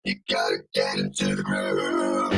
You gotta get into the groove.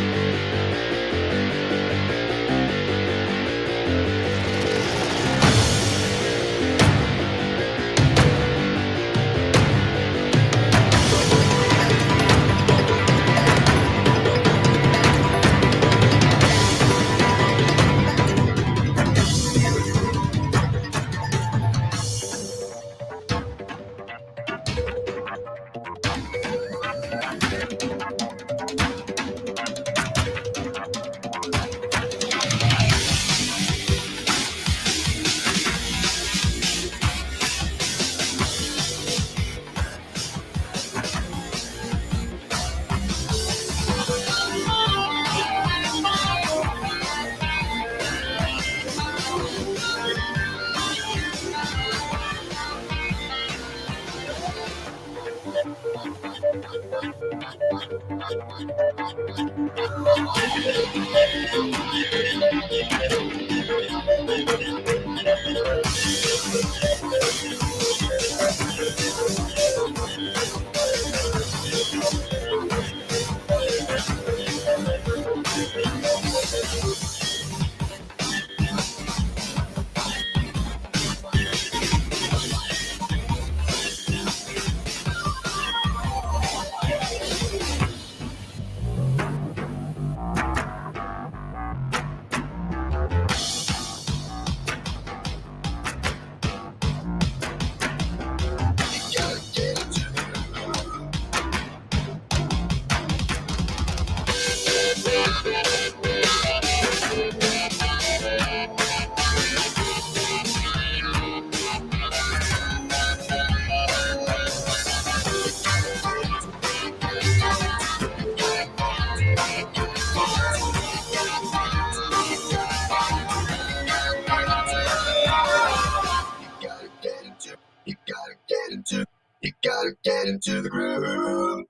You gotta get into the groove.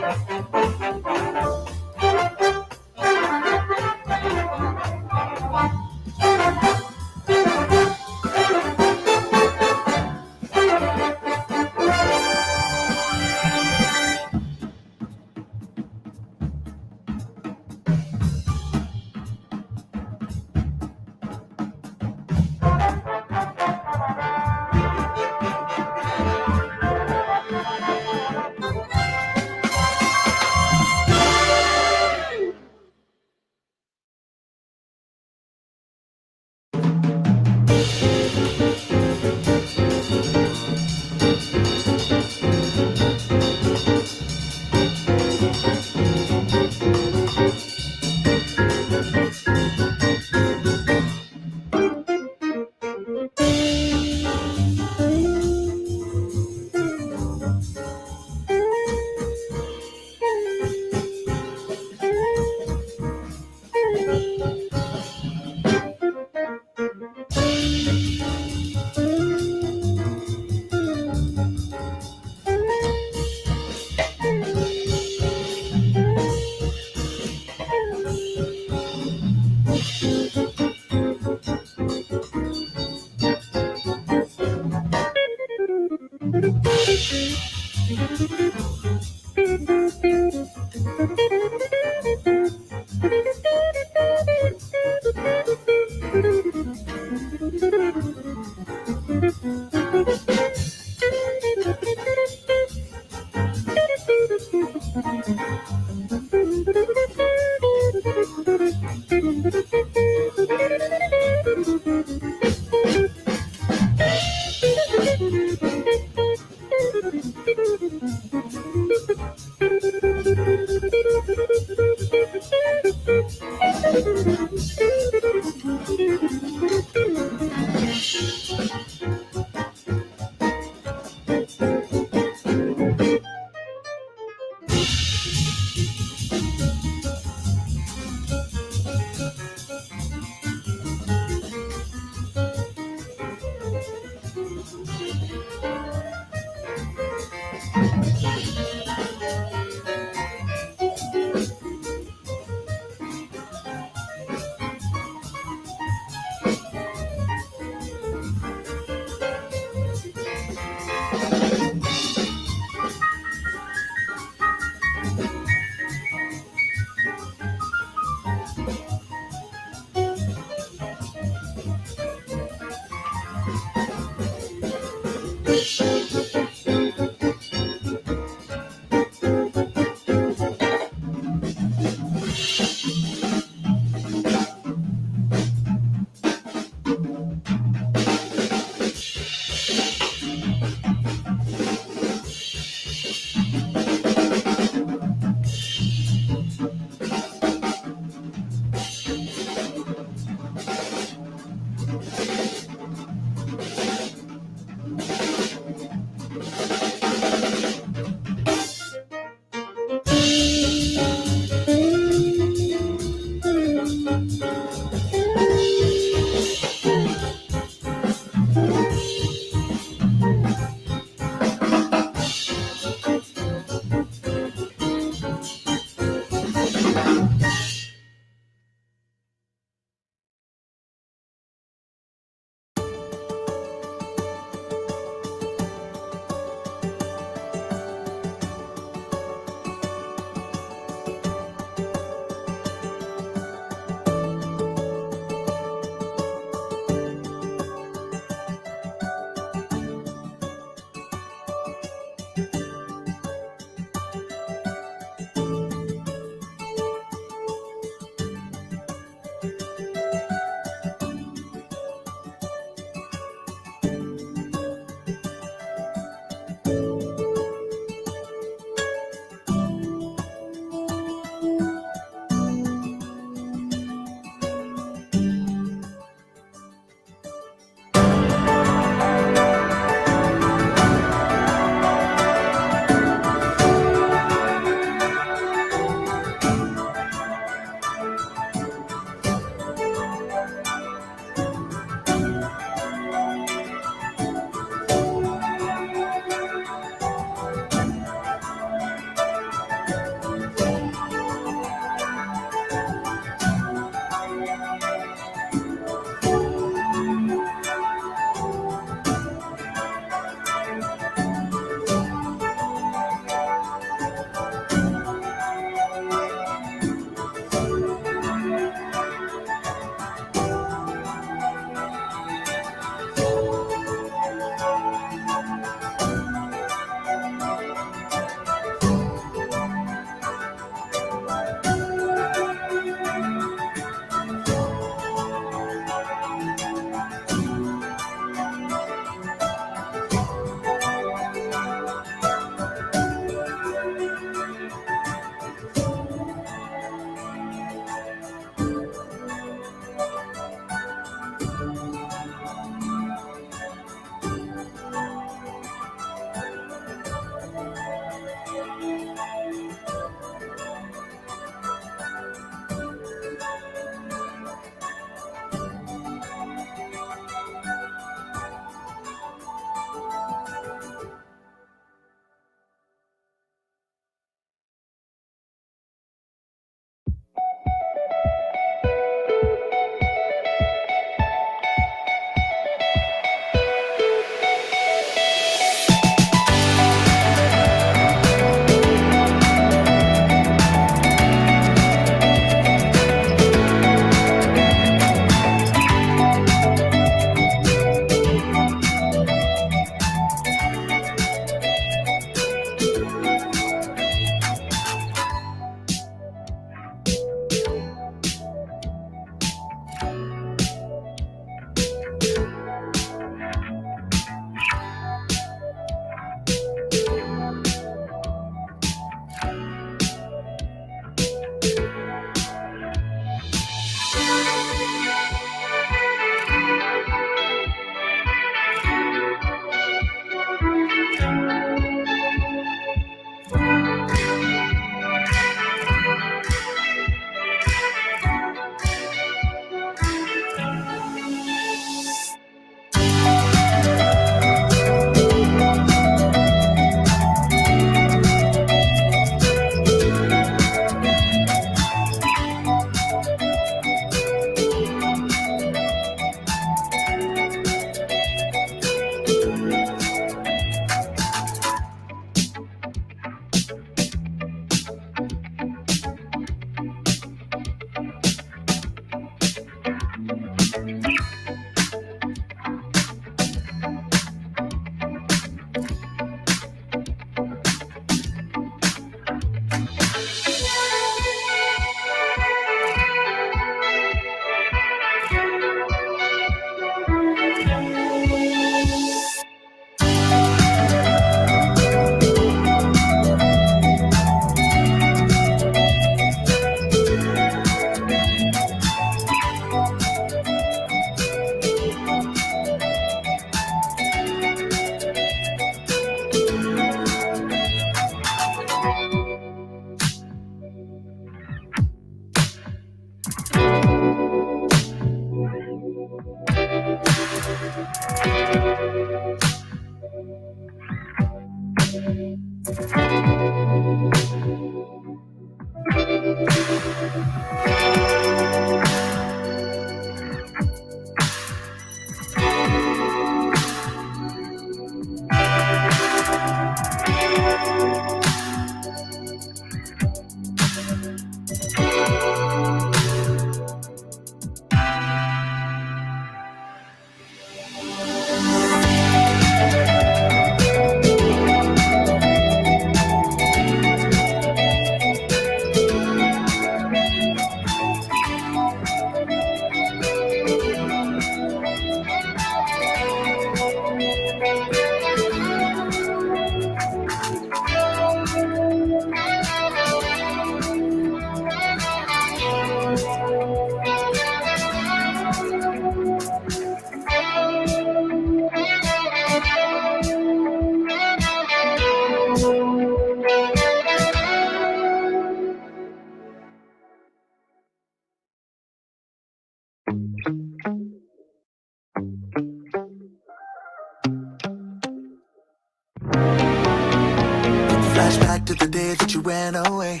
went away.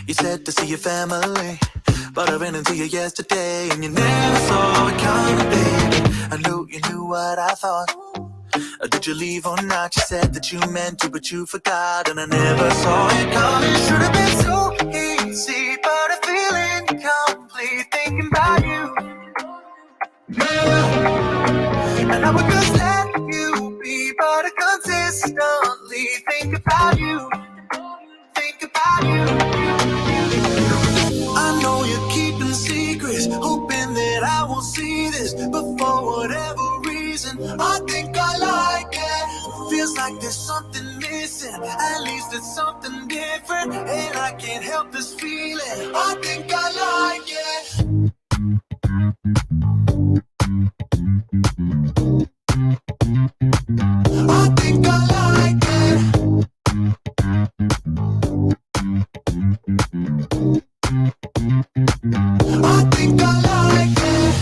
You said to see your family, but I ran into you yesterday, and you never saw it coming, baby. I knew you knew what I thought. Did you leave or not? You said that you meant to, but you forgot, and I never saw it coming. Should have been so easy, but I feel incomplete thinking about you. And I would just let you be, but I consistently think about you. Think about you. I know you're keeping secrets, hoping that I won't see this, but for whatever reason, I think I like it. Feels like there's something missing, at least it's something different, and I can't help this feeling. I think I like it. I think I like it. I think I like it.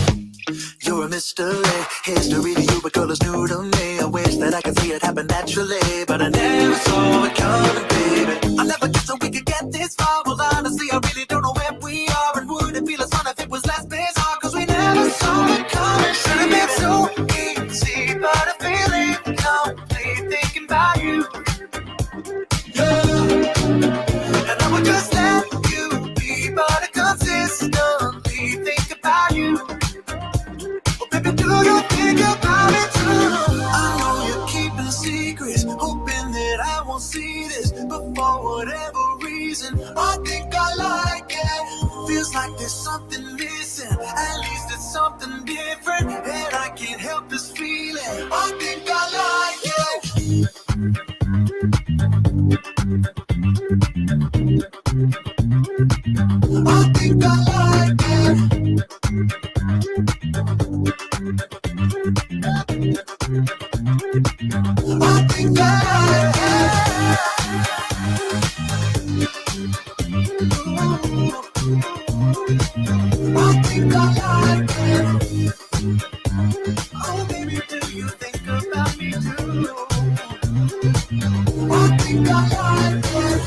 You're a mystery, history to you, but girl is new to me. I wish that I could see it happen naturally, but I never saw it coming, baby. I never guessed that we could get this far. Well, honestly, I really don't know where we are, and would it feel as fun if it was less bizarre? Cause we never saw it coming. Should have been so easy, but I feel incomplete thinking about you. Yeah. And I would just let you be, but I consistently think about you. Oh, baby, do you think about it too? I know you're keeping secrets, hoping that I won't see this, but for whatever reason, I think I like it. Feels like there's something missing, at least it's something different, and I can't help this feeling. I think I like it. I think I like it. I think I like it. I think I like it. Oh, baby, do you think about me too? I think I like it.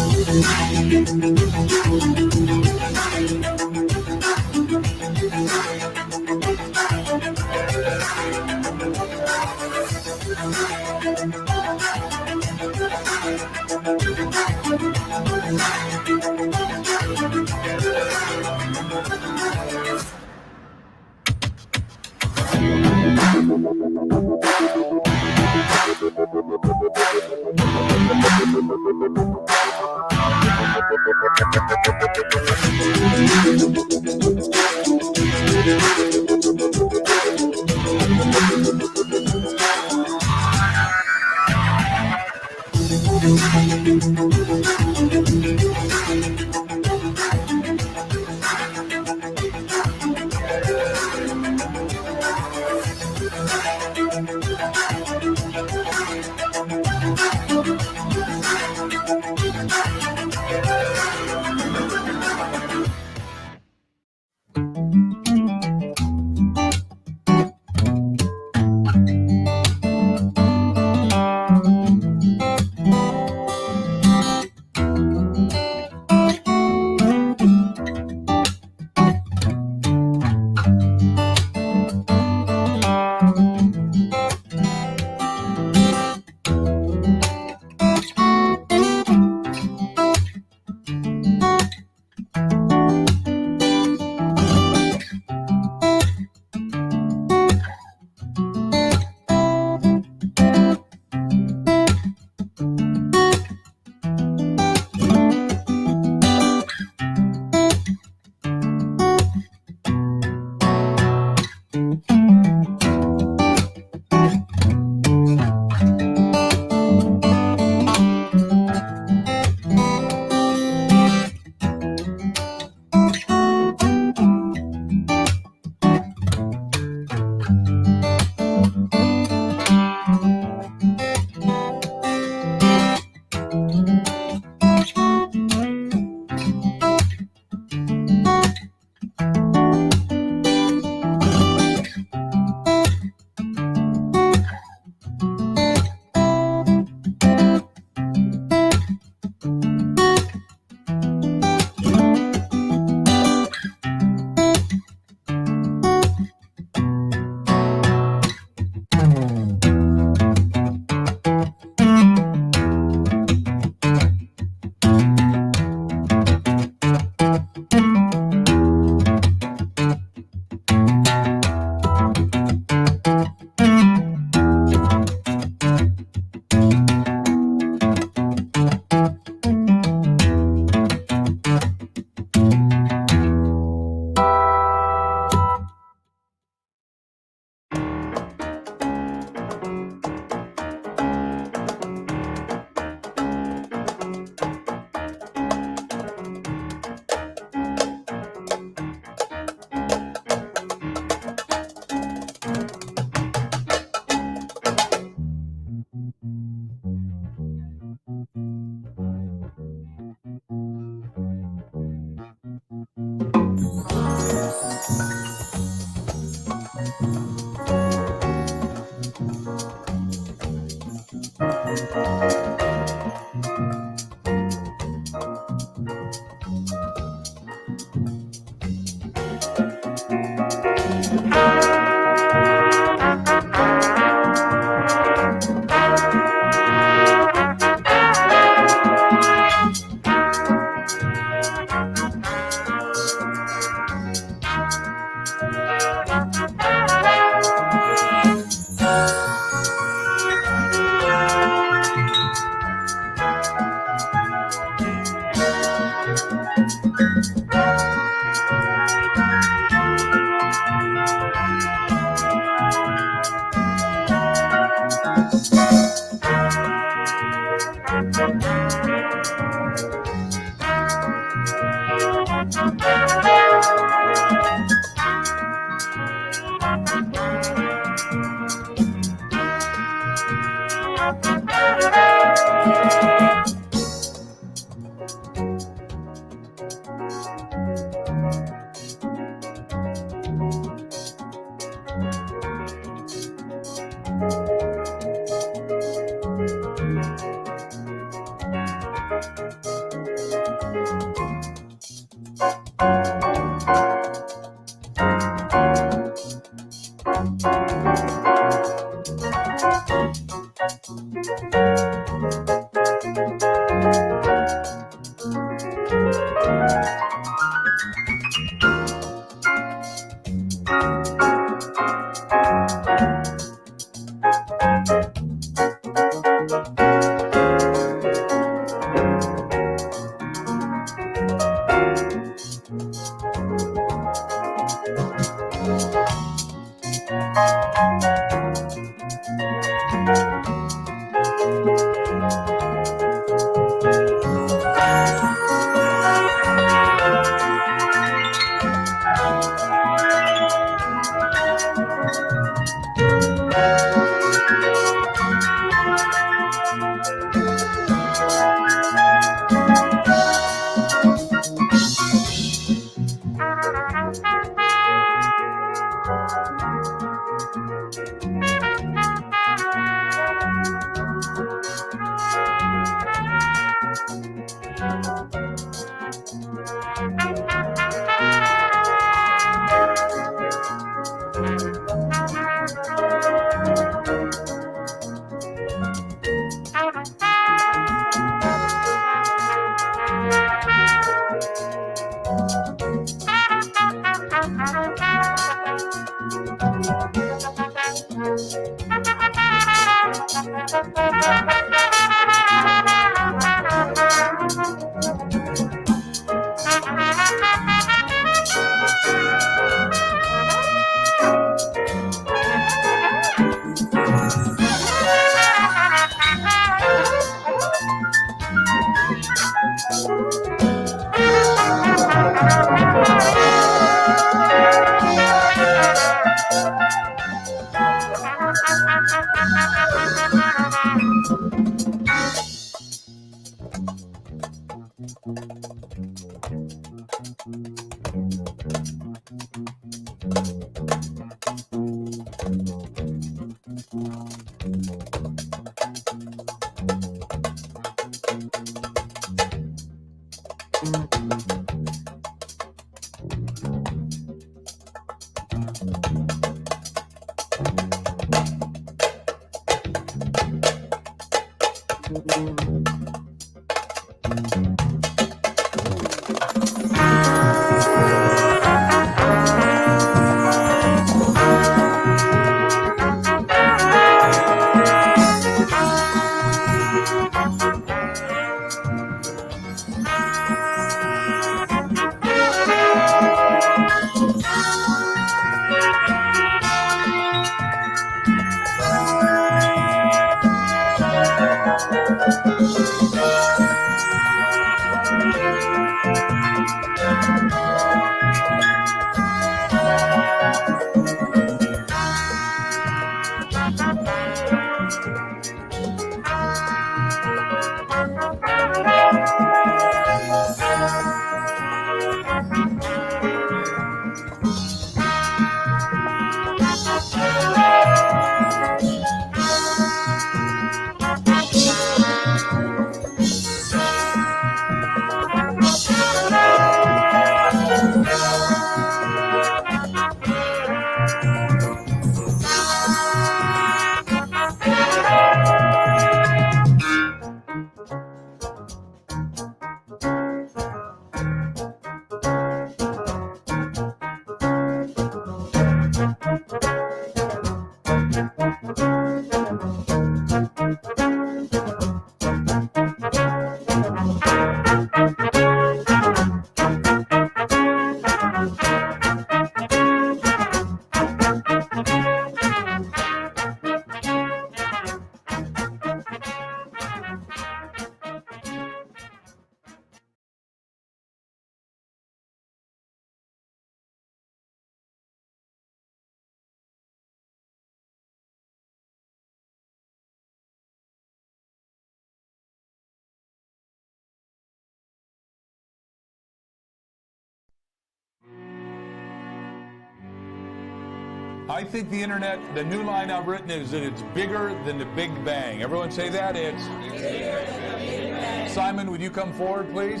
I think the internet, the new line I've written is that it's bigger than the Big Bang. Everyone say that. It's bigger than the Big Bang. Simon, would you come forward, please?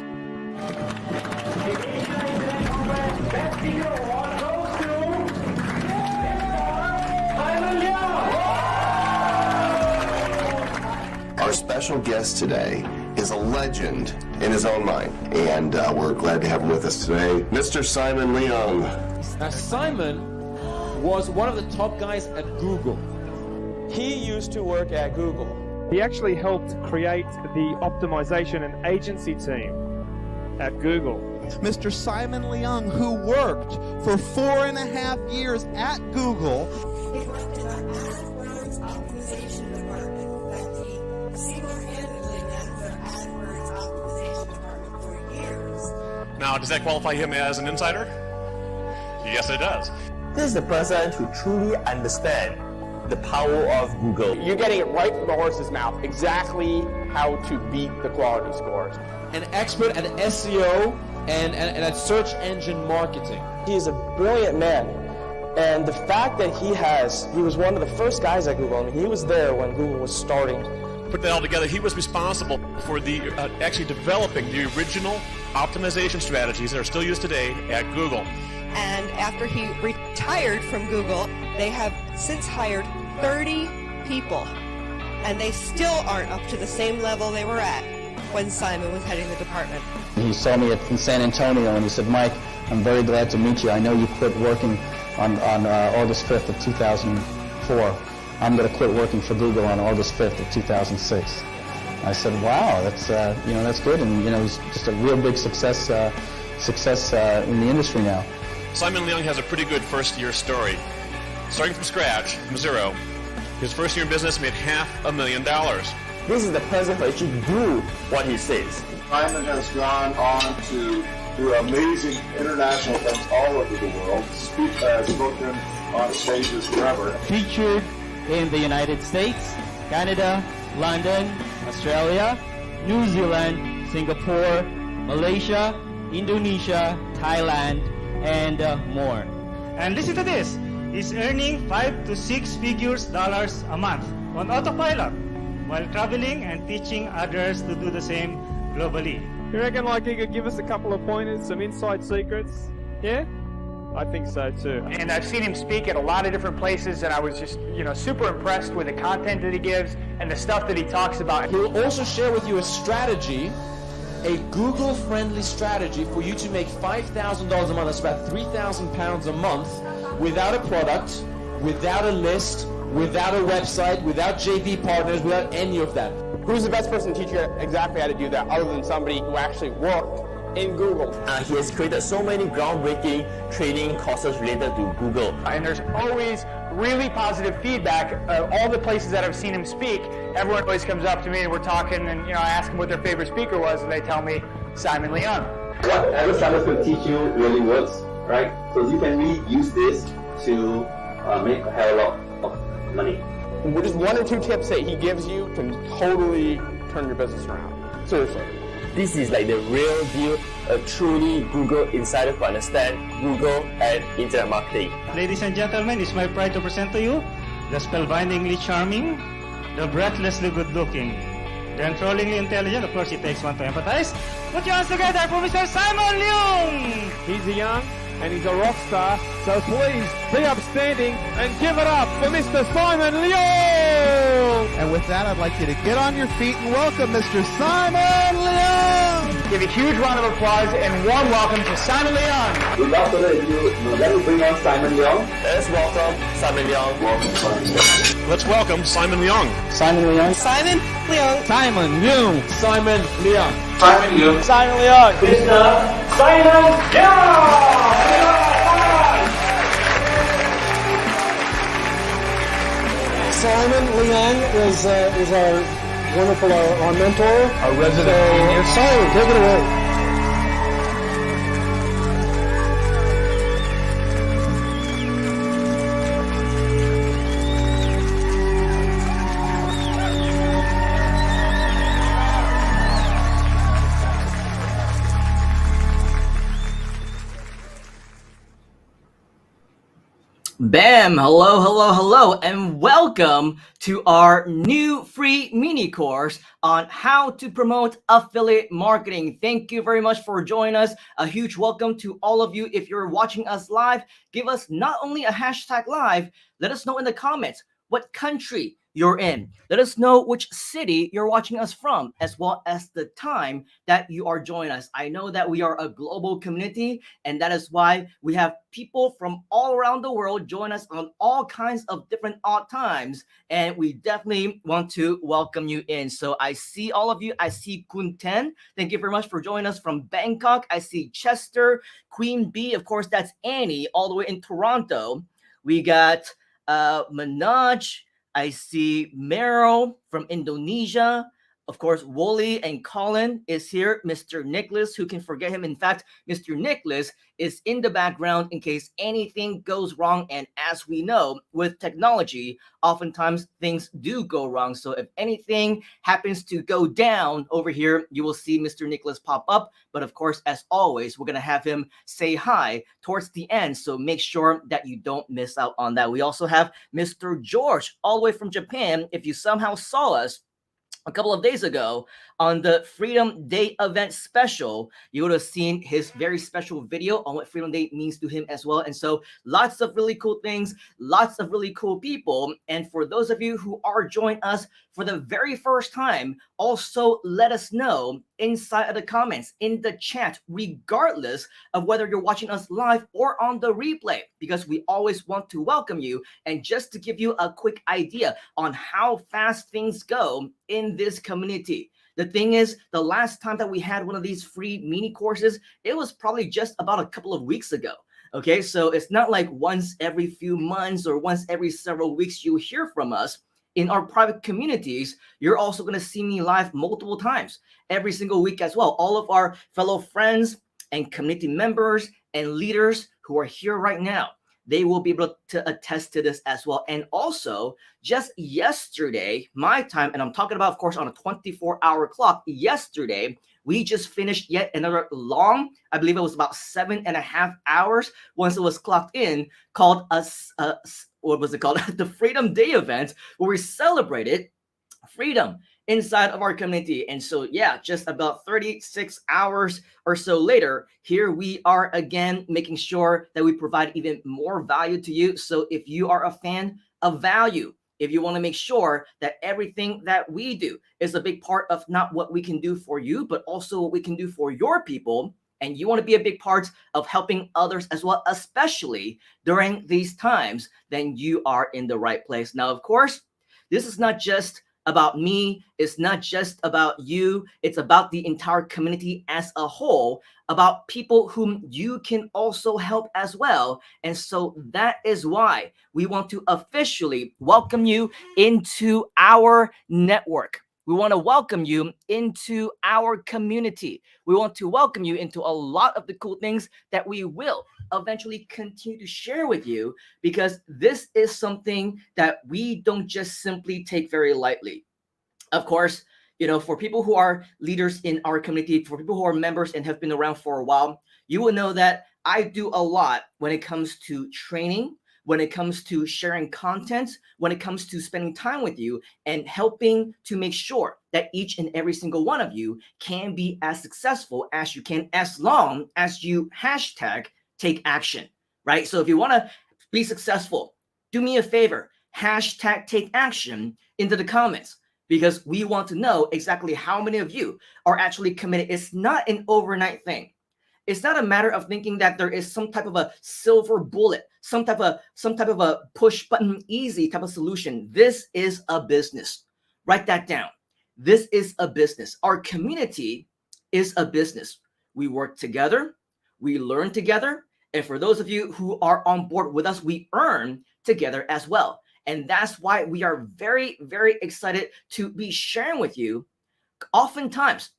Our special guest today is a legend in his own mind, and we're glad to have him with us today, Mr. Simon Leung. Now, Simon was one of the top guys at Google. He used to work at Google. He actually helped create the optimization and agency team at Google. Mr. Simon Leung, who worked for 4.5 years at Google. He worked in our AdWords optimization department that he single-handedly led the AdWords optimization department for years. Now, does that qualify him as an insider? Yes, it does. This is the person who truly understands the power of Google. You're getting it right from the horse's mouth, exactly how to beat the quality scores. An expert at SEO and at search engine marketing. He is a brilliant man. And the fact that he was one of the first guys at Google. I mean, he was there when Google was starting. Put that all together, he was responsible for the actually developing the original optimization strategies that are still used today at Google. And after he retired from Google, they have since hired 30 people. And they still aren't up to the same level they were at when Simon was heading the department. He saw me in San Antonio and he said, Mike, I'm very glad to meet you. I know you quit working on August 5th of 2004. I'm going to quit working for Google on August 5th of 2006. I said, wow, that's good. And, he's just a real big success in the industry now. Simon Leung has a pretty good first-year story. Starting from scratch, from zero, his first year in business made $500,000. This is the person who actually do what he says. Simon has gone on to do amazing international events all over the world, spoken on stages forever. Featured in the United States, Canada, London, Australia, New Zealand, Singapore, Malaysia, Indonesia, Thailand, and more. And listen to this, he's earning 5 to 6 figures dollars a month on autopilot while traveling and teaching others to do the same globally. You reckon he could give us a couple of pointers, some inside secrets? Yeah? I think so too. And I've seen him speak at a lot of different places, and I was just, super impressed with the content that he gives and the stuff that he talks about. He'll also share with you a strategy, a Google-friendly strategy for you to make $5,000 a month. That's about 3,000 pounds a month without a product, without a list, without a website, without JV partners, without any of that. Who's the best person to teach you exactly how to do that other than somebody who actually worked in Google? He has created so many groundbreaking training courses related to Google. And there's always really positive feedback. All the places that I've seen him speak, everyone always comes up to me and we're talking, and I ask them what their favorite speaker was, and they tell me Simon Leung. Whatever Simon can teach you really works, right? So you can really use this to make a hell of a lot of money. Just 1 or 2 tips that he gives you can totally turn your business around. Seriously. This is like the real deal, a truly Google insider who understands Google and internet marketing. Ladies and gentlemen, it's my pride to present to you the spellbindingly charming, the breathlessly good-looking, the enthrallingly intelligent. Of course, it takes one to empathize. Put your hands together for Mr. Simon Leung! He's a young and he's a rock star, so please be upstanding and give it up for Mr. Simon Leung! And with that, I'd like you to get on your feet and welcome Mr. Simon Leung! Give a huge round of applause and warm welcome to Simon Leung! Without further ado, let me bring on Simon Leung. Let's welcome Simon Leung. Welcome, Simon Leung. Let's welcome Simon Leung. Simon Leung. Simon Leung. Simon Leung. Simon Leung. Simon Leung. Simon Leung. Mr. Simon Leung! Simon Leung is our wonderful, our mentor. Our resident genius. Simon, take it away. Bam! Hello, hello, hello, and welcome to our new free mini course on how to promote affiliate marketing. Thank you very much for joining us. A huge welcome to all of you. If you're watching us live, give us not only a hashtag live, let us know in the comments what country you're in. Let us know which city you're watching us from, as well as the time that you are joining us. I know that we are a global community, and that is why we have people from all around the world join us on all kinds of different odd times, and we definitely want to welcome you in. So I see all of you. I see Kun Ten. Thank you very much for joining us from Bangkok. I see Chester, Queen B. Of course, that's Annie, all the way in Toronto. We got Manoj. I see Meryl from Indonesia. Of course, Wooly and Colin is here. Mr. Nicholas, who can forget him? In fact, Mr. Nicholas is in the background in case anything goes wrong. And as we know, with technology, oftentimes things do go wrong. So if anything happens to go down over here, you will see Mr. Nicholas pop up. But of course, as always, we're going to have him say hi towards the end. So make sure that you don't miss out on that. We also have Mr. George all the way from Japan. If you somehow saw us a couple of days ago on the Freedom Day event special, you would have seen his very special video on what Freedom Day means to him as well. And so lots of really cool things, lots of really cool people. And for those of you who are joining us for the very first time, also let us know inside of the comments, in the chat, regardless of whether you're watching us live or on the replay, because we always want to welcome you. And just to give you a quick idea on how fast things go in this community. The thing is, the last time that we had one of these free mini courses, it was probably just about a couple of weeks ago. Okay, so it's not like once every few months or once every several weeks you hear from us. In our private communities, you're also going to see me live multiple times every single week as well. All of our fellow friends and community members and leaders who are here right now, they will be able to attest to this as well. And also, just yesterday, my time, and I'm talking about, of course, on a 24-hour clock, yesterday, we just finished yet another long, I believe it was about 7.5 hours once it was clocked in, called what was it called? The Freedom Day event, where we celebrated freedom inside of our community. And so, yeah, just about 36 hours or so later, here we are again, making sure that we provide even more value to you. So if you are a fan of value, if you want to make sure that everything that we do is a big part of not what we can do for you, but also what we can do for your people, and you want to be a big part of helping others as well, especially during these times, then you are in the right place. Now, of course, this is not just about me. It's not just about you. It's about the entire community as a whole, about people whom you can also help as well. And so that is why we want to officially welcome you into our network. We want to welcome you into our community. We want to welcome you into a lot of the cool things that we will eventually continue to share with you, because this is something that we don't just simply take very lightly. Of course, you know, for people who are leaders in our community, for people who are members and have been around for a while, you will know that I do a lot when it comes to training, when it comes to sharing content, when it comes to spending time with you and helping to make sure that each and every single one of you can be as successful as you can, as long as you hashtag take action, right? So if you want to be successful, do me a favor, hashtag take action into the comments, because we want to know exactly how many of you are actually committed. It's not an overnight thing. It's not a matter of thinking that there is some type of a silver bullet, some type of a push button easy type of solution. This is a business. Write that down. This is a business. Our community is a business. We work together, we learn together, and for those of you who are on board with us, we earn together as well. And that's why we are very, very excited to be sharing with you oftentimes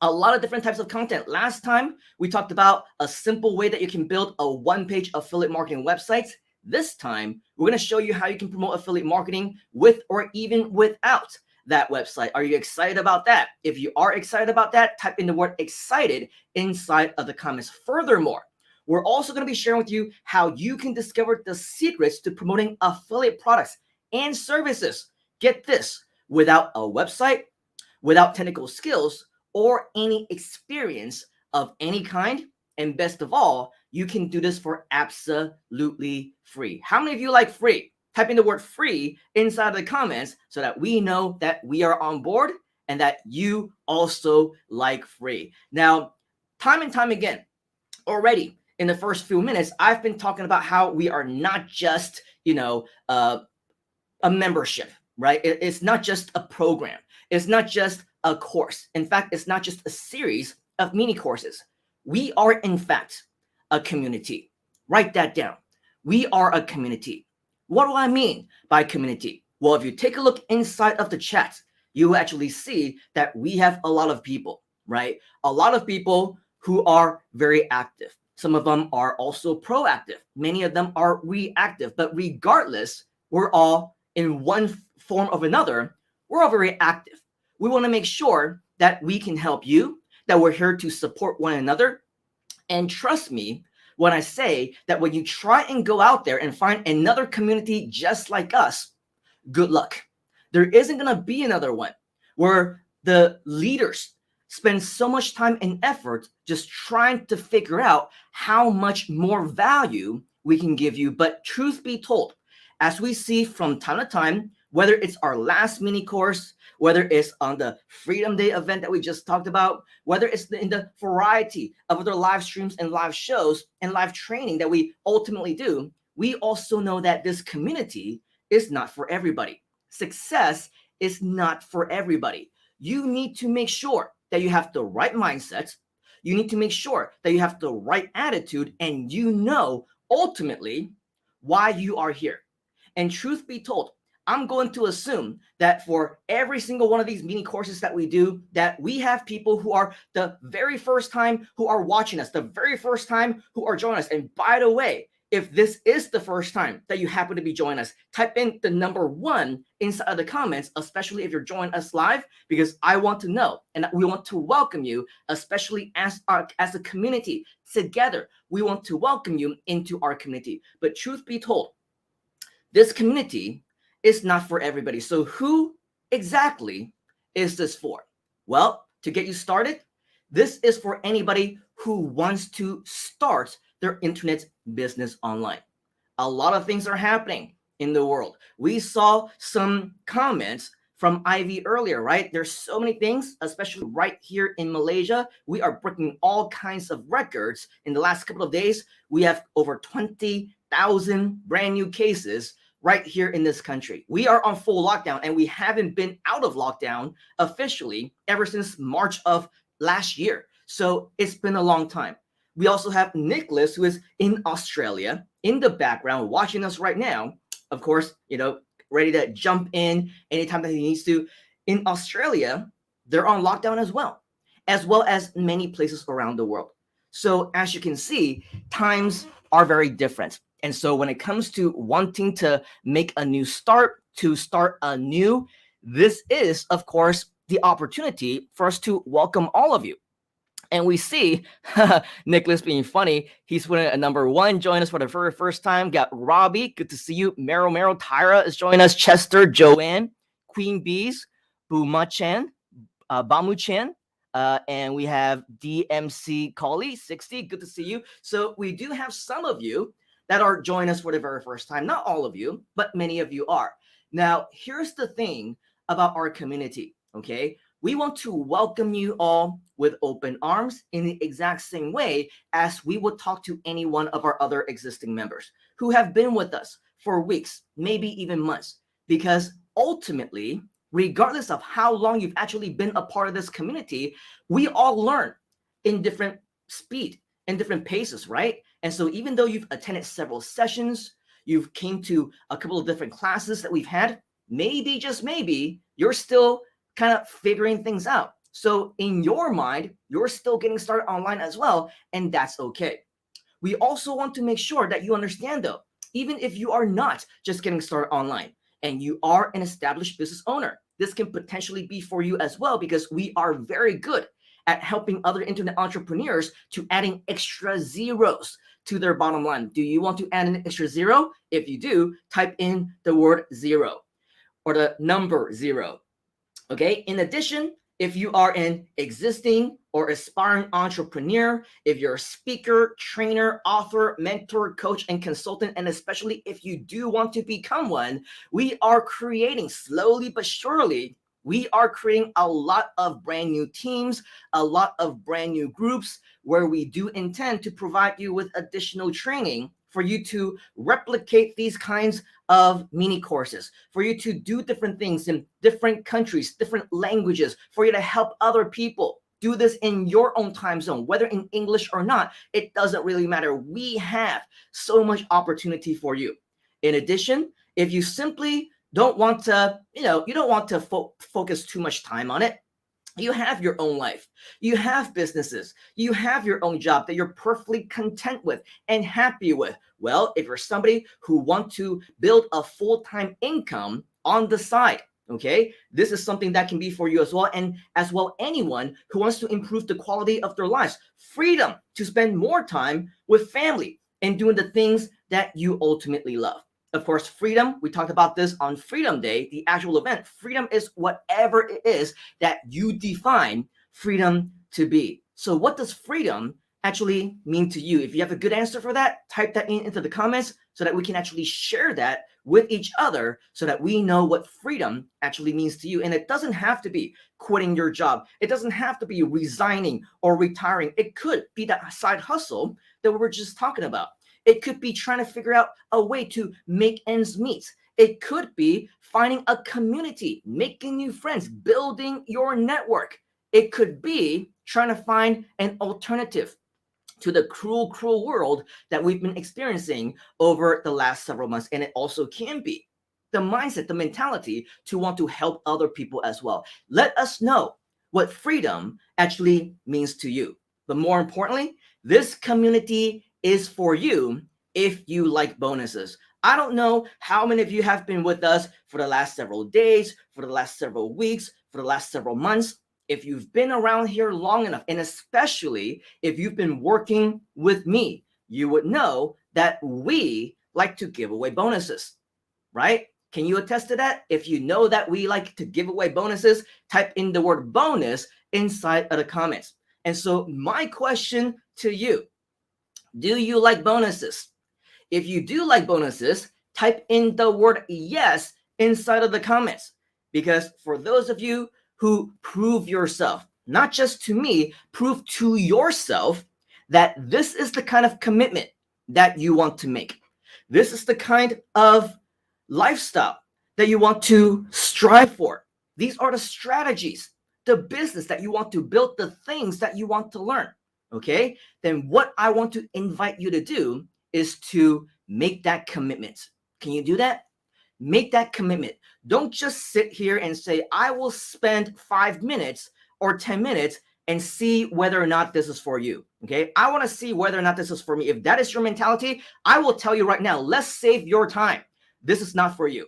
a lot of different types of content. Last time we talked about a simple way that you can build a one-page affiliate marketing website. This time we're going to show you how you can promote affiliate marketing with or even without that website. Are you excited about that? If you are excited about that, type in the word excited inside of the comments. Furthermore, We're also going to be sharing with you how you can discover the secrets to promoting affiliate products and services. Get this, without a website, without technical skills, or any experience of any kind. And best of all, you can do this for absolutely free. How many of you like free? Type in the word free inside of the comments so that we know that we are on board and that you also like free. Now, time and time again, already in the first few minutes, I've been talking about how we are not just, a membership, right? It's not just a program. It's not just a course. In fact, it's not just a series of mini courses. We are, in fact, a community. Write that down. We are a community. What do I mean by community? Well, if you take a look inside of the chat, you will actually see that we have a lot of people, right? A lot of people who are very active. Some of them are also proactive. Many of them are reactive. But regardless, we're all in one form or another, we're all very active. We want to make sure that we can help you, that we're here to support one another. And trust me when I say that when you try and go out there and find another community just like us, good luck. There isn't going to be another one where the leaders spend so much time and effort just trying to figure out how much more value we can give you. But truth be told, as we see from time to time, whether it's our last mini course, whether it's on the Freedom Day event that we just talked about, whether it's in the variety of other live streams and live shows and live training that we ultimately do, we also know that this community is not for everybody. Success is not for everybody. You need to make sure that you have the right mindset. You need to make sure that you have the right attitude, and you know ultimately why you are here. And truth be told, I'm going to assume that for every single one of these mini courses that we do, that we have people who are the very first time who are watching us, the very first time who are joining us. And by the way, if this is the first time that you happen to be joining us, type in the number 1 inside of the comments, especially if you're joining us live, because I want to know and we want to welcome you, especially as a community together. We want to welcome you into our community. But truth be told, this community is not for everybody. So who exactly is this for? Well, to get you started, this is for anybody who wants to start their internet business online. A lot of things are happening in the world. We saw some comments from Ivy earlier, right? There's so many things, especially right here in Malaysia. We are breaking all kinds of records. In the last couple of days, we have over 20,000 brand new cases right here in this country. We are on full lockdown, and we haven't been out of lockdown officially ever since March of last year. So it's been a long time. We also have Nicholas, who is in Australia, in the background, watching us right now. Of course, ready to jump in anytime that he needs to. In Australia, they're on lockdown as well as many places around the world. So as you can see, times are very different. And so when it comes to wanting to make a new start, to start anew, this is, of course, the opportunity for us to welcome all of you. And we see Nicholas being funny. He's winning a number 1. Join us for the very first time. Got Robbie. Good to see you. Meryl. Tyra is joining us. Chester, Joanne, Queen Bees, Buma-chan, Bamu-chan. And we have DMC Collie 60. Good to see you. So we do have some of you that are joining us for the very first time. Not all of you, but many of you are. Now, here's the thing about our community, okay? We want to welcome you all with open arms in the exact same way as we would talk to any one of our other existing members who have been with us for weeks, maybe even months, because ultimately, regardless of how long you've actually been a part of this community, we all learn in different speed and different paces, right? And so even though you've attended several sessions, you've came to a couple of different classes that we've had, maybe, just maybe, you're still kind of figuring things out. So in your mind, you're still getting started online as well, and that's okay. We also want to make sure that you understand, though, even if you are not just getting started online and you are an established business owner, this can potentially be for you as well, because we are very good at helping other internet entrepreneurs to adding extra zeros to their bottom line. Do you want to add an extra zero? If you do, type in the word zero or the number zero. Okay, in addition, if you are an existing or aspiring entrepreneur, if you're a speaker, trainer, author, mentor, coach, and consultant, and especially if you do want to become one, we are creating slowly but surely. We are creating a lot of brand new teams, a lot of brand new groups where we do intend to provide you with additional training for you to replicate these kinds of mini courses, for you to do different things in different countries, different languages, for you to help other people do this in your own time zone, whether in English or not. It doesn't really matter. We have so much opportunity for you. In addition, if you simply don't want to, you don't want to focus too much time on it, you have your own life, you have businesses, you have your own job that you're perfectly content with and happy with. Well, if you're somebody who wants to build a full-time income on the side, okay, this is something that can be for you as well. And as well, anyone who wants to improve the quality of their lives, freedom to spend more time with family and doing the things that you ultimately love. Of course, freedom, we talked about this on Freedom Day, the actual event. Freedom is whatever it is that you define freedom to be. So what does freedom actually mean to you? If you have a good answer for that, type that into the comments so that we can actually share that with each other so that we know what freedom actually means to you. And it doesn't have to be quitting your job. It doesn't have to be resigning or retiring. It could be that side hustle that we were just talking about. It could be trying to figure out a way to make ends meet. It could be finding a community, making new friends, building your network. It could be trying to find an alternative to the cruel, cruel world that we've been experiencing over the last several months. And it also can be the mindset, the mentality to want to help other people as well. Let us know what freedom actually means to you. But more importantly, this community is for you if you like bonuses. I don't know how many of you have been with us for the last several days, for the last several weeks, for the last several months. If you've been around here long enough, and especially if you've been working with me, you would know that we like to give away bonuses, right? Can you attest to that? If you know that we like to give away bonuses, type in the word bonus inside of the comments. And so my question to you, do you like bonuses? If you do like bonuses, type in the word yes inside of the comments. Because for those of you who prove yourself, not just to me, prove to yourself that this is the kind of commitment that you want to make. This is the kind of lifestyle that you want to strive for. These are the strategies, the business that you want to build, the things that you want to learn. Okay, then what I want to invite you to do is to make that commitment. Can you do that? Make that commitment. Don't just sit here and say, I will spend 5 minutes or 10 minutes and see whether or not this is for you. Okay, I want to see whether or not this is for me. If that is your mentality, I will tell you right now, let's save your time. This is not for you.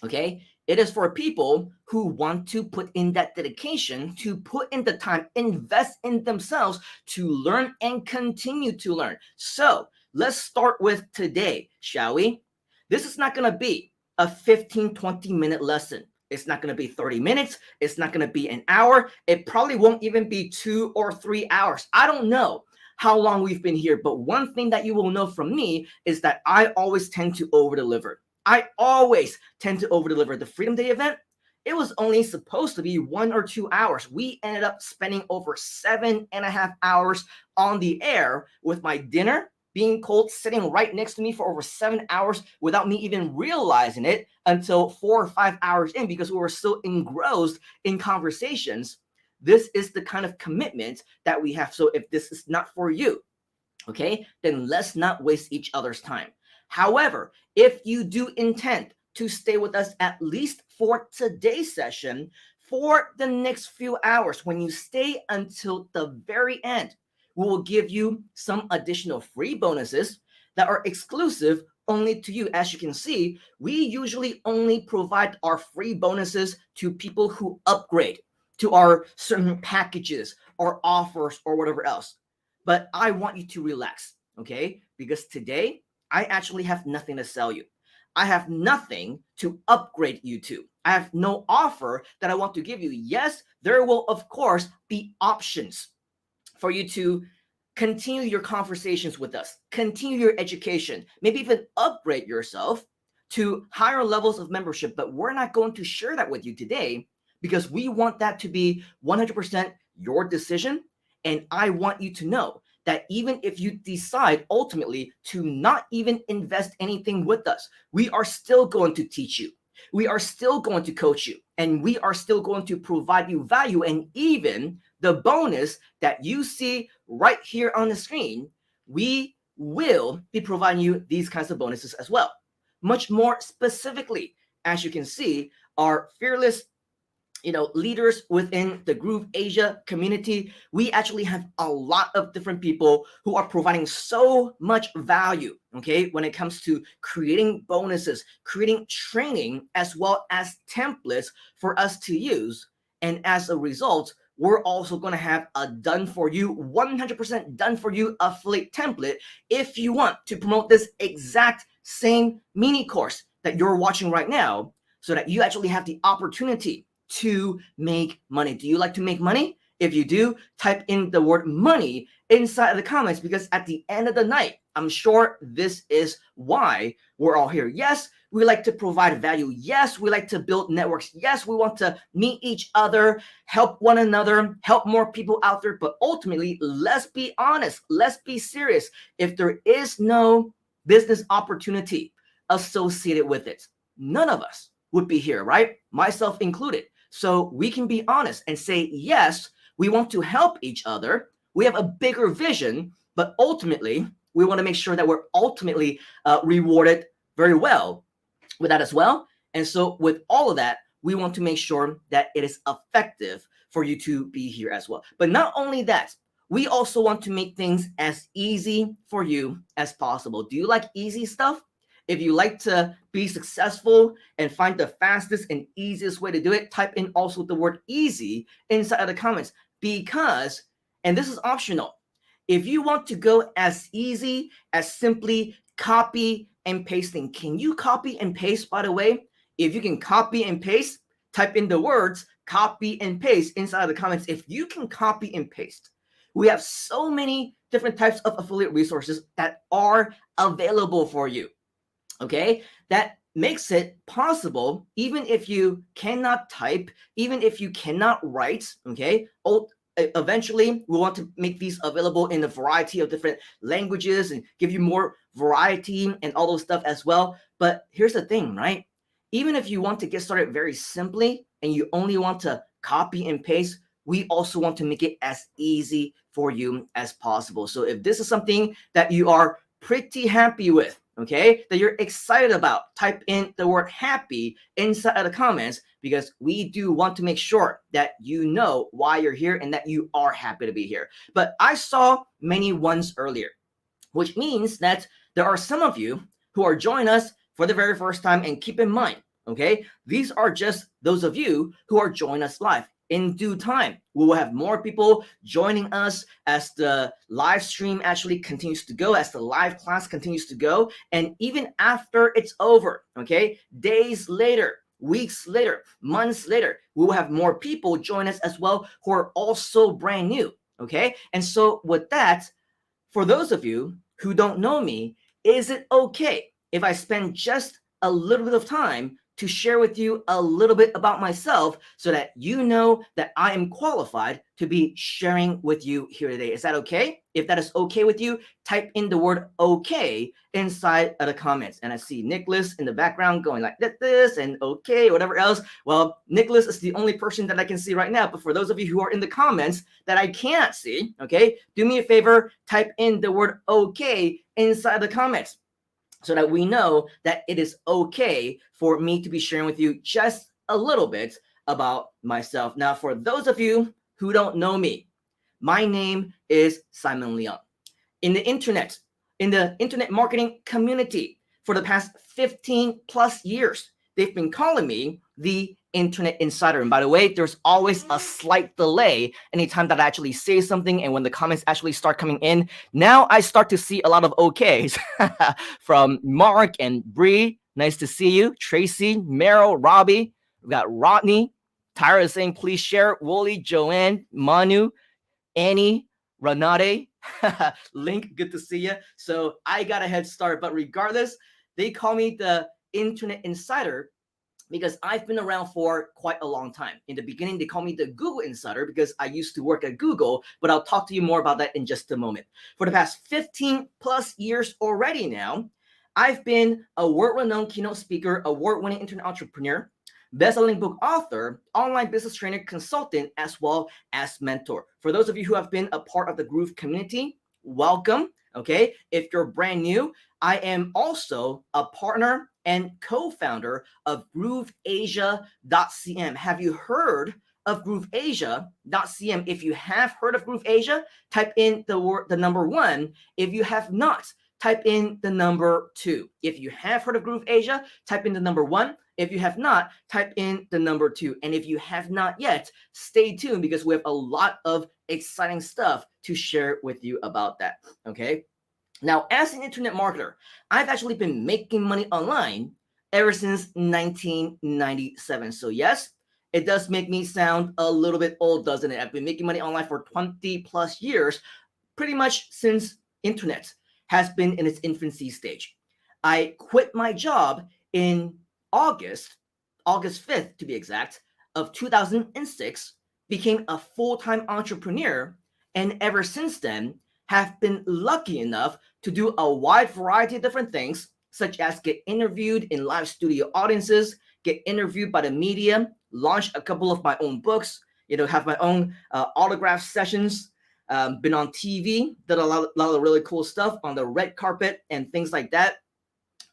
Okay, it is for people who want to put in that dedication, to put in the time, invest in themselves to learn and continue to learn. So let's start with today, shall we? This is not going to be a 15-20-minute lesson. It's not going to be 30 minutes. It's not going to be an hour. It probably won't even be 2 or 3 hours. I don't know how long we've been here, but one thing that you will know from me is that I always tend to over-deliver. I always tend to over-deliver. The Freedom Day event, it was only supposed to be 1 or 2 hours. We ended up spending over 7.5 hours on the air with my dinner being cold, sitting right next to me for over 7 hours without me even realizing it until 4 or 5 hours in because we were still engrossed in conversations. This is the kind of commitment that we have. So if this is not for you, okay, then let's not waste each other's time. However, if you do intend to stay with us at least for today's session, for the next few hours, when you stay until the very end, we will give you some additional free bonuses that are exclusive only to you. As you can see, we usually only provide our free bonuses to people who upgrade, to our certain packages or offers or whatever else. But I want you to relax, okay? Because today I actually have nothing to sell you. I have nothing to upgrade you to. I have no offer that I want to give you. Yes, there will, of course, be options for you to continue your conversations with us, continue your education, maybe even upgrade yourself to higher levels of membership. But we're not going to share that with you today because we want that to be 100% your decision. And I want you to know that even if you decide ultimately to not even invest anything with us, we are still going to teach you. We are still going to coach you, and we are still going to provide you value. And even the bonus that you see right here on the screen, we will be providing you these kinds of bonuses as well. Much more specifically, as you can see, our fearless leaders within the Groove Asia community, we actually have a lot of different people who are providing so much value, okay, when it comes to creating bonuses, creating training, as well as templates for us to use. And as a result, we're also going to have a done for you, 100% done for you affiliate template if you want to promote this exact same mini course that you're watching right now, so that you actually have the opportunity to make money. Do you like to make money? If you do, type in the word money inside of the comments, because at the end of the night, I'm sure this is why we're all here. Yes, we like to provide value. Yes, we like to build networks. Yes, we want to meet each other, help one another, help more people out there. But ultimately, let's be honest, let's be serious. If there is no business opportunity associated with it, none of us would be here, right? Myself included. So we can be honest and say, yes, we want to help each other. We have a bigger vision, but ultimately, we want to make sure that we're ultimately rewarded very well with that as well. And so with all of that, we want to make sure that it is effective for you to be here as well. But not only that, we also want to make things as easy for you as possible. Do you like easy stuff? If you like to be successful and find the fastest and easiest way to do it, type in also the word easy inside of the comments, because, and this is optional, if you want to go as easy as simply copy and pasting, can you copy and paste, by the way? If you can copy and paste, type in the words copy and paste inside of the comments. If you can copy and paste, we have so many different types of affiliate resources that are available for you. Okay, that makes it possible, even if you cannot type, even if you cannot write, okay, eventually we want to make these available in a variety of different languages and give you more variety and all those stuff as well. But here's the thing, right? Even if you want to get started very simply and you only want to copy and paste, we also want to make it as easy for you as possible. So if this is something that you are pretty happy with, okay, that you're excited about, type in the word happy inside of the comments, because we do want to make sure that you know why you're here and that you are happy to be here. But I saw many ones earlier, which means that there are some of you who are joining us for the very first time. And keep in mind, okay, these are just those of you who are joining us live. In due time, we will have more people joining us as the live stream actually continues to go, as the live class continues to go. And even after it's over, okay, days later, weeks later, months later, we will have more people join us as well who are also brand new, okay? And so with that, for those of you who don't know me, is it okay if I spend just a little bit of time to share with you a little bit about myself, so that you know that I am qualified to be sharing with you here today? Is that okay? If that is okay with you, type in the word okay inside of the comments. And I see Nicholas in the background going like this and okay, whatever else. Well, Nicholas is the only person that I can see right now. But for those of you who are in the comments that I can't see, okay, do me a favor, type in the word okay inside the comments, so that we know that it is okay for me to be sharing with you just a little bit about myself. Now, for those of you who don't know me, my name is Simon Leung. In the internet marketing community for the past 15 plus years, they've been calling me the Internet Insider. And by the way, there's always a slight delay anytime that I actually say something and when the comments actually start coming in. Now I start to see a lot of okays from Mark and Bree. Nice to see you. Tracy, Meryl, Robbie. We've got Rodney. Tyra is saying, please share. Wooly, Joanne, Manu, Annie, Renate, Link, good to see you. So I got a head start, but regardless, they call me the Internet Insider because I've been around for quite a long time. In the beginning, they call me the Google Insider because I used to work at Google, but I'll talk to you more about that in just a moment. For the past 15 plus years already now, I've been a world-renowned keynote speaker, award-winning internet entrepreneur, best-selling book author, online business trainer, consultant, as well as mentor. For those of you who have been a part of the Groove community, welcome. Okay, if you're brand new, I am also a partner and co-founder of GrooveAsia.cm. Have you heard of GrooveAsia.cm? If you have heard of Groove Asia, type in the number 1. If you have not, type in the number 2. If you have heard of Groove Asia, type in the number 1. If you have not, type in the number 2. And if you have not yet, stay tuned because we have a lot of exciting stuff to share with you about that. Okay. Now, as an internet marketer, I've actually been making money online ever since 1997. So yes, it does make me sound a little bit old, doesn't it? I've been making money online for 20 plus years, pretty much since internet has been in its infancy stage. I quit my job in August 5th to be exact, of 2006, became a full-time entrepreneur, and ever since then, have been lucky enough to do a wide variety of different things, such as get interviewed in live studio audiences, get interviewed by the media, launch a couple of my own books, have my own autograph sessions, been on TV, did a lot of really cool stuff on the red carpet and things like that.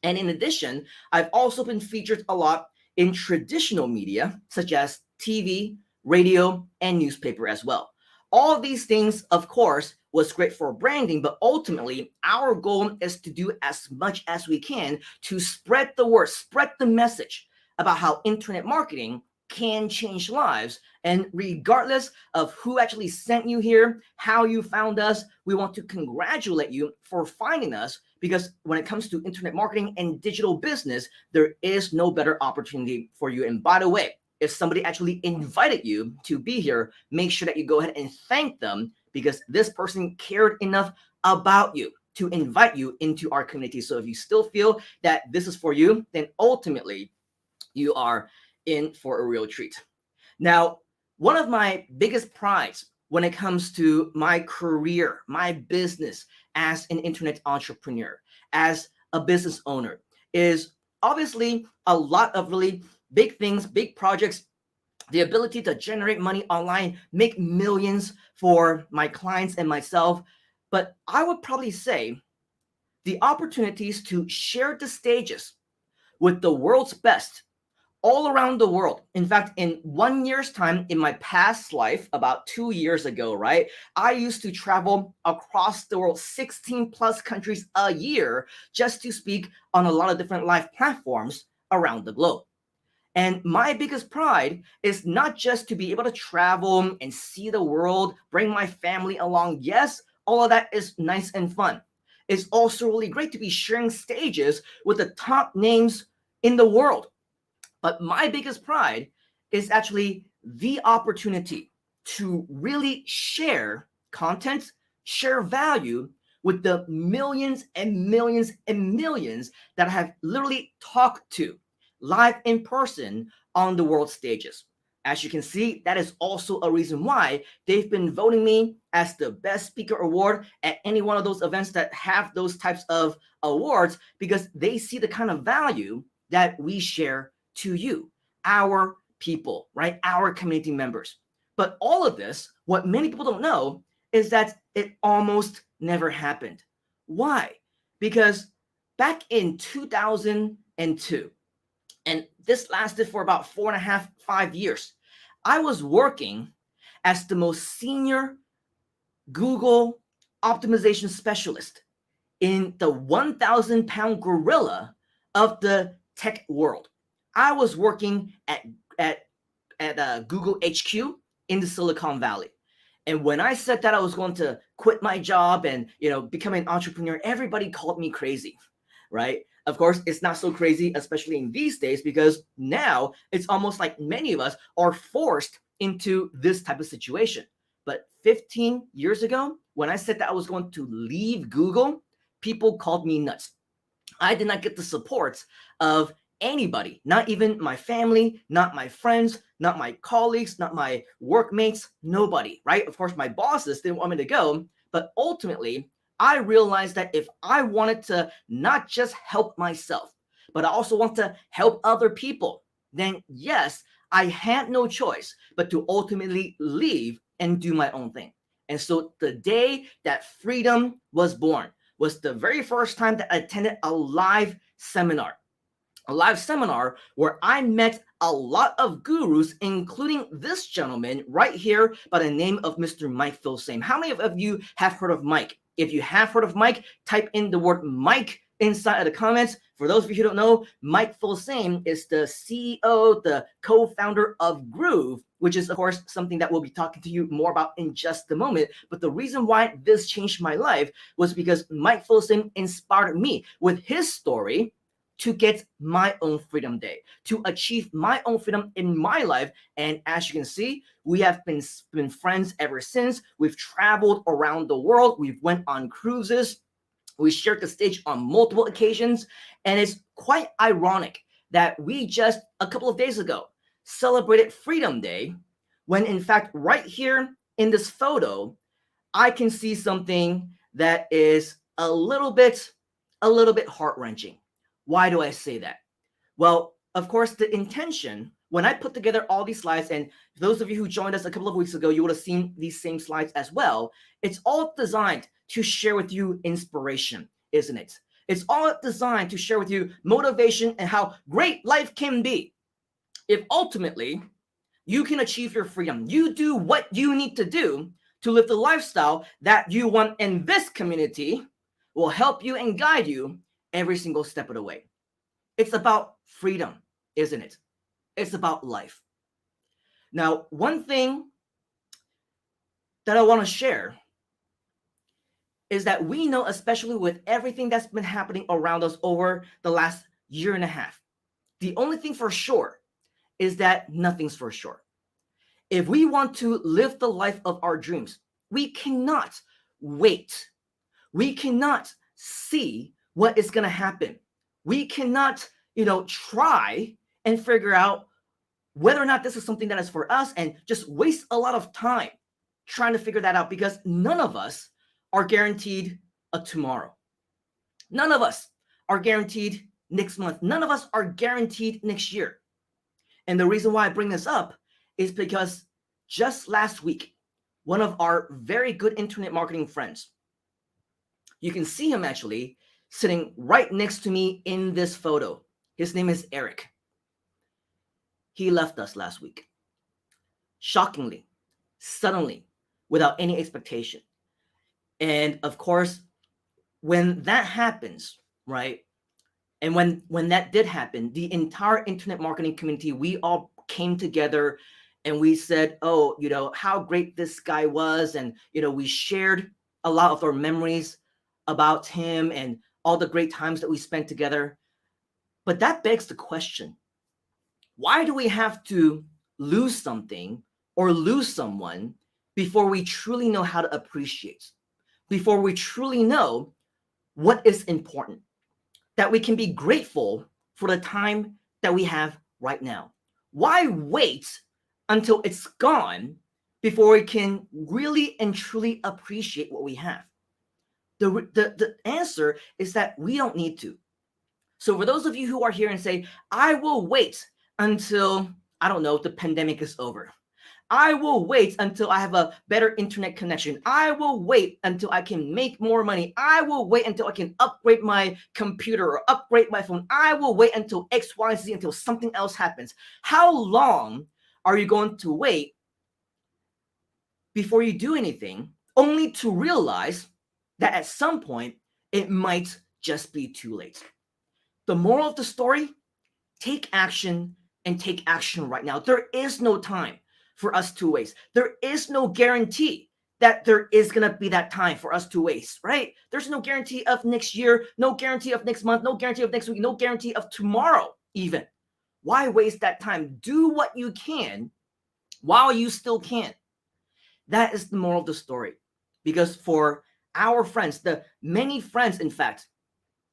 And in addition, I've also been featured a lot in traditional media, such as TV, radio, and newspaper as well. All of these things, of course, was great for branding, but ultimately our goal is to do as much as we can to spread the word, spread the message about how internet marketing can change lives. And regardless of who actually sent you here, how you found us, we want to congratulate you for finding us, because when it comes to internet marketing and digital business, there is no better opportunity for you. And by the way, if somebody actually invited you to be here, make sure that you go ahead and thank them, because this person cared enough about you to invite you into our community. So if you still feel that this is for you, then ultimately you are in for a real treat. Now, one of my biggest prides when it comes to my career, my business as an internet entrepreneur, as a business owner, is obviously a lot of really big things, big projects, the ability to generate money online, make millions for my clients and myself. But I would probably say the opportunities to share the stages with the world's best all around the world. In fact, in 1 year's time, in my past life, about 2 years ago, right, I used to travel across the world, 16 plus countries a year, just to speak on a lot of different live platforms around the globe. And my biggest pride is not just to be able to travel and see the world, bring my family along. Yes, all of that is nice and fun. It's also really great to be sharing stages with the top names in the world. But my biggest pride is actually the opportunity to really share content, share value with the millions and millions and millions that I have literally talked to live in person on the world stages. As you can see, that is also a reason why they've been voting me as the best speaker award at any one of those events that have those types of awards, because they see the kind of value that we share to you, our people, right? Our community members. But all of this, what many people don't know is that it almost never happened. Why? Because back in 2002, and this lasted for about 4.5, 5 years, I was working as the most senior Google optimization specialist in the 1,000-pound gorilla of the tech world. I was working at Google HQ in the Silicon Valley. And when I said that I was going to quit my job and, become an entrepreneur, everybody called me crazy, right? Of course, it's not so crazy, especially in these days, because now it's almost like many of us are forced into this type of situation. But 15 years ago, when I said that I was going to leave Google, people called me nuts. I did not get the support of anybody, not even my family, not my friends, not my colleagues, not my workmates, nobody, right? Of course, my bosses didn't want me to go, but ultimately, I realized that if I wanted to not just help myself, but I also want to help other people, then yes, I had no choice but to ultimately leave and do my own thing. And so the day that freedom was born was the very first time that I attended a live seminar where I met a lot of gurus, including this gentleman right here by the name of Mr. Mike Filsaime. How many of you have heard of Mike? If you have heard of Mike, type in the word Mike inside of the comments. For those of you who don't know, Mike Filsaime is the CEO, the co-founder of Groove, which is, of course, something that we'll be talking to you more about in just a moment. But the reason why this changed my life was because Mike Filsaime inspired me with his story to get my own freedom day, to achieve my own freedom in my life. And as you can see, we have been friends ever since. We've traveled around the world. We've went on cruises. We shared the stage on multiple occasions. And it's quite ironic that we just a couple of days ago celebrated Freedom Day, when in fact, right here in this photo, I can see something that is a little bit heart-wrenching. Why do I say that? Well, of course, the intention, when I put together all these slides, and those of you who joined us a couple of weeks ago, you would have seen these same slides as well. It's all designed to share with you inspiration, isn't it? It's all designed to share with you motivation and how great life can be if ultimately you can achieve your freedom. You do what you need to do to live the lifestyle that you want, and this community will help you and guide you every single step of the way. It's about freedom, isn't it? It's about life. Now, one thing that I want to share is that we know, especially with everything that's been happening around us over the last year and a half, the only thing for sure is that nothing's for sure. If we want to live the life of our dreams, we cannot wait. We cannot see what is going to happen. We cannot, try and figure out whether or not this is something that is for us and just waste a lot of time trying to figure that out, because none of us are guaranteed a tomorrow. None of us are guaranteed next month. None of us are guaranteed next year. And the reason why I bring this up is because just last week, one of our very good internet marketing friends, you can see him actually sitting right next to me in this photo. His name is Eric. He left us last week. Shockingly, suddenly, without any expectation. And of course, when that happens, right? And when that did happen, the entire internet marketing community, we all came together and we said, oh, how great this guy was. And, we shared a lot of our memories about him and all the great times that we spent together. But that begs the question, why do we have to lose something or lose someone before we truly know how to appreciate, before we truly know what is important, that we can be grateful for the time that we have right now? Why wait until it's gone before we can really and truly appreciate what we have? The answer is that we don't need to. So for those of you who are here and say, I will wait until, I don't know, the pandemic is over. I will wait until I have a better internet connection. I will wait until I can make more money. I will wait until I can upgrade my computer or upgrade my phone. I will wait until X, Y, Z, until something else happens. How long are you going to wait before you do anything, only to realize that at some point it might just be too late? The moral of the story, take action and take action right now. There is no time for us to waste. There is no guarantee that there is going to be that time for us to waste, right? There's no guarantee of next year, no guarantee of next month, no guarantee of next week, no guarantee of tomorrow even. Why waste that time? Do what you can while you still can. That is the moral of the story. Because for our friends, the many friends, in fact,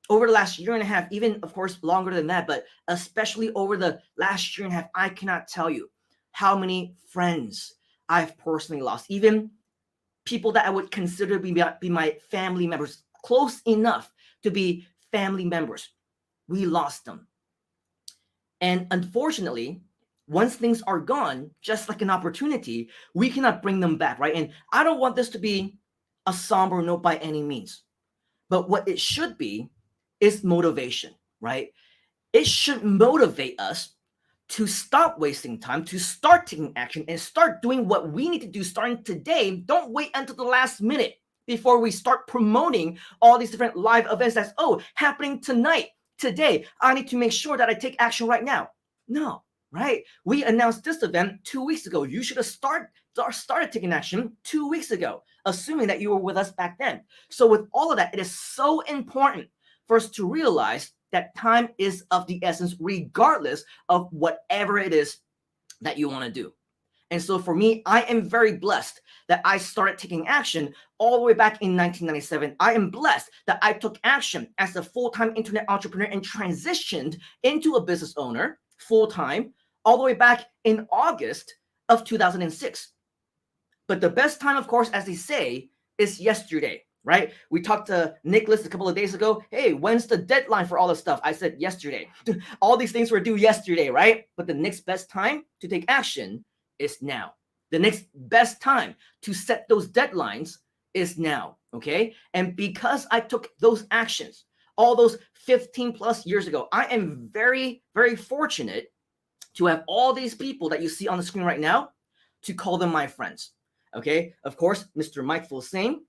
over the last year and a half, even of course longer than that, but especially over the last year and a half, I cannot tell you how many friends I've personally lost. Even people that I would consider be my family members, close enough to be family members. We lost them. And unfortunately, once things are gone, just like an opportunity, we cannot bring them back, right? And I don't want this to be a somber note by any means. But what it should be is motivation, right? It should motivate us to stop wasting time, to start taking action and start doing what we need to do starting today. Don't wait until the last minute before we start promoting all these different live events that's, happening tonight, today. I need to make sure that I take action right now. No, right? We announced this event 2 weeks ago. You should have started taking action 2 weeks ago, assuming that you were with us back then. So with all of that, it is so important for us to realize that time is of the essence, regardless of whatever it is that you want to do. And so for me, I am very blessed that I started taking action all the way back in 1997. I am blessed that I took action as a full-time internet entrepreneur and transitioned into a business owner full-time all the way back in August of 2006. But the best time, of course, as they say, is yesterday. Right? We talked to Nicholas a couple of days ago. Hey, when's the deadline for all this stuff? I said yesterday. All these things were due yesterday, right? But the next best time to take action is now. The next best time to set those deadlines is now, okay? And because I took those actions all those 15 plus years ago, I am very, very fortunate to have all these people that you see on the screen right now to call them my friends, okay? Of course, Mr. Mike Fulsane,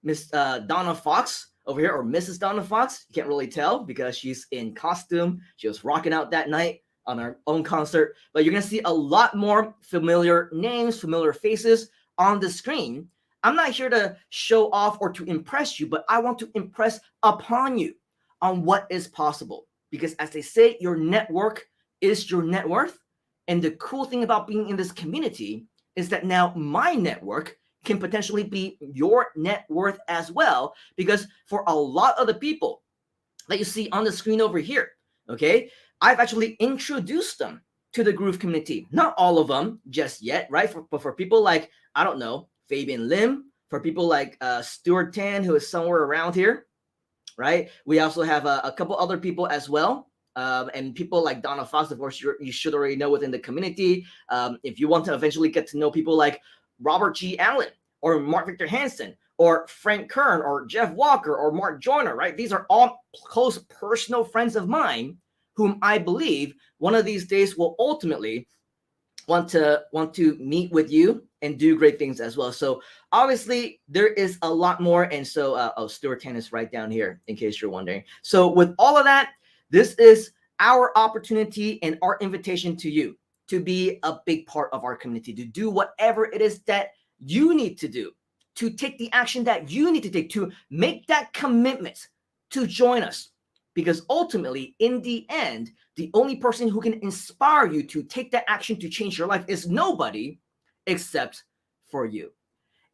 Miss Donna Fox over here, or Mrs. Donna Fox. You can't really tell because she's in costume. She was rocking out that night on our own concert. But you're going to see a lot more familiar names, familiar faces on the screen. I'm not here to show off or to impress you, but I want to impress upon you on what is possible. Because as they say, your network is your net worth. And the cool thing about being in this community is that now my network can potentially be your net worth as well, because for a lot of the people that you see on the screen over here, okay, I've actually introduced them to the Groove community. Not all of them just yet, right? But for people like, I don't know, Fabian Lim, for people like Stuart Tan, who is somewhere around here, right? We also have a couple other people as well. And people like Donna Fox, of course, you should already know within the community. If you want to eventually get to know people like Robert G. Allen, or Mark Victor Hansen, or Frank Kern, or Jeff Walker, or Mark Joyner, right? These are all close personal friends of mine whom I believe one of these days will ultimately want to meet with you and do great things as well. So obviously there is a lot more. And so, Stuart Tan is right down here in case you're wondering. So with all of that, this is our opportunity and our invitation to you to be a big part of our community, to do whatever it is that you need to do, to take the action that you need to take, to make that commitment to join us. Because ultimately, in the end, the only person who can inspire you to take that action to change your life is nobody except for you.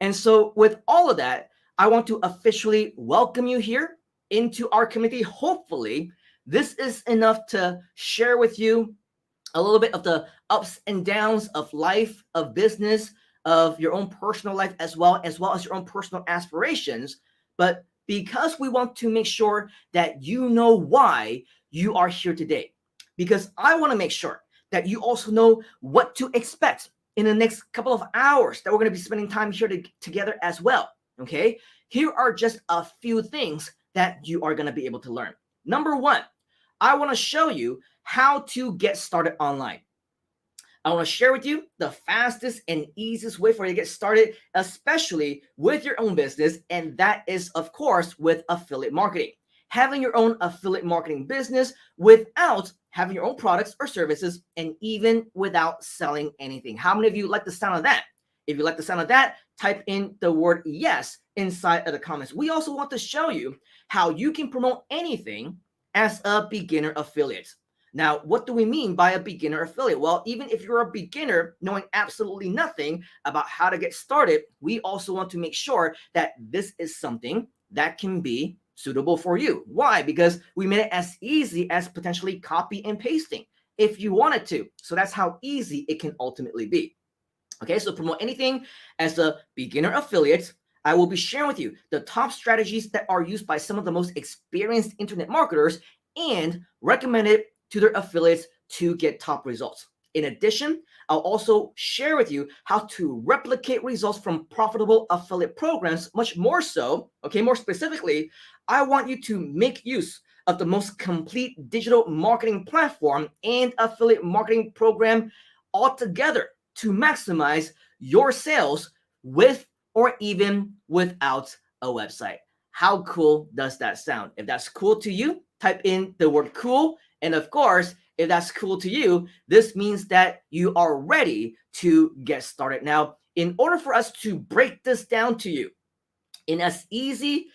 And so with all of that, I want to officially welcome you here into our community. Hopefully, this is enough to share with you a little bit of the ups and downs of life, of business, of your own personal life, as well as your own personal aspirations. But because we want to make sure that you know why you are here today, because I want to make sure that you also know what to expect in the next couple of hours that we're going to be spending time here together as well. Okay, here are just a few things that you are going to be able to learn. Number one, I want to show you how to get started online. I want to share with you the fastest and easiest way for you to get started, especially with your own business. And that is, of course, with affiliate marketing. having your own affiliate marketing business without having your own products or services, and even without selling anything. How many of you like the sound of that? If you like the sound of that, type in the word yes inside of the comments. We also want to show you how you can promote anything as a beginner affiliate. Now, what do we mean by a beginner affiliate? Well, even if you're a beginner knowing absolutely nothing about how to get started, we also want to make sure that this is something that can be suitable for you. Why? Because we made it as easy as potentially copy and pasting if you wanted to. So that's how easy it can ultimately be. Okay, so promote anything as a beginner affiliate. I will be sharing with you the top strategies that are used by some of the most experienced internet marketers and recommended to their affiliates to get top results. In addition, I'll also share with you how to replicate results from profitable affiliate programs, much more so, okay, more specifically, I want you to make use of the most complete digital marketing platform and affiliate marketing program altogether to maximize your sales with or even without a website. How cool does that sound? If that's cool to you, type in the word cool. And of course, if that's cool to you, this means that you are ready to get started. Now, in order for us to break this down to you in as easy,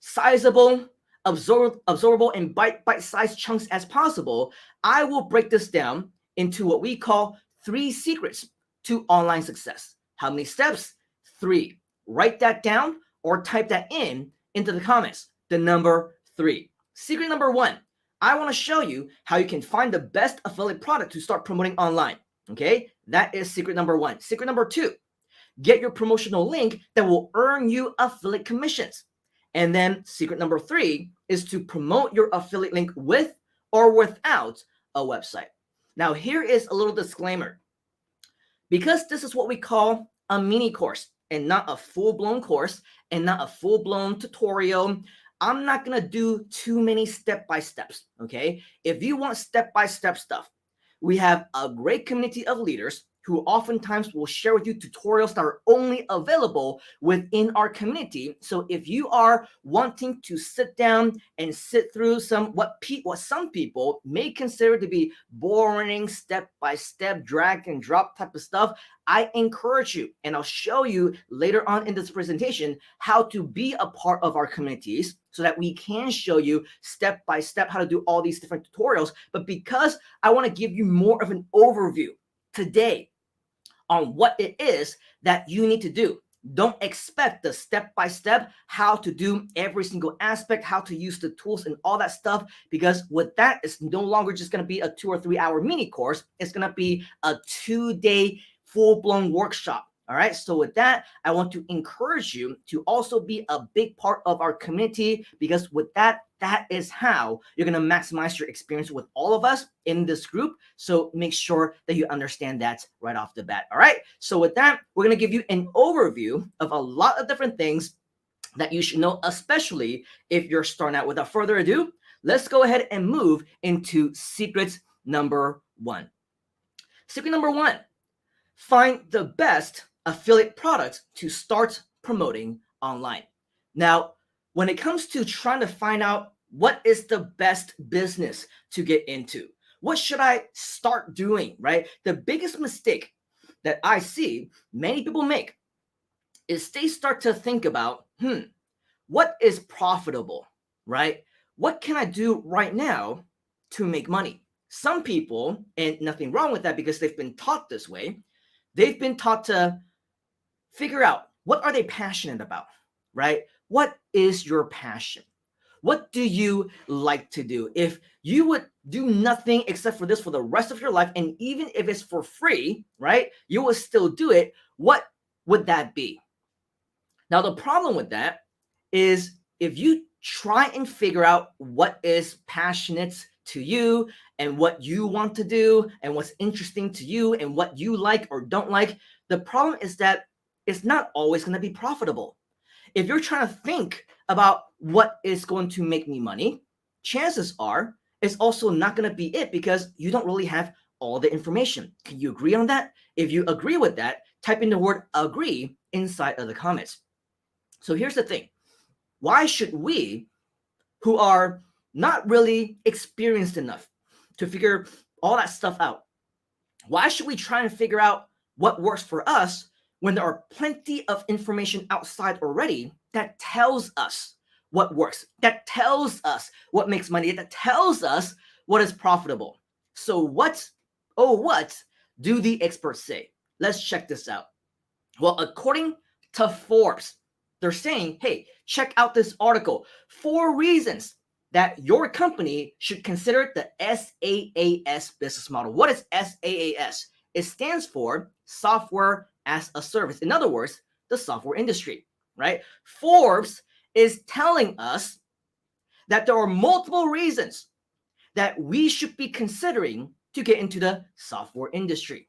sizable, absorbable, and bite-sized chunks as possible, I will break this down into what we call 3 secrets to online success. How many steps? 3. Write that down or type that into the comments. The number 3. Secret number 1. I want to show you how you can find the best affiliate product to start promoting online. Okay, that is secret number 1. Secret number 2. Get your promotional link that will earn you affiliate commissions. And then secret number 3 is to promote your affiliate link with or without a website. Now, here is a little disclaimer. Because this is what we call a mini course and not a full-blown course and not a full-blown tutorial, I'm not going to do too many step-by-steps, okay? If you want step-by-step stuff, we have a great community of leaders who oftentimes will share with you tutorials that are only available within our community. So if you are wanting to sit down and sit through what some people may consider to be boring, step-by-step, drag and drop type of stuff, I encourage you, and I'll show you later on in this presentation, how to be a part of our communities so that we can show you step-by-step how to do all these different tutorials. But because I want to give you more of an overview today on what it is that you need to do. Don't expect the step-by-step how to do every single aspect, how to use the tools and all that stuff, because with that, it's no longer just going to be a 2 or 3 hour mini course. It's going to be a 2-day full-blown workshop. All right. So with that, I want to encourage you to also be a big part of our community, because with that, that is how you're going to maximize your experience with all of us in this group. So make sure that you understand that right off the bat. All right. So with that, we're going to give you an overview of a lot of different things that you should know, especially if you're starting out. Without further ado, let's go ahead and move into secret number 1. Secret number 1, find the best affiliate products to start promoting online. Now, when it comes to trying to find out what is the best business to get into, what should I start doing, right? The biggest mistake that I see many people make is they start to think about, what is profitable, right? What can I do right now to make money? Some people, and nothing wrong with that because they've been taught this way, they've been taught to figure out what are they passionate about, right? What is your passion? What do you like to do? If you would do nothing except for this for the rest of your life, and even if it's for free, right, you will still do it, what would that be? Now, the problem with that is if you try and figure out what is passionate to you and what you want to do and what's interesting to you and what you like or don't like, the problem is that it's not always going to be profitable. If you're trying to think about what is going to make me money, chances are it's also not going to be it because you don't really have all the information. Can you agree on that? If you agree with that, type in the word agree inside of the comments. So here's the thing. Why should we, who are not really experienced enough to figure all that stuff out. Why should we try and figure out what works for us when there are plenty of information outside already that tells us what works, that tells us what makes money, that tells us what is profitable? So what do the experts say? Let's check this out. Well, according to Forbes, they're saying, hey, check out this article. 4 reasons that your company should consider the SaaS business model. What is SaaS? It stands for software as a service. In other words, the software industry, right? Forbes is telling us that there are multiple reasons that we should be considering to get into the software industry.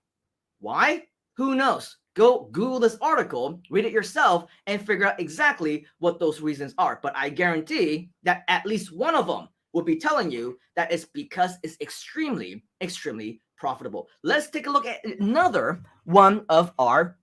Why? Who knows? Go Google this article, read it yourself, and figure out exactly what those reasons are. But I guarantee that at least one of them will be telling you that it's because it's extremely, extremely profitable. Let's take a look at another one of our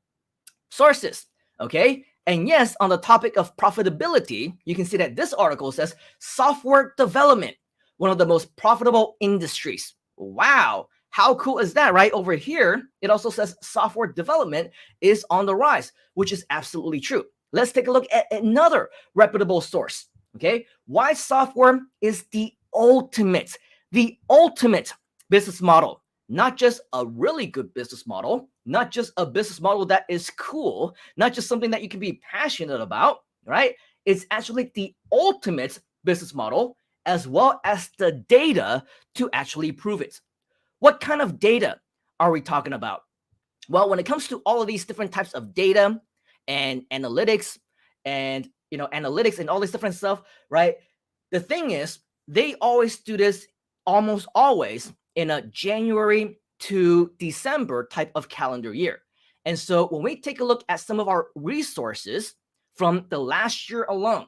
sources, okay? And yes, on the topic of profitability, you can see that this article says software development, one of the most profitable industries. Wow. How cool is that, right? Over here, it also says software development is on the rise, which is absolutely true. Let's take a look at another reputable source, okay? Why software is the ultimate business model. Not just a really good business model, not just a business model that is cool, not just something that you can be passionate about, right? It's actually the ultimate business model, as well as the data to actually prove it. What kind of data are we talking about? Well, when it comes to all of these different types of data and analytics and analytics and all this different stuff, right? The thing is, they always do this almost always in a January to December type of calendar year. And so when we take a look at some of our resources from the last year alone,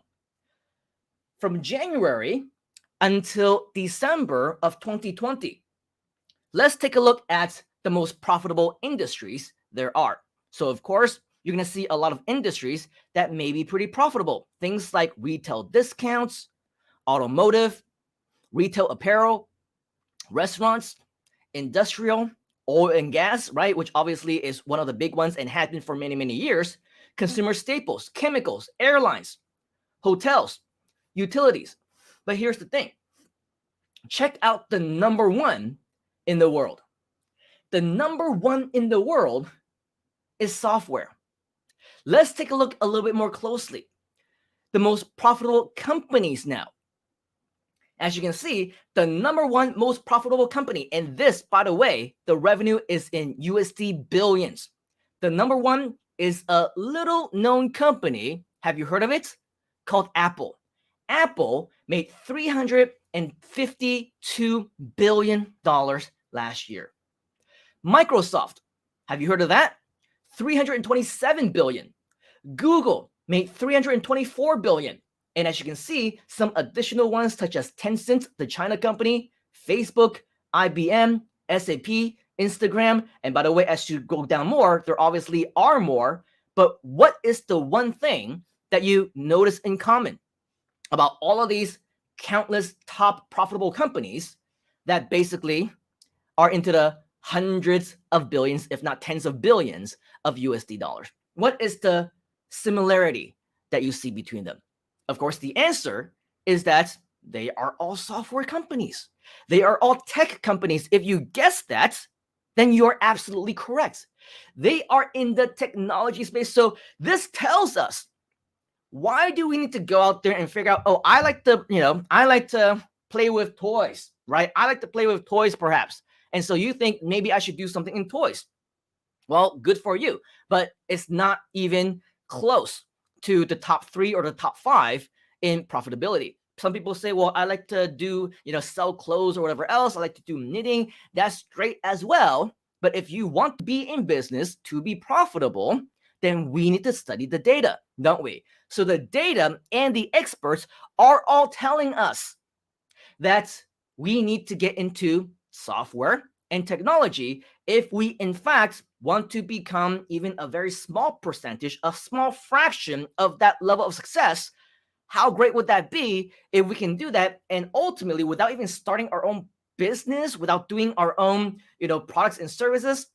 from January until December of 2020, let's take a look at the most profitable industries there are. So of course, you're going to see a lot of industries that may be pretty profitable. Things like retail discounts, automotive, retail apparel, restaurants, industrial, oil and gas, right? Which obviously is one of the big ones and has been for many, many years. Consumer staples, chemicals, airlines, hotels, utilities. But here's the thing. Check out the number one in the world. The number one in the world is software. Let's take a look a little bit more closely. The most profitable companies now. As you can see, the number one most profitable company, and this, by the way, the revenue is in USD billions. The number one is a little known company. Have you heard of it? Called Apple. Apple made $352 billion last year. Microsoft, have you heard of that? $327 billion. Google made $324 billion. And as you can see, some additional ones such as Tencent, the China company, Facebook, IBM, SAP, Instagram. And by the way, as you go down more, there obviously are more. But what is the one thing that you notice in common about all of these countless top profitable companies that basically are into the hundreds of billions, if not tens of billions of USD dollars? What is the similarity that you see between them? Of course, the answer is that they are all software companies. They are all tech companies. If you guess that, then you are absolutely correct. They are in the technology space. So this tells us, why do we need to go out there and figure out, oh, I like to play with toys, right? I like to play with toys perhaps. And so you think maybe I should do something in toys. Well, good for you, but it's not even close to the top 3 or the top 5 in profitability. Some people say, well, I like to do, sell clothes or whatever else. I like to do knitting. That's great as well. But if you want to be in business to be profitable, then we need to study the data, don't we? So the data and the experts are all telling us that we need to get into software and technology if we in fact want to become even a very small percentage, a small fraction of that level of success How great would that be if we can do that, and ultimately without even starting our own business, without doing our own, products and services,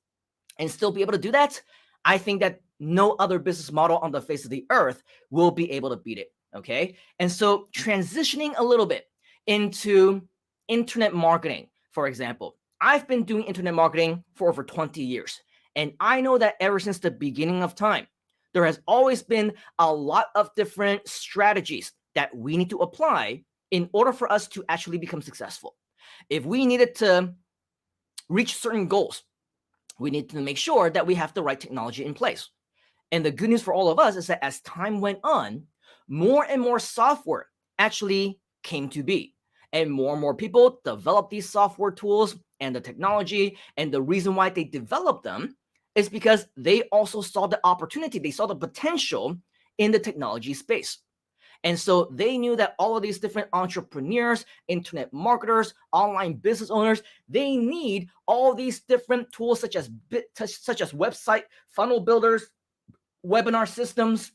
and still be able to do that? I think that no other business model on the face of the earth will be able to beat it. Okay. And so transitioning a little bit into internet marketing, for example, I've been doing internet marketing for over 20 years. And I know that ever since the beginning of time, there has always been a lot of different strategies that we need to apply in order for us to actually become successful. If we needed to reach certain goals, we need to make sure that we have the right technology in place. And the good news for all of us is that as time went on, more and more software actually came to be. And more people developed these software tools and the technology. And the reason why they developed them is because they also saw the opportunity, they saw the potential in the technology space. And so they knew that all of these different entrepreneurs, internet marketers, online business owners, they need all these different tools such as website funnel builders, webinar systems,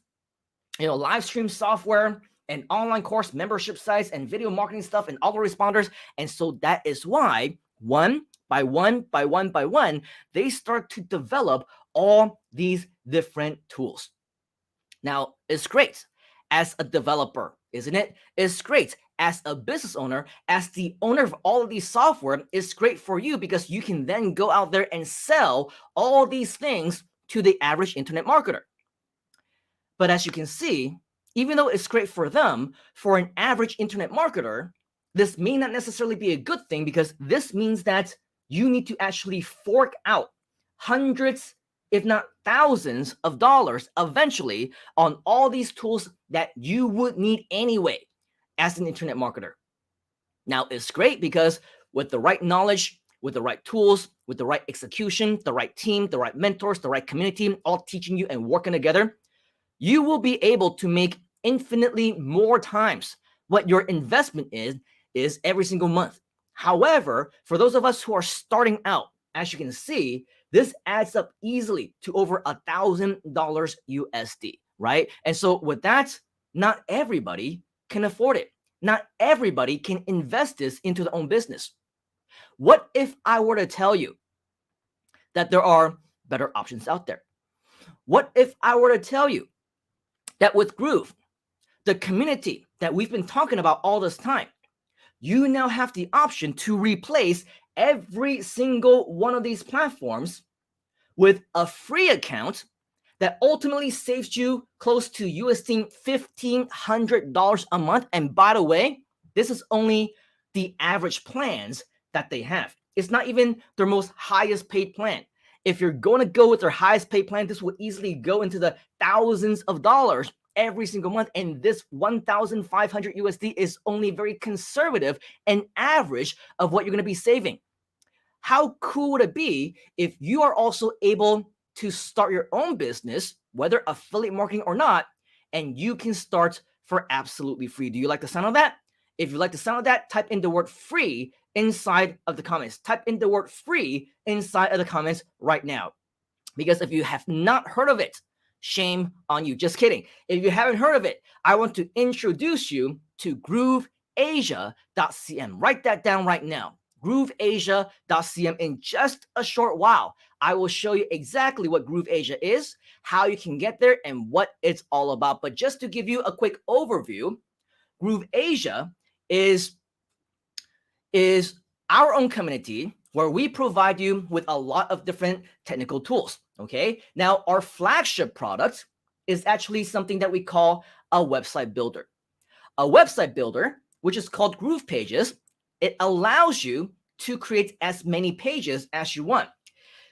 live stream software, and online course membership sites, and video marketing stuff, and autoresponders. And so that is why one by one, they start to develop all these different tools. Now, it's great as a developer, isn't it? It's great as a business owner, as the owner of all of these software. It's great for you because you can then go out there and sell all these things to the average internet marketer. But as you can see, even though it's great for them, for an average internet marketer, this may not necessarily be a good thing, because this means that you need to actually fork out hundreds, if not thousands of dollars eventually on all these tools that you would need anyway as an internet marketer. Now, it's great because with the right knowledge, with the right tools, with the right execution, the right team, the right mentors, the right community, all teaching you and working together, you will be able to make infinitely more times what your investment is every single month. However, for those of us who are starting out, as you can see, this adds up easily to over $1,000 USD, right? And so with that, not everybody can afford it. Not everybody can invest this into their own business. What if I were to tell you that there are better options out there? What if I were to tell you that with Groove, the community that we've been talking about all this time, you now have the option to replace every single one of these platforms with a free account that ultimately saves you close to $1,500 a month. And by the way, this is only the average plans that they have. It's not even their most highest paid plan. If you're going to go with their highest paid plan, this would easily go into the thousands of dollars every single month. And this 1,500 USD is only very conservative and average of what you're going to be saving. How cool would it be if you are also able to start your own business, whether affiliate marketing or not, and you can start for absolutely free? Do you like the sound of that? If you like the sound of that, type in the word free inside of the comments. Type in the word free inside of the comments right now. Because if you have not heard of it, shame on you. Just kidding. If you haven't heard of it, I want to introduce you to grooveasia.cm. Write that down right now. grooveasia.cm. In just a short while, I will show you exactly what Groove Asia is, how you can get there, and what it's all about. But just to give you a quick overview, Groove Asia is our own community where we provide you with a lot of different technical tools. Okay. Now, our flagship product is actually something that we call a website builder. A website builder, which is called Groove Pages, it allows you to create as many pages as you want.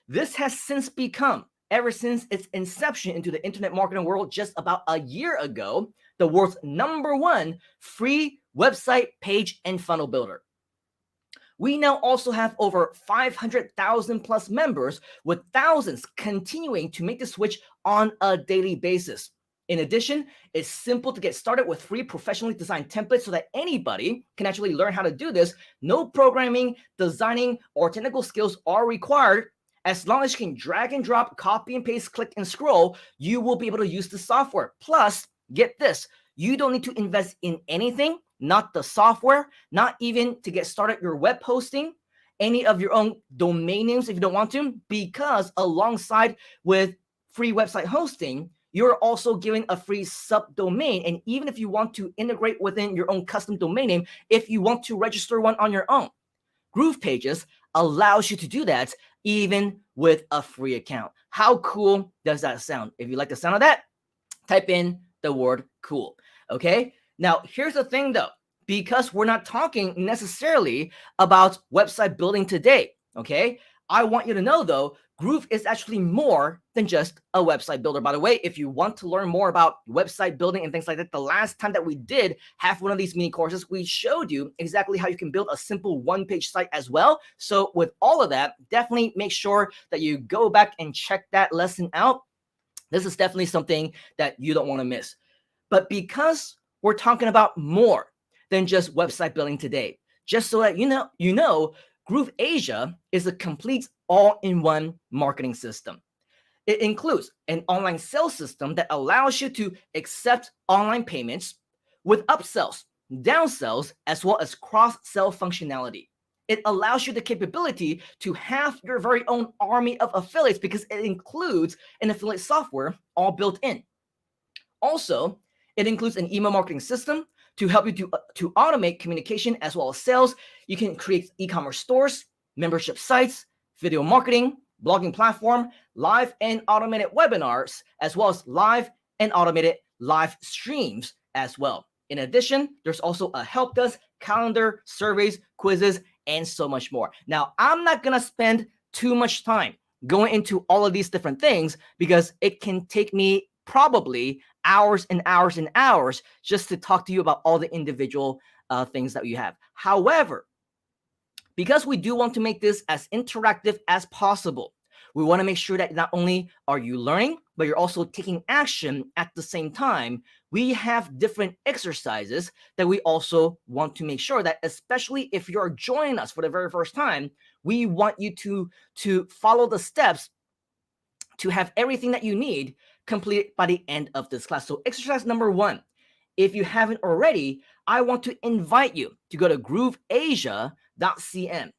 This has since become, ever since its inception into the internet marketing world just about a year ago, the world's #1 free website page and funnel builder. We now also have over 500,000 plus members, with thousands continuing to make the switch on a daily basis. In addition, it's simple to get started with free professionally designed templates so that anybody can actually learn how to do this. No programming, designing, or technical skills are required. As long as you can drag and drop, copy and paste, click and scroll, you will be able to use the software. Plus, get this, You don't need to invest in anything, not the software, not even to get started your web hosting, any of your own domain names if you don't want to, because alongside with free website hosting, you're also giving a free subdomain. And even if you want to integrate within your own custom domain name, if you want to register one on your own, Groove Pages allows you to do that even with a free account. How cool does that sound? If you like the sound of that, type in the word cool. Okay. Now, here's the thing though, because we're not talking necessarily about website building today. Okay. I want you to know though, Groove is actually more than just a website builder. By the way, if you want to learn more about website building and things like that, the last time that we did have one of these mini courses, we showed you exactly how you can build a simple one-page site as well. So with all of that, definitely make sure that you go back and check that lesson out. This is definitely something that you don't want to miss. But because we're talking about more than just website building today, just so that you know, Groove Asia is a complete all-in-one marketing system. It includes an online sales system that allows you to accept online payments with upsells, downsells, as well as cross-sell functionality. It allows you the capability to have your very own army of affiliates because it includes an affiliate software all built in. Also, it includes an email marketing system to help you to automate communication as well as sales. You can create e-commerce stores, membership sites, video marketing, blogging platform, live and automated webinars, as well as live and automated live streams as well. In addition, there's also a help desk, calendar, surveys, quizzes, and so much more. Now, I'm not going to spend too much time going into all of these different things because it can take me probably hours and hours and hours just to talk to you about all the individual things that you have. However, because we do want to make this as interactive as possible, we want to make sure that not only are you learning, but you're also taking action at the same time. We have different exercises that we also want to make sure that, especially if you're joining us for the very first time, we want you to follow the steps to have everything that you need completed by the end of this class. So exercise number 1, if you haven't already, I want to invite you to go to grooveasia.cm.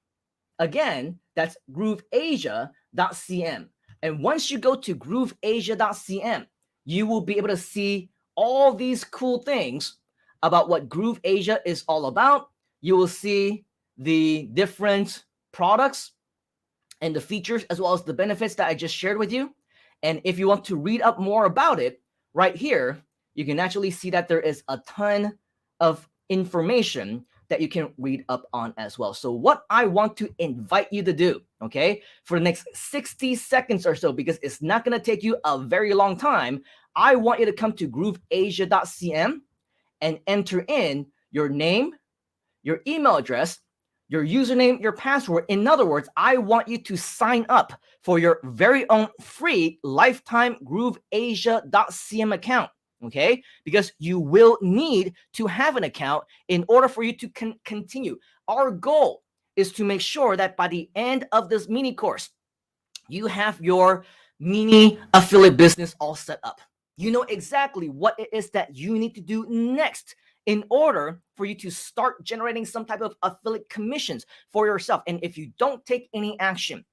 Again, that's grooveasia.cm. And once you go to grooveasia.cm, you will be able to see all these cool things about what Groove Asia is all about. You will see the different products and the features as well as the benefits that I just shared with you. And if you want to read up more about it, right here, you can actually see that there is a ton of information that you can read up on as well. So what I want to invite you to do, okay, for the next 60 seconds or so, because it's not going to take you a very long time, I want you to come to grooveasia.cm and enter in your name, your email address, your username, your password. In other words, I want you to sign up for your very own free lifetime grooveasia.cm account. Okay, because you will need to have an account in order for you to continue. Our goal is to make sure that by the end of this mini course, you have your mini affiliate business all set up. You know exactly what it is that you need to do next in order for you to start generating some type of affiliate commissions for yourself. And if you don't take any action,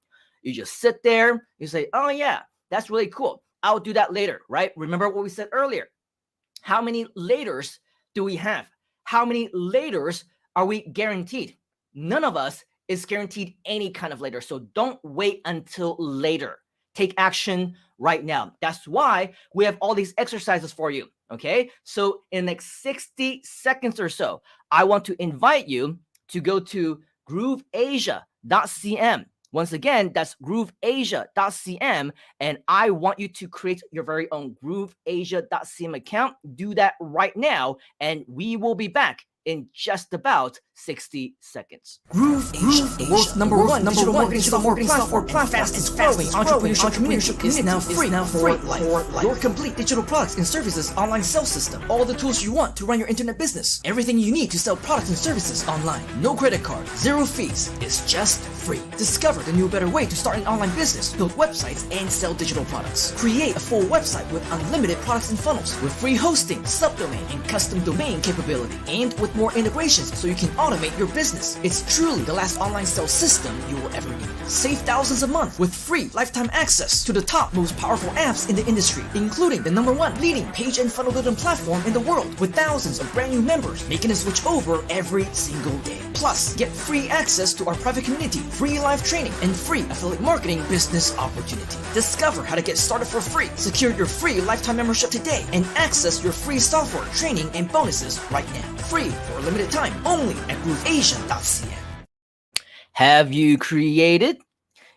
you just sit there, you say, oh yeah, that's really cool, I'll do that later, right? Remember what we said earlier. How many laters do we have? How many laters are we guaranteed? None of us is guaranteed any kind of later. So don't wait until later. Take action right now. That's why we have all these exercises for you. Okay. So in the next 60 seconds or so, I want to invite you to go to grooveasia.cm. Once again, that's grooveasia.cm, and I want you to create your very own grooveasia.cm account. Do that right now, and we will be back in just about 60 seconds. Groove Asia, the world's number one digital marketing software platform, fastest growing entrepreneurship community is now free for life. Your complete digital products and services online sales system. All the tools you want to run your internet business. Everything you need to sell products and services online. No credit card, zero fees. It's just free. Discover the new better way to start an online business, build websites, and sell digital products. Create a full website with unlimited products and funnels, with free hosting, subdomain, and custom domain capability, and with more integrations so you can automate your business. It's truly the last online sales system you will ever need. Save thousands a month with free lifetime access to the top most powerful apps in the industry, including the #1 leading page and funnel building platform in the world, with thousands of brand new members making a switch over every single day. Plus, get free access to our private community, free live training, and free affiliate marketing business opportunity. Discover how to get started for free, secure your free lifetime membership today, and access your free software, training, and bonuses right now. Free for a limited time, only at grooveasia.cm. Have you created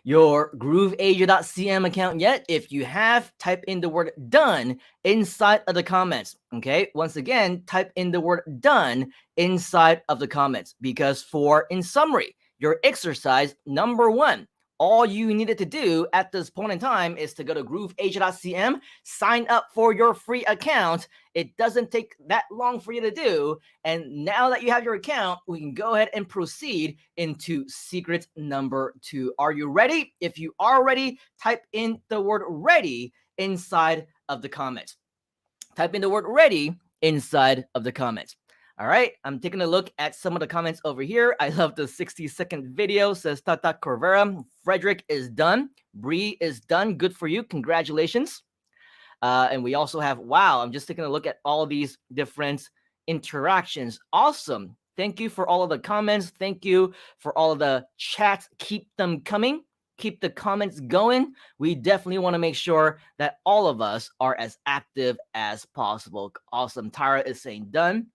your grooveasia.cm account yet? If you have, type in the word done inside of the comments. Okay, once again, type in the word done inside of the comments, because in summary, your exercise #1, all you needed to do at this point in time is to go to grooveasia.cm, sign up for your free account. It doesn't take that long for you to do. And now that you have your account, we can go ahead and proceed into secret #2. Are you ready? If you are ready, type in the word ready inside of the comments. Type in the word ready inside of the comments. All right, I'm taking a look at some of the comments over here. I love the 60-second video, says Tata Corvera. Frederick is done. Bree is done. Good for you. Congratulations. And we also have, wow, I'm just taking a look at all these different interactions. Awesome. Thank you for all of the comments. Thank you for all of the chats. Keep them coming. Keep the comments going. We definitely want to make sure that all of us are as active as possible. Awesome. Tara is saying done.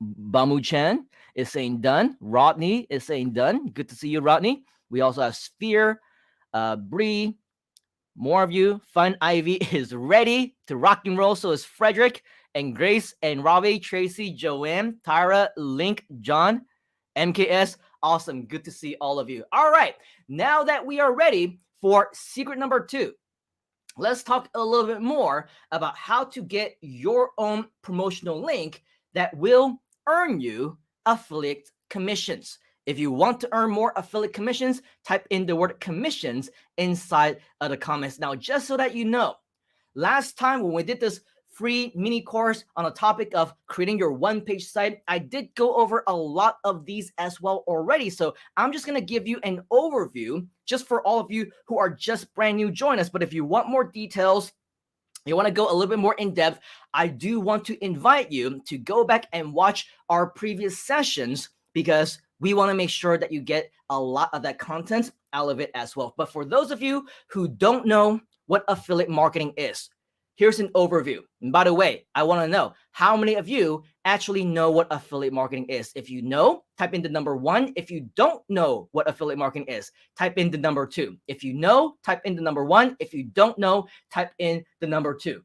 Bamu Chan is saying done. Rodney is saying done. Good to see you, Rodney. We also have Sphere, Bree, more of you. Fun Ivy is ready to rock and roll. So is Frederick and Grace and Robbie, Tracy, Joanne, Tyra, Link, John, MKS. Awesome. Good to see all of you. All right. Now that we are ready for secret #2, let's talk a little bit more about how to get your own promotional link that will earn you affiliate commissions. If you want to earn more affiliate commissions, type in the word commissions inside of the comments. Now, just so that you know, last time when we did this free mini course on the topic of creating your one-page site, I did go over a lot of these as well already. So I'm just going to give you an overview just for all of you who are just brand new, join us. But if you want more details, you want to go a little bit more in depth, I do want to invite you to go back and watch our previous sessions, because we want to make sure that you get a lot of that content out of it as well. But for those of you who don't know what affiliate marketing is, here's an overview. And by the way, I want to know how many of you actually know what affiliate marketing is. If you know, type in the #1. If you don't know what affiliate marketing is, type in the #2. If you know, type in the #1. If you don't know, type in the #2.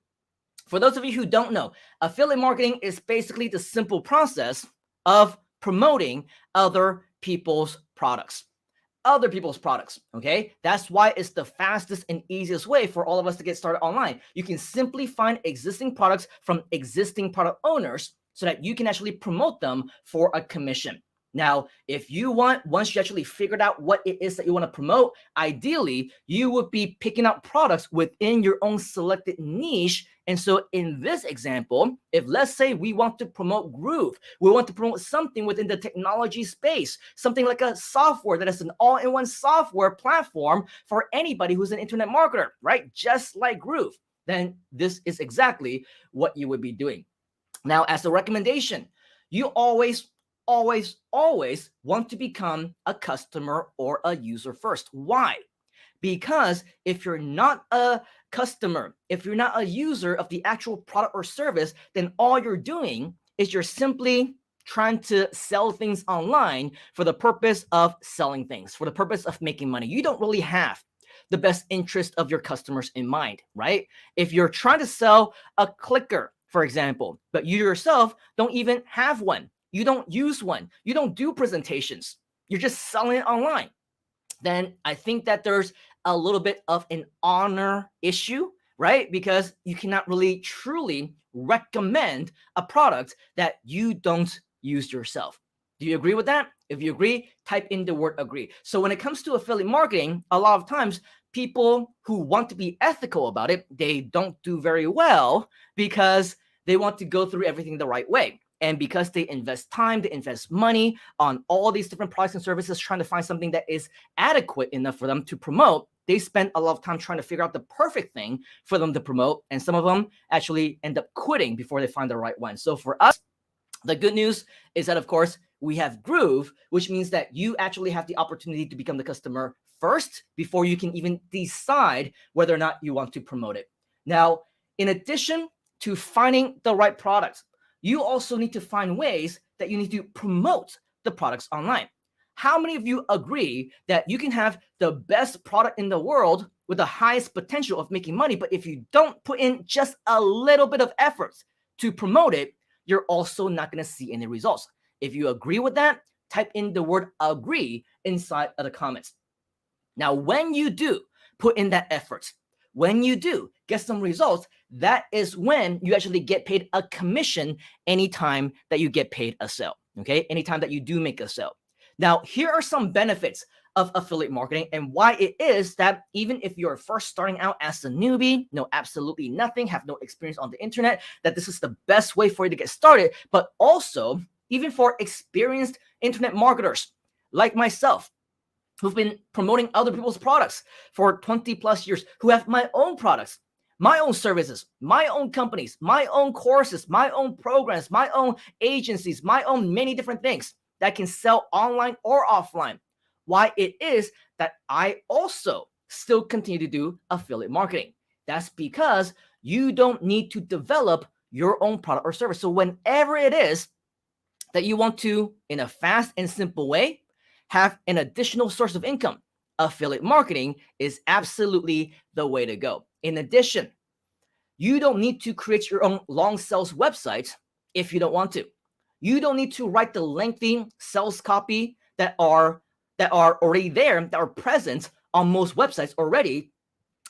For those of you who don't know, affiliate marketing is basically the simple process of promoting other people's products. Okay, that's why it's the fastest and easiest way for all of us to get started online. You can simply find existing products from existing product owners so that you can actually promote them for a commission. Now, if you want, once you actually figured out what it is that you want to promote, ideally, you would be picking out products within your own selected niche. And so in this example, if let's say we want to promote Groove, we want to promote something within the technology space, something like a software that is an all-in-one software platform for anybody who's an internet marketer, right? Just like Groove, then this is exactly what you would be doing. Now, as a recommendation, you always want to become a customer or a user first. Why? Because if you're not a customer, if you're not a user of the actual product or service, then all you're doing is you're simply trying to sell things online for the purpose of selling things, for the purpose of making money. You don't really have the best interest of your customers in mind, right? If you're trying to sell a clicker, for example, but you yourself don't even have one, you don't use one, you don't do presentations, you're just selling it online, then I think that there's a little bit of an honor issue, right? Because you cannot really truly recommend a product that you don't use yourself. Do you agree with that? If you agree, type in the word agree. So when it comes to affiliate marketing, a lot of times people who want to be ethical about it, they don't do very well because they want to go through everything the right way. And because they invest time, they invest money on all these different products and services, trying to find something that is adequate enough for them to promote, they spend a lot of time trying to figure out the perfect thing for them to promote. And some of them actually end up quitting before they find the right one. So for us, the good news is that, of course, we have Groove, which means that you actually have the opportunity to become the customer first before you can even decide whether or not you want to promote it. Now, in addition to finding the right products, you also need to find ways that you need to promote the products online. How many of you agree that you can have the best product in the world with the highest potential of making money, but if you don't put in just a little bit of effort to promote it, you're also not going to see any results? If you agree with that, type in the word agree inside of the comments. Now, when you do put in that effort, when you do get some results, that is when you actually get paid a commission anytime that you get paid a sale, okay? Anytime that you do make a sale. Now, here are some benefits of affiliate marketing and why it is that even if you're first starting out as a newbie, know absolutely nothing, have no experience on the internet, that this is the best way for you to get started, but also even for experienced internet marketers like myself, who've been promoting other people's products for 20 plus years, who have my own products, my own services, my own companies, my own courses, my own programs, my own agencies, my own many different things that can sell online or offline. Why it is that I also still continue to do affiliate marketing. That's because you don't need to develop your own product or service. So whenever it is that you want to, in a fast and simple way, have an additional source of income, affiliate marketing is absolutely the way to go. In addition, you don't need to create your own long sales website if you don't want to. You don't need to write the lengthy sales copy that are already there, that are present on most websites already.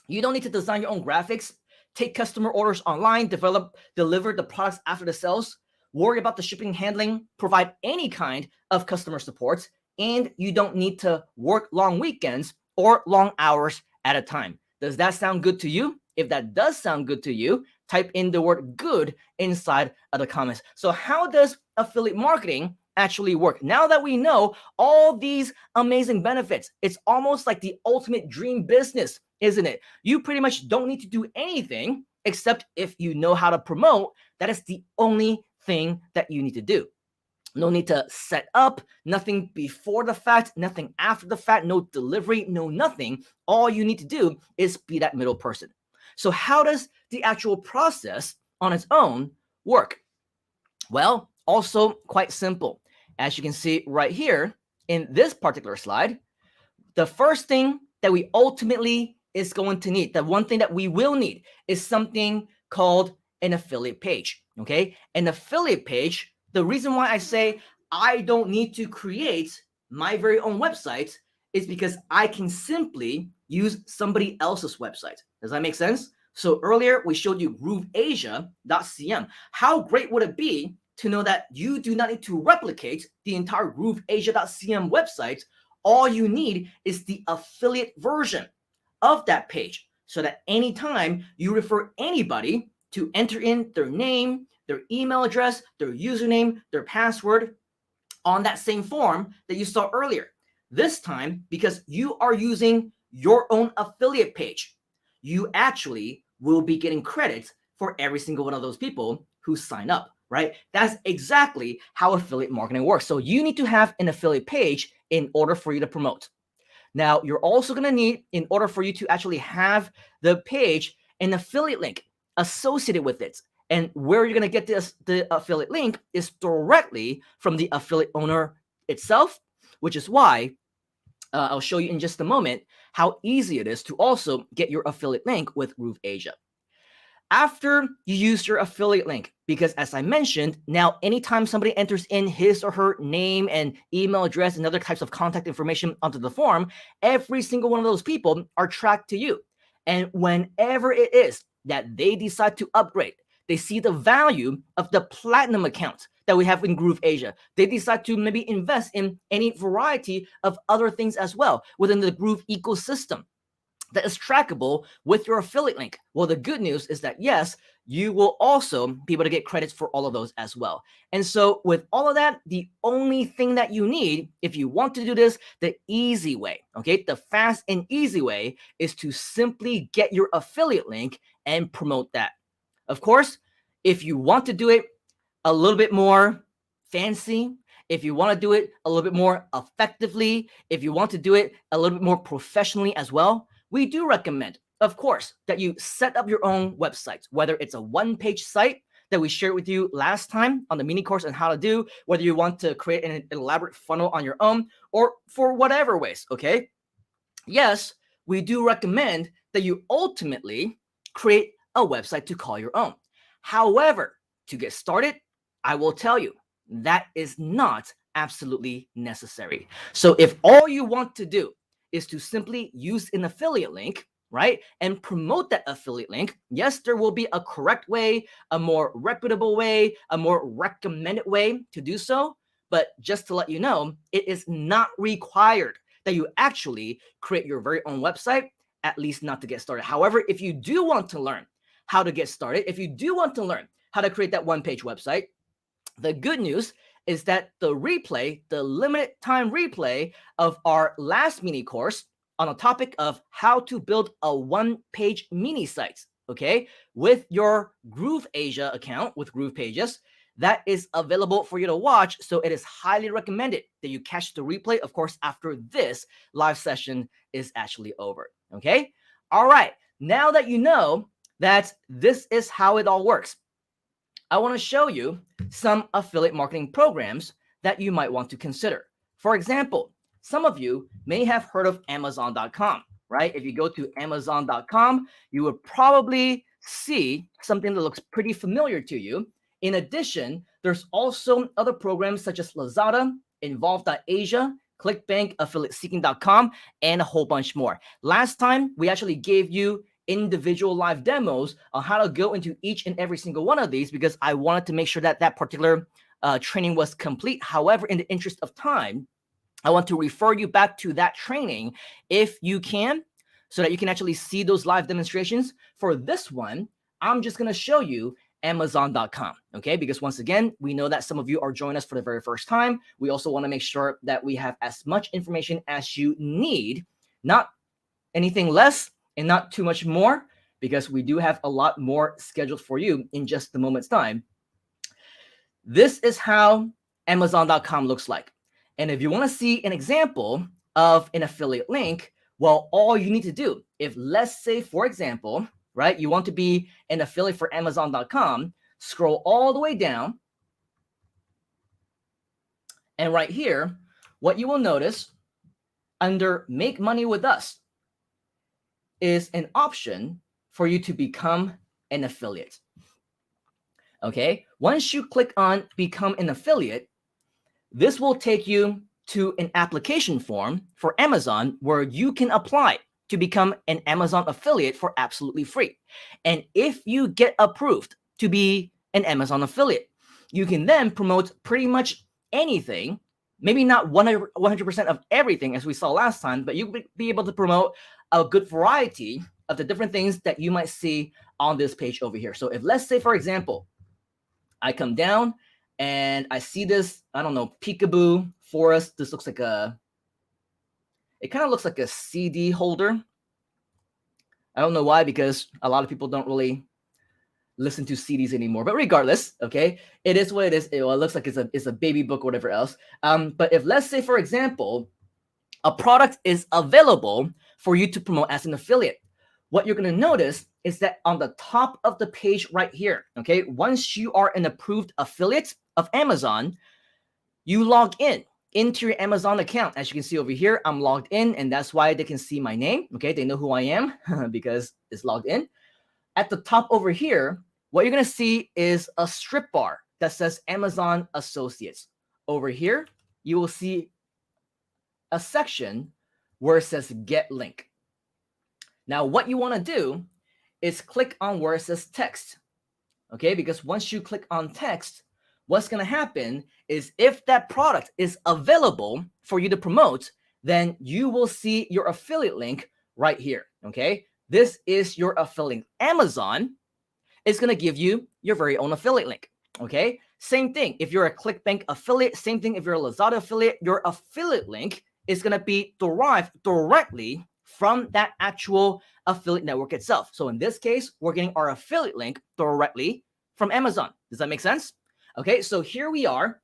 You don't need to design your own graphics, take customer orders online, deliver the products after the sales, worry about the shipping and handling, provide any kind of customer support, and you don't need to work long weekends or long hours at a time. Does that sound good to you? If that does sound good to you, type in the word good inside of the comments. So how does affiliate marketing actually work? Now that we know all these amazing benefits, it's almost like the ultimate dream business, isn't it? You pretty much don't need to do anything except if you know how to promote. That is the only thing that you need to do. No need to set up, nothing before the fact, nothing after the fact, no delivery, no nothing. All you need to do is be that middle person. So how does the actual process on its own work? Well, also quite simple. As you can see right here in this particular slide, the first thing that we ultimately is going to need, the one thing that we will need, is something called an affiliate page, okay? An affiliate page, the reason why I say I don't need to create my very own website is because I can simply use somebody else's website. Does that make sense? So earlier we showed you grooveasia.cm. How great would it be to know that you do not need to replicate the entire grooveasia.cm website? All you need is the affiliate version of that page, so that anytime you refer anybody to enter in their name, their email address, their username, their password on that same form that you saw earlier. This time, because you are using your own affiliate page, you actually will be getting credit for every single one of those people who sign up, right? That's exactly how affiliate marketing works. So you need to have an affiliate page in order for you to promote. Now, you're also going to need, in order for you to actually have the page, an affiliate link associated with it. And where you're going to get the affiliate link is directly from the affiliate owner itself, which is why I'll show you in just a moment how easy it is to also get your affiliate link with Groove Asia. After you use your affiliate link, because as I mentioned, now anytime somebody enters in his or her name and email address and other types of contact information onto the form, every single one of those people are tracked to you. And whenever it is that they decide to upgrade, they see the value of the platinum account that we have in Groove Asia. They decide to maybe invest in any variety of other things as well within the Groove ecosystem that is trackable with your affiliate link. Well, the good news is that yes, you will also be able to get credits for all of those as well. And so with all of that, the only thing that you need, if you want to do this the easy way, okay, the fast and easy way, is to simply get your affiliate link and promote that. Of course, if you want to do it a little bit more fancy, if you want to do it a little bit more effectively, if you want to do it a little bit more professionally as well, we do recommend, of course, that you set up your own website, whether it's a one-page site that we shared with you last time on the mini course on how to do, whether you want to create an elaborate funnel on your own, or for whatever ways, okay? Yes, we do recommend that you ultimately create a website to call your own. However, to get started, I will tell you, that is not absolutely necessary. So if all you want to do is to simply use an affiliate link, right, and promote that affiliate link, yes, there will be a correct way, a more reputable way, a more recommended way to do so. But just to let you know, it is not required that you actually create your very own website, at least not to get started. However, if you do want to learn how to get started, if you do want to learn how to create that one-page website, the good news is that the replay, the limited time replay of our last mini course on the topic of how to build a one-page mini site, okay, with your Groove Asia account with Groove Pages, that is available for you to watch. So it is highly recommended that you catch the replay, of course, after this live session is actually over, okay? All right, now that you know that this is how it all works, I want to show you some affiliate marketing programs that you might want to consider. For example, some of you may have heard of Amazon.com, right? If you go to Amazon.com, you would probably see something that looks pretty familiar to you. In addition, there's also other programs such as Lazada, Involve.asia, ClickBank, AffiliateSeeking.com, and a whole bunch more. Last time, we actually gave you individual live demos on how to go into each and every single one of these because I wanted to make sure that that particular training was complete. However, in the interest of time, I want to refer you back to that training if you can, so that you can actually see those live demonstrations. For this one, I'm just going to show you Amazon.com, okay? Because once again, we know that some of you are joining us for the very first time. We also want to make sure that we have as much information as you need, not anything less and not too much more, because we do have a lot more scheduled for you in just a moment's time. This is how Amazon.com looks like. And if you want to see an example of an affiliate link, well, all you need to do, if let's say, for example, right, you want to be an affiliate for Amazon.com, scroll all the way down. And right here, what you will notice under Make Money with Us is an option for you to become an affiliate. Okay, once you click on Become an Affiliate, this will take you to an application form for Amazon where you can apply to become an Amazon affiliate for absolutely free. And if you get approved to be an Amazon affiliate, you can then promote pretty much anything, maybe not 100% of everything as we saw last time, but you'll be able to promote a good variety of the different things that you might see on this page over here. So if let's say, for example, I come down and I see this, I don't know, peekaboo forest. This looks like it kind of looks like a CD holder. I don't know why, because a lot of people don't really listen to CDs anymore. But regardless, okay, it is what it is. It looks like it's a baby book or whatever else. But if let's say, for example, a product is available for you to promote as an affiliate, what you're going to notice is that on the top of the page right here, okay, once you are an approved affiliate of Amazon, you log into your Amazon account. As you can see over here, I'm logged in, and that's why they can see my name. Okay, they know who I am because it's logged in. at the top over here, what you're going to see is a strip bar that says Amazon Associates. Over here, you will see a section where it says Get Link. Now, what you want to do is click on where it says text, okay? Because once you click on text, what's going to happen is if that product is available for you to promote, then you will see your affiliate link right here, okay? This is your affiliate. Amazon is going to give you your very own affiliate link, okay? Same thing. If you're a ClickBank affiliate, same thing if you're a Lazada affiliate, your affiliate link is going to be derived directly from that actual affiliate network itself. So in this case, we're getting our affiliate link directly from Amazon. Does that make sense? Okay, so here we are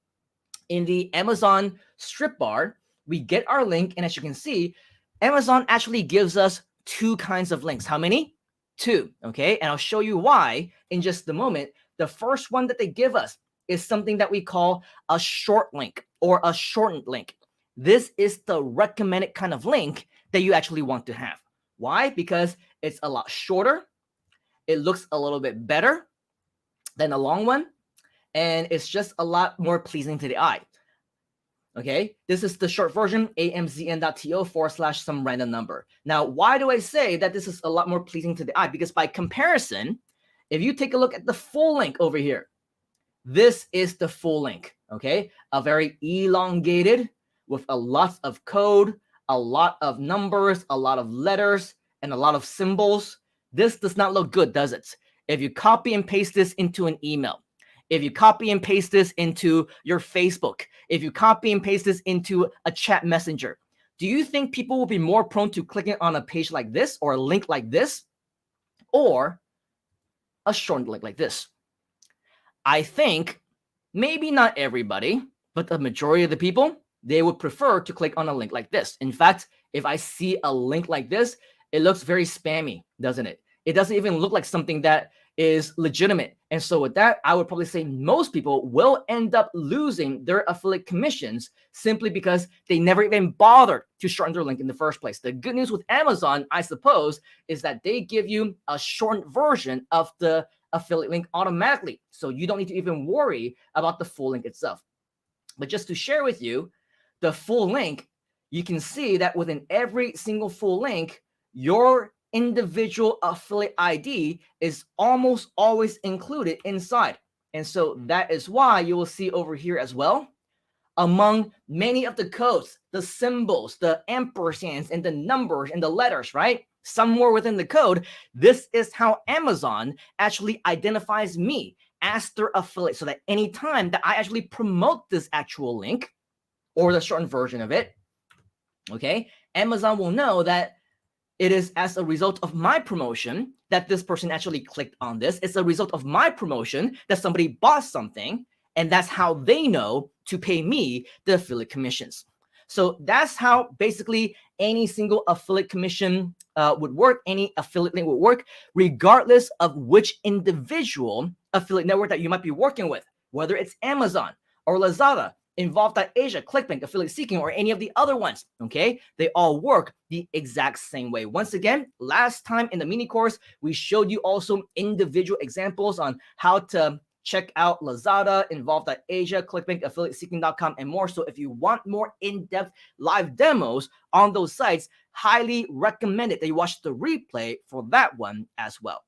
in the Amazon strip bar. We get our link, and as you can see, Amazon actually gives us two kinds of links. How many? Two, okay? And I'll show you why in just a moment. The first one that they give us is something that we call a short link or a shortened link. This is the recommended kind of link that you actually want to have. Why? Because it's a lot shorter. It looks a little bit better than a long one. And it's just a lot more pleasing to the eye. Okay, this is the short version, amzn.to/some random number. Now, why do I say that this is a lot more pleasing to the eye? Because by comparison, if you take a look at the full link over here, this is the full link, okay? A very elongated with a lot of code, a lot of numbers, a lot of letters, and a lot of symbols. This does not look good, does it? If you copy and paste this into an email, if you copy and paste this into your Facebook, if you copy and paste this into a chat messenger, do you think people will be more prone to clicking on a page like this or a link like this or a short link like this? I think maybe not everybody, but the majority of the people, they would prefer to click on a link like this. In fact, if I see a link like this, it looks very spammy, doesn't it? It doesn't even look like something that is legitimate. And so with that, I would probably say most people will end up losing their affiliate commissions simply because they never even bothered to shorten their link in the first place. The good news with Amazon, I suppose, is that they give you a shortened version of the affiliate link automatically. So you don't need to even worry about the full link itself. But just to share with you, the full link, you can see that within every single full link, your individual affiliate ID is almost always included inside. And so that is why you will see over here as well, among many of the codes, the symbols, the ampersands, and the numbers and the letters, right? Somewhere within the code, this is how Amazon actually identifies me as their affiliate, so that anytime that I actually promote this actual link or the shortened version of it, okay, Amazon will know that it is as a result of my promotion that this person actually clicked on this. It's a result of my promotion that somebody bought something, and that's how they know to pay me the affiliate commissions. So that's how basically any single affiliate commission would work, any affiliate link would work, regardless of which individual affiliate network that you might be working with, whether it's Amazon or Lazada, Involve.Asia, ClickBank, Affiliate Seeking, or any of the other ones, okay? They all work the exact same way. Once again, last time in the mini course, we showed you also individual examples on how to check out Lazada, Involve.Asia, ClickBank, AffiliateSeeking.com, and more. So if you want more in-depth live demos on those sites, highly recommend it that you watch the replay for that one as well.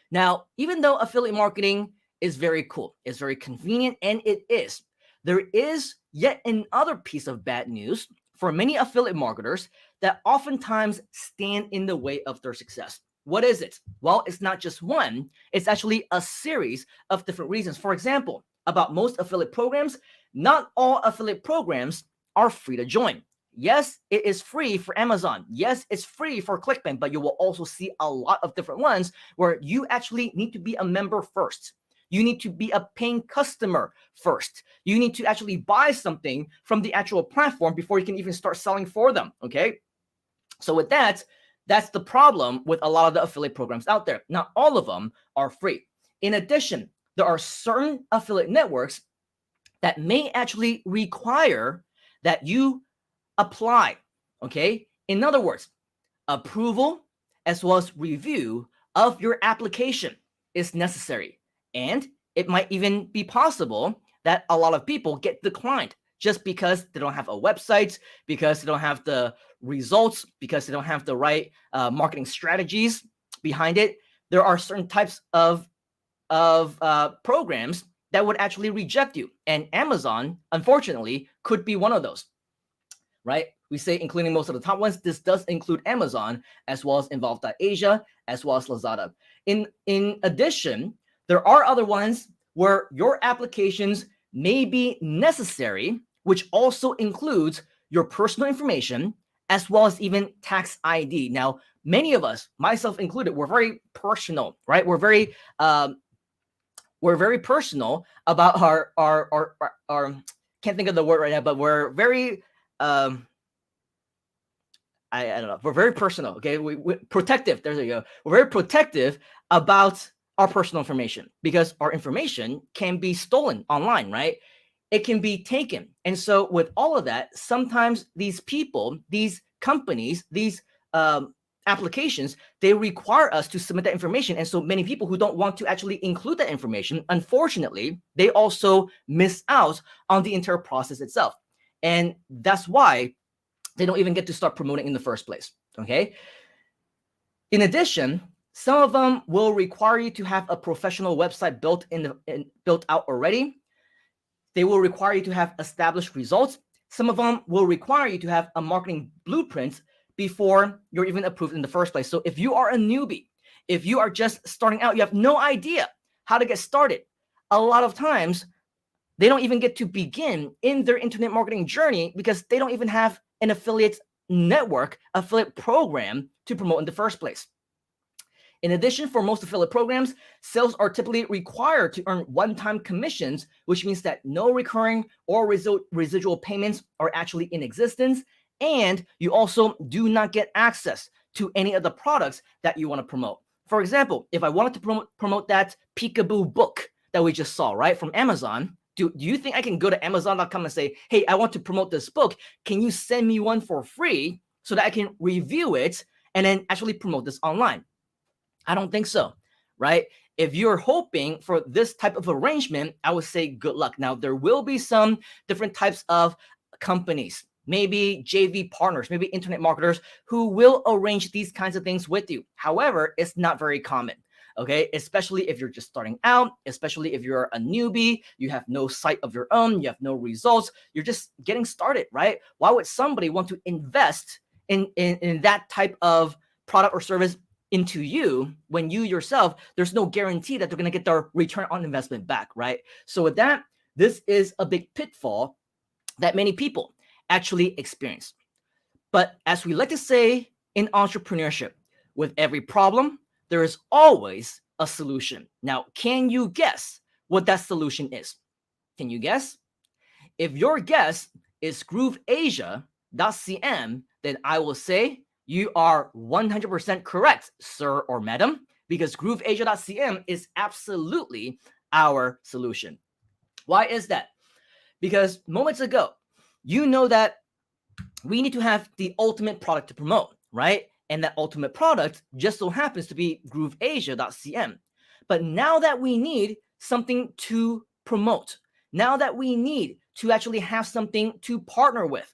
Now, even though affiliate marketing is very cool, it's very convenient, and it is, there is yet another piece of bad news for many affiliate marketers that oftentimes stand in the way of their success. What is it? Well, it's not just one, it's actually a series of different reasons. For example, about most affiliate programs, not all affiliate programs are free to join. Yes, it is free for Amazon. Yes, it's free for ClickBank, but you will also see a lot of different ones where you actually need to be a member first. You need to be a paying customer first. You need to actually buy something from the actual platform before you can even start selling for them, okay? So with that, that's the problem with a lot of the affiliate programs out there. Not all of them are free. In addition, there are certain affiliate networks that may actually require that you apply, okay? In other words, approval as well as review of your application is necessary. And it might even be possible that a lot of people get declined just because they don't have a website, because they don't have the results, because they don't have the right marketing strategies behind it. There are certain types of programs that would actually reject you. And Amazon, unfortunately, could be one of those, right? We say including most of the top ones. This does include Amazon, as well as Involve.Asia, as well as Lazada. In addition, there are other ones where your applications may be necessary, which also includes your personal information, as well as even tax ID. Now, many of us, myself included, we're very personal, right? We're very personal about our can't think of the word right now, but we're very I don't know. We're very personal. Okay, we protective. There you go. We're very protective about our personal information because our information can be stolen online, right? It can be taken. And so with all of that, sometimes these people, these companies, these applications, they require us to submit that information. And so many people who don't want to actually include that information, unfortunately, they also miss out on the entire process itself. And that's why they don't even get to start promoting in the first place, okay? In addition, some of them will require you to have a professional website built out already. They will require you to have established results. Some of them will require you to have a marketing blueprint before you're even approved in the first place. So if you are a newbie, if you are just starting out, you have no idea how to get started, a lot of times they don't even get to begin in their internet marketing journey because they don't even have an affiliate network, affiliate program to promote in the first place. In addition, for most affiliate programs, sales are typically required to earn one-time commissions, which means that no recurring or residual payments are actually in existence. And you also do not get access to any of the products that you want to promote. For example, if I wanted to promote that Peekaboo book that we just saw, right, from Amazon, do you think I can go to Amazon.com and say, hey, I want to promote this book. Can you send me one for free so that I can review it and then actually promote this online? I don't think so, right? If you're hoping for this type of arrangement, I would say good luck. Now, there will be some different types of companies, maybe JV partners, maybe internet marketers who will arrange these kinds of things with you. However, it's not very common. Okay, especially if you're just starting out, especially if you're a newbie, you have no site of your own, you have no results, you're just getting started, right? Why would somebody want to invest in that type of product or service into you when you yourself, there's no guarantee that they're going to get their return on investment back, right? So with that, this is a big pitfall that many people actually experience. But as we like to say in entrepreneurship, with every problem, there is always a solution. Now, can you guess what that solution is? Can you guess? If your guess is grooveasia.cm, then I will say you are 100% correct, sir or madam, because grooveasia.cm is absolutely our solution. Why is that? Because moments ago, you know that we need to have the ultimate product to promote, right? And that ultimate product just so happens to be grooveasia.cm. But now that we need something to promote, now that we need to actually have something to partner with,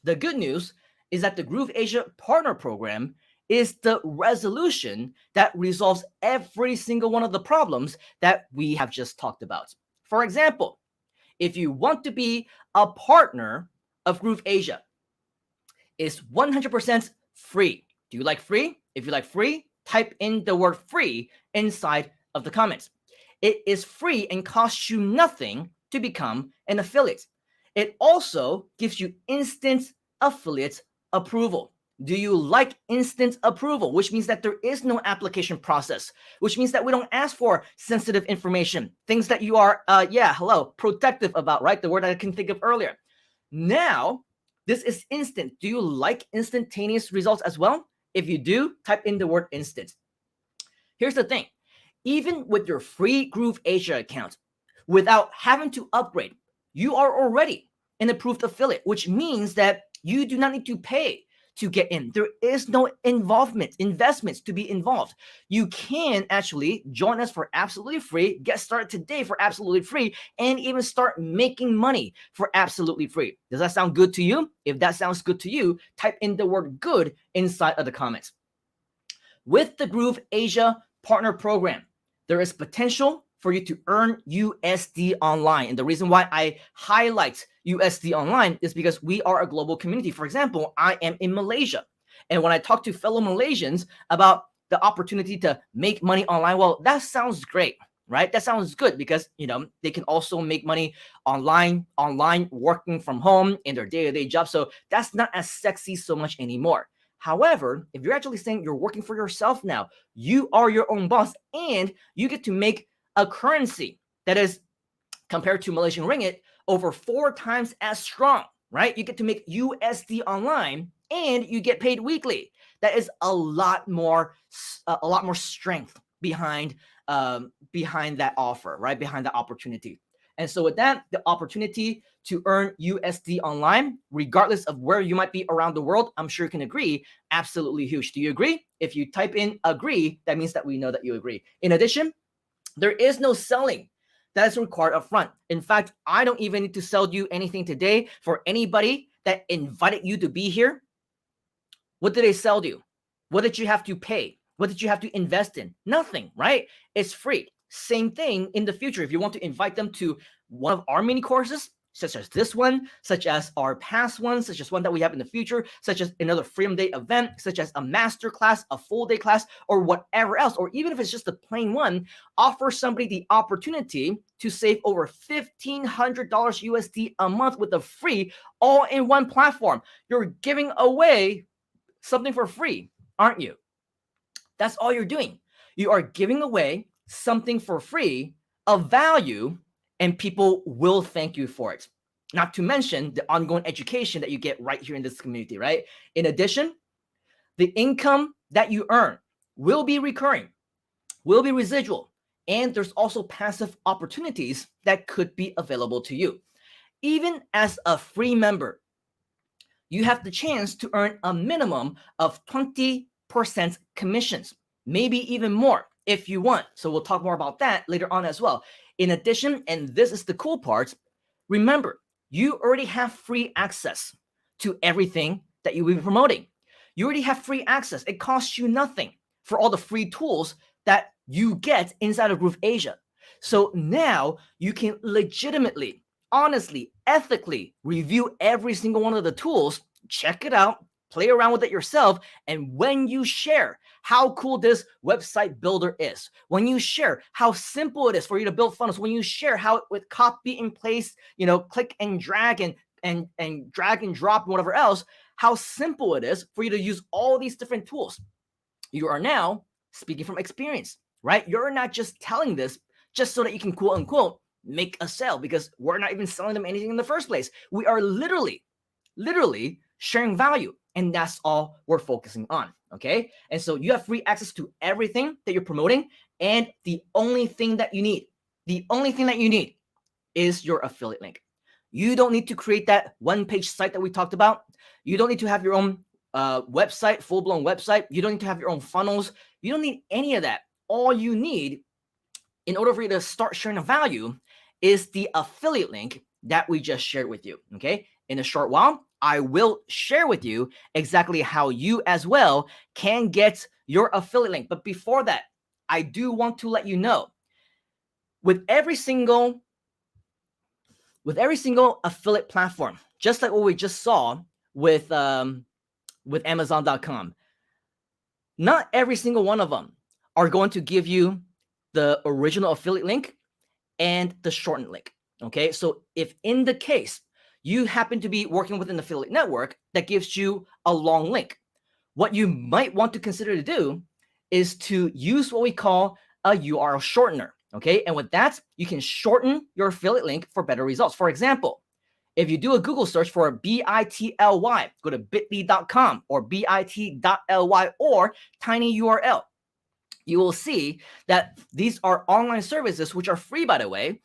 the good news is that the Groove Asia Partner Program is the resolution that resolves every single one of the problems that we have just talked about. For example, if you want to be a partner of Groove Asia, it's 100% free. Do you like free? If you like free, type in the word free inside of the comments. It is free and costs you nothing to become an affiliate. It also gives you instant affiliate approval. Do you like instant approval? Which means that there is no application process, which means that we don't ask for sensitive information, things that you are, protective about, right? The word I can think of earlier. Now, this is instant. Do you like instantaneous results as well? If you do, type in the word instant. Here's the thing. Even with your free Groove Asia account, without having to upgrade, you are already an approved affiliate, which means that you do not need to pay to get in. There is no investments to be involved. You can actually join us for absolutely free, get started today for absolutely free, and even start making money for absolutely free. Does that sound good to you? If that sounds good to you, type in the word good inside of the comments. With the Groove Asia Partner Program, there is potential for you to earn USD online. And the reason why I highlight USD online is because we are a global community. For example, I am in Malaysia. And when I talk to fellow Malaysians about the opportunity to make money online, well, that sounds great, right? That sounds good because, they can also make money online, working from home in their day-to-day job. So that's not as sexy so much anymore. However, if you're actually saying you're working for yourself now, you are your own boss, and you get to make a currency that is, compared to Malaysian ringgit, over 4 times as strong, right? You get to make USD online, and you get paid weekly. That is a lot more strength behind that offer, right? Behind that opportunity. And so with that, the opportunity to earn USD online, regardless of where you might be around the world, I'm sure you can agree, absolutely huge. Do you agree? If you type in agree, that means that we know that you agree. In addition, there is no selling that is required up front. In fact, I don't even need to sell you anything today. For anybody that invited you to be here, what did they sell you? What did you have to pay? What did you have to invest in? Nothing, right? It's free. Same thing in the future. If you want to invite them to one of our mini courses, such as this one, such as our past ones, such as one that we have in the future, such as another Freedom Day event, such as a master class, a full day class, or whatever else, or even if it's just a plain one, offer somebody the opportunity to save over $1,500 USD a month with a free all-in-one platform. You're giving away something for free, aren't you? That's all you're doing. You are giving away something for free of value, and people will thank you for it. Not to mention the ongoing education that you get right here in this community, right? In addition, the income that you earn will be recurring, will be residual, and there's also passive opportunities that could be available to you. Even as a free member, you have the chance to earn a minimum of 20% commissions, maybe even more if you want. So we'll talk more about that later on as well. In addition, and this is the cool part, remember, you already have free access to everything that you will be promoting. You already have free access. It costs you nothing for all the free tools that you get inside of Groove Asia. So now you can legitimately, honestly, ethically review every single one of the tools, check it out, play around with it yourself, and when you share how cool this website builder is, when you share how simple it is for you to build funnels, when you share how with copy and paste, click and drag and drag and drop and whatever else, how simple it is for you to use all these different tools, you are now speaking from experience, right? You're not just telling this just so that you can quote unquote make a sale, because we're not even selling them anything in the first place. We are literally sharing value, and that's all we're focusing on. Okay, and so you have free access to everything that you're promoting, and the only thing that you need is your affiliate link. You don't need to create that one-page site that we talked about. You don't need to have your own website, full-blown website. You don't need to have your own funnels. You don't need any of that. All you need in order for you to start sharing the value is the affiliate link that we just shared with you. Okay, in a short while, I will share with you exactly how you as well can get your affiliate link. But before that, I do want to let you know, with every single affiliate platform, just like what we just saw with Amazon.com, not every single one of them are going to give you the original affiliate link and the shortened link. Okay, so if in the case you happen to be working with an affiliate network that gives you a long link, what you might want to consider to do is to use what we call a URL shortener. Okay, and with that, you can shorten your affiliate link for better results. For example, if you do a Google search for bit.ly, go to bit.ly or bit.ly or tinyurl, you will see that these are online services, which are free, by the way,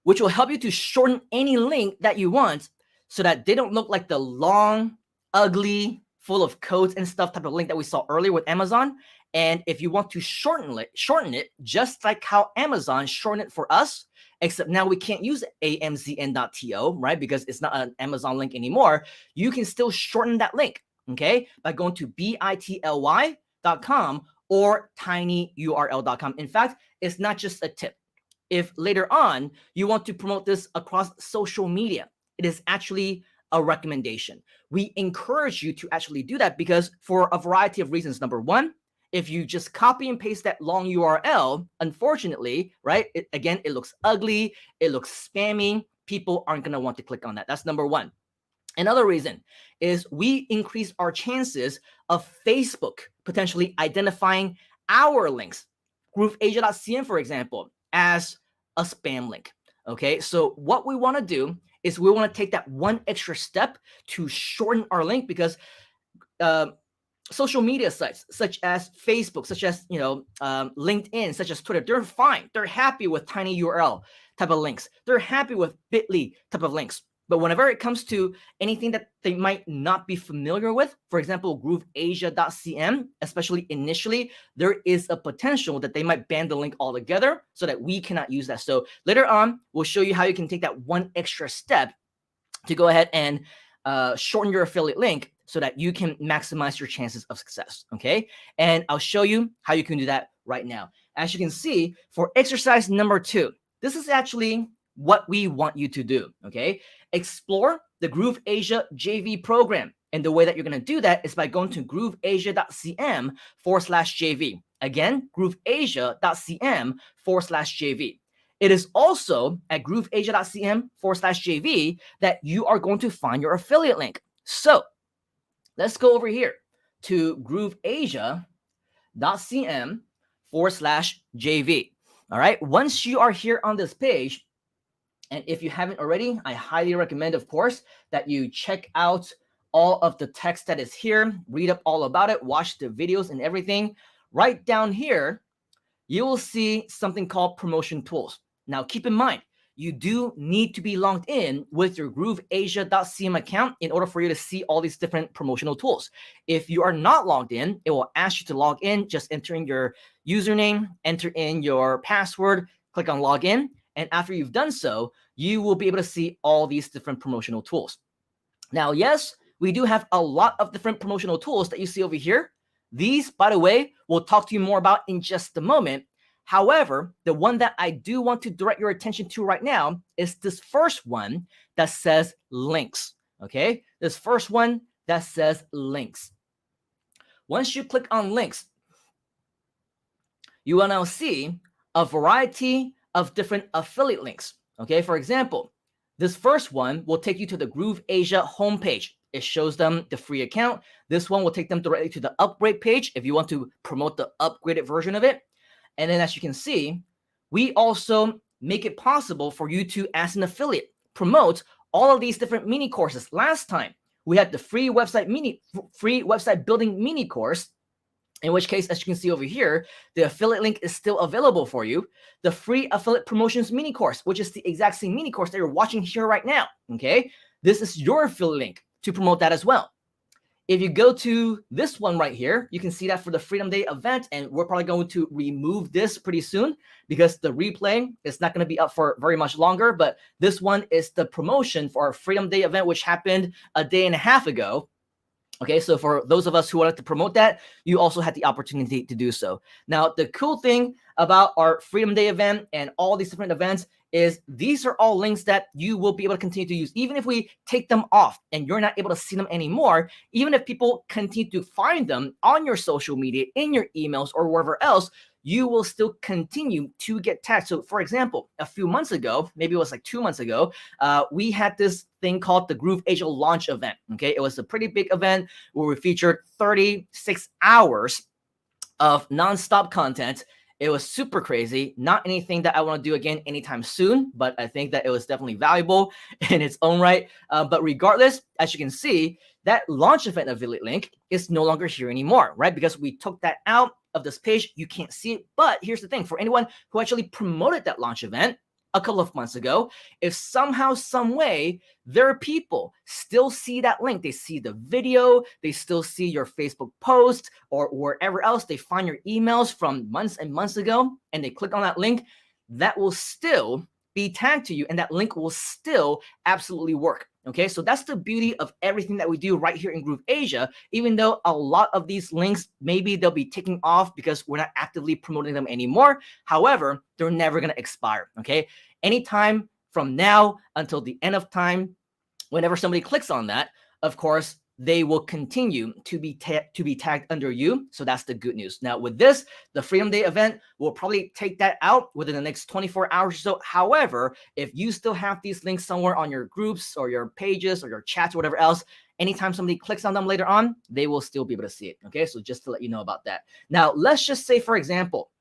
which will help you to shorten any link that you want so that they don't look like the long ugly, full of codes and stuff type of link that we saw earlier with Amazon. And if you want to shorten it, just like how Amazon shortened it for us, except now we can't use amzn.to, right? Because it's not an Amazon link anymore. You can still shorten that link, okay? By going to bitly.com or tinyurl.com. In fact, it's not just a tip. If later on you want to promote this across social media, it is actually a recommendation. We encourage you to actually do that because for a variety of reasons. Number one, if you just copy and paste that long URL, unfortunately, right, it looks ugly, it looks spammy, people aren't going to want to click on that. That's number one. Another reason is we increase our chances of Facebook potentially identifying our links, grooveasia.cn, for example, as a spam link. Okay, so what we want to do is we want to take that one extra step to shorten our link because social media sites such as Facebook, such as LinkedIn, such as Twitter, they're fine. They're happy with tiny URL type of links. They're happy with bit.ly type of links. But whenever it comes to anything that they might not be familiar with, for example, grooveasia.cn, especially initially, there is a potential that they might ban the link altogether so that we cannot use that. So later on, we'll show you how you can take that one extra step to go ahead and shorten your affiliate link so that you can maximize your chances of success, okay? And I'll show you how you can do that right now. As you can see, for exercise number 2, this is actually what we want you to do, okay? Explore the Groove Asia JV program. And the way that you're going to do that is by going to grooveasia.cm/JV. Again, grooveasia.cm/JV. It is also at grooveasia.cm/JV that you are going to find your affiliate link. So let's go over here to grooveasia.cm/JV. All right. Once you are here on this page, and if you haven't already, I highly recommend, of course, that you check out all of the text that is here, read up all about it, watch the videos and everything. Right down here, you will see something called promotion tools. Now, keep in mind, you do need to be logged in with your grooveasia.cm account in order for you to see all these different promotional tools. If you are not logged in, it will ask you to log in. Just enter in your username, enter in your password, click on login. And after you've done so, you will be able to see all these different promotional tools. Now, yes, we do have a lot of different promotional tools that you see over here. These, by the way, we'll talk to you more about in just a moment. However, the one that I do want to direct your attention to right now is this first one that says links. Okay, this first one that says links. Once you click on links, you will now see a variety of different affiliate links. Okay, for example, this first one will take you to the Groove Asia homepage. It shows them the free account. This one will take them directly to the upgrade page if you want to promote the upgraded version of it. And then as you can see, we also make it possible for you to, as an affiliate, promote all of these different mini courses. Last time, we had the free website building mini course, in which case, as you can see over here, the affiliate link is still available for you. The free affiliate promotions mini course, which is the exact same mini course that you're watching here right now, okay? This is your affiliate link to promote that as well. If you go to this one right here, you can see that for the Freedom Day event, and we're probably going to remove this pretty soon because the replay is not going to be up for very much longer, but this one is the promotion for our Freedom Day event, which happened a day and a half ago. Okay, so for those of us who wanted to promote that, you also had the opportunity to do so. Now, the cool thing about our Freedom Day event and all these different events is these are all links that you will be able to continue to use. Even if we take them off and you're not able to see them anymore, even if people continue to find them on your social media, in your emails, or wherever else, you will still continue to get tagged. So for example, a few months ago, maybe it was like 2 months ago, we had this thing called the Groove Asia launch event. Okay, it was a pretty big event where we featured 36 hours of nonstop content. It was super crazy. Not anything that I want to do again anytime soon, but I think that it was definitely valuable in its own right. But regardless, as you can see, that launch event affiliate link is no longer here anymore, right? Because we took that out of this page. You can't see it. But here's the thing. For anyone who actually promoted that launch event, a couple of months ago, if somehow, some way, their people still see that link, they see the video, they still see your Facebook post or wherever else they find your emails from months and months ago, and they click on that link, that will still be tagged to you, and that link will still absolutely work. Okay, so that's the beauty of everything that we do right here in Groove Asia. Even though a lot of these links, maybe they'll be taking off because we're not actively promoting them anymore. However, they're never going to expire. Okay, anytime from now until the end of time, whenever somebody clicks on that, of course, they will continue to be tagged under you. So that's the good news. Now with this, the Freedom Day event will probably take that out within the next 24 hours or so. However, if you still have these links somewhere on your groups or your pages or your chats or whatever else, anytime somebody clicks on them later on, they will still be able to see it. Okay, so just to let you know about that. Now let's just say, for example,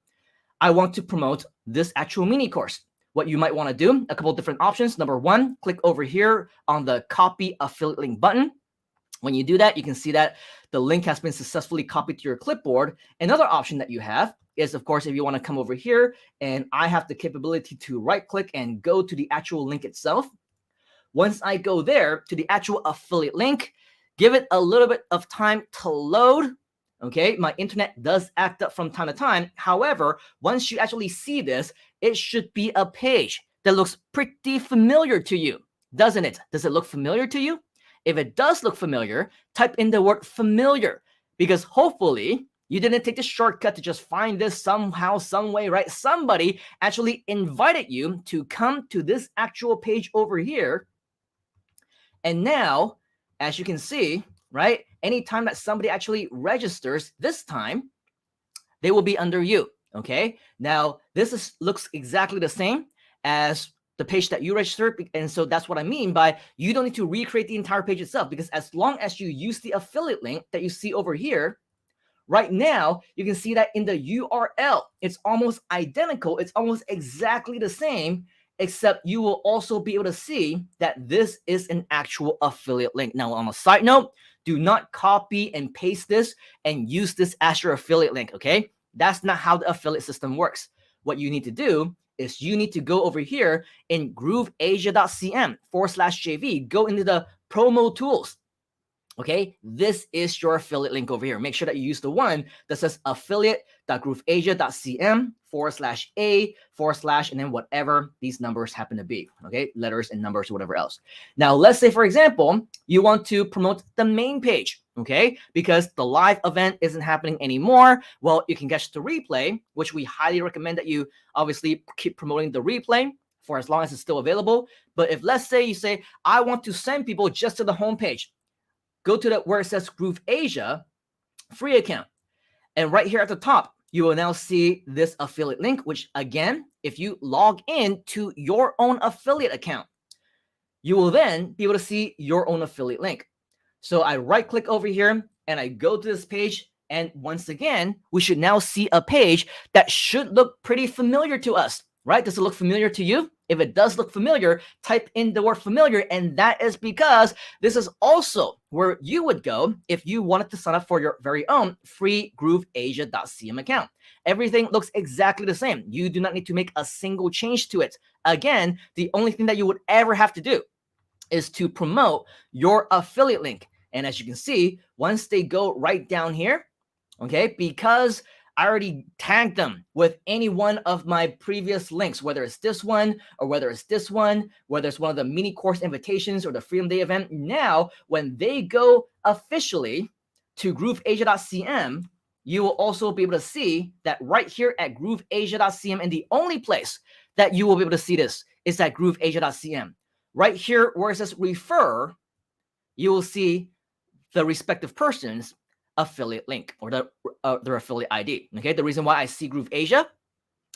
I want to promote this actual mini course. What you might want to do, a couple of different options. Number one, click over here on the copy affiliate link button. When you do that, you can see that the link has been successfully copied to your clipboard. Another option that you have is, of course, if you want to come over here, and I have the capability to right click and go to the actual link itself. Once I go there to the actual affiliate link, give it a little bit of time to load. Okay, my internet does act up from time to time. However, once you actually see this, it should be a page that looks pretty familiar to you, doesn't it? Does it look familiar to you? If it does look familiar, type in the word familiar, because hopefully you didn't take the shortcut to just find this somehow, some way, right? Somebody actually invited you to come to this actual page over here. And now, as you can see, right, anytime that somebody actually registers this time, they will be under you. Okay, now this looks exactly the same as the page that you registered, and so that's what I mean by you don't need to recreate the entire page itself, because as long as you use the affiliate link that you see over here, right now, you can see that in the URL, it's almost identical. It's almost exactly the same, except you will also be able to see that this is an actual affiliate link. Now, on a side note, do not copy and paste this and use this as your affiliate link, okay? That's not how the affiliate system works. What you need to do is you need to go over here in grooveasia.cm/JV, go into the promo tools. Okay, this is your affiliate link over here. Make sure that you use the one that says affiliate.grooveasia.cm/A/ and then whatever these numbers happen to be. Okay, letters and numbers or whatever else. Now, let's say, for example, you want to promote the main page. Okay, because the live event isn't happening anymore. Well, you can catch the replay, which we highly recommend that you obviously keep promoting the replay for as long as it's still available. But if, let's say, you say, I want to send people just to the homepage, go to where it says Groove Asia free account. And right here at the top, you will now see this affiliate link, which again, if you log in to your own affiliate account, you will then be able to see your own affiliate link. So I right click over here and I go to this page. And once again, we should now see a page that should look pretty familiar to us, right? Does it look familiar to you? If it does look familiar, type in the word familiar, and that is because this is also where you would go if you wanted to sign up for your very own free grooveasia.cm account. Everything looks exactly the same. You do not need to make a single change to it. Again, the only thing that you would ever have to do is to promote your affiliate link. And as you can see, once they go right down here, okay, because I already tagged them with any one of my previous links, whether it's this one or whether it's this one, whether it's one of the mini course invitations or the Freedom Day event. Now, when they go officially to grooveasia.cm, you will also be able to see that right here at grooveasia.cm, and the only place that you will be able to see this is at grooveasia.cm. Right here where it says refer, you will see the respective person's affiliate link or their affiliate ID. Okay, the reason why I see Groove Asia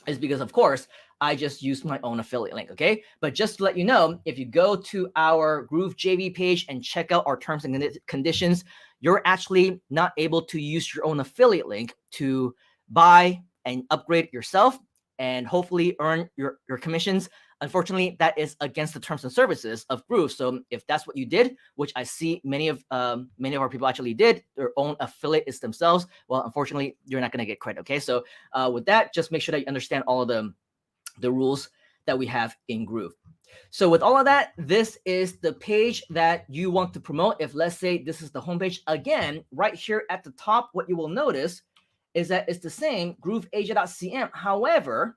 is because, of course, I just used my own affiliate link. Okay, but just to let you know, if you go to our Groove JV page and check out our terms and conditions, you're actually not able to use your own affiliate link to buy and upgrade yourself and hopefully earn your commissions. Unfortunately, that is against the terms and services of Groove. So if that's what you did, which I see many of our people actually did, their own affiliates themselves, well, unfortunately, you're not going to get credit. Okay, so with that, just make sure that you understand all of the rules that we have in Groove. So with all of that, this is the page that you want to promote. If let's say this is the homepage, again, right here at the top, what you will notice is that it's the same, grooveasia.cm. However,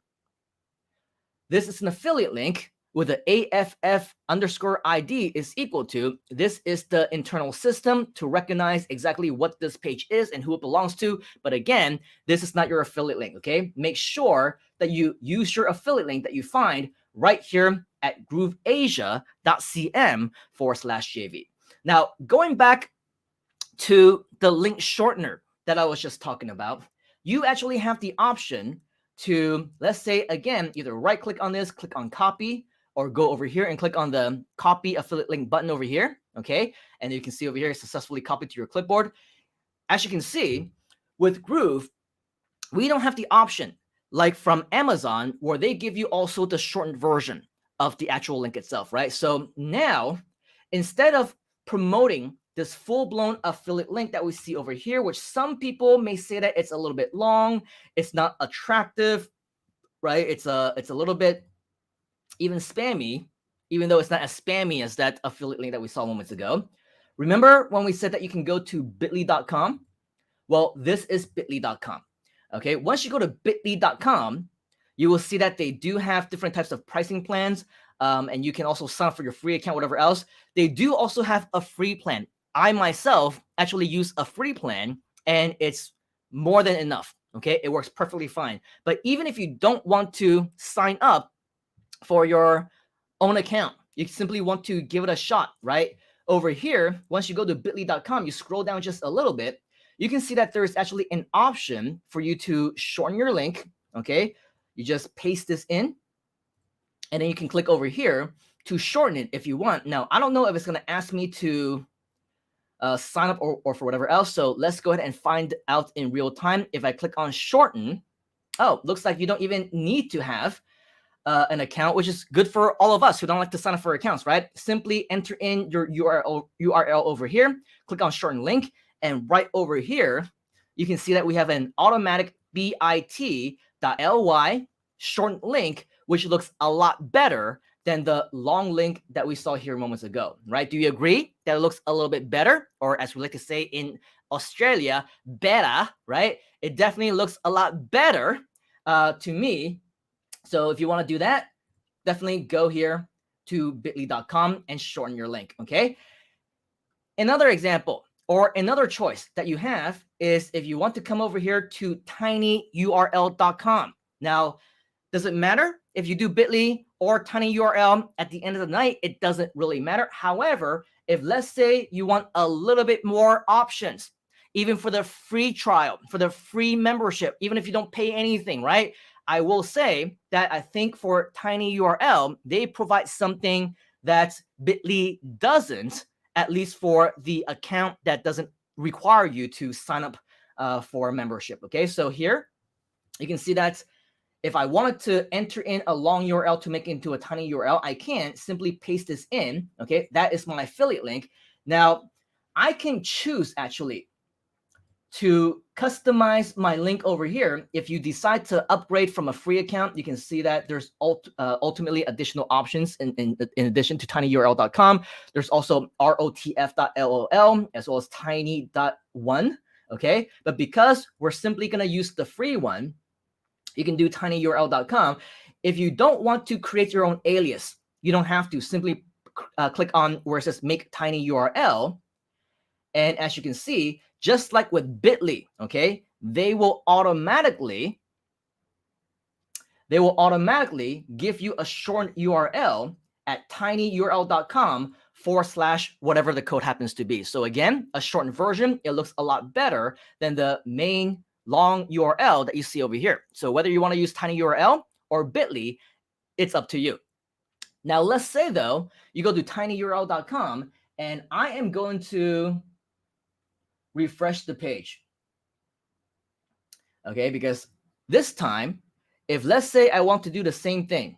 this is an affiliate link with the AFF_ID is equal to. This is the internal system to recognize exactly what this page is and who it belongs to. But again, this is not your affiliate link, okay? Make sure that you use your affiliate link that you find right here at grooveasia.cm/JV. Now, going back to the link shortener that I was just talking about, you actually have the option to, let's say, again, either right click on this, click on copy, or go over here and click on the copy affiliate link button over here, okay? And you can see over here, successfully copied to your clipboard. As you can see, with Groove, we don't have the option, like from Amazon, where they give you also the shortened version of the actual link itself, right? So now, instead of promoting this full-blown affiliate link that we see over here, which some people may say that it's a little bit long, it's not attractive, right? It's a little bit even spammy, even though it's not as spammy as that affiliate link that we saw moments ago. Remember when we said that you can go to bit.ly.com? Well, this is bit.ly.com. Okay, once you go to bit.ly.com, you will see that they do have different types of pricing plans, and you can also sign up for your free account, whatever else. They do also have a free plan. I myself actually use a free plan, and it's more than enough. Okay, it works perfectly fine. But even if you don't want to sign up for your own account, you simply want to give it a shot, right? Over here, once you go to bit.ly.com, you scroll down just a little bit, you can see that there's actually an option for you to shorten your link, okay? You just paste this in, and then you can click over here to shorten it if you want. Now, I don't know if it's going to ask me to sign up or for whatever else, so let's go ahead and find out in real time. If I click on shorten, oh, looks like you don't even need to have an account, which is good for all of us who don't like to sign up for accounts, right? Simply enter in your URL over here, click on shorten link, and right over here, you can see that we have an automatic bit.ly shortened link, which looks a lot better than the long link that we saw here moments ago, right? Do you agree that it looks a little bit better? Or as we like to say in Australia, better, right? It definitely looks a lot better to me. So if you want to do that, definitely go here to bit.ly.com and shorten your link, okay? Another example or another choice that you have is if you want to come over here to tinyurl.com. Now, does it matter if you do bit.ly or tinyurl at the end of the night? It doesn't really matter. However, if let's say you want a little bit more options, even for the free trial, for the free membership, even if you don't pay anything, right? I will say that I think for tinyurl, they provide something that bit.ly doesn't, at least for the account that doesn't require you to sign up for a membership. Okay, so here you can see that if I wanted to enter in a long URL to make it into a tiny URL, I can simply paste this in. Okay, that is my affiliate link. Now, I can choose actually to customize my link over here. If you decide to upgrade from a free account, you can see that there's ultimately additional options in addition to tinyurl.com. There's also rotf.lol as well as tiny.one. Okay, but because we're simply going to use the free one, you can do tinyurl.com. If you don't want to create your own alias, you don't have to. Simply click on where it says make tiny URL. And as you can see, just like with bit.ly, okay, they will automatically give you a short URL at tinyurl.com / whatever the code happens to be. So again, a shortened version, it looks a lot better than the main long URL that you see over here. So whether you want to use tinyurl or bit.ly, it's up to you. Now, let's say though, you go to tinyurl.com and I am going to refresh the page. Okay, because this time, if let's say I want to do the same thing,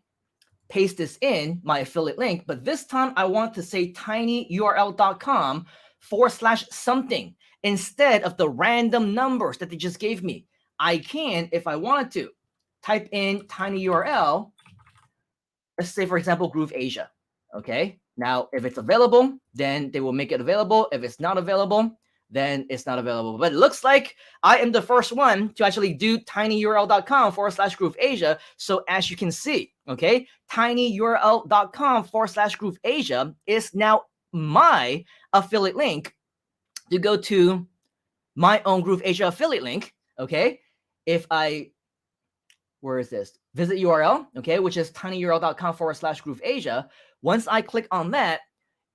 paste this in my affiliate link, but this time I want to say tinyurl.com / something instead of the random numbers that they just gave me. I can, if I wanted to, type in tinyurl let's say, for example, Groove Asia. Okay. Now, if it's available, then they will make it available. If it's not available, then it's not available. But it looks like I am the first one to actually do tinyurl.com/Groove Asia. So as you can see, okay, tinyurl.com/Groove Asia is now my affiliate link to go to my own Groove Asia affiliate link. Okay. If I, where is this? Visit URL, okay, which is tinyurl.com/Groove Asia. Once I click on that,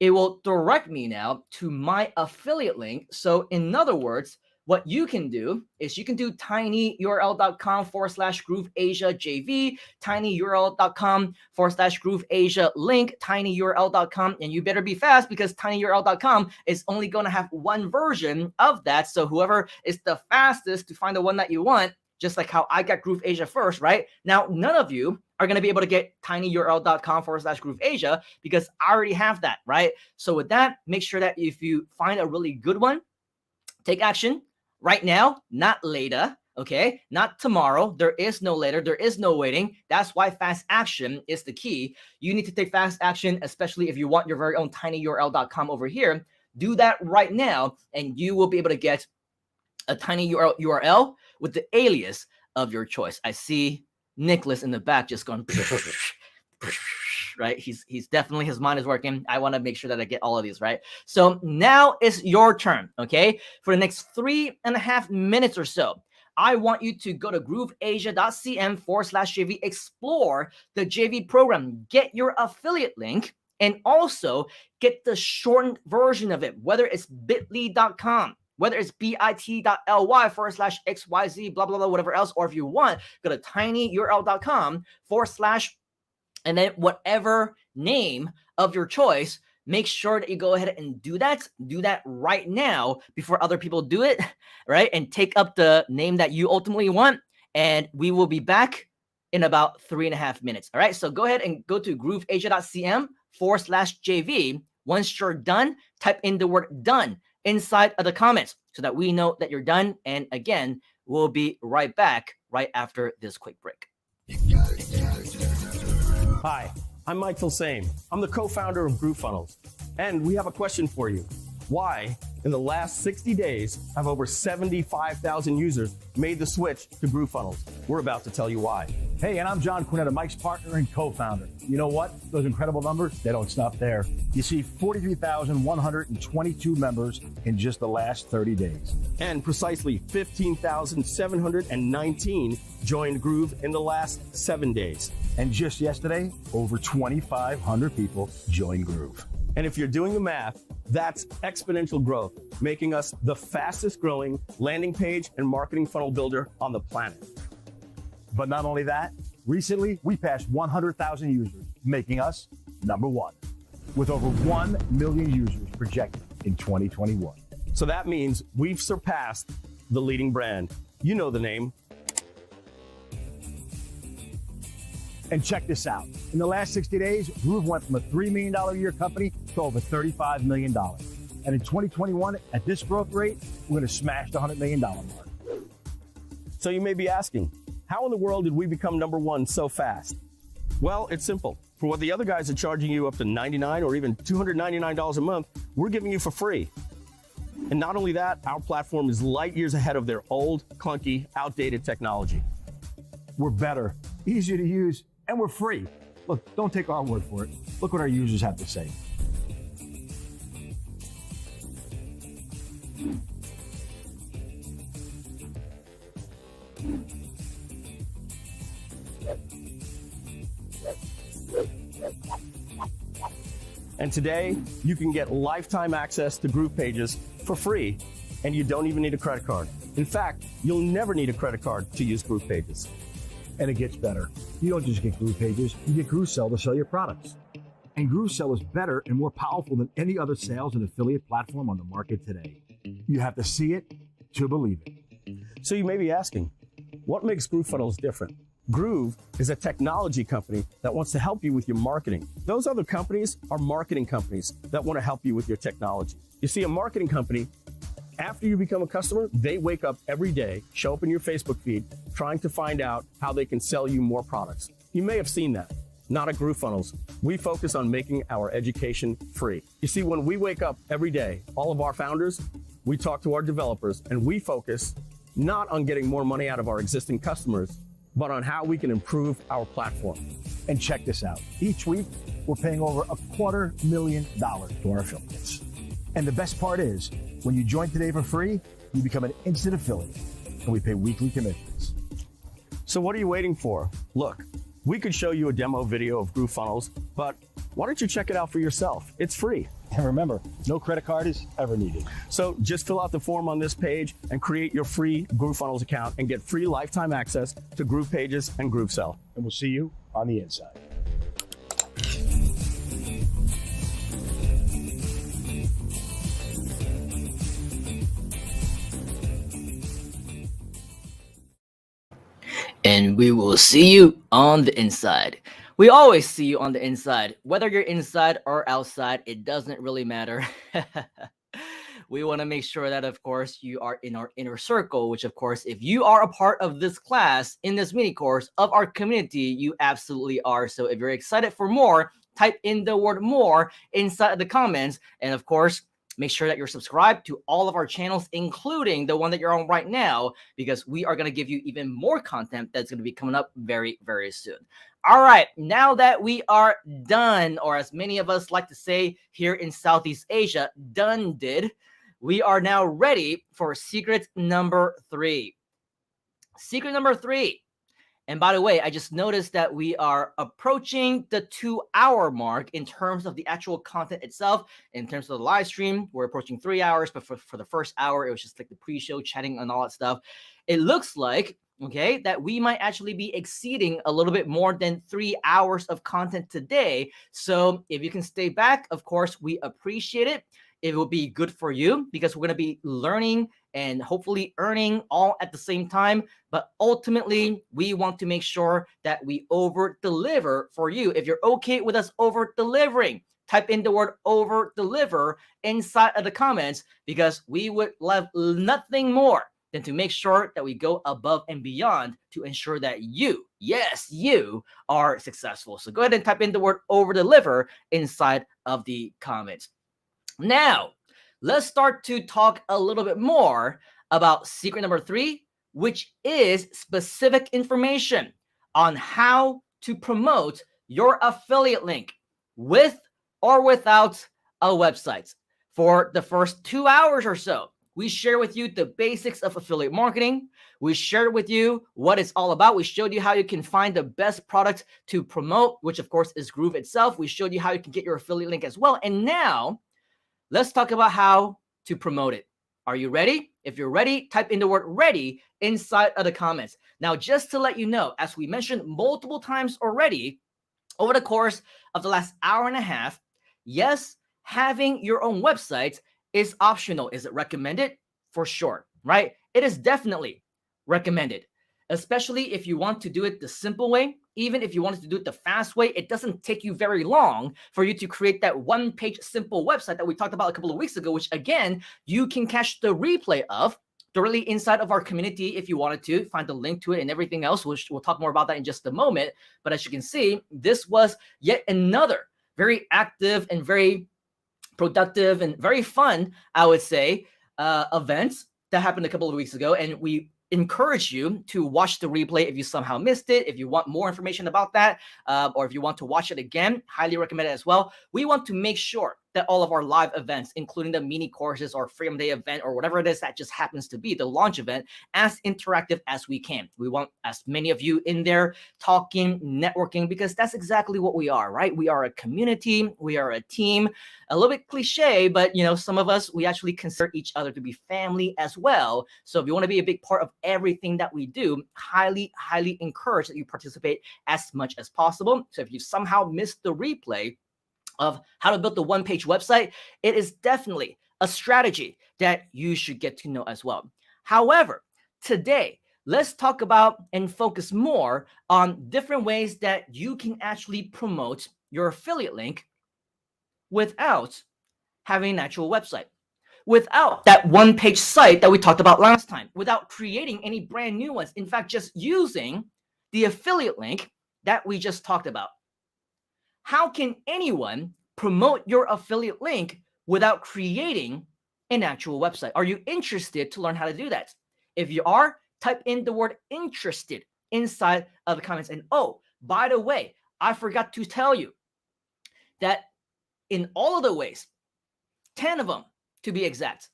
it will direct me now to my affiliate link. So in other words, what you can do is you can do tinyurl.com/Groove Asia JV, tinyurl.com/Groove Asia link, tinyurl.com, and you better be fast because tinyurl.com is only going to have one version of that. So whoever is the fastest to find the one that you want, just like how I got Groove Asia first, right? Now, none of you are going to be able to get tinyurl.com/Groove Asia because I already have that, right? So with that, make sure that if you find a really good one, take action right now, not later, okay? Not tomorrow. There is no later. There is no waiting. That's why fast action is the key. You need to take fast action, especially if you want your very own tinyurl.com over here. Do that right now, and you will be able to get a tiny URL with the alias of your choice. I see Nicholas in the back just going right. He's definitely, his mind is working. I want to make sure that I get all of these right. So now it's your turn. Okay, for the next 3.5 minutes or so, I want you to go to grooveasia.cm/JV, explore the JV program, get your affiliate link, and also get the shortened version of it, whether it's bit.ly.com, whether it's bit.ly/XYZ, blah, blah, blah, whatever else, or if you want, go to tinyurl.com/ and then whatever name of your choice, make sure that you go ahead and do that. Do that right now before other people do it, right? And take up the name that you ultimately want. And we will be back in about 3.5 minutes. All right. So go ahead and go to grooveasia.cm/JV. Once you're done, type in the word done inside of the comments so that we know that you're done. And again, we'll be right back right after this quick break. Hi, I'm Mike Filsame. I'm the co-founder of GrooveFunnels, and we have a question for you. Why, in the last 60 days, have over 75,000 users made the switch to GrooveFunnels? We're about to tell you why. Hey, and I'm John Quinetta, Mike's partner and co-founder. You know what? Those incredible numbers, they don't stop there. You see 43,122 members in just the last 30 days. And precisely 15,719 joined Groove in the last 7 days. And just yesterday, over 2,500 people joined Groove. And if you're doing the math, that's exponential growth, making us the fastest growing landing page and marketing funnel builder on the planet. But not only that, recently we passed 100,000 users, making us number one, with over 1 million users projected in 2021. So that means we've surpassed the leading brand. You know the name. And check this out. In the last 60 days, Groove went from a $3 million a year company to over $35 million. And in 2021, at this growth rate, we're going to smash the $100 million mark. So you may be asking, how in the world did we become number one so fast? Well, it's simple. For what the other guys are charging you up to $99 or even $299 a month, we're giving you for free. And not only that, our platform is light years ahead of their old, clunky, outdated technology. We're better, easier to use, and we're free. Look, don't take our word for it. Look what our users have to say. And today, you can get lifetime access to Groove pages for free, and you don't even need a credit card. In fact, you'll never need a credit card to use Groove pages. And it gets better. You don't just get Groove pages, you get GrooveSell to sell your products. And GrooveSell is better and more powerful than any other sales and affiliate platform on the market today. You have to see it to believe it. So you may be asking, what makes GrooveFunnels different? Groove is a technology company that wants to help you with your marketing. Those other companies are marketing companies that want to help you with your technology. You see, a marketing company, after you become a customer, they wake up every day, show up in your Facebook feed, trying to find out how they can sell you more products. You may have seen that. not at GrooveFunnels. We focus on making our education free. You see, when we wake up every day, all of our founders, we talk to our developers, and we focus not on getting more money out of our existing customers, but on how we can improve our platform. And check this out. Each week, we're paying over $250,000 to our affiliates. And the best part is, when you join today for free, you become an instant affiliate, and we pay weekly commissions. So what are you waiting for? Look, we could show you a demo video of GrooveFunnels, but why don't you check it out for yourself? It's free. And remember, no credit card is ever needed. So just fill out the form on this page and create your free GrooveFunnels account and get free lifetime access to Groove Pages and GrooveSell. And we'll see you on the inside. And we will see you on the inside. We always see you on the inside. Whether you're inside or outside, it doesn't really matter. We want to make sure that, of course, you are in our inner circle, which, of course, if you are a part of this class, in this mini course of our community, you absolutely are. So if you're excited for more, type in the word more inside of the comments. And of course, make sure that you're subscribed to all of our channels, including the one that you're on right now, because we are going to give you even more content that's going to be coming up very, very soon. All right, now that we are done, or as many of us like to say here in Southeast Asia, done did, we are now ready for secret number 3. Secret number 3. And by the way, I just noticed that we are approaching the 2-hour mark in terms of the actual content itself. In terms of the live stream, we're approaching 3 hours, but for the first hour, it was just like the pre-show chatting and all that stuff. It looks like, okay, that we might actually be exceeding a little bit more than 3 hours of content today. So if you can stay back, of course, we appreciate it. It will be good for you because we're going to be learning and hopefully earning all at the same time. But ultimately, we want to make sure that we over-deliver for you. If you're okay with us over-delivering, type in the word over-deliver inside of the comments, because we would love nothing more than to make sure that we go above and beyond to ensure that you, yes, you are successful. So go ahead and type in the word over-deliver inside of the comments. Now, let's start to talk a little bit more about secret number 3, which is specific information on how to promote your affiliate link with or without a website. For the first 2 hours or so, we share with you the basics of affiliate marketing. We shared with you what it's all about. We showed you how you can find the best product to promote, which of course is Groove itself. We showed you how you can get your affiliate link as well. And now, let's talk about how to promote it. Are you ready? If you're ready, type in the word ready inside of the comments. Now, just to let you know, as we mentioned multiple times already, over the course of the last hour and a half, yes, having your own website is optional. Is it recommended? For sure, right? It is definitely recommended, especially if you want to do it the simple way. Even if you wanted to do it the fast way, it doesn't take you very long for you to create that one-page simple website that we talked about a couple of weeks ago, which again, you can catch the replay of directly inside of our community if you wanted to find the link to it and everything else, which we'll talk more about that in just a moment. But as you can see, this was yet another very active and very productive and very fun, I would say, events that happened a couple of weeks ago. And we encourage you to watch the replay if you somehow missed it. If you want more information about that, or if you want to watch it again, highly recommend it as well. We want to make sure that all of our live events, including the mini courses or Freedom Day event or whatever it is that just happens to be, the launch event, as interactive as we can. We want as many of you in there talking, networking, because that's exactly what we are, right? We are a community. We are a team. A little bit cliche, but you know, some of us, we actually consider each other to be family as well. So if you want to be a big part of everything that we do, highly, highly encourage that you participate as much as possible. So if you somehow missed the replay of how to build the one-page website, it is definitely a strategy that you should get to know as well. However, today, let's talk about and focus more on different ways that you can actually promote your affiliate link without having an actual website, without that one-page site that we talked about last time, without creating any brand new ones. In fact, just using the affiliate link that we just talked about. how can anyone promote your affiliate link without creating an actual website? Are you interested to learn how to do that? If you are, type in the word interested inside of the comments. And oh, by the way, I forgot to tell you that in all of the ways, 10 of them to be exact,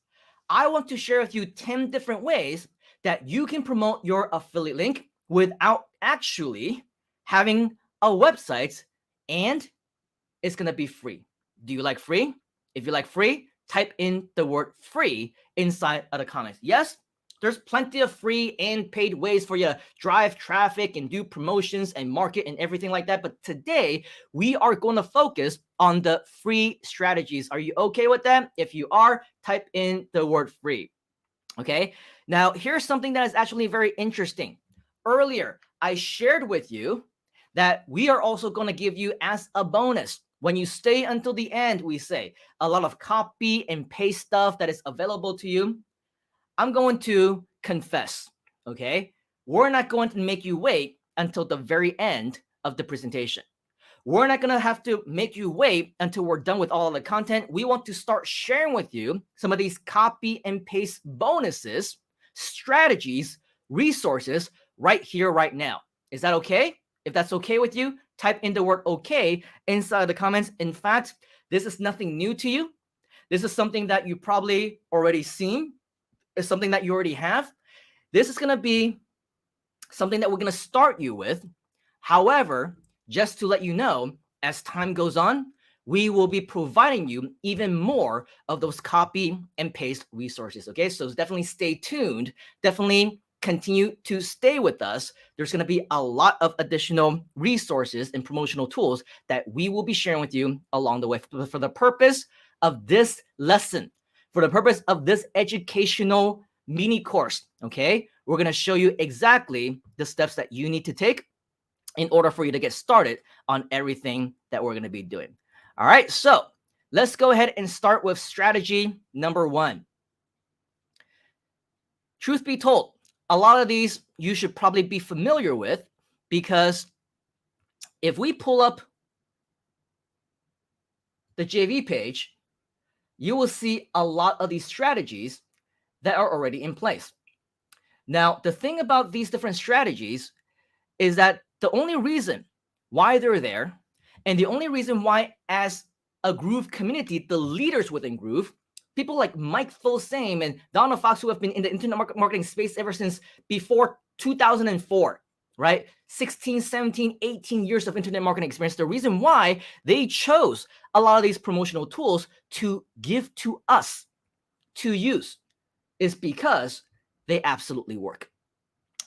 I want to share with you 10 different ways that you can promote your affiliate link without actually having a website, and it's going to be free. Do you like free? If you like free, type in the word free inside of the comments. Yes, there's plenty of free and paid ways for you to drive traffic and do promotions and market and everything like that. But today, we are going to focus on the free strategies. Are you okay with that? If you are, type in the word free. Okay, now here's something that is actually very interesting. Earlier, I shared with you that we are also going to give you as a bonus. When you stay until the end, we say a lot of copy and paste stuff that is available to you. I'm going to confess, okay? We're not going to make you wait until the very end of the presentation. We're not going to have to make you wait until we're done with all of the content. We want to start sharing with you some of these copy and paste bonuses, strategies, resources right here, right now. Is that okay? If that's okay with you, type in the word okay inside the comments. In fact, this is nothing new to you. This is something that you probably already seen. It's something that you already have. This is going to be something that we're going to start you with. However, just to let you know, as time goes on, we will be providing you even more of those copy and paste resources. Okay, so definitely stay tuned. Definitely continue to stay with us. There's going to be a lot of additional resources and promotional tools that we will be sharing with you along the way for the purpose of this lesson, for the purpose of this educational mini course. Okay, we're going to show you exactly the steps that you need to take in order for you to get started on everything that we're going to be doing. All right, so let's go ahead and start with strategy number 1. Truth be told, a lot of these you should probably be familiar with, because if we pull up the JV page, you will see a lot of these strategies that are already in place. Now, the thing about these different strategies is that the only reason why they're there, and the only reason why as a Groove community, the leaders within Groove, people like Mike Filsame and Donald Fox, who have been in the internet marketing space ever since before 2004, right? 16, 17, 18 years of internet marketing experience. The reason why they chose a lot of these promotional tools to give to us to use is because they absolutely work.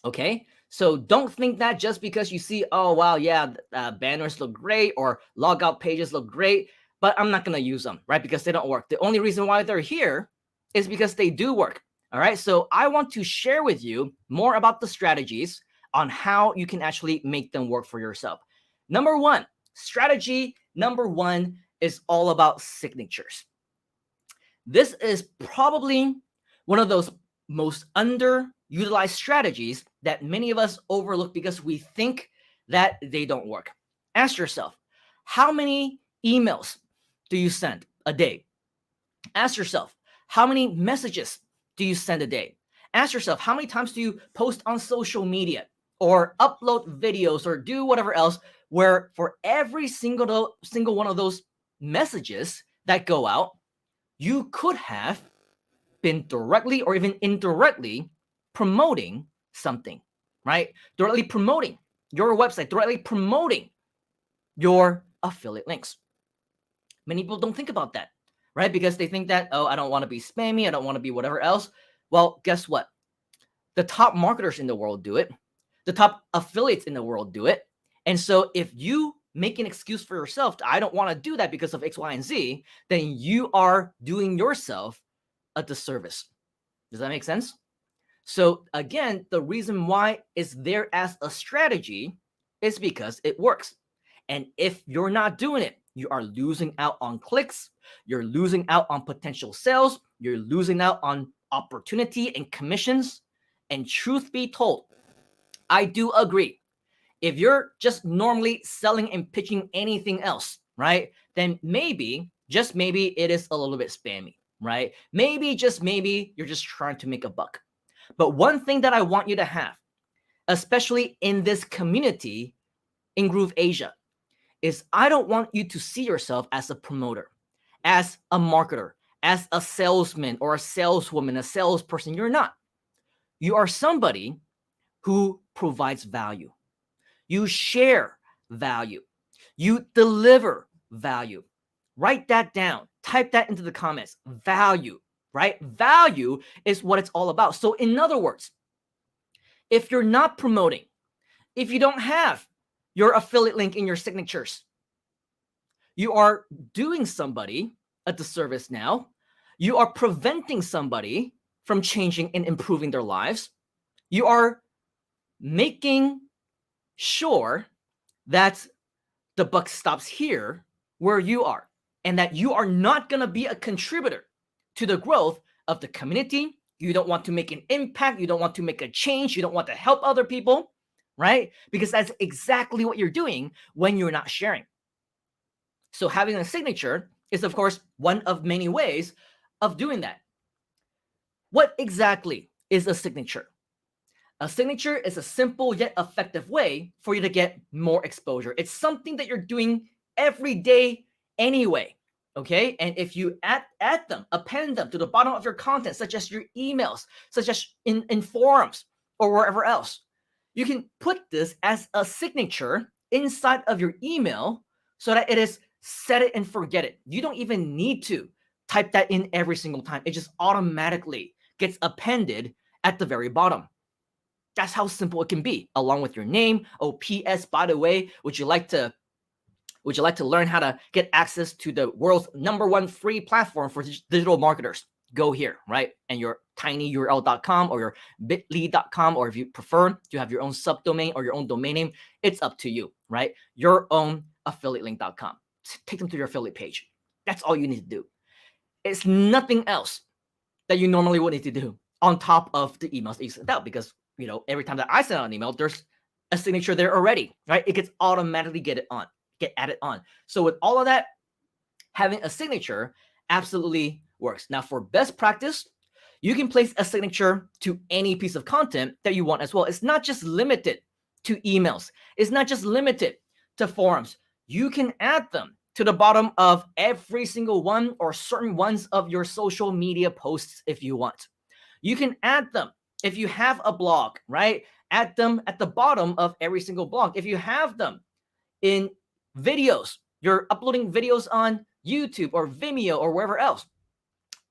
Okay, so don't think that just because you see, oh, wow, yeah, banners look great or logout pages look great, but I'm not going to use them, right? Because they don't work. The only reason why they're here is because they do work. All right, so I want to share with you more about the strategies on how you can actually make them work for yourself. Number 1, strategy number 1 is all about signatures. This is probably one of those most underutilized strategies that many of us overlook because we think that they don't work. Ask yourself, how many emails do you send a day? Ask yourself, how many messages do you send a day? Ask yourself, how many times do you post on social media or upload videos or do whatever else, where for every single one of those messages that go out, you could have been directly or even indirectly promoting something, right? Directly promoting your website, directly promoting your affiliate links. Many people don't think about that, right? Because they think that, oh, I don't want to be spammy, I don't want to be whatever else. Well, guess what? The top marketers in the world do it. The top affiliates in the world do it. And so if you make an excuse for yourself, I don't want to do that because of X, Y, and Z, then you are doing yourself a disservice. Does that make sense? So again, the reason why it's there as a strategy is because it works. And if you're not doing it, you are losing out on clicks, you're losing out on potential sales, you're losing out on opportunity and commissions. And truth be told, I do agree. If you're just normally selling and pitching anything else, right, then maybe, just maybe, it is a little bit spammy, right? Maybe, just maybe, you're just trying to make a buck. But one thing that I want you to have, especially in this community in Groove Asia, is I don't want you to see yourself as a promoter, as a marketer, as a salesman or a saleswoman, a salesperson. You're not. You are somebody who provides value. You share value. You deliver value. Write that down. Type that into the comments. Value, right? Value is what it's all about. So in other words, if you're not promoting, if you don't have your affiliate link in your signatures, you are doing somebody a disservice now. You are preventing somebody from changing and improving their lives. You are making sure that the buck stops here where you are, and that you are not going to be a contributor to the growth of the community. You don't want to make an impact. You don't want to make a change. You don't want to help other people, right? Because that's exactly what you're doing when you're not sharing. So having a signature is, of course, one of many ways of doing that. What exactly is a signature? A signature is a simple yet effective way for you to get more exposure. It's something that you're doing every day anyway, okay? And if you add them, append them to the bottom of your content, such as your emails, such as in forums or wherever else, you can put this as a signature inside of your email so that it is set it and forget it. You don't even need to type that in every single time. It just automatically gets appended at the very bottom. That's how simple it can be, along with your name. Oh, P.S. by the way, would you like to learn how to get access to the world's #1 free platform for digital marketers? Go here, right? And your tinyurl.com or your bit.ly.com, or if you prefer to have your own subdomain or your own domain name, it's up to you, right? Your own affiliatelink.com. Take them to your affiliate page. That's all you need to do. It's nothing else that you normally would need to do on top of the emails that you send out, because every time that I send out an email, there's a signature there already, right? It gets automatically get added on. So with all of that, having a signature absolutely works. Now, for best practice, you can place a signature to any piece of content that you want as well. It's not just limited to emails. It's not just limited to forums. You can add them to the bottom of every single one or certain ones of your social media posts if you want. You can add them if you have a blog, right? Add them at the bottom of every single blog. If you have them in videos, you're uploading videos on YouTube or Vimeo or wherever else,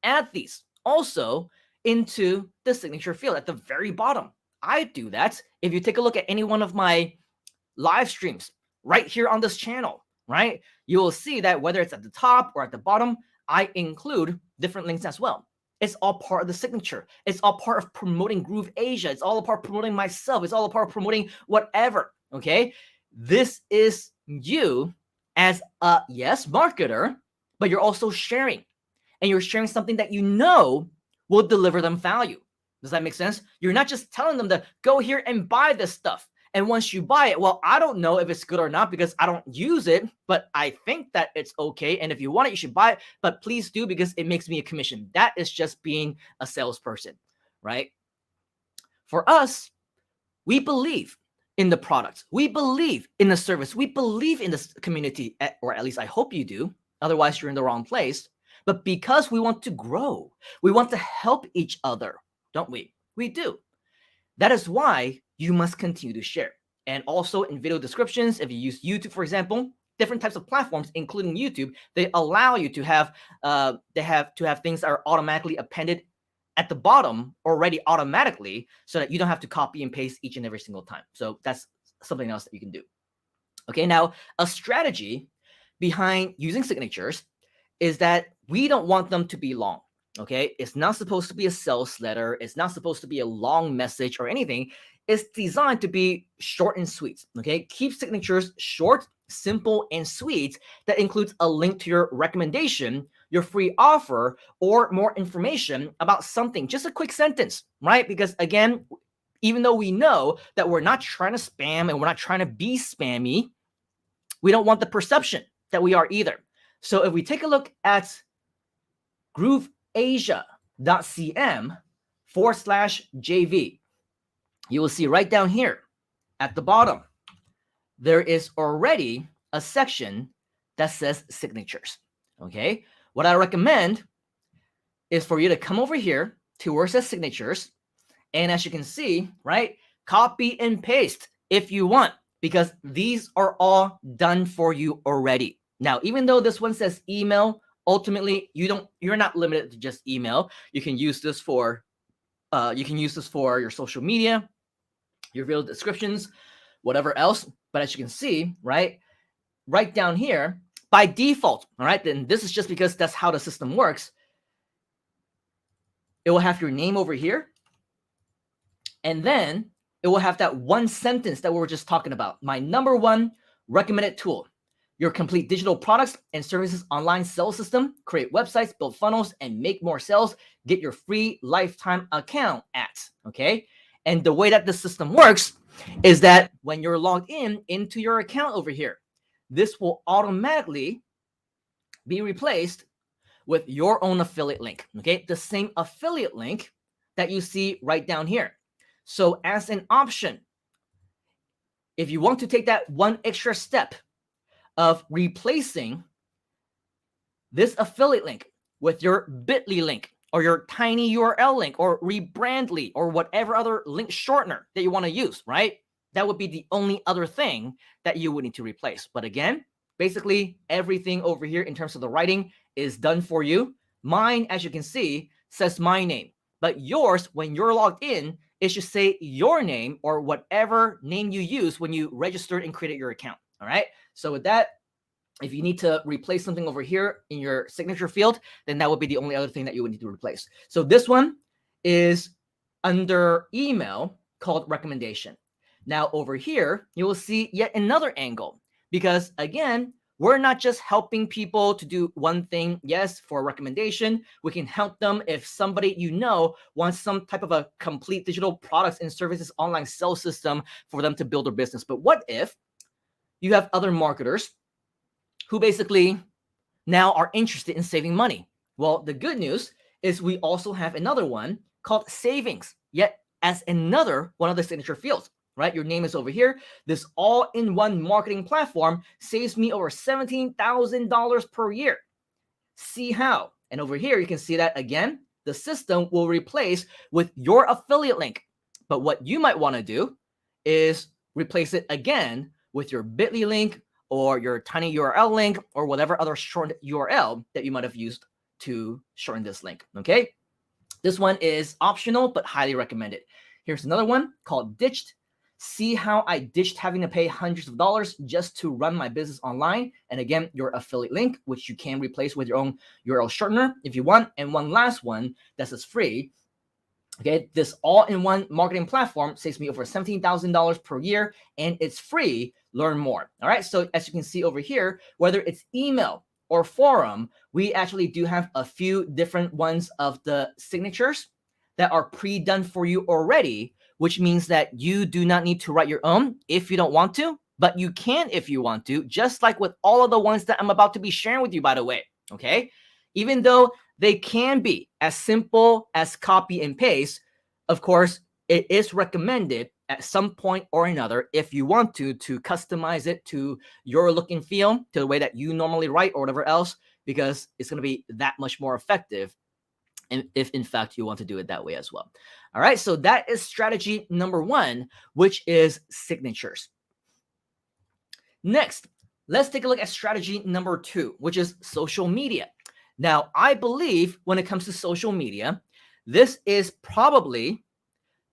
add these also into the signature field at the very bottom. I do that. If you take a look at any one of my live streams right here on this channel, right, you will see that whether it's at the top or at the bottom, I include different links as well. It's all part of the signature. It's all part of promoting Groove Asia. It's all a part of promoting myself. It's all a part of promoting whatever, okay? This is you as a, yes, marketer, but you're also sharing. And you're sharing something that you know will deliver them value. Does that make sense? You're not just telling them to go here and buy this stuff. And once you buy it, well, I don't know if it's good or not because I don't use it, but I think that it's okay. And if you want it, you should buy it, but please do because it makes me a commission. That is just being a salesperson, right? For us, we believe in the product. We believe in the service. We believe in this community, or at least I hope you do. Otherwise, you're in the wrong place. But because we want to grow, we want to help each other, don't we? We do. That is why you must continue to share. And also in video descriptions, if you use YouTube, for example, different types of platforms, including YouTube, they allow you to have things that are automatically appended at the bottom already automatically, so that you don't have to copy and paste each and every single time. So that's something else that you can do. Okay, now a strategy behind using signatures is that we don't want them to be long. Okay, it's not supposed to be a sales letter. It's not supposed to be a long message or anything. It's designed to be short and sweet. Okay, keep signatures short, simple, and sweet. That includes a link to your recommendation, your free offer, or more information about something. Just a quick sentence, right? Because again, even though we know that we're not trying to spam and we're not trying to be spammy, we don't want the perception that we are either. So if we take a look at grooveasia.cm/JV, you will see right down here at the bottom, there is already a section that says signatures. Okay, what I recommend is for you to come over here to where it says signatures, and as you can see, right, copy and paste if you want, because these are all done for you already. Now, even though this one says email, ultimately you're not limited to just email. You can use this for your social media, your video descriptions, whatever else. But as you can see, right down here, by default, all right, then this is just because that's how the system works. It will have your name over here, and then it will have that one sentence that we were just talking about. My number one recommended tool, your complete digital products and services online sales system. Create websites, build funnels, and make more sales. Get your free lifetime account at, okay? And the way that the system works is that when you're logged into your account over here, this will automatically be replaced with your own affiliate link, okay? The same affiliate link that you see right down here. So as an option, if you want to take that one extra step of replacing this affiliate link with your bit.ly link or your tiny URL link or Rebrandly or whatever other link shortener that you want to use, right? That would be the only other thing that you would need to replace. But again, basically everything over here in terms of the writing is done for you. Mine, as you can see, says my name, but yours, when you're logged in, it should say your name or whatever name you use when you registered and created your account. All right. So with that, if you need to replace something over here in your signature field, then that would be the only other thing that you would need to replace. So this one is under email called recommendation. Now over here, you will see yet another angle, because again, we're not just helping people to do one thing. Yes, for a recommendation, we can help them if somebody you know wants some type of a complete digital products and services online sales system for them to build their business. But what if you have other marketers who basically now are interested in saving money? Well, the good news is we also have another one called savings, yet as another one of the signature fields. Right? Your name is over here. This all-in-one marketing platform saves me over $17,000 per year. See how? And over here, you can see that again, the system will replace with your affiliate link. But what you might want to do is replace it again with your bit.ly link or your tiny URL link or whatever other short URL that you might have used to shorten this link. Okay? This one is optional, but highly recommended. Here's another one called Ditched. See how I ditched having to pay hundreds of dollars just to run my business online. And again, your affiliate link, which you can replace with your own URL shortener if you want. And one last one that is free. Okay, this all-in-one marketing platform saves me over $17,000 per year, and it's free. Learn more. All right, so as you can see over here, whether it's email or forum, we actually do have a few different ones of the signatures that are pre-done for you already, which means that you do not need to write your own if you don't want to, but you can if you want to, just like with all of the ones that I'm about to be sharing with you, by the way, okay? Even though they can be as simple as copy and paste, of course, it is recommended at some point or another, if you want to customize it to your look and feel, to the way that you normally write or whatever else, because it's going to be that much more effective. And if in fact you want to do it that way as well. All right, so that is strategy number one, which is signatures. Next, let's take a look at strategy number two, which is social media. Now, I believe when it comes to social media, this is probably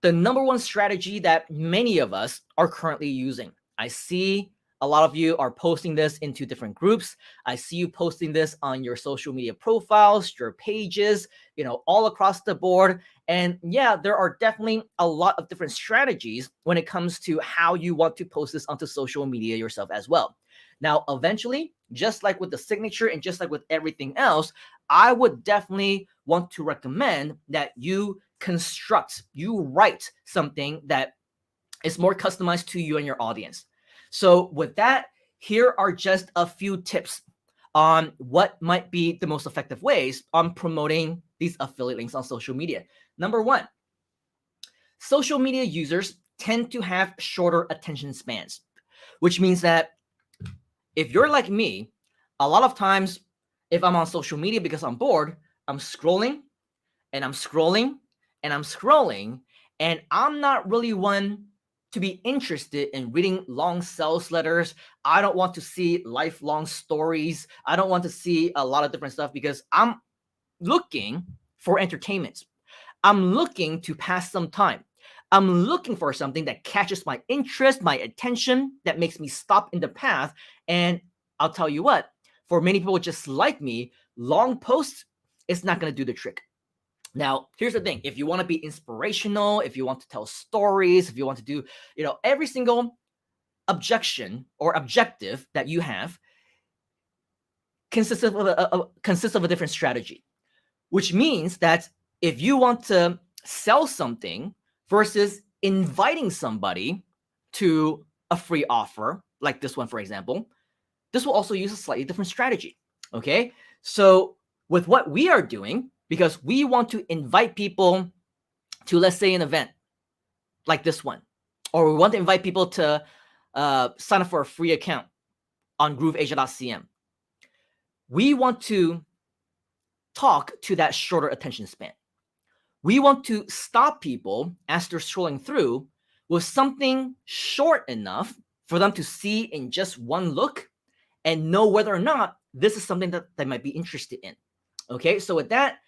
the number one strategy that many of us are currently using. I see a lot of you are posting this into different groups. I see you posting this on your social media profiles, your pages, all across the board. And yeah, there are definitely a lot of different strategies when it comes to how you want to post this onto social media yourself as well. Now, eventually, just like with the signature and just like with everything else, I would definitely want to recommend that you construct, you write something that is more customized to you and your audience. So with that, here are just a few tips on what might be the most effective ways on promoting these affiliate links on social media. Number one, social media users tend to have shorter attention spans, which means that if you're like me, a lot of times if I'm on social media because I'm bored, I'm scrolling and I'm scrolling and I'm scrolling, and I'm not really one to be interested in reading long sales letters. I don't want to see lifelong stories. I don't want to see a lot of different stuff because I'm looking for entertainment. I'm looking to pass some time. I'm looking for something that catches my interest, my attention, that makes me stop in the path. And I'll tell you what, for many people just like me, long posts is not going to do the trick. Now, here's the thing. If you want to be inspirational, if you want to tell stories, if you want to do, every single objection or objective that you have consists of a different strategy, which means that if you want to sell something versus inviting somebody to a free offer, like this one, for example, this will also use a slightly different strategy. Okay. So with what we are doing, because we want to invite people to, let's say, an event like this one, or we want to invite people to sign up for a free account on grooveasia.cm. We want to talk to that shorter attention span. We want to stop people as they're scrolling through with something short enough for them to see in just one look and know whether or not this is something that they might be interested in. Okay, so with that,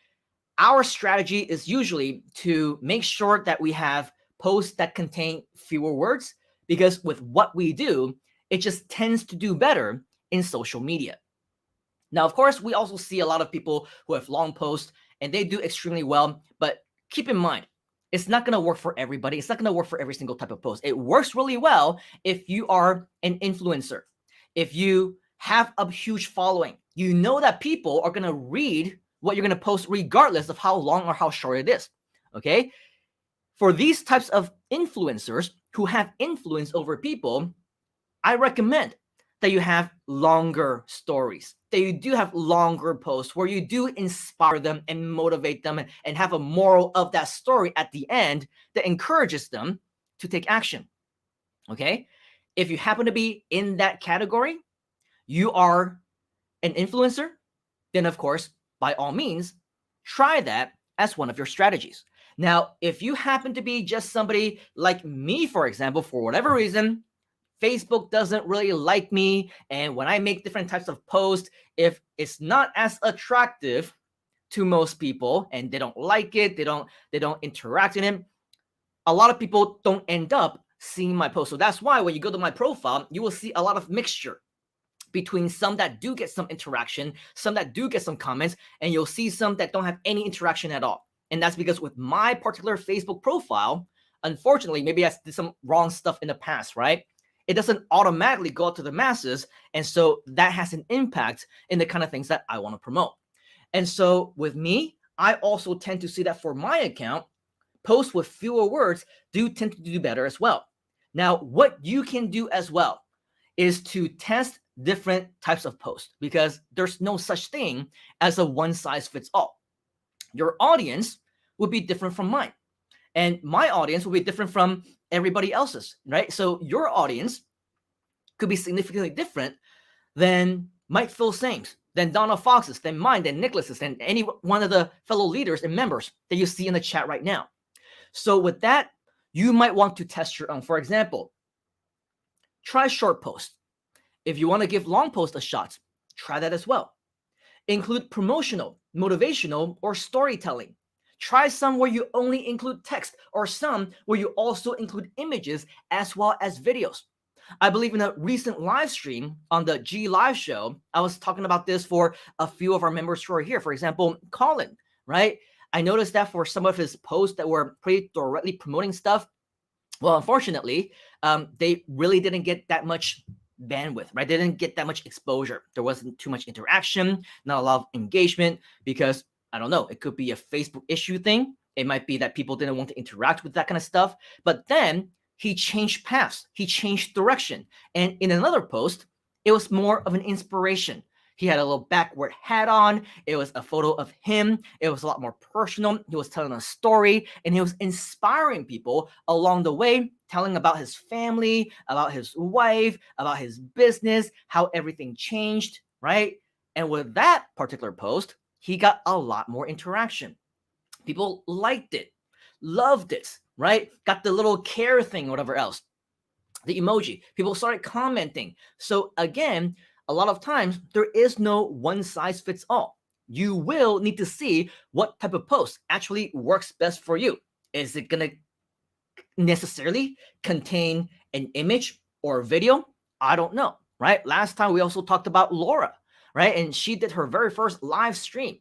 our strategy is usually to make sure that we have posts that contain fewer words, because with what we do, it just tends to do better in social media. Now, of course, we also see a lot of people who have long posts and they do extremely well, but keep in mind, it's not going to work for everybody. It's not going to work for every single type of post. It works really well if you are an influencer, if you have a huge following. You know that people are going to read what you're going to post regardless of how long or how short it is. Okay? For these types of influencers who have influence over people, I recommend that you have longer stories, that you do have longer posts where you do inspire them and motivate them and have a moral of that story at the end that encourages them to take action. Okay? If you happen to be in that category, you are an influencer, then of course, by all means, try that as one of your strategies. Now, if you happen to be just somebody like me, for example, for whatever reason, Facebook doesn't really like me, and when I make different types of posts, if it's not as attractive to most people and they don't like it, they don't interact in it, a lot of people don't end up seeing my post. So that's why when you go to my profile, you will see a lot of mixture between some that do get some interaction, some that do get some comments, and you'll see some that don't have any interaction at all. And that's because with my particular Facebook profile, unfortunately, maybe I did some wrong stuff in the past, right? It doesn't automatically go out to the masses. And so that has an impact in the kind of things that I want to promote. And so with me, I also tend to see that for my account, posts with fewer words do tend to do better as well. Now, what you can do as well is to test different types of posts, because there's no such thing as a one size fits all. Your audience will be different from mine, and my audience will be different from everybody else's, right? So your audience could be significantly different than Mike Phil Sames, than Donna Fox's, than mine, than Nicholas's, than any one of the fellow leaders and members that you see in the chat right now. So with that, you might want to test your own. For example, try short posts. If you want to give long posts a shot, try that as well. Include promotional, motivational, or storytelling. Try some where you only include text, or some where you also include images as well as videos. I believe in a recent live stream on the G Live show, I was talking about this for a few of our members who are here. For example, Colin, right? I noticed that for some of his posts that were pretty directly promoting stuff, well, unfortunately, they really didn't get that much bandwidth, right? They didn't get that much exposure. There wasn't too much interaction, not a lot of engagement, because I don't know, it could be a Facebook issue thing, It might be that people didn't want to interact with that kind of stuff. But then he changed paths. He changed direction. And in another post, it was more of an inspiration. He had a little backward hat on. It was a photo of him. It was a lot more personal. He was telling a story, and he was inspiring people along the way, telling about his family, about his wife, about his business, how everything changed, right? And with that particular post, he got a lot more interaction. People liked it, loved it, right? Got the little care thing, whatever else, the emoji. People started commenting. So again, a lot of times there is no one size fits all. You will need to see what type of post actually works best for you. Is it going to necessarily contain an image or a video? I don't know, right? Last time we also talked about Laura, right? And she did her very first live stream.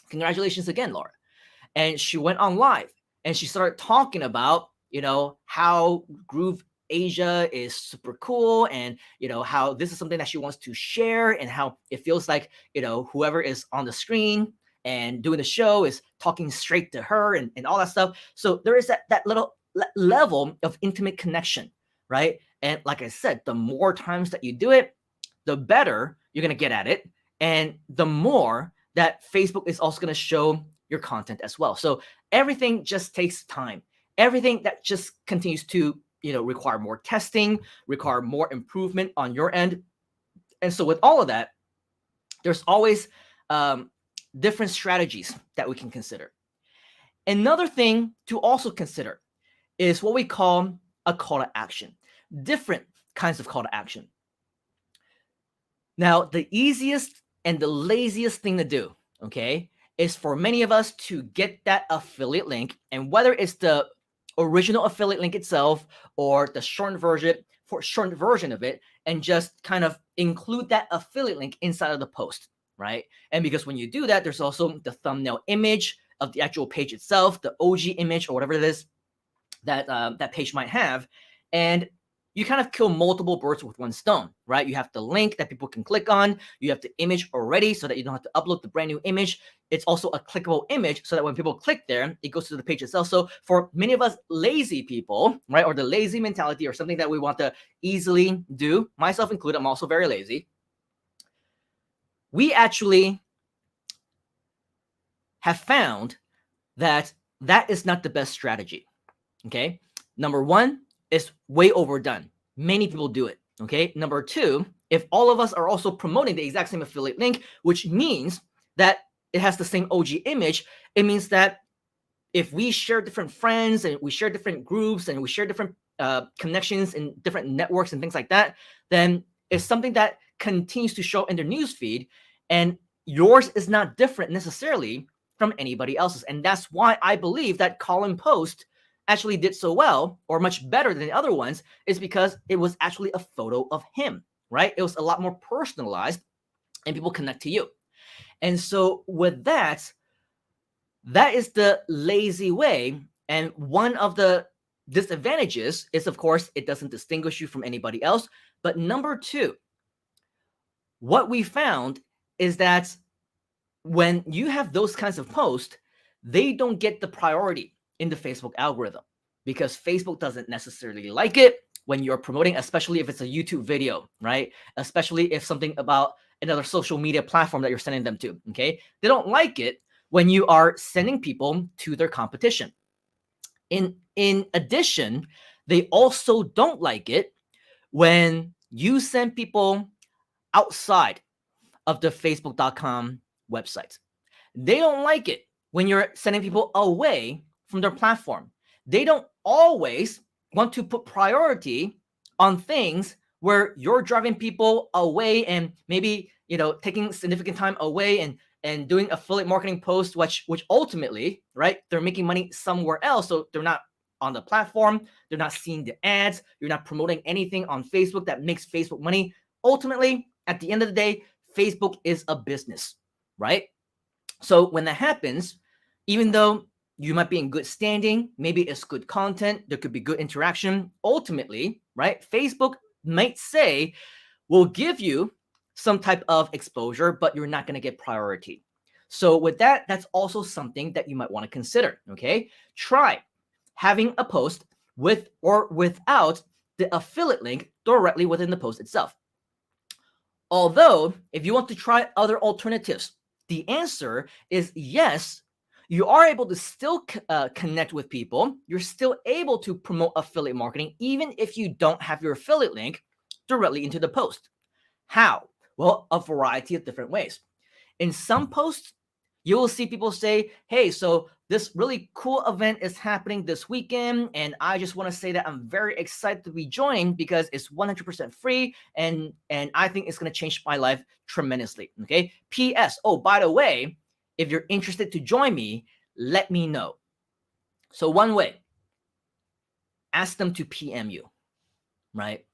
Congratulations again, Laura. And she went on live and she started talking about, how Groove Asia is super cool, and how this is something that she wants to share, and how it feels like whoever is on the screen and doing the show is talking straight to her, and all that stuff. So there is that little level of intimate connection, right? And like I said, the more times that you do it, the better you're going to get at it, and the more that Facebook is also going to show your content as well. So everything just takes time. Everything that just continues to require more testing, require more improvement on your end. And so with all of that, there's always different strategies that we can consider. Another thing to also consider is what we call a call to action. Different kinds of call to action. Now, the easiest and the laziest thing to do, okay, is for many of us to get that affiliate link, and whether it's the original affiliate link itself or the shortened version of it, and just kind of include that affiliate link inside of the post, right? And because when you do that, there's also the thumbnail image of the actual page itself, the OG image or whatever it is that that page might have, and you kind of kill multiple birds with one stone, right? You have the link that people can click on. You have the image already so that you don't have to upload the brand new image. It's also a clickable image so that when people click there, it goes to the page itself. So for many of us lazy people, right, or the lazy mentality, or something that we want to easily do, myself included, I'm also very lazy, we actually have found that that is not the best strategy, okay? Number one, it's way overdone. Many people do it, okay? Number two, if all of us are also promoting the exact same affiliate link, which means that it has the same OG image, it means that if we share different friends and we share different groups and we share different connections in different networks and things like that, then it's something that continues to show in their newsfeed, and yours is not different necessarily from anybody else's. And that's why I believe that Colin Post actually did so well, or much better than the other ones, is because it was actually a photo of him, right? It was a lot more personalized and people connect to you. And so with that, that is the lazy way. And one of the disadvantages is, of course, it doesn't distinguish you from anybody else. But number two, what we found is that when you have those kinds of posts, they don't get the priority in the Facebook algorithm, because Facebook doesn't necessarily like it when you're promoting, especially if it's a YouTube video, right? Especially if something about another social media platform that you're sending them to, okay? They don't like it when you are sending people to their competition. In addition, they also don't like it when you send people outside of the Facebook.com website. They don't like it when you're sending people away from their platform. They don't always want to put priority on things where you're driving people away and maybe, taking significant time away and doing affiliate marketing posts, which ultimately, right, they're making money somewhere else. So they're not on the platform. They're not seeing the ads. You're not promoting anything on Facebook that makes Facebook money. Ultimately, at the end of the day, Facebook is a business, right? So when that happens, even though you might be in good standing, maybe it's good content, there could be good interaction, ultimately, right, Facebook might say, we'll give you some type of exposure, but you're not going to get priority. So with that, that's also something that you might want to consider, okay? Try having a post with or without the affiliate link directly within the post itself. Although, if you want to try other alternatives, the answer is yes, you are able to still connect with people. You're still able to promote affiliate marketing, even if you don't have your affiliate link directly into the post. How? Well, a variety of different ways. In some posts, you will see people say, hey, so this really cool event is happening this weekend, and I just want to say that I'm very excited to be joining because it's 100% free, and I think it's going to change my life tremendously, okay? P.S. Oh, by the way, if you're interested to join me, let me know. So one way, ask them to PM you, right?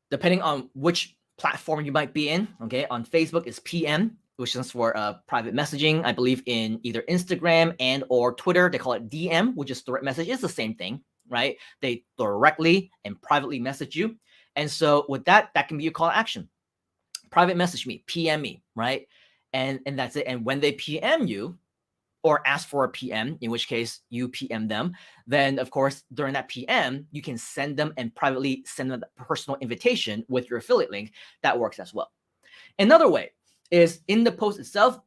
Depending on which platform you might be in, okay? On Facebook, it's PM, which stands for private messaging. I believe in either Instagram and or Twitter, they call it DM, which is direct message. It's the same thing, right? They directly and privately message you. And so with that, that can be a call to action. Private message me, PM me, right? And that's it. And when they PM you, or ask for a PM, in which case you PM them, then of course, during that PM, you can send them and privately send them a personal invitation with your affiliate link. That works as well. Another way is in the post itself.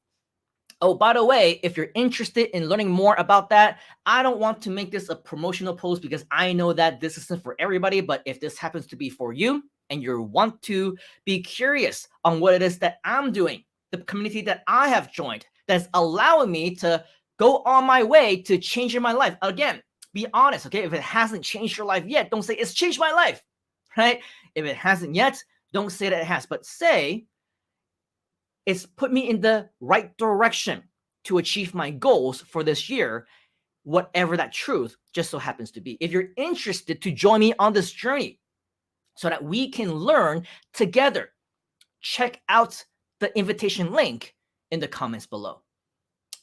Oh, by the way, if you're interested in learning more about that, I don't want to make this a promotional post because I know that this isn't for everybody, but if this happens to be for you and you want to be curious on what it is that I'm doing, the community that I have joined, that's allowing me to go on my way to changing my life. Again, be honest, okay? If it hasn't changed your life yet, don't say it's changed my life, right? If it hasn't yet, don't say that it has, but say it's put me in the right direction to achieve my goals for this year, whatever that truth just so happens to be. If you're interested to join me on this journey so that we can learn together, check out the invitation link in the comments below.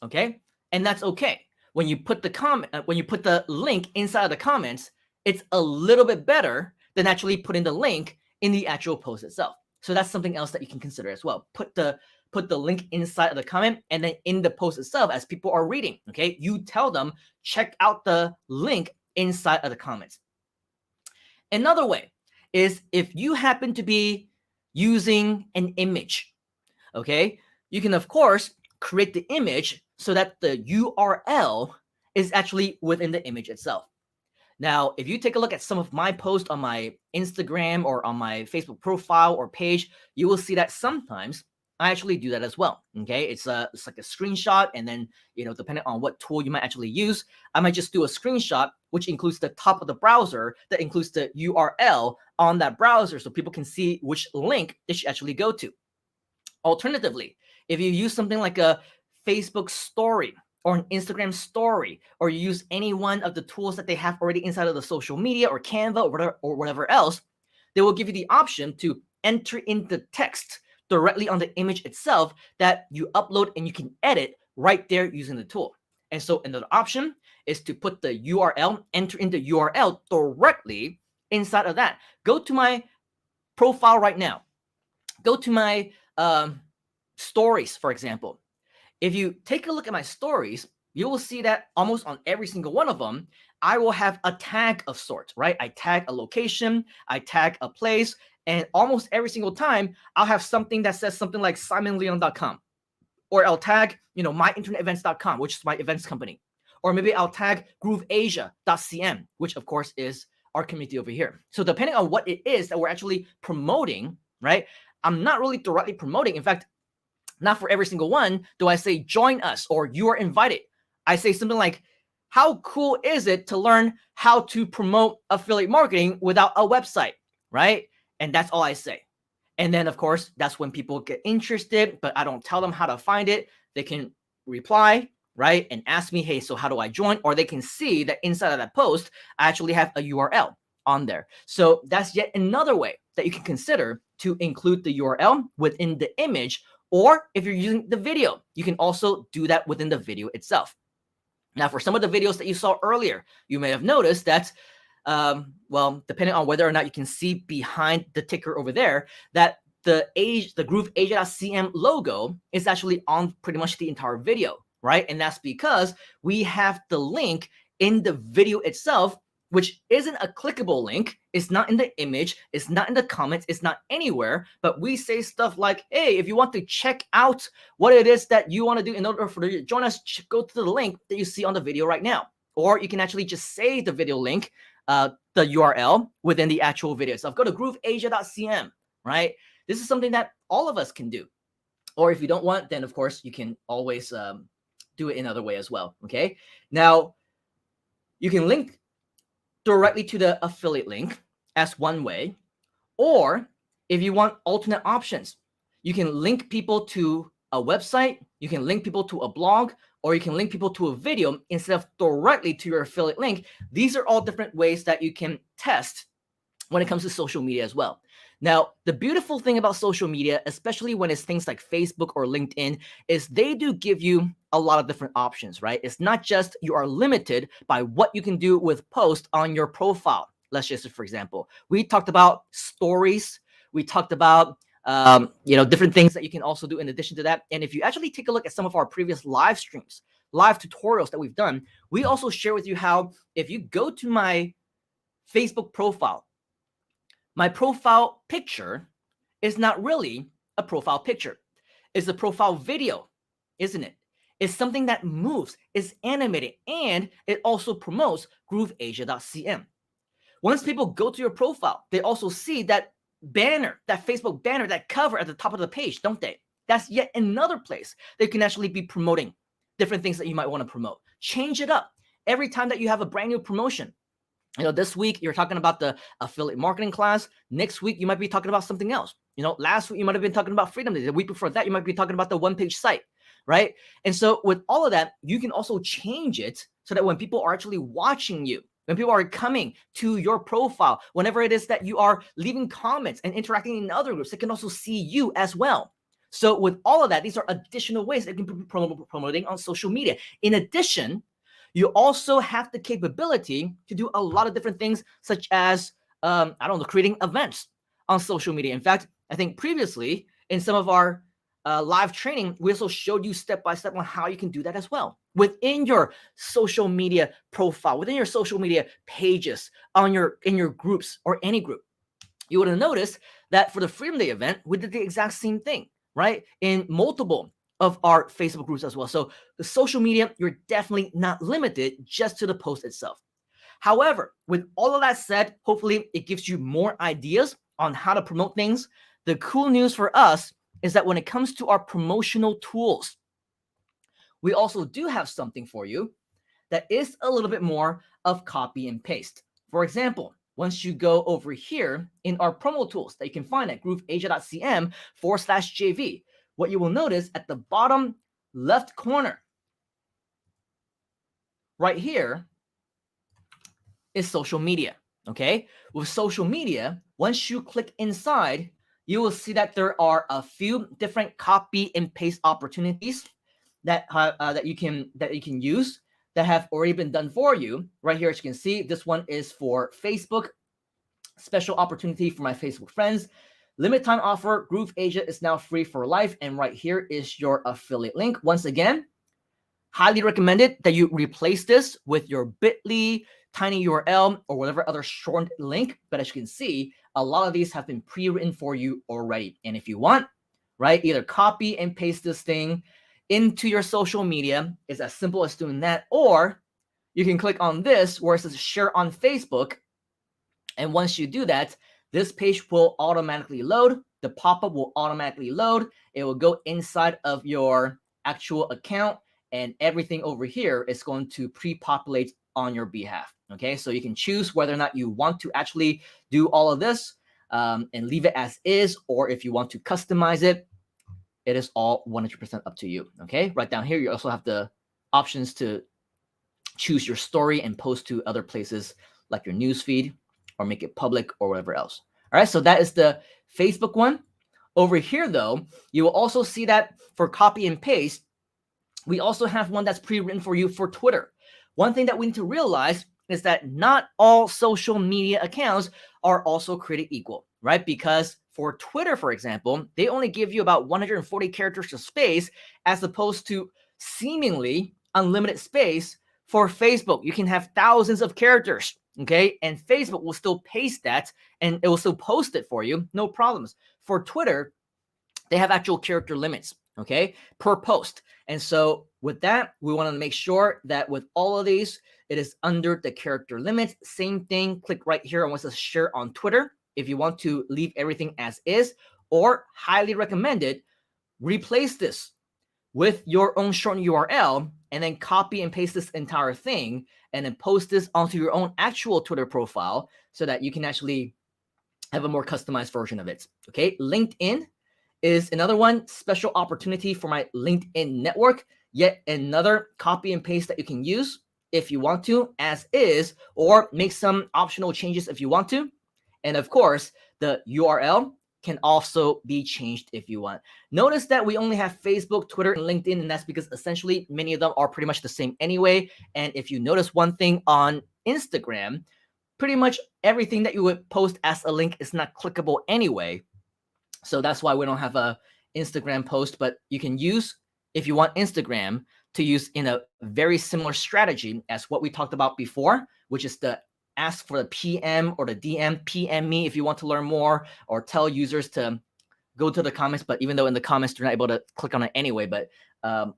Okay? And that's okay. When you put the link inside of the comments, it's a little bit better than actually putting the link in the actual post itself. So that's something else that you can consider as well. Put the link inside of the comment, and then in the post itself, as people are reading, okay, you tell them, check out the link inside of the comments. Another way is if you happen to be using an image, okay, you can, of course, create the image so that the URL is actually within the image itself. Now, if you take a look at some of my posts on my Instagram or on my Facebook profile or page, you will see that sometimes I actually do that as well, okay? It's like a screenshot, and then, depending on what tool you might actually use, I might just do a screenshot, which includes the top of the browser, that includes the URL on that browser so people can see which link they should actually go to. Alternatively, if you use something like a Facebook story or an Instagram story, or you use any one of the tools that they have already inside of the social media or Canva or whatever else, they will give you the option to enter in the text directly on the image itself that you upload, and you can edit right there using the tool. And so another option is to put the URL, enter in the URL directly inside of that. Go to my profile right now. Go to my stories, for example. If you take a look at my stories, you will see that almost on every single one of them, I will have a tag of sorts, right? I tag a location, I tag a place, and almost every single time, I'll have something that says something like simonleon.com, or I'll tag, myinternetevents.com, which is my events company, or maybe I'll tag grooveasia.cm, which of course is our community over here. So depending on what it is that we're actually promoting, right? I'm not really directly promoting. In fact, not for every single one do I say join us or you are invited. I say something like, how cool is it to learn how to promote affiliate marketing without a website, right? And that's all I say. And then, of course, that's when people get interested, but I don't tell them how to find it. They can reply, right, and ask me, hey, so how do I join? Or they can see that inside of that post, I actually have a URL on there. So that's yet another way that you can consider to include the URL within the image. Or if you're using the video, you can also do that within the video itself. Now, for some of the videos that you saw earlier, you may have noticed that, well, depending on whether or not you can see behind the ticker over there, that the grooveasia.cm logo is actually on pretty much the entire video, right? And that's because we have the link in the video itself, which isn't a clickable link. It's not in the image. It's not in the comments. It's not anywhere. But we say stuff like, hey, if you want to check out what it is that you want to do in order for you to join us, go to the link that you see on the video right now. Or you can actually just say the video link, the URL within the actual video itself. Go to grooveasia.cm, right? This is something that all of us can do. Or if you don't want, then of course you can always do it in another way as well, okay? Now, you can link directly to the affiliate link as one way, or if you want alternate options, you can link people to a website, you can link people to a blog, or you can link people to a video instead of directly to your affiliate link. These are all different ways that you can test when it comes to social media as well. Now, the beautiful thing about social media, especially when it's things like Facebook or LinkedIn, is they do give you a lot of different options, right? It's not just you are limited by what you can do with posts on your profile. Let's just, for example, we talked about stories. We talked about, different things that you can also do in addition to that. And if you actually take a look at some of our previous live streams, live tutorials that we've done, we also share with you how if you go to my Facebook profile, my profile picture is not really a profile picture. It's a profile video, isn't it? It's something that moves, is animated, and it also promotes grooveasia.cm. Once people go to your profile, they also see that banner, that Facebook banner, that cover at the top of the page, don't they? That's yet another place they can actually be promoting different things that you might want to promote. Change it up. Every time that you have a brand new promotion, this week you're talking about the affiliate marketing class. Next week, you might be talking about something else. Last week, you might have been talking about Freedom Day. The week before that, you might be talking about the one-page site, right? And so with all of that, you can also change it so that when people are actually watching you, when people are coming to your profile, whenever it is that you are leaving comments and interacting in other groups, they can also see you as well. So with all of that, these are additional ways that you can be promoting on social media. In addition, you also have the capability to do a lot of different things, such as, creating events on social media. In fact, I think previously in some of our live training, we also showed you step-by-step on how you can do that as well. Within your social media profile, within your social media pages, in your groups or any group, you would have noticed that for the Freedom Day event, we did the exact same thing, right? In multiple of our Facebook groups as well. So the social media, you're definitely not limited just to the post itself. However, with all of that said, hopefully it gives you more ideas on how to promote things. The cool news for us is that when it comes to our promotional tools, we also do have something for you that is a little bit more of copy and paste. For example, once you go over here in our promo tools that you can find at grooveasia.cm/JV, what you will notice at the bottom left corner right here is social media, okay? With social media, once you click inside, you will see that there are a few different copy and paste opportunities that you can use that have already been done for you. Right here, as you can see, this one is for Facebook. Special opportunity for my Facebook friends. Limit time offer, Groove Asia is now free for life. And right here is your affiliate link. Once again, highly recommended that you replace this with your bit.ly, tiny URL, or whatever other short link. But as you can see, a lot of these have been pre-written for you already. And if you want, right, either copy and paste this thing into your social media. It's as simple as doing that. Or you can click on this where it says share on Facebook. And once you do that, this page will automatically load. The pop-up will automatically load. It will go inside of your actual account, and everything over here is going to pre-populate on your behalf. Okay, so you can choose whether or not you want to actually do all of this and leave it as is, or if you want to customize it, it is all 100% up to you. Okay, right down here, you also have the options to choose your story and post to other places like your newsfeed, or make it public, or whatever else. All right, so that is the Facebook one. Over here, though, you will also see that for copy and paste, we also have one that's pre-written for you for Twitter. One thing that we need to realize is that not all social media accounts are also created equal, right? Because For Twitter, for example, they only give you about 140 characters of space as opposed to seemingly unlimited space for Facebook. You can have thousands of characters, okay? And Facebook will still paste that and it will still post it for you, no problems. For Twitter, they have actual character limits, okay, per post. And so with that, we want to make sure that with all of these, it is under the character limits. Same thing, click right here on what's to share on Twitter if you want to leave everything as is, or highly recommended, replace this with your own shortened URL and then copy and paste this entire thing and then post this onto your own actual Twitter profile so that you can actually have a more customized version of it. Okay, LinkedIn is another one, special opportunity for my LinkedIn network. Yet another copy and paste that you can use if you want to, as is, or make some optional changes if you want to. And of course, the URL can also be changed if you want. Notice that we only have Facebook, Twitter, and LinkedIn, and that's because essentially many of them are pretty much the same anyway. And if you notice one thing on Instagram, pretty much everything that you would post as a link is not clickable anyway. So that's why we don't have a Instagram post, but you can use, if you want Instagram, to use in a very similar strategy as what we talked about before, which is the ask for the PM or the DM, PM me if you want to learn more, or tell users to go to the comments. But even though in the comments, they're not able to click on it anyway, but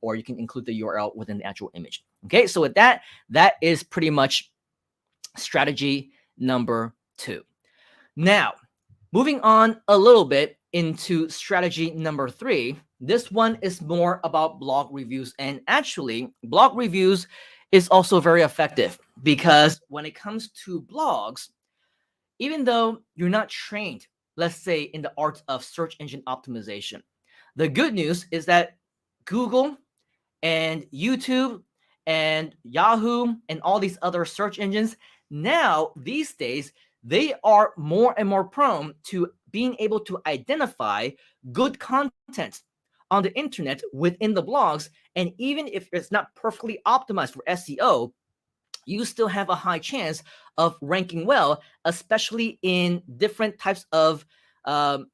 or you can include the URL within the actual image. Okay, so with that, that is pretty much strategy number 2. Now, moving on a little bit into strategy number 3. This one is more about blog reviews. And actually, blog reviews is also very effective because when it comes to blogs, even though you're not trained, let's say, in the art of search engine optimization, the good news is that Google and YouTube and Yahoo and all these other search engines, now these days, they are more and more prone to being able to identify good content on the internet within the blogs. And even if it's not perfectly optimized for SEO, you still have a high chance of ranking well, especially in different types of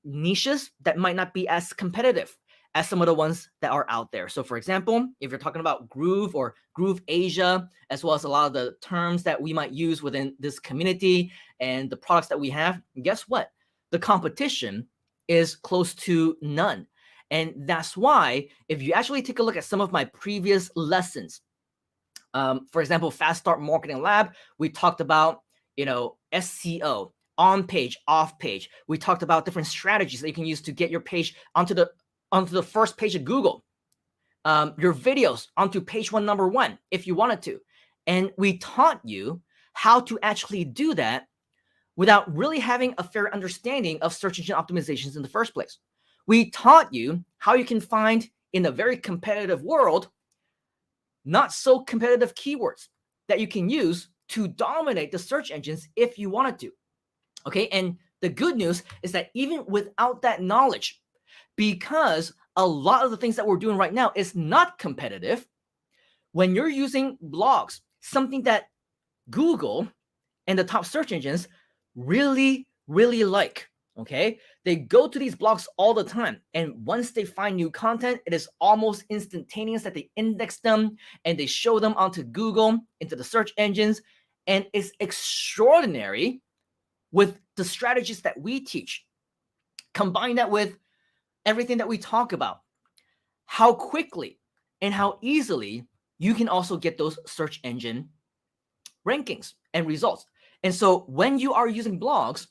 niches that might not be as competitive as some of the ones that are out there. So for example, if you're talking about Groove or Groove Asia, as well as a lot of the terms that we might use within this community and the products that we have, guess what? The competition is close to none. And that's why if you actually take a look at some of my previous lessons, for example, Fast Start Marketing Lab, we talked about, SEO, on page, off page. We talked about different strategies that you can use to get your page onto the first page of Google, your videos onto page 1, number 1, if you wanted to. And we taught you how to actually do that without really having a fair understanding of search engine optimizations in the first place. We taught you how you can find, in a very competitive world, not so competitive keywords that you can use to dominate the search engines if you wanted to. Okay, and the good news is that even without that knowledge, because a lot of the things that we're doing right now is not competitive, when you're using blogs, something that Google and the top search engines really, really like, okay? They go to these blogs all the time. And once they find new content, it is almost instantaneous that they index them and they show them onto Google, into the search engines. And it's extraordinary with the strategies that we teach. Combine that with everything that we talk about, how quickly and how easily you can also get those search engine rankings and results. And so when you are using blogs,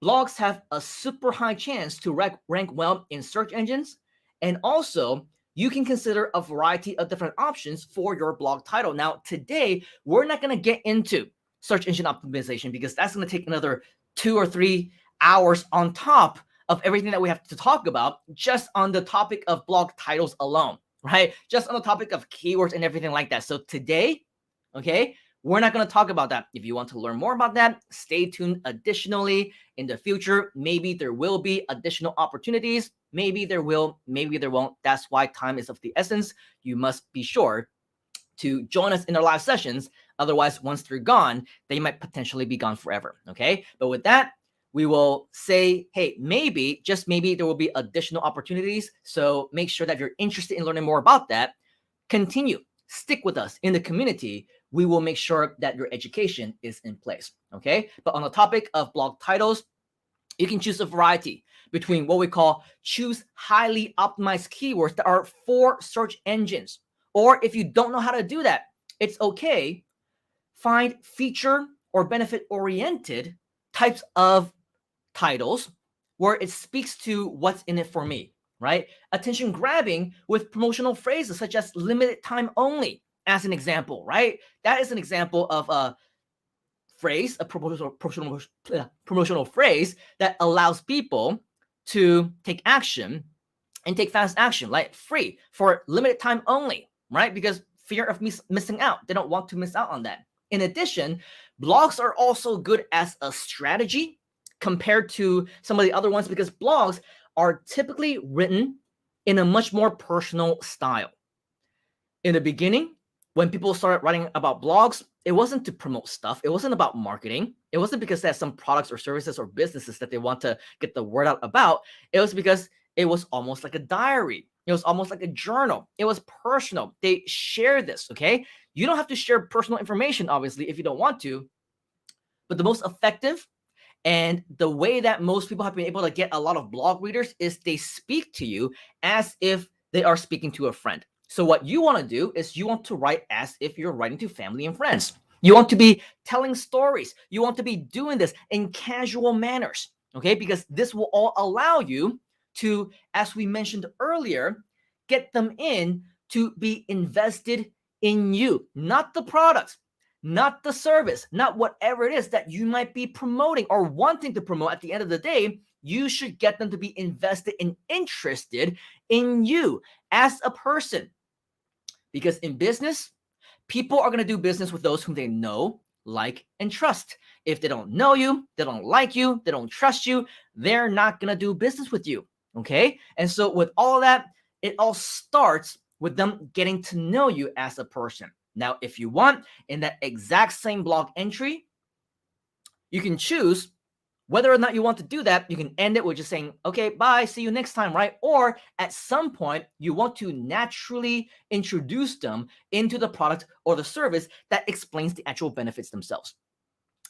blogs have a super high chance to rank well in search engines. And also, you can consider a variety of different options for your blog title. Now, today, we're not going to get into search engine optimization because that's going to take another 2 or 3 hours on top of everything that we have to talk about just on the topic of blog titles alone, right? Just on the topic of keywords and everything like that. So today, okay, we're not going to talk about that. If you want to learn more about that, stay tuned. Additionally, in the future, maybe there will be additional opportunities. Maybe there will, maybe there won't. That's why time is of the essence. You must be sure to join us in our live sessions. Otherwise, once they're gone, they might potentially be gone forever, okay? But with that, we will say, hey, maybe, just maybe, there will be additional opportunities. So make sure that if you're interested in learning more about that, continue, stick with us in the community. We will make sure that your education is in place, okay? But on the topic of blog titles, you can choose a variety between what we call choose highly optimized keywords that are for search engines. Or if you don't know how to do that, it's okay. Find feature or benefit oriented types of titles where it speaks to what's in it for me, right? Attention grabbing with promotional phrases such as limited time only, as an example, right? That is an example of a phrase, a promotional phrase that allows people to take action and take fast action, like free for limited time only, right? Because fear of missing out. They don't want to miss out on that. In addition, blogs are also good as a strategy compared to some of the other ones because blogs are typically written in a much more personal style. In the beginning, when people started writing about blogs, it wasn't to promote stuff. It wasn't about marketing. It wasn't because they had some products or services or businesses that they want to get the word out about. It was because it was almost like a diary. It was almost like a journal. It was personal. They share this, okay? You don't have to share personal information, obviously, if you don't want to. But the most effective and the way that most people have been able to get a lot of blog readers is they speak to you as if they are speaking to a friend. So what you want to do is you want to write as if you're writing to family and friends. You want to be telling stories. You want to be doing this in casual manners, okay? Because this will all allow you to, as we mentioned earlier, get them in to be invested in you, not the products, not the service, not whatever it is that you might be promoting or wanting to promote. At the end of the day, you should get them to be invested and interested in you as a person. Because in business, people are going to do business with those whom they know, like, and trust. If they don't know you, they don't like you, they don't trust you, they're not going to do business with you, okay? And so with all of that, it all starts with them getting to know you as a person. Now, if you want, in that exact same blog entry, you can choose whether or not you want to do that. You can end it with just saying, okay, bye, see you next time, right? Or at some point, you want to naturally introduce them into the product or the service that explains the actual benefits themselves.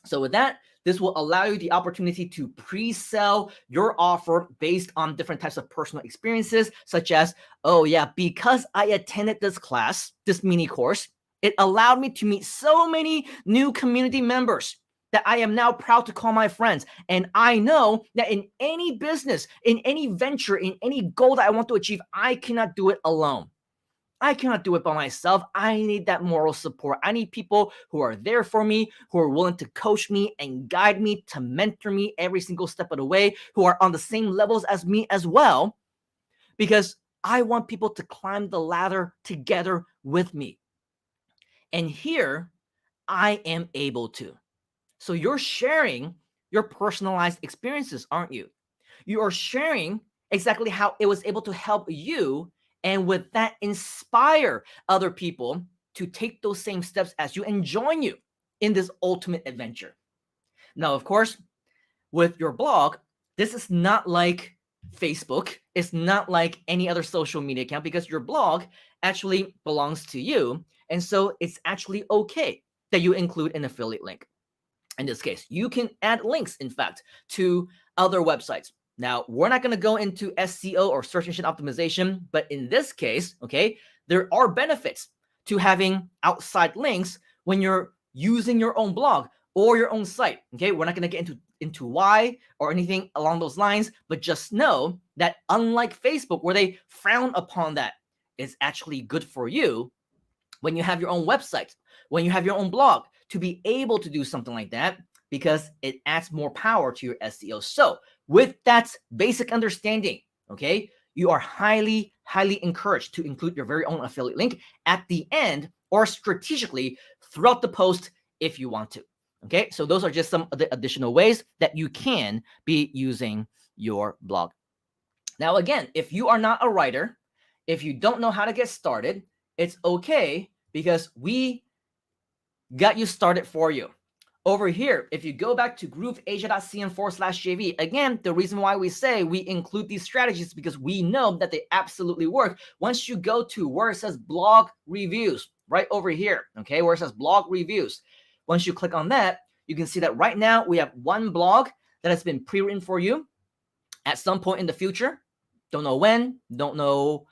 So with that, this will allow you the opportunity to pre-sell your offer based on different types of personal experiences, such as, oh yeah, because I attended this class, this mini course, it allowed me to meet so many new community members that I am now proud to call my friends. And I know that in any business, in any venture, in any goal that I want to achieve, I cannot do it alone. I cannot do it by myself. I need that moral support. I need people who are there for me, who are willing to coach me and guide me, to mentor me every single step of the way, who are on the same levels as me as well, because I want people to climb the ladder together with me. And here, I am able to. So you're sharing your personalized experiences, aren't you? You are sharing exactly how it was able to help you, and with that, inspire other people to take those same steps as you and join you in this ultimate adventure. Now, of course, with your blog, this is not like Facebook. It's not like any other social media account because your blog actually belongs to you. And so it's actually okay that you include an affiliate link. In this case, you can add links, in fact, to other websites. Now, we're not going to go into SEO or search engine optimization, but in this case, okay, there are benefits to having outside links when you're using your own blog or your own site. Okay, we're not going to get into why or anything along those lines, but just know that unlike Facebook, where they frown upon that, it's actually good for you when you have your own website, when you have your own blog, to be able to do something like that, because it adds more power to your SEO. So with that basic understanding, okay, you are highly, highly encouraged to include your very own affiliate link at the end or strategically throughout the post if you want to. Okay, so those are just some of the additional ways that you can be using your blog. Now, again, if you are not a writer, if you don't know how to get started, it's okay, because we got you started for you. over here, if you go back to grooveasia.cn/JV, again, the reason why we say we include these strategies is because we know that they absolutely work. Once you go to where it says blog reviews, right over here, okay, where it says blog reviews, once you click on that, you can see that right now we have one blog that has been pre-written for you at some point in the future. Don't know when, don't know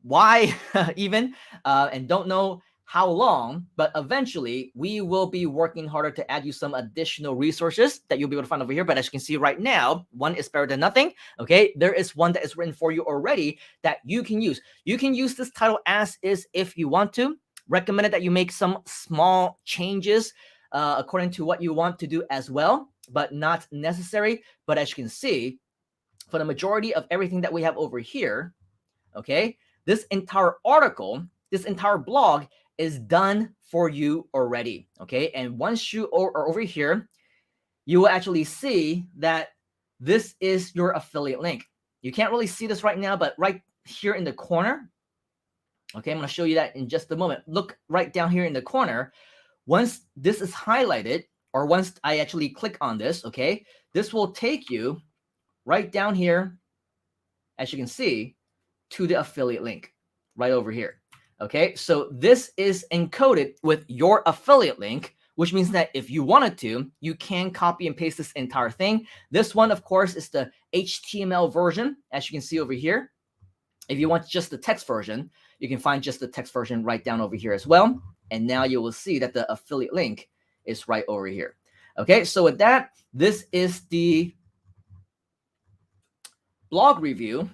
why even, and don't know how long, but eventually we will be working harder to add you some additional resources that you'll be able to find over here. But as you can see right now, one is better than nothing. Okay, there is one that is written for you already that you can use. You can use this title as is if you want to. Recommended that you make some small changes according to what you want to do as well, but not necessary. But as you can see, for the majority of everything that we have over here, okay, this entire article, this entire blog is done for you already, okay? And once you are over here, you will actually see that this is your affiliate link. You can't really see this right now, but right here in the corner, okay, I'm going to show you that in just a moment. Look right down here in the corner. Once this is highlighted, or once I actually click on this, okay, this will take you right down here, as you can see, to the affiliate link right over here. Okay, so this is encoded with your affiliate link, which means that if you wanted to, you can copy and paste this entire thing. This one, of course, is the HTML version, as you can see over here. If you want just the text version, you can find just the text version right down over here as well. And now you will see that the affiliate link is right over here. Okay, so with that, this is the blog review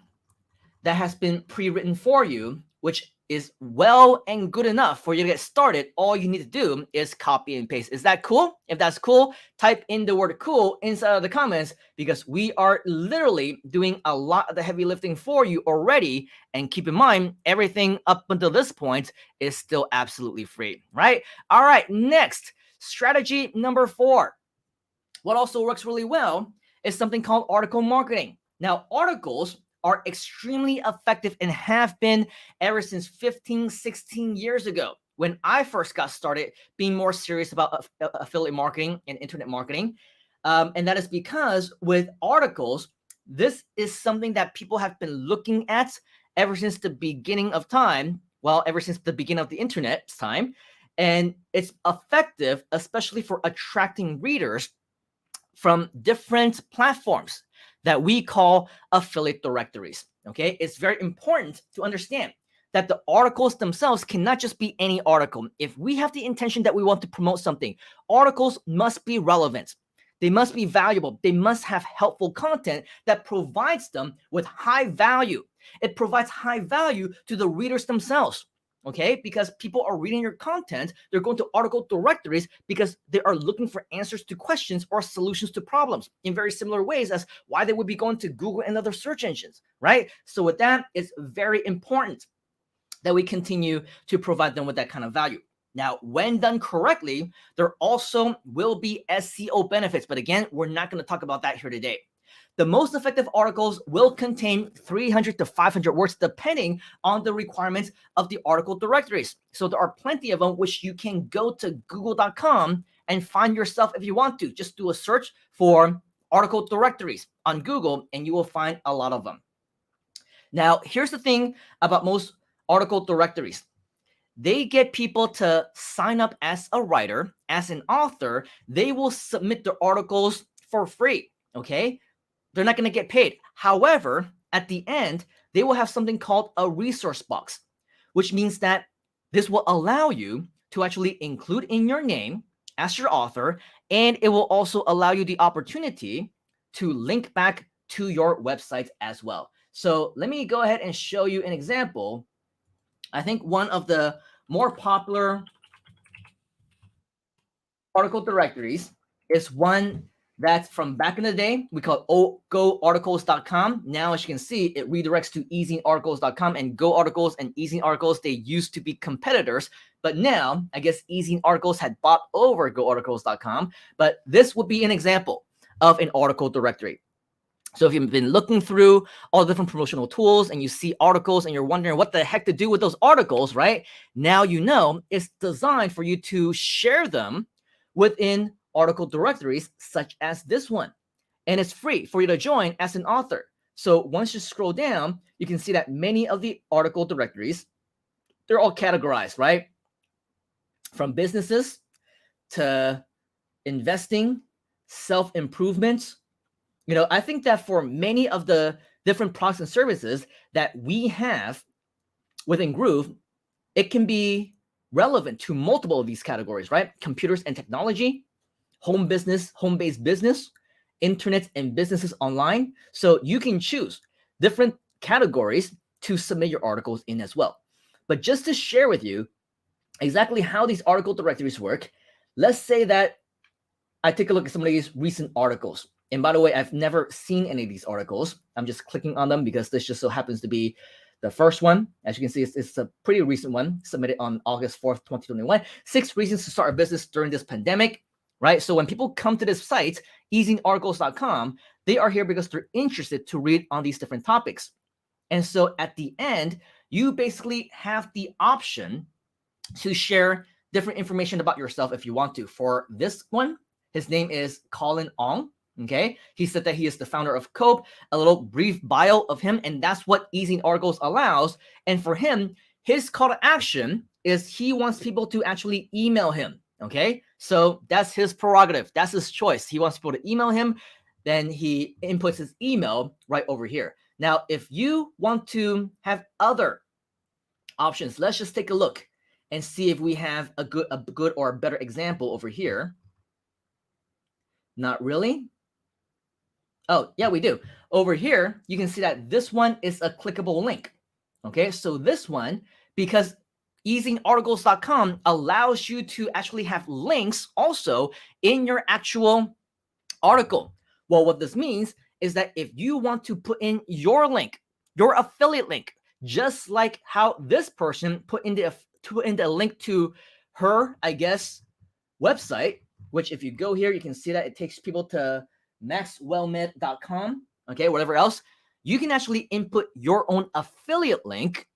that has been pre-written for you, which is well and good enough for you to get started. All you need to do is copy and paste. Is that cool? If that's cool, type in the word cool inside of the comments, because we are literally doing a lot of the heavy lifting for you already. And keep in mind, everything up until this point is still absolutely free, right? All right, next, strategy number 4. What also works really well is something called article marketing. Now, articles are extremely effective and have been ever since 15, 16 years ago when I first got started being more serious about affiliate marketing and internet marketing. And that is because with articles, this is something that people have been looking at ever since the beginning of time. Well, ever since the beginning of the internet's time. And it's effective, especially for attracting readers from different platforms that we call affiliate directories, okay? It's very important to understand that the articles themselves cannot just be any article. If we have the intention that we want to promote something, articles must be relevant. They must be valuable. They must have helpful content that provides them with high value. It provides high value to the readers themselves. Okay, because people are reading your content, they're going to article directories because they are looking for answers to questions or solutions to problems in very similar ways as why they would be going to Google and other search engines, right? So with that, it's very important that we continue to provide them with that kind of value. Now, when done correctly, there also will be SEO benefits, but again, we're not going to talk about that here today. The most effective articles will contain 300 to 500 words, depending on the requirements of the article directories. So there are plenty of them, which you can go to google.com and find yourself if you want to. Just do a search for article directories on Google, and you will find a lot of them. Now, here's the thing about most article directories. They get people to sign up as a writer, as an author. They will submit their articles for free, okay? They're not going to get paid. However, at the end, they will have something called a resource box, which means that this will allow you to actually include in your name as your author, and it will also allow you the opportunity to link back to your website as well. So let me go ahead and show you an example. I think one of the more popular article directories is one that's from back in the day. We call it goarticles.com. Now, as you can see, it redirects to easyarticles.com, and Go Articles and Easy Articles, they used to be competitors, but now I guess Easy Articles had bought over goarticles.com. But this would be an example of an article directory. So if you've been looking through all the different promotional tools and you see articles and you're wondering what the heck to do with those articles, right? Now you know it's designed for you to share them within article directories such as this one. And it's free for you to join as an author. So once you scroll down, you can see that many of the article directories, they're all categorized, right? From businesses to investing, self-improvement. You know, I think that for many of the different products and services that we have within Groove, it can be relevant to multiple of these categories, right? Computers and technology, home business, home-based business, internet and businesses online. So you can choose different categories to submit your articles in as well. But just to share with you exactly how these article directories work, let's say that I take a look at some of these recent articles. And by the way, I've never seen any of these articles. I'm just clicking on them because this just so happens to be the first one. As you can see, it's a pretty recent one, submitted on August 4th, 2021. 6 reasons to start a business during this pandemic, right? So when people come to this site, easingarticles.com, they are here because they're interested to read on these different topics. And so at the end, you basically have the option to share different information about yourself if you want to. For this one, his name is Colin Ong. Okay, he said that he is the founder of Cope, a little brief bio of him, and that's what Easing Articles allows. And for him, his call to action is he wants people to actually email him. Okay, so that's his prerogative. That's his choice. He wants people to email him. Then he inputs his email right over here. Now, if you want to have other options, let's just take a look and see if we have a good or a better example over here. Not really. Oh, yeah, we do. Over here, you can see that this one is a clickable link. Okay, so this one, because easingarticles.com allows you to actually have links also in your actual article. Well, what this means is that if you want to put in your link, your affiliate link, just like how this person put in the link to her, I guess, website, which if you go here, you can see that it takes people to maxwellmed.com, okay, whatever else. You can actually input your own affiliate link,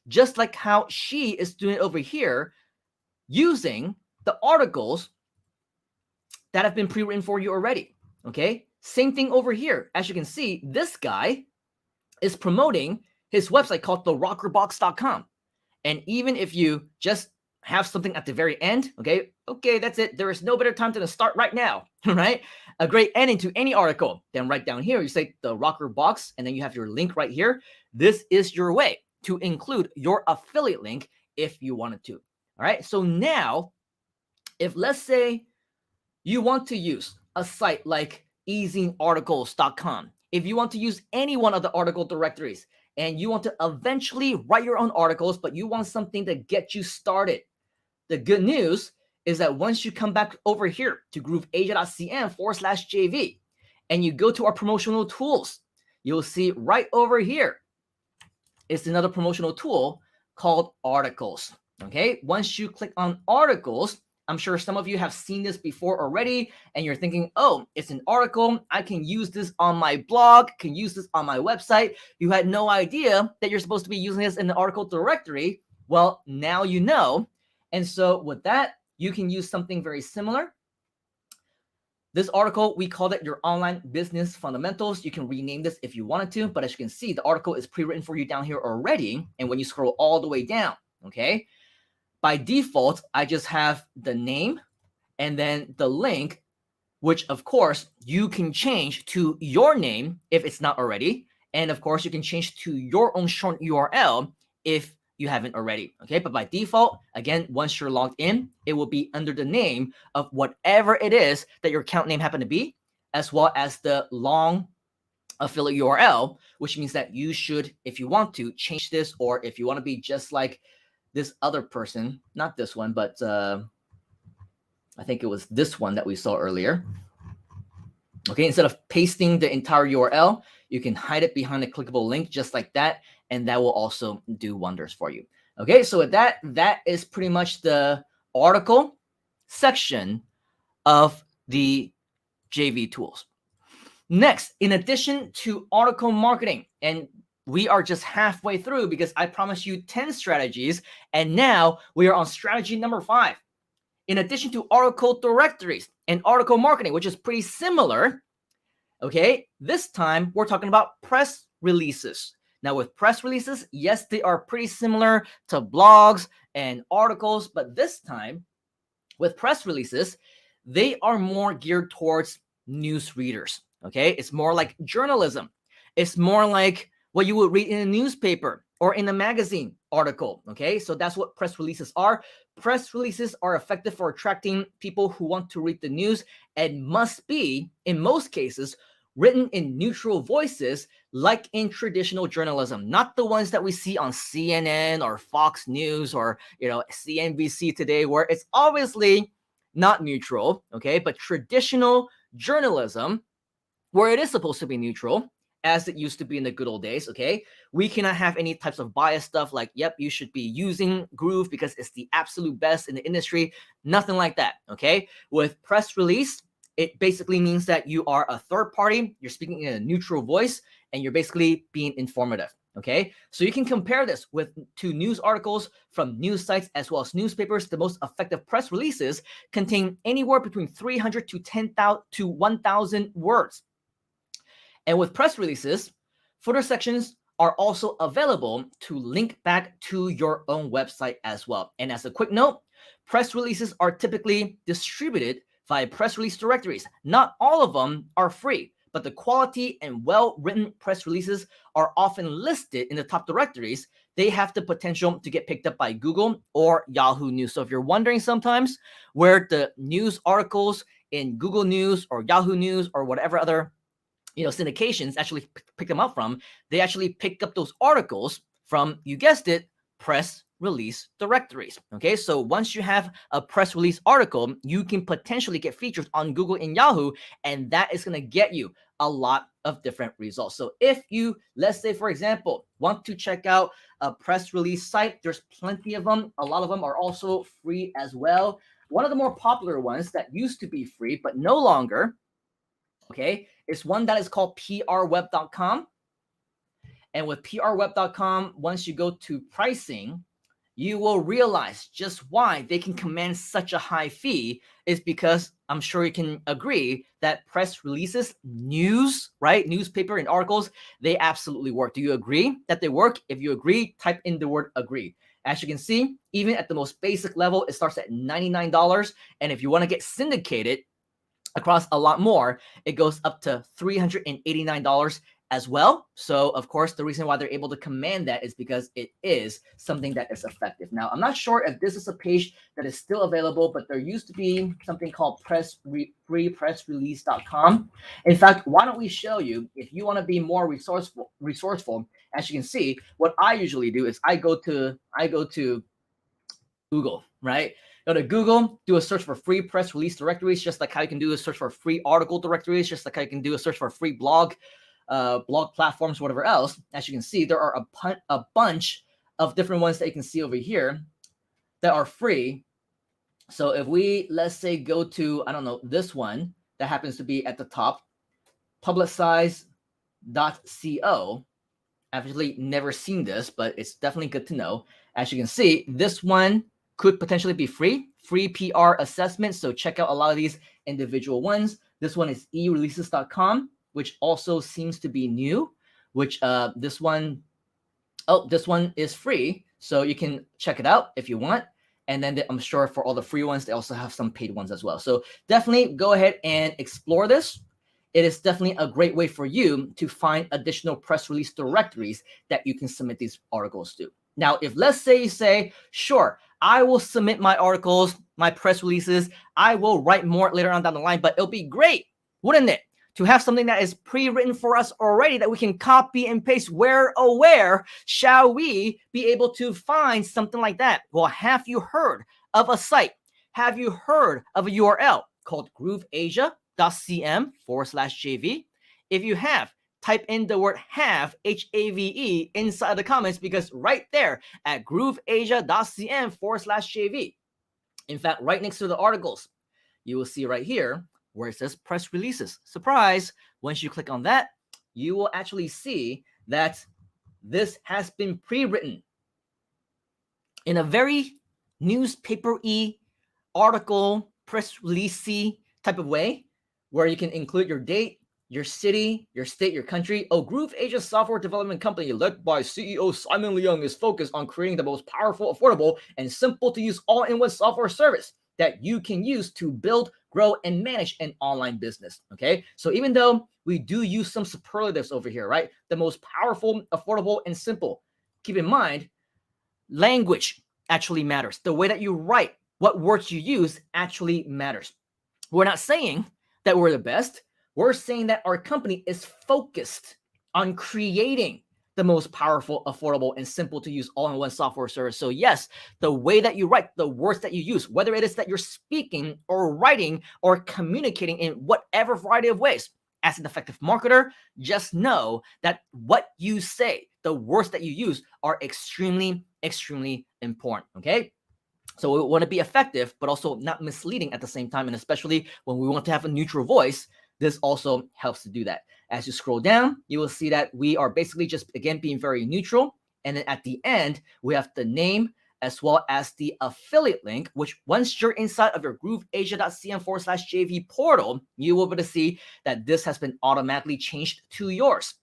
just like how she is doing it over here, using the articles that have been pre-written for you already, okay? Same thing over here. As you can see, this guy is promoting his website called therockerbox.com. And even if you just have something at the very end, okay, that's it. There is no better time than to start right now, right? A great ending to any article. Then right down here, you say the Rocker Box, and then you have your link right here. This is your way to include your affiliate link if you wanted to. All right, so now, if let's say you want to use a site like easingarticles.com, if you want to use any one of the article directories, and you want to eventually write your own articles, but you want something to get you started, the good news is that once you come back over here to grooveasia.cm/JV and you go to our promotional tools, you'll see right over here is another promotional tool called Articles. Okay, once you click on Articles, I'm sure some of you have seen this before already, and you're thinking, oh, it's an article. I can use this on my blog, can use this on my website. You had no idea that you're supposed to be using this in the article directory. Well, now you know. And so with that, you can use something very similar. This article, we called it your online business fundamentals. You can rename this if you wanted to, but as you can see, the article is pre-written for you down here already. And when you scroll all the way down, okay, by default, I just have the name and then the link, which of course you can change to your name if it's not already. And of course, you can change to your own short URL if you haven't already, okay? But by default, again, once you're logged in, it will be under the name of whatever it is that your account name happened to be, as well as the long affiliate URL, which means that you should, if you want to, change this, or if you want to be just like this other person, not this one, but I think it was this one that we saw earlier. Okay, instead of pasting the entire URL, you can hide it behind a clickable link just like that, and that will also do wonders for you. Okay, so with that, that is pretty much the article section of the JV tools. Next, in addition to article marketing, and we are just halfway through because I promised you 10 strategies, and now we are on strategy number 5. in addition to article directories and article marketing, which is pretty similar, okay, this time we're talking about press releases. Now with press releases, yes, they are pretty similar to blogs and articles, but this time with press releases, they are more geared towards news readers, okay? It's more like journalism. It's more like what you would read in a newspaper or in a magazine article, okay? So that's what press releases are. Press releases are effective for attracting people who want to read the news and must be, in most cases, written in neutral voices like in traditional journalism, not the ones that we see on CNN or Fox News or, you know, CNBC today, where it's obviously not neutral, okay? But traditional journalism, where it is supposed to be neutral, as it used to be in the good old days, okay? We cannot have any types of bias stuff like, yep, you should be using Groove because it's the absolute best in the industry. Nothing like that, okay? With press release, it basically means that you are a third party, you're speaking in a neutral voice, and you're basically being informative, okay? So you can compare this to news articles from news sites as well as newspapers. The most effective press releases contain anywhere between 300 to 10,000 to 1,000 words. And with press releases, footer sections are also available to link back to your own website as well. And as a quick note, press releases are typically distributed via press release directories. Not all of them are free, but the quality and well-written press releases are often listed in the top directories. They have the potential to get picked up by Google or Yahoo News. So if you're wondering sometimes where the news articles in Google News or Yahoo News or whatever other syndications actually pick them up from, they actually pick up those articles from, you guessed it, press release directories. Okay, so once you have a press release article, you can potentially get featured on Google and Yahoo, and that is going to get you a lot of different results. So if you, let's say, for example, want to check out a press release site, there's plenty of them. A lot of them are also free as well. One of the more popular ones that used to be free, but no longer, okay, it's one that is called prweb.com. And with prweb.com, once you go to pricing, you will realize just why they can command such a high fee is because I'm sure you can agree that press releases, news, right? Newspaper and articles, they absolutely work. Do you agree that they work? If you agree, type in the word agree. As you can see, even at the most basic level, it starts at $99. And if you want to get syndicated across a lot more, it goes up to $389 as well. So of course, the reason why they're able to command that is because it is something that is effective. Now, I'm not sure if this is a page that is still available, but there used to be something called freepressrelease.com. In fact, why don't we show you, if you want to be more resourceful, as you can see, what I usually do is I go to Google, right? Go to Google, do a search for free press release directories, just like how you can do a search for free article directories, just like how you can do a search for free blog platforms, whatever else. As you can see, there are a bunch of different ones that you can see over here that are free. So if we, let's say, go to, I don't know, this one that happens to be at the top, publicize.co. I've actually never seen this, but it's definitely good to know. As you can see, this one could potentially be free PR assessment. So check out a lot of these individual ones. This one is ereleases.com, which also seems to be new, which this one is free. So you can check it out if you want. And then I'm sure for all the free ones, they also have some paid ones as well. So definitely go ahead and explore this. It is definitely a great way for you to find additional press release directories that you can submit these articles to. Now, if let's say you say, sure, I will submit my articles, my press releases, I will write more later on down the line, but it'll be great, wouldn't it, to have something that is pre-written for us already that we can copy and paste. Where, oh where shall we be able to find something like that? Well, have you heard of a site? Have you heard of a URL called grooveasia.cm/JV? If you have, type in the word have, HAVE, inside the comments, because right there at grooveasia.cm/JV, in fact, right next to the articles, you will see right here where it says press releases. Surprise! Once you click on that, you will actually see that this has been pre-written in a very newspaper-y article, press release type of way, where you can include your date, your city, your state, your country. Oh, Groove Asia software development company led by CEO Simon Leung is focused on creating the most powerful, affordable, and simple to use all-in-one software service that you can use to build, grow, and manage an online business. Okay, so even though we do use some superlatives over here, right? The most powerful, affordable, and simple. Keep in mind, language actually matters. The way that you write, what words you use actually matters. We're not saying that we're the best. We're saying that our company is focused on creating the most powerful, affordable, and simple to use all-in-one software service. So yes, the way that you write, the words that you use, whether it is that you're speaking or writing or communicating in whatever variety of ways, as an effective marketer, just know that what you say, the words that you use are extremely, extremely important, okay? So we want to be effective, but also not misleading at the same time. And especially when we want to have a neutral voice, this also helps to do that. As you scroll down, you will see that we are basically just, again, being very neutral. And then at the end, we have the name as well as the affiliate link, which once you're inside of your grooveasia.cm/JV portal, you will be able to see that this has been automatically changed to yours.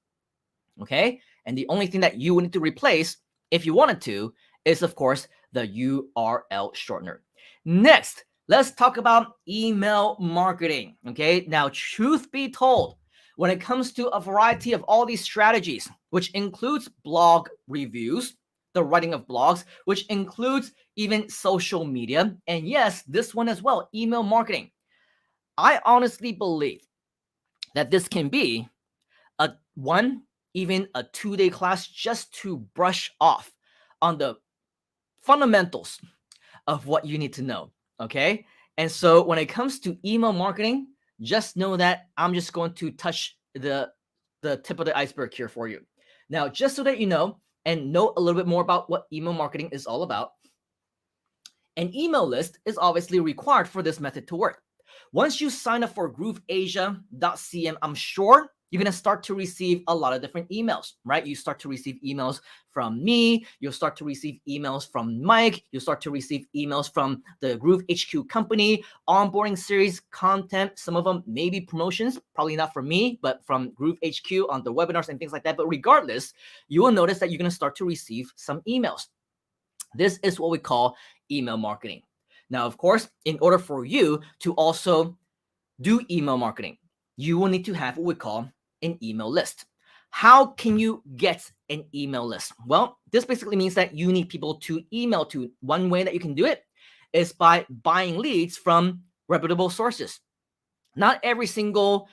Okay? And the only thing that you would need to replace, if you wanted to, is of course the URL shortener. Next, let's talk about email marketing. Okay, now truth be told, when it comes to a variety of all these strategies, which includes blog reviews, the writing of blogs, which includes even social media, and yes, this one as well, email marketing, I honestly believe that this can be even a 2-day class just to brush off on the fundamentals of what you need to know, okay? And so when it comes to email marketing, just know that I'm just going to touch the tip of the iceberg here for you. Now, just so that you know and know a little bit more about what email marketing is all about, an email list is obviously required for this method to work. Once you sign up for grooveasia.cm, I'm sure you're going to start to receive a lot of different emails, right? You start to receive emails from me. You'll start to receive emails from Mike. You'll start to receive emails from the Groove HQ company, onboarding series, content. Some of them may be promotions, probably not from me, but from Groove HQ on the webinars and things like that. But regardless, you will notice that you're going to start to receive some emails. This is what we call email marketing. Now, of course, in order for you to also do email marketing, you will need to have what we call an email list. How can you get an email list? Well, this basically means that you need people to email to. One way that you can do it is by buying leads from reputable sources. Not every single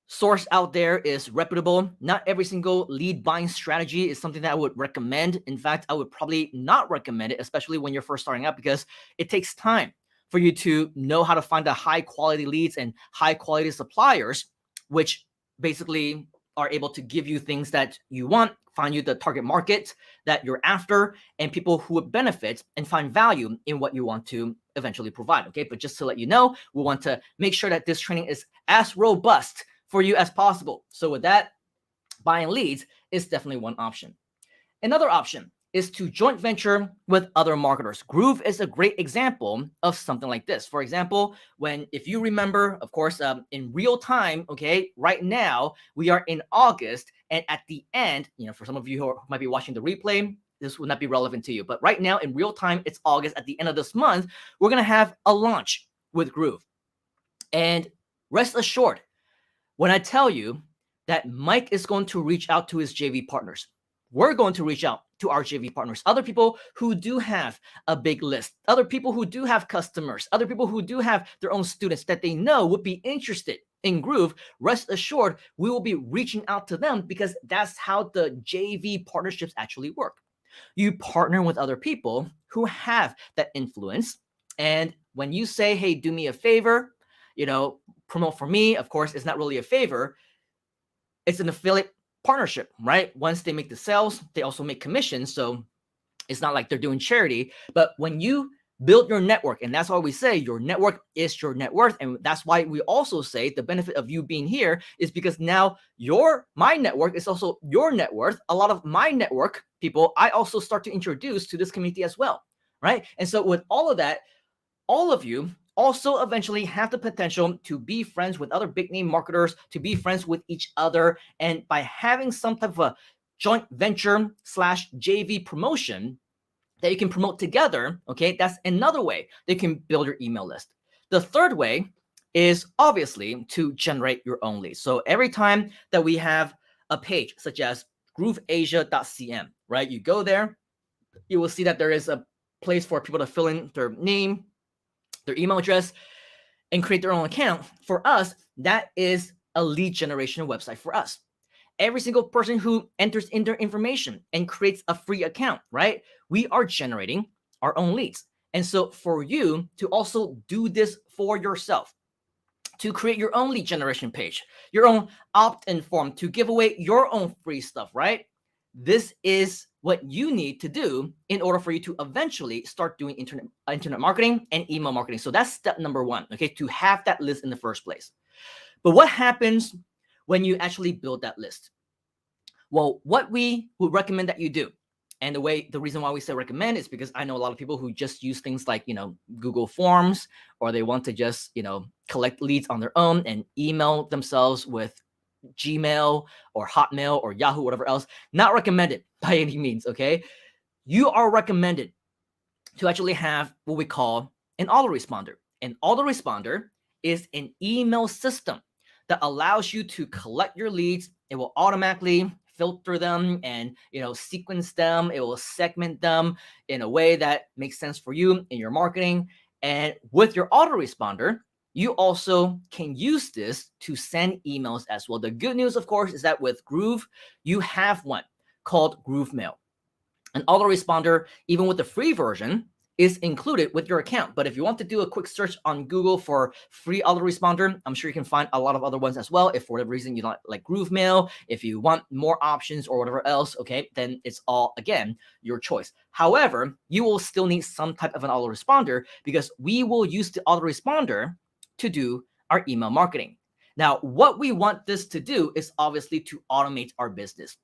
source out there is reputable. Not every single lead buying strategy is something that I would recommend. In fact, I would probably not recommend it, especially when you're first starting out, because it takes time for you to know how to find the high quality leads and high quality suppliers, which basically are able to give you things that you want, find you the target market that you're after, and people who would benefit and find value in what you want to eventually provide. Okay, but just to let you know, we want to make sure that this training is as robust for you as possible. So with that, buying leads is definitely one option. Another option is to joint venture with other marketers. Groove is a great example of something like this. For example, if you remember, of course, in real time, okay, right now we are in August, and at the end, for some of you who might be watching the replay, this would not be relevant to you. But right now in real time, it's August. At the end of this month, we're gonna have a launch with Groove. And rest assured, when I tell you that Mike is going to reach out to his JV partners, we're going to reach out to our JV partners, other people who do have a big list, other people who do have customers, other people who do have their own students that they know would be interested in Groove. Rest assured, we will be reaching out to them, because that's how the JV partnerships actually work. You partner with other people who have that influence. And when you say, hey, do me a favor, promote for me, of course, it's not really a favor. It's an affiliate partnership, right? Once they make the sales, they also make commissions. So it's not like they're doing charity. But when you build your network, and that's why we say your network is your net worth. And that's why we also say the benefit of you being here is because now my network is also your net worth. A lot of my network people, I also start to introduce to this community as well, right? And so with all of that, all of you also eventually have the potential to be friends with other big name marketers, to be friends with each other. And by having some type of a joint venture / JV promotion that you can promote together, okay, that's another way that you can build your email list. The third way is obviously to generate your own leads. So every time that we have a page such as grooveasia.cm, right, you go there, you will see that there is a place for people to fill in their name, their email address, and create their own account. For us, that is a lead generation website for us. Every single person who enters in their information and creates a free account, right? We are generating our own leads. And so for you to also do this for yourself, to create your own lead generation page, your own opt-in form, to give away your own free stuff, right? This is what you need to do in order for you to eventually start doing internet marketing and email marketing. So that's step number one, okay, to have that list in the first place. But what happens when you actually build that list? Well, what we would recommend that you do, and the reason why we say recommend is because I know a lot of people who just use things like, Google Forms, or they want to just, collect leads on their own and email themselves with Gmail or Hotmail or Yahoo, whatever else. Not recommended by any means, okay? You are recommended to actually have what we call an autoresponder. An autoresponder is an email system that allows you to collect your leads. It will automatically filter them and sequence them. It will segment them in a way that makes sense for you in your marketing. And with your autoresponder, you also can use this to send emails as well. The good news, of course, is that with Groove, you have one called Groove Mail. An autoresponder, even with the free version, is included with your account. But if you want to do a quick search on Google for free autoresponder, I'm sure you can find a lot of other ones as well. If for whatever reason you don't like Groove Mail, if you want more options or whatever else, okay, then it's all, again, your choice. However, you will still need some type of an autoresponder because we will use the autoresponder to do our email marketing. Now, what we want this to do is obviously to automate our business.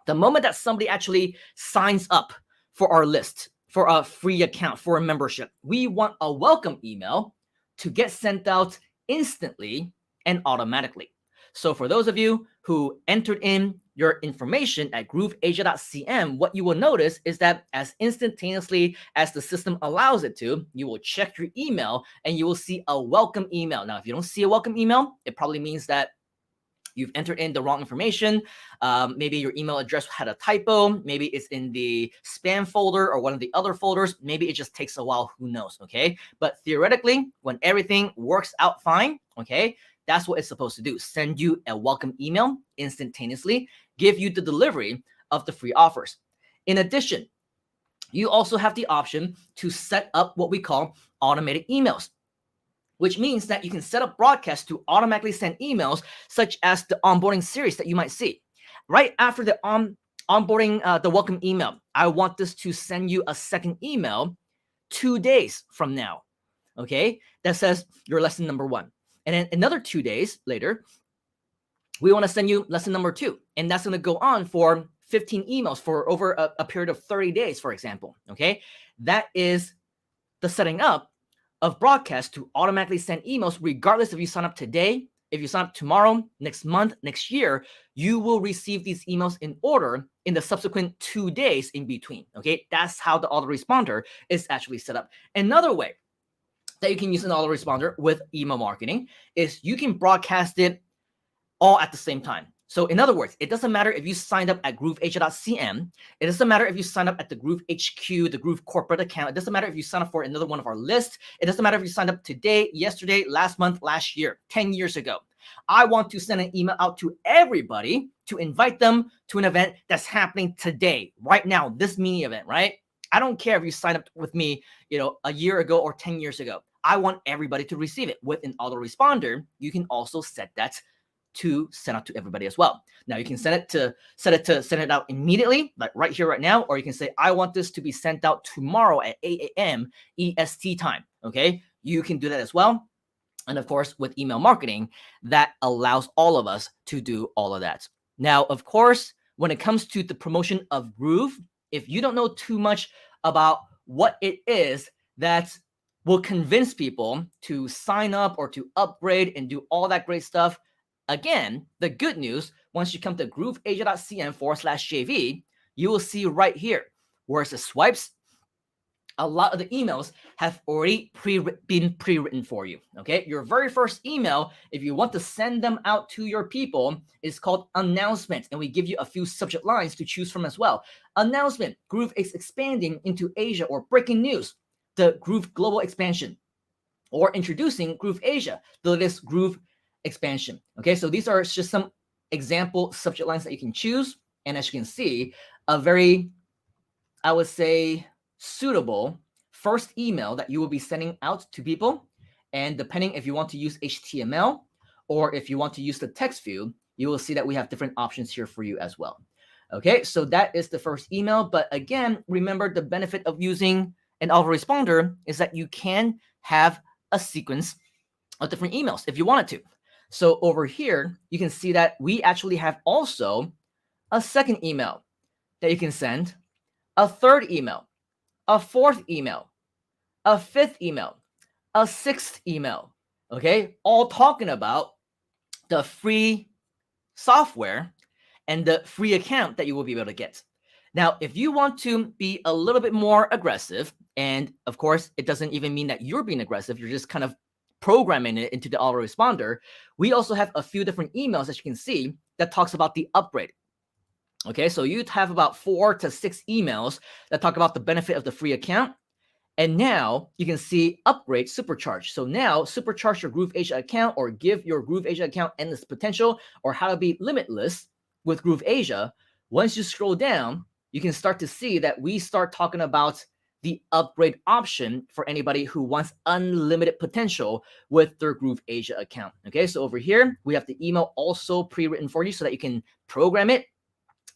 The moment that somebody actually signs up for our list, for a free account, for a membership, we want a welcome email to get sent out instantly and automatically. So for those of you who entered in your information at grooveasia.cm, what you will notice is that as instantaneously as the system allows it to, you will check your email and you will see a welcome email. Now, if you don't see a welcome email, it probably means that you've entered in the wrong information. Maybe your email address had a typo. Maybe it's in the spam folder or one of the other folders. Maybe it just takes a while. Who knows? Okay. But theoretically, when everything works out fine, okay, that's what it's supposed to do. Send you a welcome email instantaneously, give you the delivery of the free offers. In addition, you also have the option to set up what we call automated emails, which means that you can set up broadcasts to automatically send emails, such as the onboarding series that you might see. Right after the onboarding, the welcome email, I want this to send you a second email 2 days from now, okay, that says your lesson number 1. And then another 2 days later, we want to send you lesson number 2. And that's going to go on for 15 emails for over a period of 30 days, for example, okay? That is the setting up of broadcast to automatically send emails regardless if you sign up today, if you sign up tomorrow, next month, next year, you will receive these emails in order in the subsequent 2 days in between, okay? That's how the autoresponder is actually set up. Another way that you can use an autoresponder with email marketing is you can broadcast it all at the same time. So in other words, it doesn't matter if you signed up at grooveasia.cm. It doesn't matter if you signed up at the Groove HQ, the Groove corporate account. It doesn't matter if you sign up for another one of our lists. It doesn't matter if you signed up today, yesterday, last month, last year, 10 years ago. I want to send an email out to everybody to invite them to an event that's happening today, right now, this mini event, right? I don't care if you signed up with me, a year ago or 10 years ago. I want everybody to receive it. With an autoresponder, you can also set that to send out to everybody as well. Now you can send it out immediately, like right here, right now, or you can say, I want this to be sent out tomorrow at 8 a.m. EST time. Okay, you can do that as well. And of course, with email marketing, that allows all of us to do all of that. Now, of course, when it comes to the promotion of Groove, if you don't know too much about what it is that will convince people to sign up or to upgrade and do all that great stuff. Again, the good news, once you come to grooveasia.cn/JV, you will see right here, where it says swipes, a lot of the emails have already been pre-written for you. Okay, your very first email, if you want to send them out to your people, is called announcement, and we give you a few subject lines to choose from as well. Announcement: Groove is expanding into Asia, or breaking news: the Groove global expansion, or introducing Groove Asia, the latest Groove expansion. Okay, so these are just some example subject lines that you can choose, and as you can see, a very, I would say, suitable first email that you will be sending out to people. And depending if you want to use HTML or if you want to use the text view, you will see that we have different options here for you as well. Okay, so that is the first email. But again, remember, the benefit of using an autoresponder is that you can have a sequence of different emails if you wanted to. So over here, you can see that we actually have also a second email that you can send, a third email, a fourth email, a fifth email, a sixth email, okay? All talking about the free software and the free account that you will be able to get. Now, if you want to be a little bit more aggressive, and of course, it doesn't even mean that you're being aggressive, you're just kind of programming it into the autoresponder, we also have a few different emails, as you can see, that talks about the upgrade. Okay, so you'd have about 4 to 6 emails that talk about the benefit of the free account. And now you can see upgrade supercharge. So now supercharge your Groove Asia account, or give your Groove Asia account endless potential, or how to be limitless with Groove Asia. Once you scroll down, you can start to see that we start talking about the upgrade option for anybody who wants unlimited potential with their Groove Asia account. Okay, so over here, we have the email also pre-written for you so that you can program it,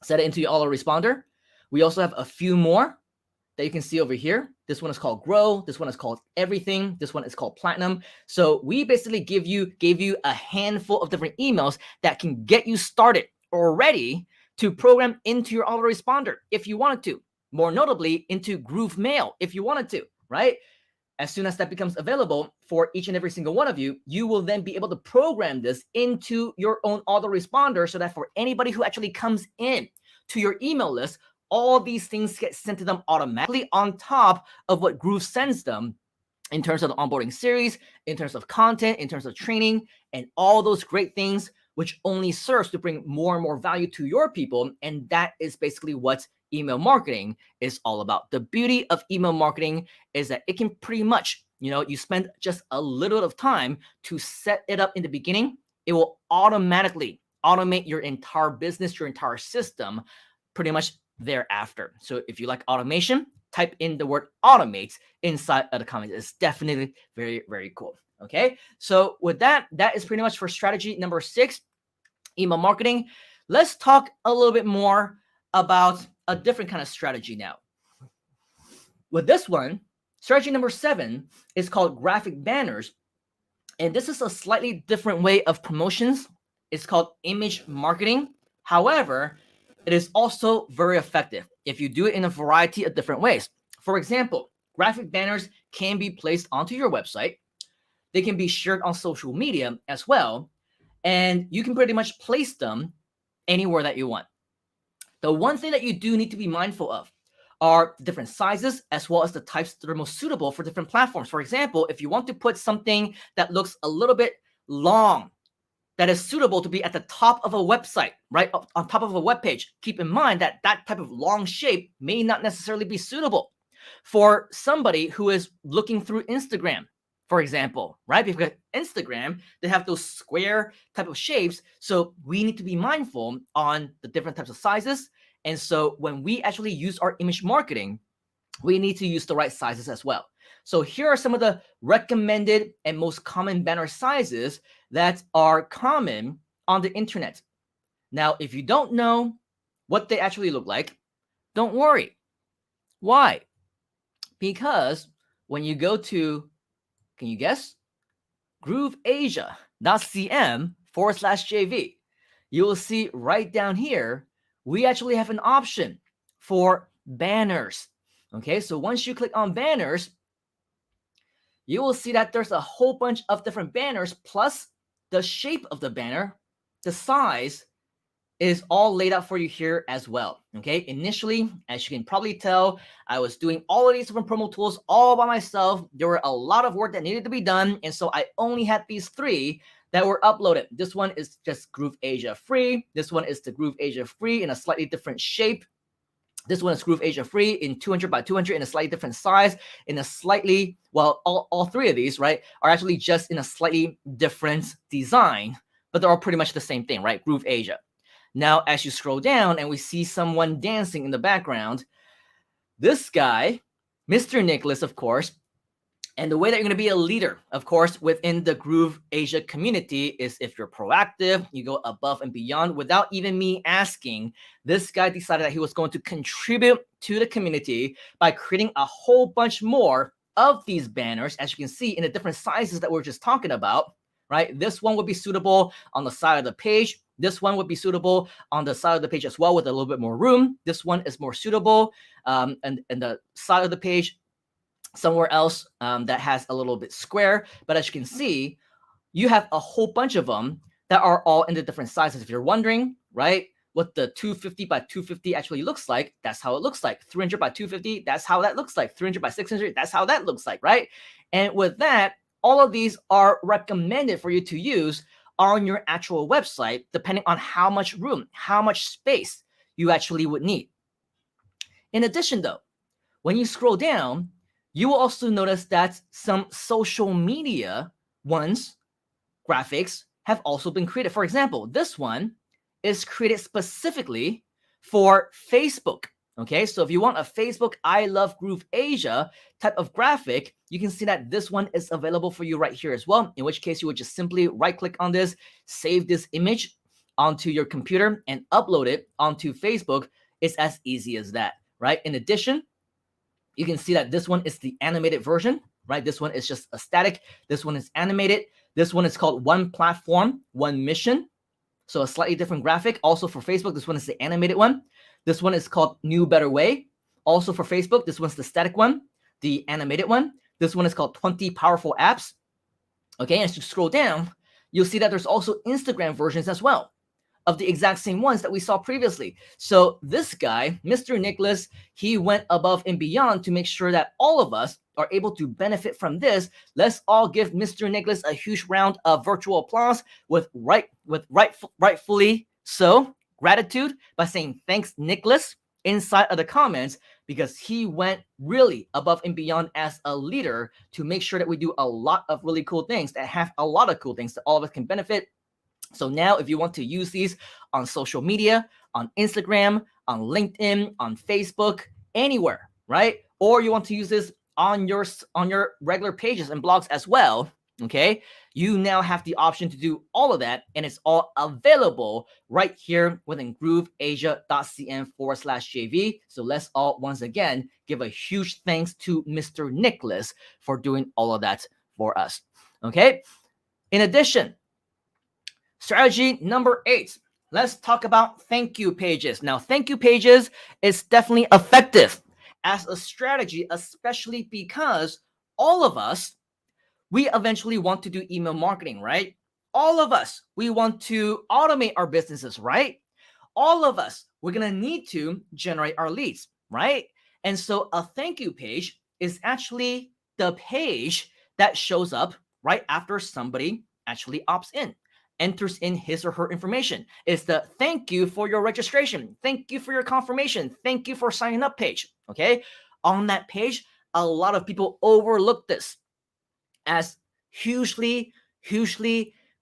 set it into your autoresponder. We also have a few more that you can see over here. This one is called Grow. This one is called Everything. This one is called Platinum. So we basically gave you a handful of different emails that can get you started or ready to program into your autoresponder if you wanted to. More notably, into Groove Mail if you wanted to, right? As soon as that becomes available for each and every single one of you, you will then be able to program this into your own autoresponder, so that for anybody who actually comes in to your email list, all these things get sent to them automatically on top of what Groove sends them in terms of the onboarding series, in terms of content, in terms of training, and all those great things, which only serves to bring more and more value to your people. And that is basically what email marketing is all about. The beauty of email marketing is that it can pretty much, you spend just a little bit of time to set it up in the beginning. It will automatically automate your entire business, your entire system, pretty much thereafter. So if you like automation, type in the word automate inside of the comments. It's definitely very, very cool. Okay, so with that, that is pretty much for strategy number 6, email marketing. Let's talk a little bit more about a different kind of strategy now. With this one, strategy number 7 is called graphic banners. And this is a slightly different way of promotions. It's called image marketing. However, it is also very effective if you do it in a variety of different ways. For example, graphic banners can be placed onto your website. They can be shared on social media as well. And you can pretty much place them anywhere that you want. The one thing that you do need to be mindful of are different sizes, as well as the types that are most suitable for different platforms. For example, if you want to put something that looks a little bit long, that is suitable to be at the top of a website, right, on top of a web page, keep in mind that that type of long shape may not necessarily be suitable for somebody who is looking through Instagram, for example, right? Because Instagram, they have those square type of shapes. So we need to be mindful on the different types of sizes. And so when we actually use our image marketing, we need to use the right sizes as well. So here are some of the recommended and most common banner sizes that are common on the internet. Now, if you don't know what they actually look like, don't worry. Why? Because when you go to, can you guess? grooveasia.cm/JV, you will see right down here, we actually have an option for banners. Okay, so once you click on banners, you will see that there's a whole bunch of different banners, plus the shape of the banner, the size is all laid out for you here as well. Okay, initially, as you can probably tell, I was doing all of these different promo tools all by myself. There were a lot of work that needed to be done, and so I only had these 3 that were uploaded. This one is just Groove Asia Free. This one is the Groove Asia Free in a slightly different shape. This one is Groove Asia Free in 200 by 200 in a slightly different size, in a slightly, well, all 3 of these, right, are actually just in a slightly different design, but they're all pretty much the same thing, right? Groove Asia. Now, as you scroll down and we see someone dancing in the background, this guy, Mr. Nicholas, of course, and the way that you're going to be a leader, of course, within the Groove Asia community is if you're proactive, you go above and beyond without even me asking. This guy decided that he was going to contribute to the community by creating a whole bunch more of these banners, as you can see in the different sizes that we're just talking about, right? This one would be suitable on the side of the page. This one would be suitable on the side of the page as well with a little bit more room. This one is more suitable and the side of the page somewhere else that has a little bit square. But as you can see, you have a whole bunch of them that are all in the different sizes. If you're wondering, right, what the 250 by 250 actually looks like, that's how it looks like. 300 by 250, that's how that looks like. 300 by 600, that's how that looks like, right? And with that, all of these are recommended for you to use on your actual website, depending on how much room, how much space you actually would need. In addition, though, when you scroll down, you will also notice that some social media ones, graphics, have also been created. For example, this one is created specifically for Facebook. Okay, so if you want a Facebook I Love Groove Asia type of graphic, you can see that this one is available for you right here as well, in which case you would just simply right-click on this, save this image onto your computer, and upload it onto Facebook. It's as easy as that, right? In addition, you can see that this one is the animated version, right? This one is just a static. This one is animated. This one is called One Platform, One Mission. So a slightly different graphic. Also for Facebook, this one is the animated one. This one is called New Better Way. Also for Facebook, this one's the static one, the animated one. This one is called 20 Powerful Apps. Okay, as you scroll down, you'll see that there's also Instagram versions as well of the exact same ones that we saw previously. So this guy, Mr. Nicholas, he went above and beyond to make sure that all of us are able to benefit from this. Let's all give Mr. Nicholas a huge round of virtual applause with rightfully so gratitude by saying thanks, Nicholas, inside of the comments, because he went really above and beyond as a leader to make sure that we do a lot of really cool things that have a lot of cool things that all of us can benefit. So now if you want to use these on social media, on Instagram, on LinkedIn, on Facebook, anywhere, right? Or you want to use this on your regular pages and blogs as well, okay? You now have the option to do all of that, and it's all available right here within grooveasia.cn/JV. So let's all once again give a huge thanks to Mr. Nicholas for doing all of that for us, okay? In addition, strategy number 8, let's talk about thank you pages. Now, thank you pages is definitely effective as a strategy, especially because all of us, we eventually want to do email marketing, right? All of us, we want to automate our businesses, right? All of us, we're going to need to generate our leads, right? And so a thank you page is actually the page that shows up right after somebody actually opts in, enters in his or her information. It's the thank you for your registration. Thank you for your confirmation. Thank you for signing up page, okay? On that page, a lot of people overlook this as hugely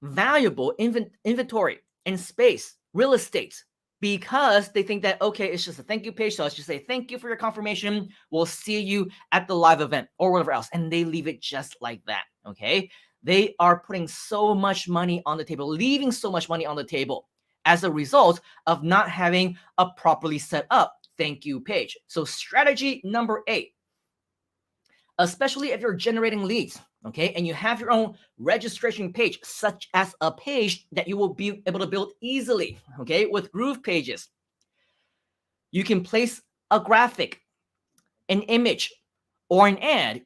valuable inventory and space, real estate, because they think that, okay, it's just a thank you page, so let's just say thank you for your confirmation. We'll see you at the live event or whatever else. And they leave it just like that, okay? They are putting so much money on the table, leaving so much money on the table as a result of not having a properly set up thank you page. So strategy number 8, especially if you're generating leads, okay, and you have your own registration page, such as a page that you will be able to build easily, okay, with Groove pages. You can place a graphic, an image, or an ad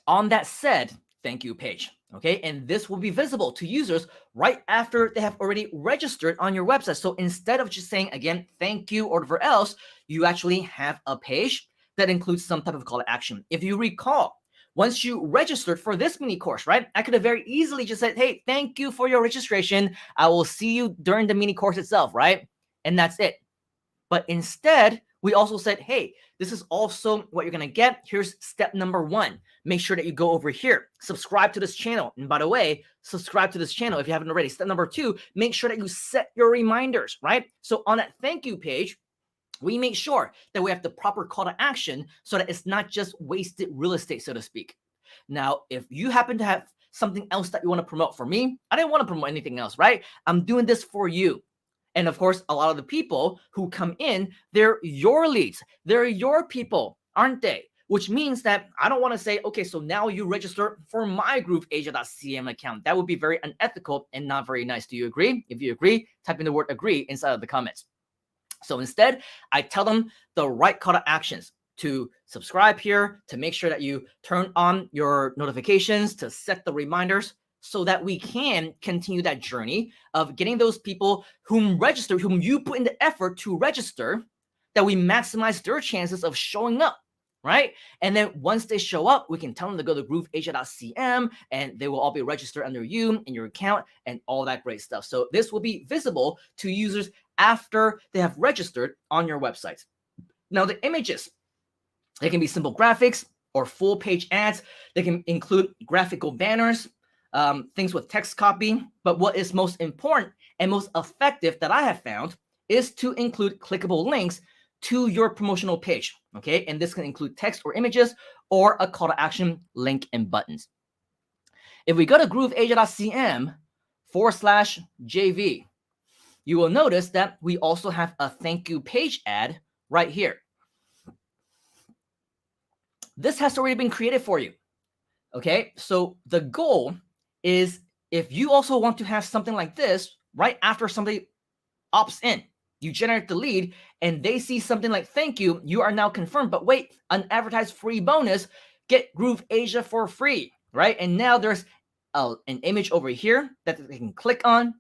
on that said thank you page. Okay, and this will be visible to users right after they have already registered on your website. So instead of just saying, again, thank you or whatever else, you actually have a page that includes some type of call to action. If you recall, once you registered for this mini course, right, I could have very easily just said, hey, thank you for your registration. I will see you during the mini course itself, right? And that's it. But instead, we also said, hey, this is also what you're going to get. Here's step number 1. Make sure that you go over here, subscribe to this channel. And by the way, subscribe to this channel if you haven't already. Step number 2, make sure that you set your reminders, right? So on that thank you page, we make sure that we have the proper call to action so that it's not just wasted real estate, so to speak. Now, if you happen to have something else that you want to promote, for me, I didn't want to promote anything else, right? I'm doing this for you. And of course, a lot of the people who come in, they're your leads. They're your people, aren't they? Which means that I don't want to say, okay, so now you register for my grooveasia.cm account. That would be very unethical and not very nice. Do you agree? If you agree, type in the word agree inside of the comments. So instead, I tell them the right call to actions: to subscribe here, to make sure that you turn on your notifications, to set the reminders, so that we can continue that journey of getting those people whom you put in the effort to register, that we maximize their chances of showing up, right? And then once they show up, we can tell them to go to grooveasia.cm and they will all be registered under you and your account and all that great stuff. So this will be visible to users after they have registered on your website. Now the images, they can be simple graphics or full page ads. They can include graphical banners, things with text copy. But what is most important and most effective that I have found is to include clickable links to your promotional page. Okay, and this can include text or images or a call to action link and buttons. If we go to grooveasia.cm/JV, you will notice that we also have a thank you page ad right here. This has already been created for you. Okay, so the goal is, if you also want to have something like this right after somebody opts in, you generate the lead and they see something like thank you, you are now confirmed. But wait, unadvertised free bonus, get Groove Asia for free, right? And now there's an image over here that they can click on,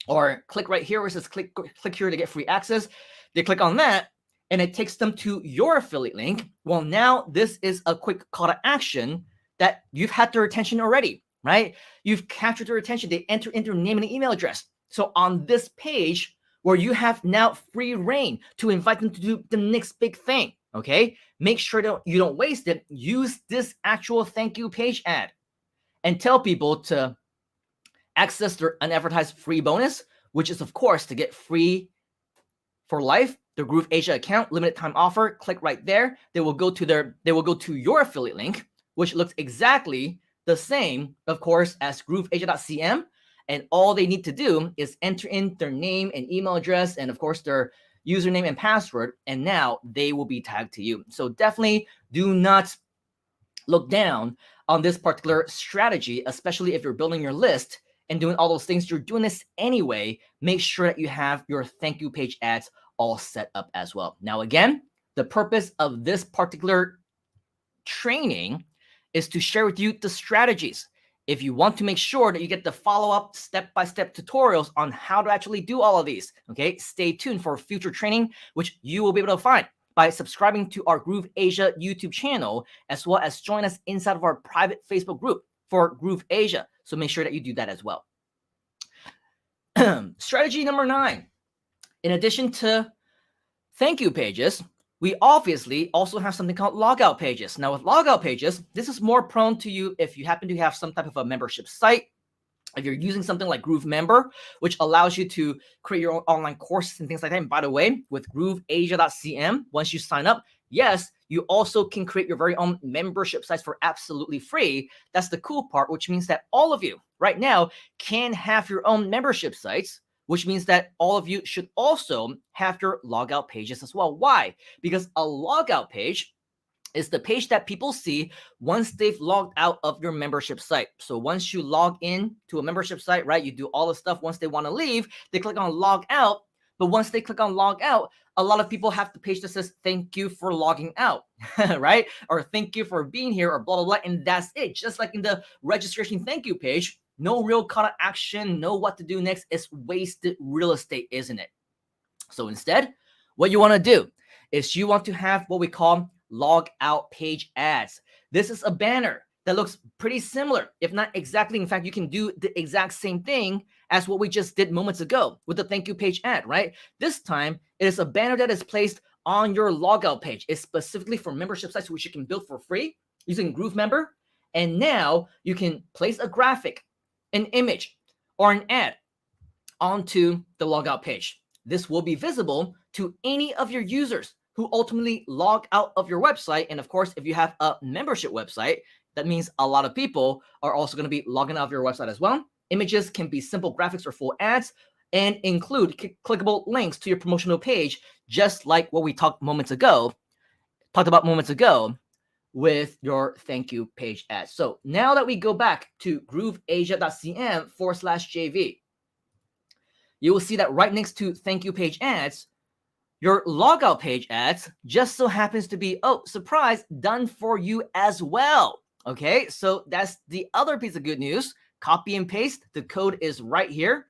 or click right here where it says click here to get free access. They click on that and it takes them to your affiliate link. Well, now this is a quick call to action that you've had their attention already, right? You've captured their attention. They enter in their name and email address. So on this page where you have now free reign to invite them to do the next big thing, okay? Make sure that you don't waste it. Use this actual thank you page ad and tell people to access their unadvertised free bonus, which is of course to get free for life, their Groove Asia account, limited time offer. Click right there. They will go to your affiliate link, which looks exactly the same, of course, as grooveasia.cm. And all they need to do is enter in their name and email address and, of course, their username and password. And now they will be tagged to you. So definitely do not look down on this particular strategy, especially if you're building your list and doing all those things. You're doing this anyway. Make sure that you have your thank you page ads all set up as well. Now, again, the purpose of this particular training is to share with you the strategies. If you want to make sure that you get the follow-up step-by-step tutorials on how to actually do all of these, okay, stay tuned for future training, which you will be able to find by subscribing to our Groove Asia YouTube channel, as well as join us inside of our private Facebook group for Groove Asia. So make sure that you do that as well. Strategy number 9. In addition to thank you pages, we obviously also have something called logout pages. Now with logout pages, this is more prone to you if you happen to have some type of a membership site. If you're using something like Groove Member, which allows you to create your own online courses and things like that. And by the way, with grooveasia.cm, once you sign up, yes, you also can create your very own membership sites for absolutely free. That's the cool part, which means that all of you right now can have your own membership sites, which means that all of you should also have your logout pages as well. Why? Because a logout page is the page that people see once they've logged out of your membership site. So once you log in to a membership site, right, you do all the stuff. Once they want to leave, they click on log out. But once they click on log out, a lot of people have the page that says, thank you for logging out, right? Or thank you for being here, or blah, blah, blah. And that's it. Just like in the registration thank you page, no real call to action, know what to do next. It's wasted real estate, isn't it? So instead, what you want to do is you want to have what we call log out page ads. This is a banner that looks pretty similar, if not exactly. In fact, you can do the exact same thing as what we just did moments ago with the thank you page ad, right? This time, it is a banner that is placed on your logout page. It's specifically for membership sites, which you can build for free using Groove Member. And now you can place a graphic, an image, or an ad onto the logout page. This will be visible to any of your users who ultimately log out of your website. And of course, if you have a membership website, that means a lot of people are also going to be logging out of your website as well. Images can be simple graphics or full ads and include clickable links to your promotional page, just like what we talked about moments ago with your thank you page ads. So now that we go back to grooveasia.cm/JV, you will see that right next to thank you page ads, your logout page ads just so happens to be, oh, surprise, done for you as well. Okay, so that's the other piece of good news. Copy and paste. The code is right here.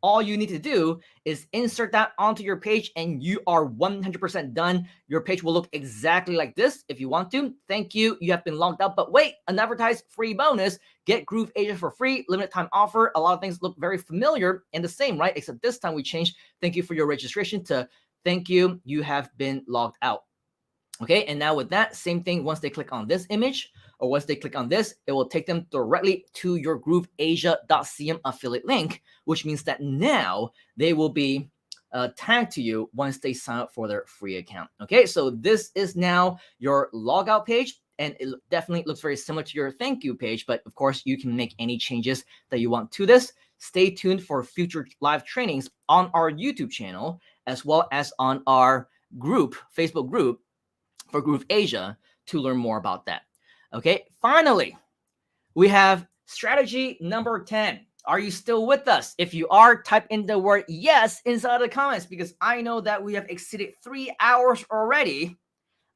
All you need to do is insert that onto your page and you are 100% done. Your page will look exactly like this if you want to. Thank you. You have been logged out. But wait, an advertised free bonus. Get Groove Asia for free. Limited time offer. A lot of things look very familiar and the same, right? Except this time we changed thank you for your registration to thank you. You have been logged out. Okay, and now with that, same thing. Once they click on this image, or once they click on this, it will take them directly to your grooveasia.cm affiliate link, which means that now they will be tagged to you once they sign up for their free account. Okay, so this is now your logout page, and it definitely looks very similar to your thank you page, but of course you can make any changes that you want to this. Stay tuned for future live trainings on our YouTube channel, as well as on our group, Facebook group for Groove Asia, to learn more about that. Okay, finally, we have strategy number 10. Are you still with us? If you are, type in the word yes inside the comments, because I know that we have exceeded 3 hours already,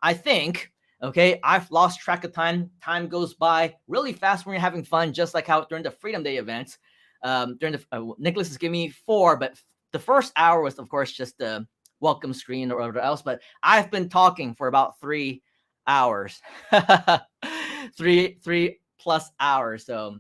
I think. Okay, I've lost track of time. Time goes by really fast when you're having fun, just like how during the Freedom Day event. Nicholas is giving me 4, but the first hour was, of course, just the welcome screen or whatever else. But I've been talking for about 3 hours. 3+ hours. So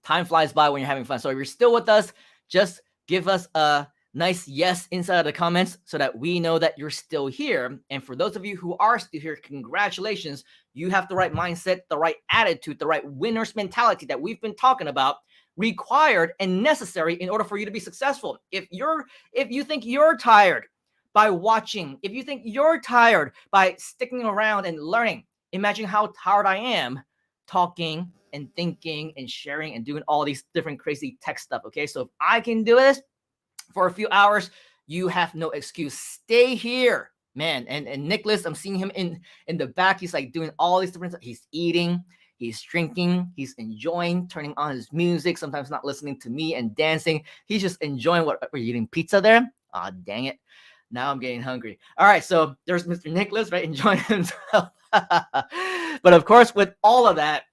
time flies by when you're having fun. So if you're still with us, just give us a nice yes inside of the comments so that we know that you're still here. And for those of you who are still here, congratulations. You have the right mindset, the right attitude, the right winner's mentality that we've been talking about, required and necessary in order for you to be successful. If you think you're tired by watching, if you think you're tired by sticking around and learning, imagine how tired I am talking and thinking and sharing and doing all these different crazy tech stuff. Okay, so if I can do this for a few hours, you have no excuse. Stay here, man. And Nicholas, I'm seeing him in the back. He's like doing all these different stuff. He's eating, he's drinking, he's enjoying, turning on his music, sometimes not listening to me and dancing. He's just enjoying what we're eating. Pizza there? Ah, dang it. Now I'm getting hungry. All right, so there's Mr. Nicholas, right, enjoying himself. But of course, with all of that,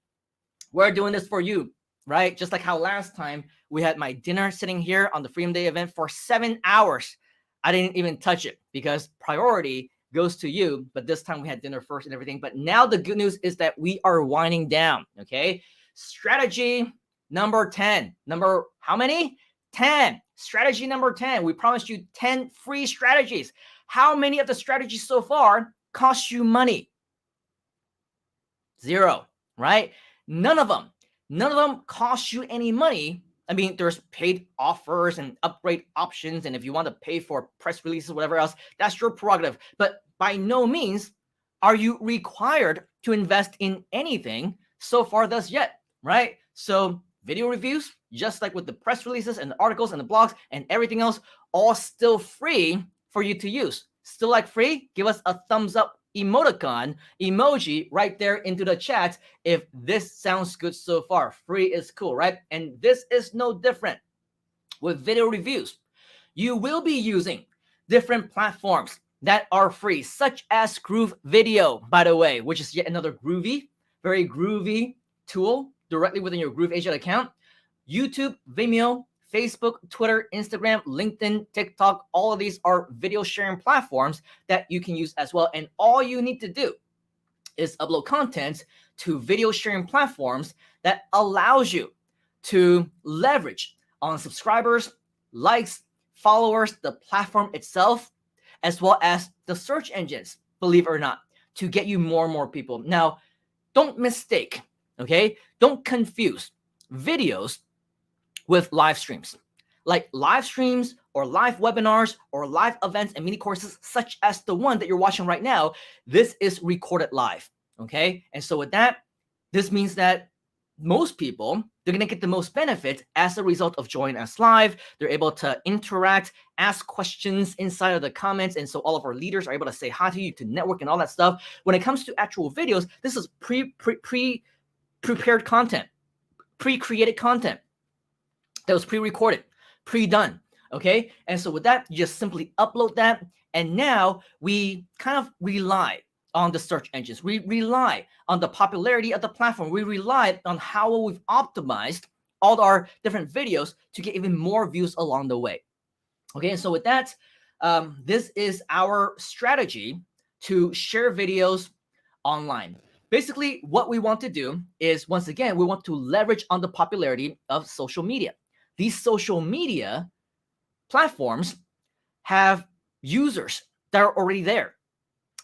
we're doing this for you, right? Just like how last time we had my dinner sitting here on the Freedom Day event for 7 hours. I didn't even touch it because priority goes to you. But this time we had dinner first and everything. But now the good news is that we are winding down, okay? Strategy number 10. Number how many? 10. Strategy number 10. We promised you 10 free strategies. How many of the strategies so far cost you money? 0, right? None of them cost you any money. I mean, there's paid offers and upgrade options, and if you want to pay for press releases, whatever else, that's your prerogative. But by no means are you required to invest in anything so far thus yet, right? So video reviews, just like with the press releases and the articles and the blogs and everything else, all still free for you to use. Still like free? Give us a thumbs up emoticon emoji right there into the chat if this sounds good so far. Free is cool, right? And this is no different with video reviews. you will be using different platforms that are free, such as Groove Video, by the way, which is yet another very groovy tool directly within your Groove Asia account. YouTube, Vimeo, Facebook, Twitter, Instagram, LinkedIn, TikTok, all of these are video sharing platforms that you can use as well. And all you need to do is upload content to video sharing platforms that allows you to leverage on subscribers, likes, followers, the platform itself, as well as the search engines, believe it or not, to get you more and more people. Now, don't mistake, okay? Don't confuse videos with live streams. Like live streams or live webinars or live events and mini courses such as the one that you're watching right now, this is recorded live, okay? And so with that, this means that most people, they're gonna get the most benefit as a result of joining us live. They're able to interact, ask questions inside of the comments, and so all of our leaders are able to say hi to you, to network and all that stuff. When it comes to actual videos, this is prepared content, pre-created content that was pre-recorded, pre-done, okay? And so with that, you just simply upload that, and now we kind of rely on the search engines. We rely on the popularity of the platform. We rely on how we've optimized all our different videos to get even more views along the way. Okay, and so with that, this is our strategy to share videos online. Basically, what we want to do is, once again, we want to leverage on the popularity of social media. These social media platforms have users that are already there.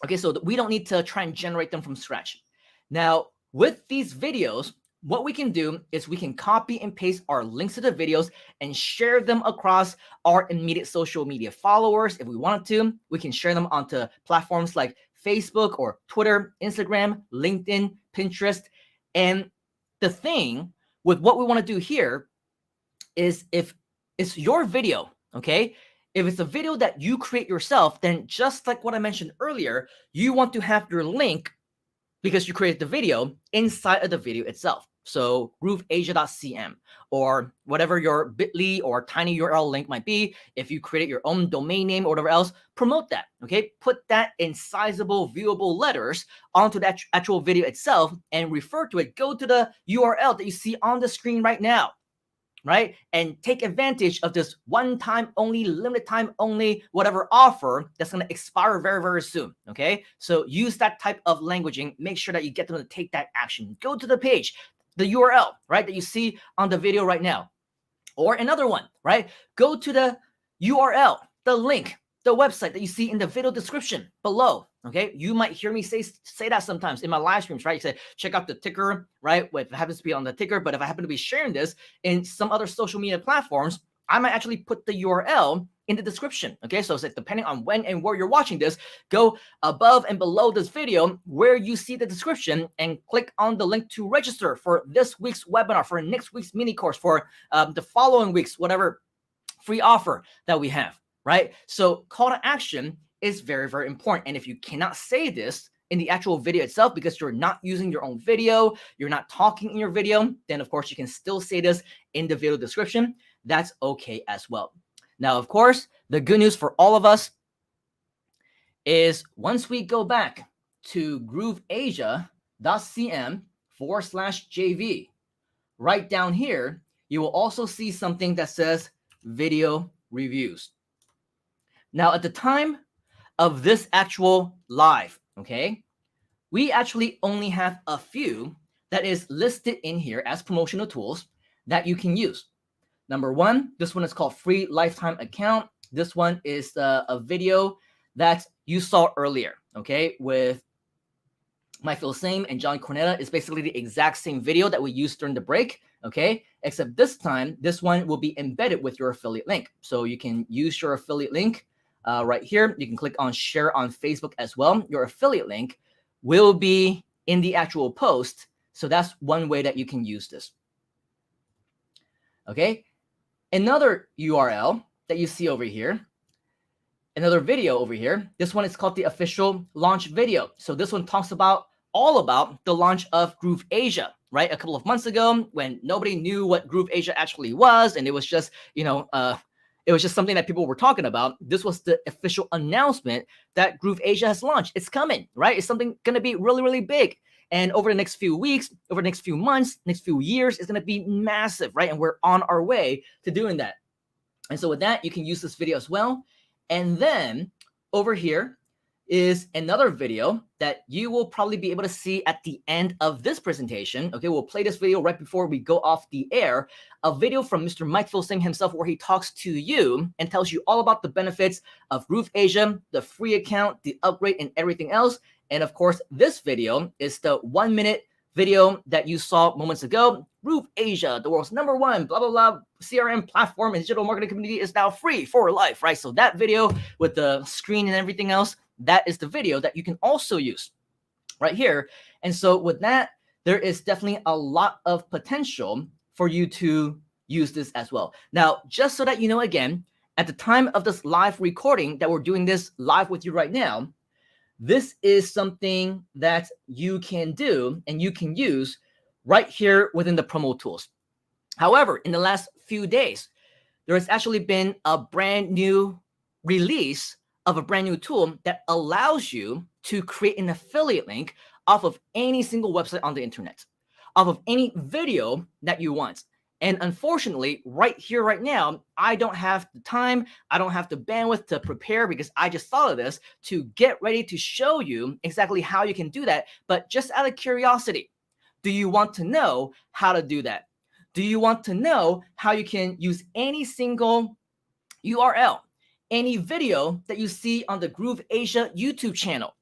Okay, so we don't need to try and generate them from scratch. Now, with these videos, what we can do is we can copy and paste our links to the videos and share them across our immediate social media followers. If we wanted to, we can share them onto platforms like Facebook or Twitter, Instagram, LinkedIn, Pinterest. And the thing with what we want to do here is, if it's your video, okay, if it's a video that you create yourself, then just like what I mentioned earlier, you want to have your link, because you created the video, inside of the video itself. So grooveasia.cm or whatever your bit.ly or tiny URL link might be. If you created your own domain name or whatever else, promote that, okay? Put that in sizable, viewable letters onto that actual video itself and refer to it. Go to the URL that you see on the screen right now, right? And take advantage of this one-time only, limited time only, whatever offer that's going to expire very, very soon, okay? So use that type of languaging. Make sure that you get them to take that action. Go to the page, the URL, right, that you see on the video right now. Or another one, right? Go to the URL, the link, the website that you see in the video description below. Okay, you might hear me say that sometimes in my live streams, right? You say, check out the ticker, right? If it happens to be on the ticker, but if I happen to be sharing this in some other social media platforms, I might actually put the URL in the description. Okay, so it's like, depending on when and where you're watching this, go above and below this video where you see the description and click on the link to register for this week's webinar, for next week's mini course, for the following week's whatever free offer that we have, right? So call to action is very, very important. And if you cannot say this in the actual video itself because you're not using your own video, you're not talking in your video, then of course you can still say this in the video description. That's okay as well. Now, of course, the good news for all of us is once we go back to grooveasia.cm/JV, right down here, you will also see something that says video reviews. Now, at the time of this actual live, okay, we actually only have a few that is listed in here as promotional tools that you can use. Number one, this one is called Free Lifetime Account. This one is a video that you saw earlier, okay, with Michael Same and John Cornetta. Is basically the exact same video that we used during the break, okay, except this time, this one will be embedded with your affiliate link. So you can use your affiliate link right here. You can click on share on Facebook as well. Your affiliate link will be in the actual post. So that's one way that you can use this. Okay. Another URL that you see over here, another video over here. This one is called the official launch video. So this one talks about all about the launch of Groove Asia, right? A couple of months ago when nobody knew what Groove Asia actually was. And it was just, it It was just something that people were talking about. This was the official announcement that Groove Asia has launched. It's coming, right? It's something going to be really, really big. And over the next few weeks, over the next few months, next few years, it's going to be massive, right? And we're on our way to doing that. And so with that, you can use this video as well. And then over here is another video that you will probably be able to see at the end of this presentation. Okay, we'll play this video right before we go off the air. A video from Mr. Mike Filsaime himself where he talks to you and tells you all about the benefits of Groove Asia, the free account, the upgrade, and everything else. And of course, this video is the 1-minute video that you saw moments ago. Groove Asia, the world's #1 blah blah blah CRM platform and digital marketing community, is now free for life, right? So that video with the screen and everything else, that is the video that you can also use right here. And so with that, there is definitely a lot of potential for you to use this as well. Now, just so that you know, again, at the time of this live recording that we're doing this live with you right now, this is something that you can do and you can use right here within the promo tools. However, in the last few days, there has actually been a brand new release of a brand new tool that allows you to create an affiliate link off of any single website on the internet, off of any video that you want. And unfortunately, right here, right now, I don't have the time, I don't have the bandwidth to prepare, because I just thought of this to get ready to show you exactly how you can do that. But just out of curiosity, do you want to know how to do that? Do you want to know how you can use any single URL, any video that you see on the Groove Asia YouTube channel,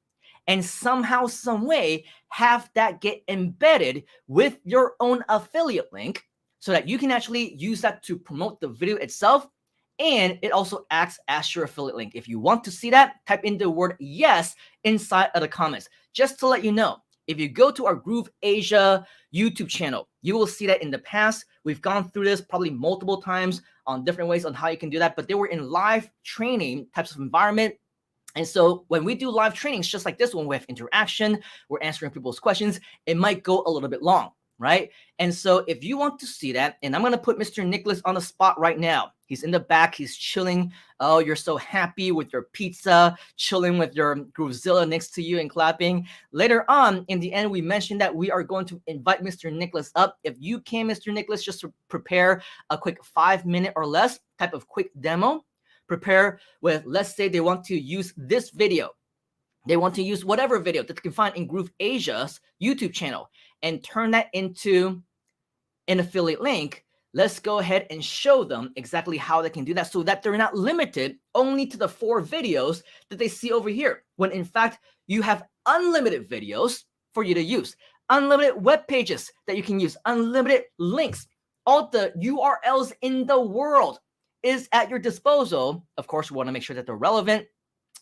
and somehow, some way, have that get embedded with your own affiliate link, so that you can actually use that to promote the video itself, and it also acts as your affiliate link? If you want to see that, type in the word yes inside of the comments. Just to let you know, if you go to our Groove Asia YouTube channel, you will see that in the past, we've gone through this probably multiple times on different ways on how you can do that, but they were in live training types of environment. And so when we do live trainings, just like this one, we have interaction, we're answering people's questions, it might go a little bit long, right? And so if you want to see that, and I'm going to put Mr. Nicholas on the spot right now. He's in the back, he's chilling. Oh, you're so happy with your pizza, chilling with your Groovezilla next to you and clapping. Later on, in the end, we mentioned that we are going to invite Mr. Nicholas up. If you can, Mr. Nicholas, just to prepare a quick 5-minute or less type of quick demo, prepare with, let's say they want to use this video. They want to use whatever video that they can find in Groove Asia's YouTube channel and turn that into an affiliate link. Let's go ahead and show them exactly how they can do that, so that they're not limited only to the 4 videos that they see over here, when in fact you have unlimited videos for you to use, unlimited web pages that you can use, unlimited links, all the URLs in the world is at your disposal. Of course, we want to make sure that they're relevant.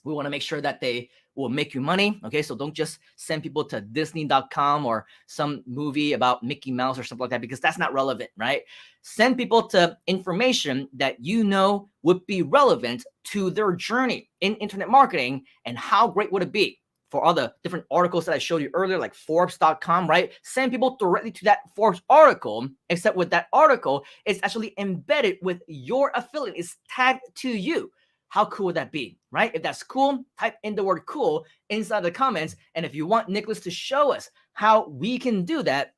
We want to make sure that they will make you money. Okay, so don't just send people to Disney.com or some movie about Mickey Mouse or something like that, because that's not relevant, right? Send people to information that you know would be relevant to their journey in internet marketing. And how great would it be for all the different articles that I showed you earlier, like Forbes.com, right? Send people directly to that Forbes article, except with that article, it's actually embedded with your affiliate. It's tagged to you. How cool would that be, right? If that's cool, type in the word cool inside the comments. And if you want Nicholas to show us how we can do that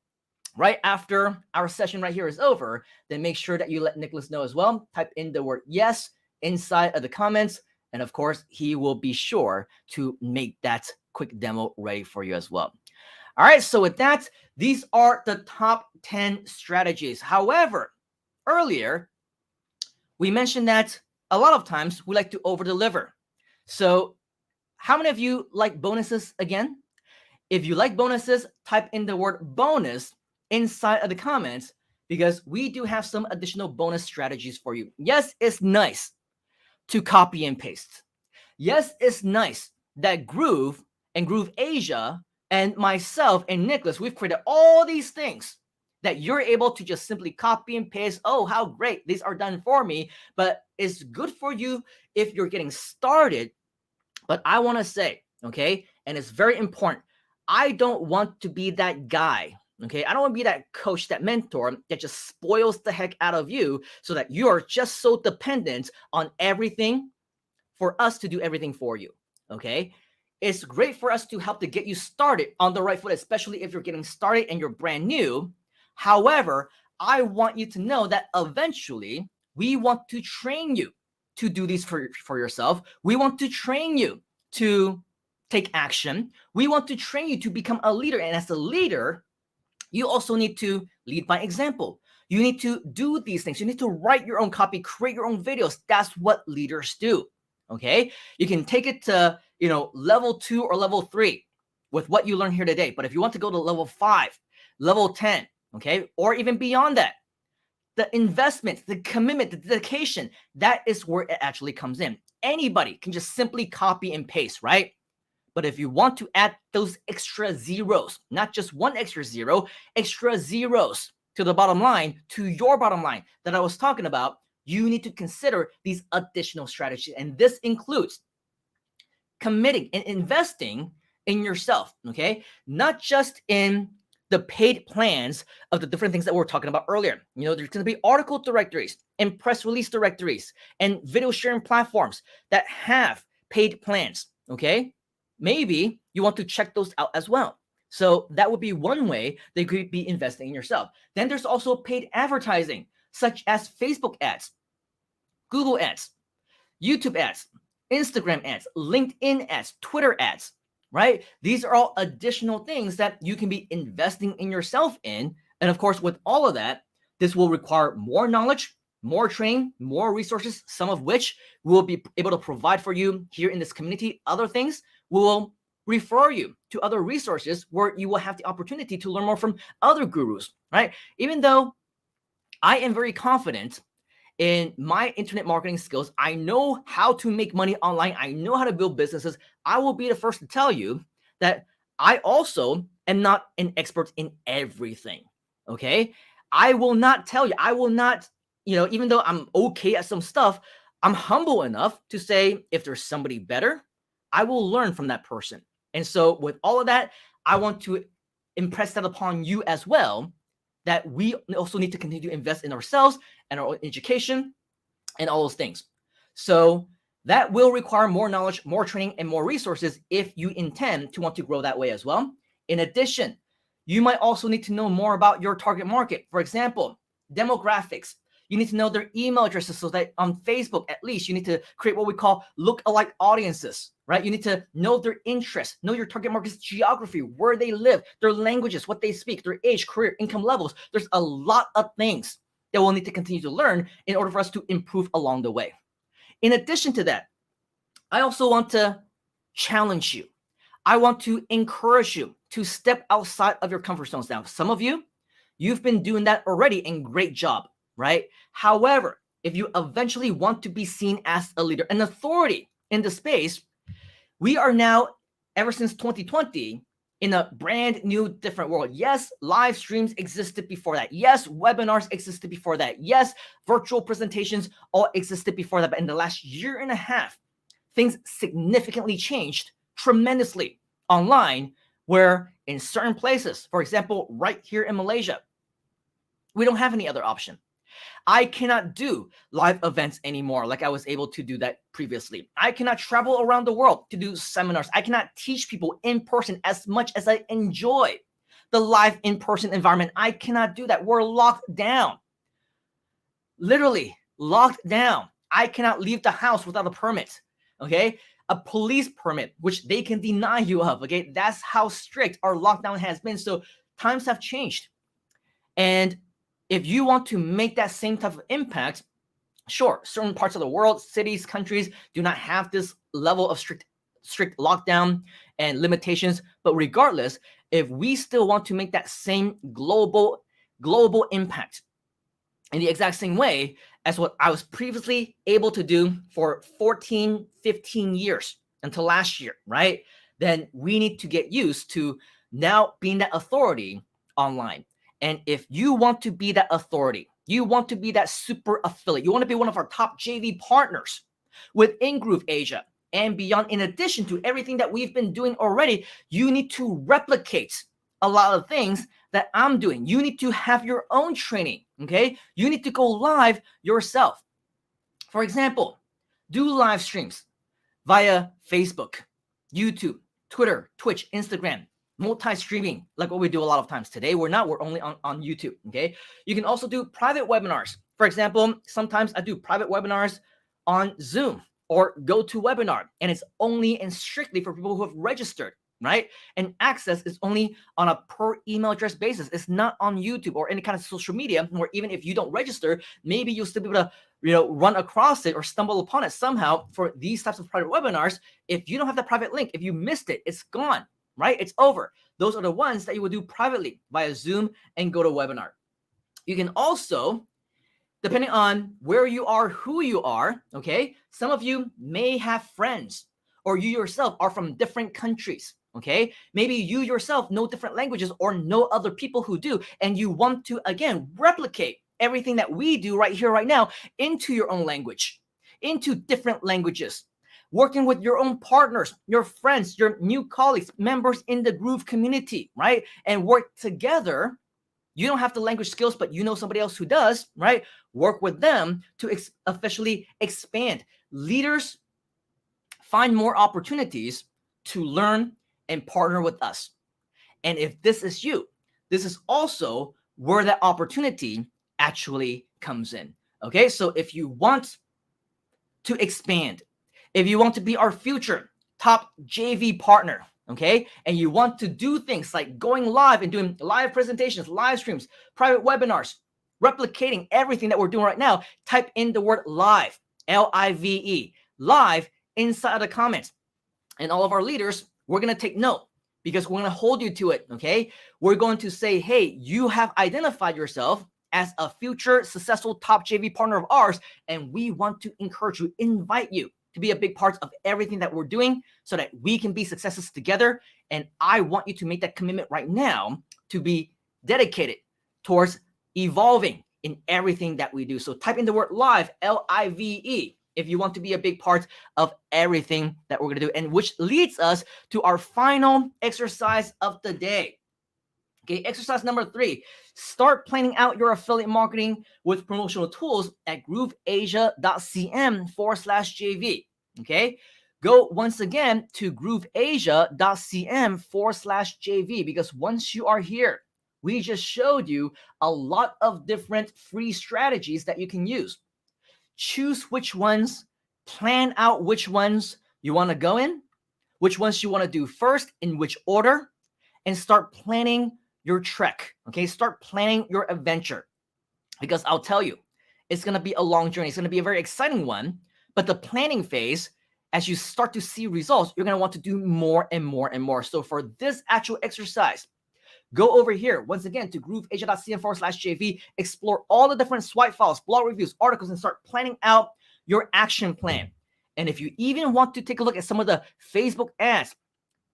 right after our session right here is over, then make sure that you let Nicholas know as well. Type in the word yes inside of the comments. And of course, he will be sure to make that quick demo ready for you as well. All right, so with that, these are the top 10 strategies. However, earlier, we mentioned that a lot of times we like to over deliver. So how many of you like bonuses again? If you like bonuses, type in the word bonus inside of the comments, because we do have some additional bonus strategies for you. Yes, it's nice to copy and paste. Yes, it's nice that Groove and Groove Asia and myself and Nicholas, we've created all these things that you're able to just simply copy and paste. Oh, how great, these are done for me. But it's good for you if you're getting started. But I want to say, okay, and it's very important, I don't want to be that guy Okay, I don't want to be that coach, that mentor that just spoils the heck out of you so that you are just so dependent on everything for us to do everything for you. Okay, it's great for us to help to get you started on the right foot, especially if you're getting started and you're brand new. However, I want you to know that eventually we want to train you to do these for yourself. We want to train you to take action. We want to train you to become a leader. And as a leader, you also need to lead by example. You need to do these things. You need to write your own copy, create your own videos. That's what leaders do. Okay, you can take it to level 2 or level 3 with what you learn here today. But if you want to go to level 5, level 10, okay, or even beyond that, the investment, the commitment, the dedication, that is where it actually comes in. Anybody can just simply copy and paste, right? But if you want to add those extra zeros, not just one extra zero, extra zeros to the bottom line, to your bottom line that I was talking about, you need to consider these additional strategies. And this includes committing and investing in yourself, okay? Not just in the paid plans of the different things that we were talking about earlier. There's going to be article directories and press release directories and video sharing platforms that have paid plans, okay? Maybe you want to check those out as well. So that would be one way that you could be investing in yourself. Then there's also paid advertising, such as Facebook ads, Google ads, YouTube ads, Instagram ads, LinkedIn ads, Twitter ads, right? These are all additional things that you can be investing in yourself in. And of course, with all of that, this will require more knowledge, more training, more resources, some of which we'll be able to provide for you here in this community. Other things will refer you to other resources where you will have the opportunity to learn more from other gurus, right? Even though I am very confident in my internet marketing skills, I know how to make money online, I know how to build businesses, I will be the first to tell you that I also am not an expert in everything, okay? I will not tell you, I will not, even though I'm okay at some stuff, I'm humble enough to say if there's somebody better, I will learn from that person. And so with all of that, I want to impress that upon you as well, that we also need to continue to invest in ourselves and our education and all those things. So that will require more knowledge, more training, and more resources if you intend to want to grow that way as well. In addition, you might also need to know more about your target market. For example, demographics. You need to know their email addresses so that on Facebook, at least, you need to create what we call look-alike audiences, right? You need to know their interests, know your target market's geography, where they live, their languages, what they speak, their age, career, income levels. There's a lot of things that we'll need to continue to learn in order for us to improve along the way. In addition to that, I also want to challenge you. I want to encourage you to step outside of your comfort zones. Now, some of you, you've been doing that already, and great job, right? However, if you eventually want to be seen as a leader, an authority in the space, we are now, ever since 2020, in a brand new, different world. Yes, live streams existed before that. Yes, webinars existed before that. Yes, virtual presentations all existed before that. But in the last year and a half, things significantly changed tremendously online, where in certain places, for example, right here in Malaysia, we don't have any other option. I cannot do live events anymore like I was able to do that previously. I cannot travel around the world to do seminars. I cannot teach people in person as much as I enjoy the live in-person environment. I cannot do that. We're locked down. Literally locked down. I cannot leave the house without a permit, okay? A police permit, which they can deny you of, okay? That's how strict our lockdown has been. So times have changed. And if you want to make that same type of impact, sure, certain parts of the world, cities, countries do not have this level of strict lockdown and limitations. But regardless, if we still want to make that same global impact in the exact same way as what I was previously able to do for 14, 15 years until last year, right? Then we need to get used to now being that authority online. And if you want to be that authority, you want to be that super affiliate, you want to be one of our top JV partners within Groove Asia and beyond, in addition to everything that we've been doing already, you need to replicate a lot of things that I'm doing. You need to have your own training, okay? You need to go live yourself. For example, do live streams via Facebook, YouTube, Twitter, Twitch, Instagram, multi-streaming, like what we do a lot of times. Today, we're only on YouTube, okay? You can also do private webinars. For example, sometimes I do private webinars on Zoom or GoToWebinar, and it's only and strictly for people who have registered, right? And access is only on a per email address basis. It's not on YouTube or any kind of social media, or even if you don't register, maybe you'll still be able to run across it or stumble upon it somehow for these types of private webinars. If you don't have the private link, if you missed it, it's gone, right? It's over. Those are the ones that you would do privately via Zoom and GoToWebinar. You can also, depending on where you are, who you are, okay? Some of you may have friends, or you yourself are from different countries, okay? Maybe you yourself know different languages or know other people who do, and you want to, again, replicate everything that we do right here, right now, into your own language, into different languages, working with your own partners, your friends, your new colleagues, members in the Groove community, right? And work together. You don't have the language skills, but you know somebody else who does, right? Work with them to officially expand. Leaders find more opportunities to learn and partner with us. And if this is you, this is also where that opportunity actually comes in. Okay, so if you want to expand, if you want to be our future top JV partner, okay, and you want to do things like going live and doing live presentations, live streams, private webinars, replicating everything that we're doing right now, type in the word live, L-I-V-E, live inside of the comments. And all of our leaders, we're going to take note because we're going to hold you to it, okay? We're going to say, hey, you have identified yourself as a future successful top JV partner of ours, and we want to encourage you, invite you to be a big part of everything that we're doing so that we can be successes together. And I want you to make that commitment right now to be dedicated towards evolving in everything that we do. So type in the word live, L-I-V-E, if you want to be a big part of everything that we're going to do, and which leads us to our final exercise of the day. Okay, exercise number 3, start planning out your affiliate marketing with promotional tools at grooveasia.cm/JV. Okay, go once again to grooveasia.cm/JV, because once you are here, we just showed you a lot of different free strategies that you can use. Choose which ones, plan out which ones you want to go in, which ones you want to do first, in which order, and start planning your trek, okay? Start planning your adventure, because I'll tell you, it's going to be a long journey. It's going to be a very exciting one, but the planning phase, as you start to see results, you're going to want to do more and more and more. So for this actual exercise, go over here, once again, to grooveasia.cm/JV, explore all the different swipe files, blog reviews, articles, and start planning out your action plan. And if you even want to take a look at some of the Facebook ads,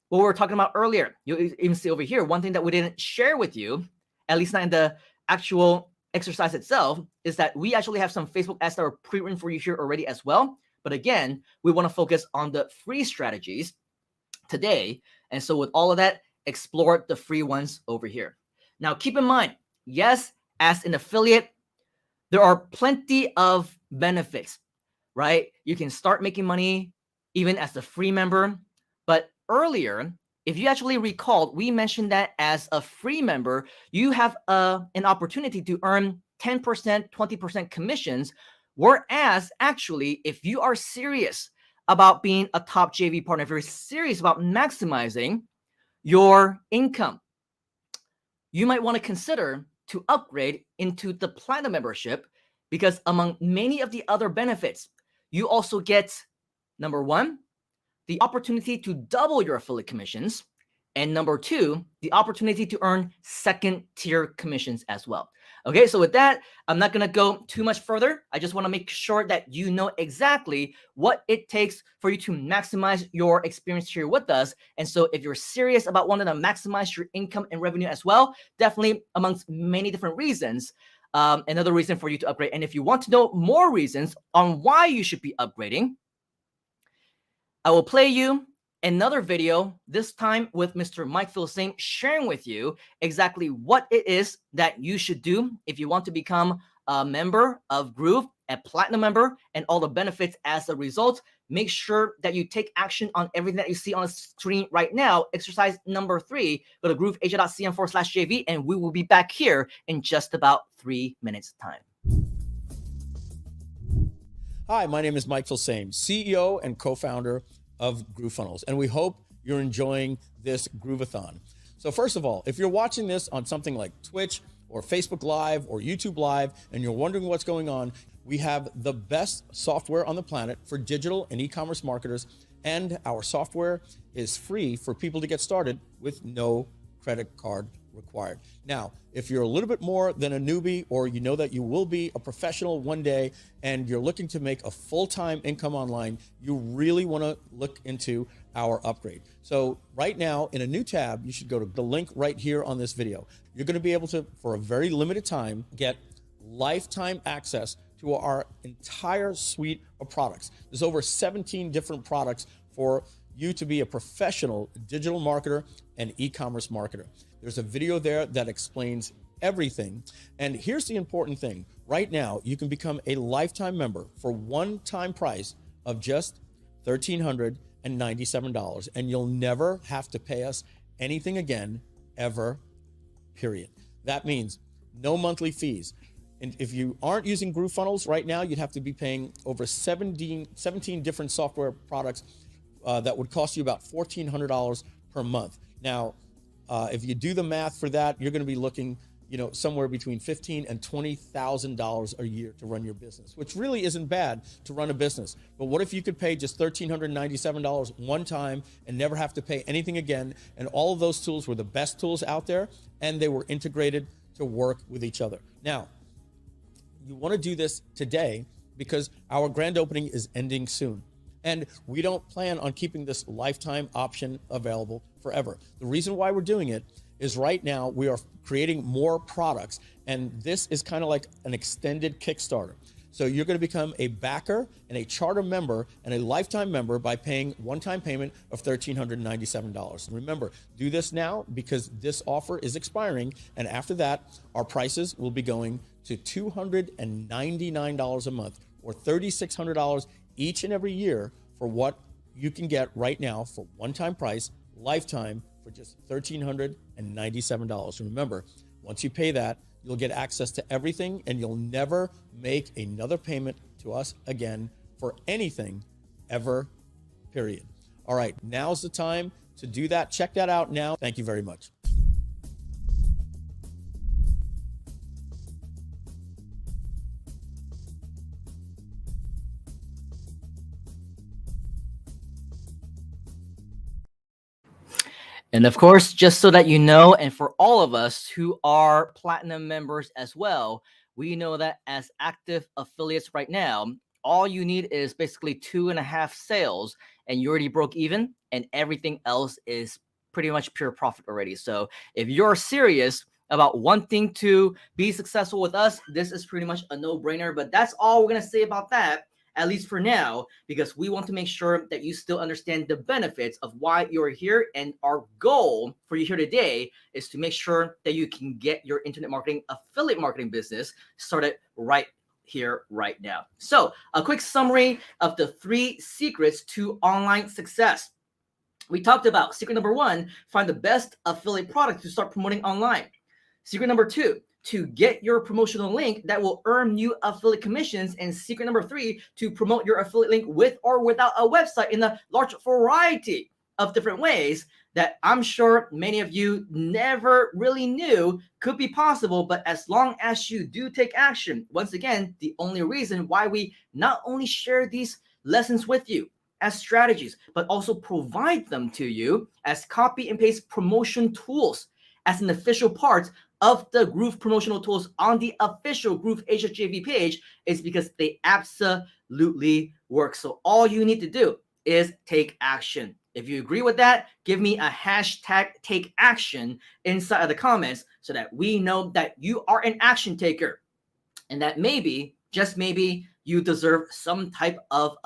what we were talking about earlier, you'll even see over here, one thing that we didn't share with you, at least not in the actual exercise itself, is that we actually have some Facebook ads that are pre-written for you here already as well. But again, we want to focus on the free strategies today. And so with all of that, explore the free ones over here. Now, keep in mind, yes, as an affiliate, there are plenty of benefits, right? You can start making money even as a free member. But earlier, if you actually recalled, we mentioned that as a free member, you have an opportunity to earn 10%, 20% commissions. Whereas actually, if you are serious about being a top JV partner, if you're serious about maximizing your income, you might want to consider to upgrade into the platinum membership, because among many of the other benefits, you also get, number 1, the opportunity to double your affiliate commissions, and number 2, the opportunity to earn second tier commissions as well. Okay, so with that, I'm not going to go too much further. I just want to make sure that you know exactly what it takes for you to maximize your experience here with us. And so if you're serious about wanting to maximize your income and revenue as well, definitely amongst many different reasons, another reason for you to upgrade. And if you want to know more reasons on why you should be upgrading, I will play you another video, this time with Mr. Mike Filsame, sharing with you exactly what it is that you should do if you want to become a member of Groove, a platinum member, and all the benefits as a result. Make sure that you take action on everything that you see on the screen right now. Exercise number 3, go to grooveasia.cm/JV, and we will be back here in just about 3 minutes time. Hi, my name is Mike Filsame, CEO and co-founder of GrooveFunnels, and we hope you're enjoying this Groovathon. So first of all, if you're watching this on something like Twitch or Facebook Live or YouTube Live, and you're wondering what's going on, we have the best software on the planet for digital and e-commerce marketers, and our software is free for people to get started with no credit card required. Now, if you're a little bit more than a newbie, or you know that you will be a professional one day and you're looking to make a full-time income online, you really want to look into our upgrade. So right now in a new tab, you should go to the link right here on this video. You're going to be able to, for a very limited time, get lifetime access to our entire suite of products. There's over 17 different products for you to be a professional digital marketer and e-commerce marketer. There's a video there that explains everything. And here's the important thing. Right now, you can become a lifetime member for one-time price of just $1,397, and you'll never have to pay us anything again, ever, period. That means no monthly fees. And if you aren't using GrooveFunnels right now, you'd have to be paying over 17 different software products that would cost you about $1,400 per month. Now, if you do the math for that, you're going to be looking, somewhere between $15,000 and $20,000 a year to run your business, which really isn't bad to run a business. But what if you could pay just $1,397 one time and never have to pay anything again? And all of those tools were the best tools out there, and they were integrated to work with each other. Now, you want to do this today because our grand opening is ending soon. And we don't plan on keeping this lifetime option available forever. The reason why we're doing it is right now we are creating more products, and this is kind of like an extended Kickstarter. So you're going to become a backer and a charter member and a lifetime member by paying one-time payment of $1,397. Remember, do this now because this offer is expiring, and after that, our prices will be going to $299 a month, or $3,600 each and every year for what you can get right now for one-time price, lifetime, for just $1,397. Remember, once you pay that, you'll get access to everything, and you'll never make another payment to us again for anything ever, period. All right, now's the time to do that. Check that out now. Thank you very much. And of course, just so that you know, and for all of us who are platinum members as well, we know that as active affiliates right now, all you need is basically 2.5 sales and you already broke even, and everything else is pretty much pure profit already. So if you're serious about wanting to be successful with us, this is pretty much a no-brainer. But that's all we're going to say about that, at least for now, because we want to make sure that you still understand the benefits of why you're here. And our goal for you here today is to make sure that you can get your internet marketing, affiliate marketing business started right here, right now. So a quick summary of the 3 secrets to online success. We talked about secret number 1, find the best affiliate product to start promoting online. Secret number 2, to get your promotional link that will earn you affiliate commissions. And secret number 3, to promote your affiliate link with or without a website in a large variety of different ways that I'm sure many of you never really knew could be possible. But as long as you do take action, once again, the only reason why we not only share these lessons with you as strategies, but also provide them to you as copy and paste promotion tools as an official part of the Groove promotional tools on the official Groove Asia JV page, is because they absolutely work. So all you need to do is take action. If you agree with that, give me a hashtag take action inside of the comments so that we know that you are an action taker, and that maybe, just maybe, you deserve some type of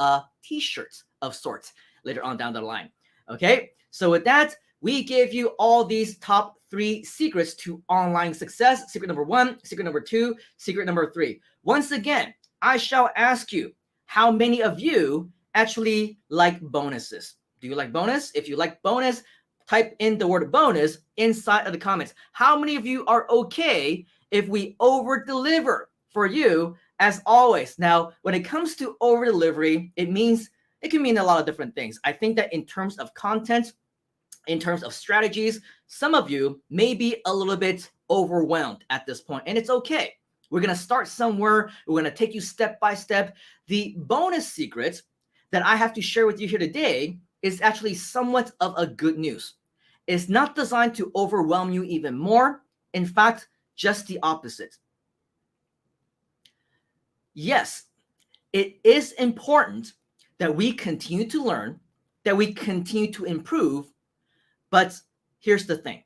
t-shirt of sorts later on down the line. Okay, so with that, we give you all these top 3 secrets to online success. Secret number 1, secret number 2, secret number 3. Once again, I shall ask you, how many of you actually like bonuses? Do you like bonus? If you like bonus, type in the word bonus inside of the comments. How many of you are okay if we over deliver for you as always? Now, when it comes to over delivery, it can mean a lot of different things. I think that in terms of content, in terms of strategies, some of you may be a little bit overwhelmed at this point, and it's okay. We're going to start somewhere. We're going to take you step by step. The bonus secret that I have to share with you here today is actually somewhat of a good news. It's not designed to overwhelm you even more. In fact, just the opposite. Yes, it is important that we continue to learn, that we continue to improve, but here's the thing.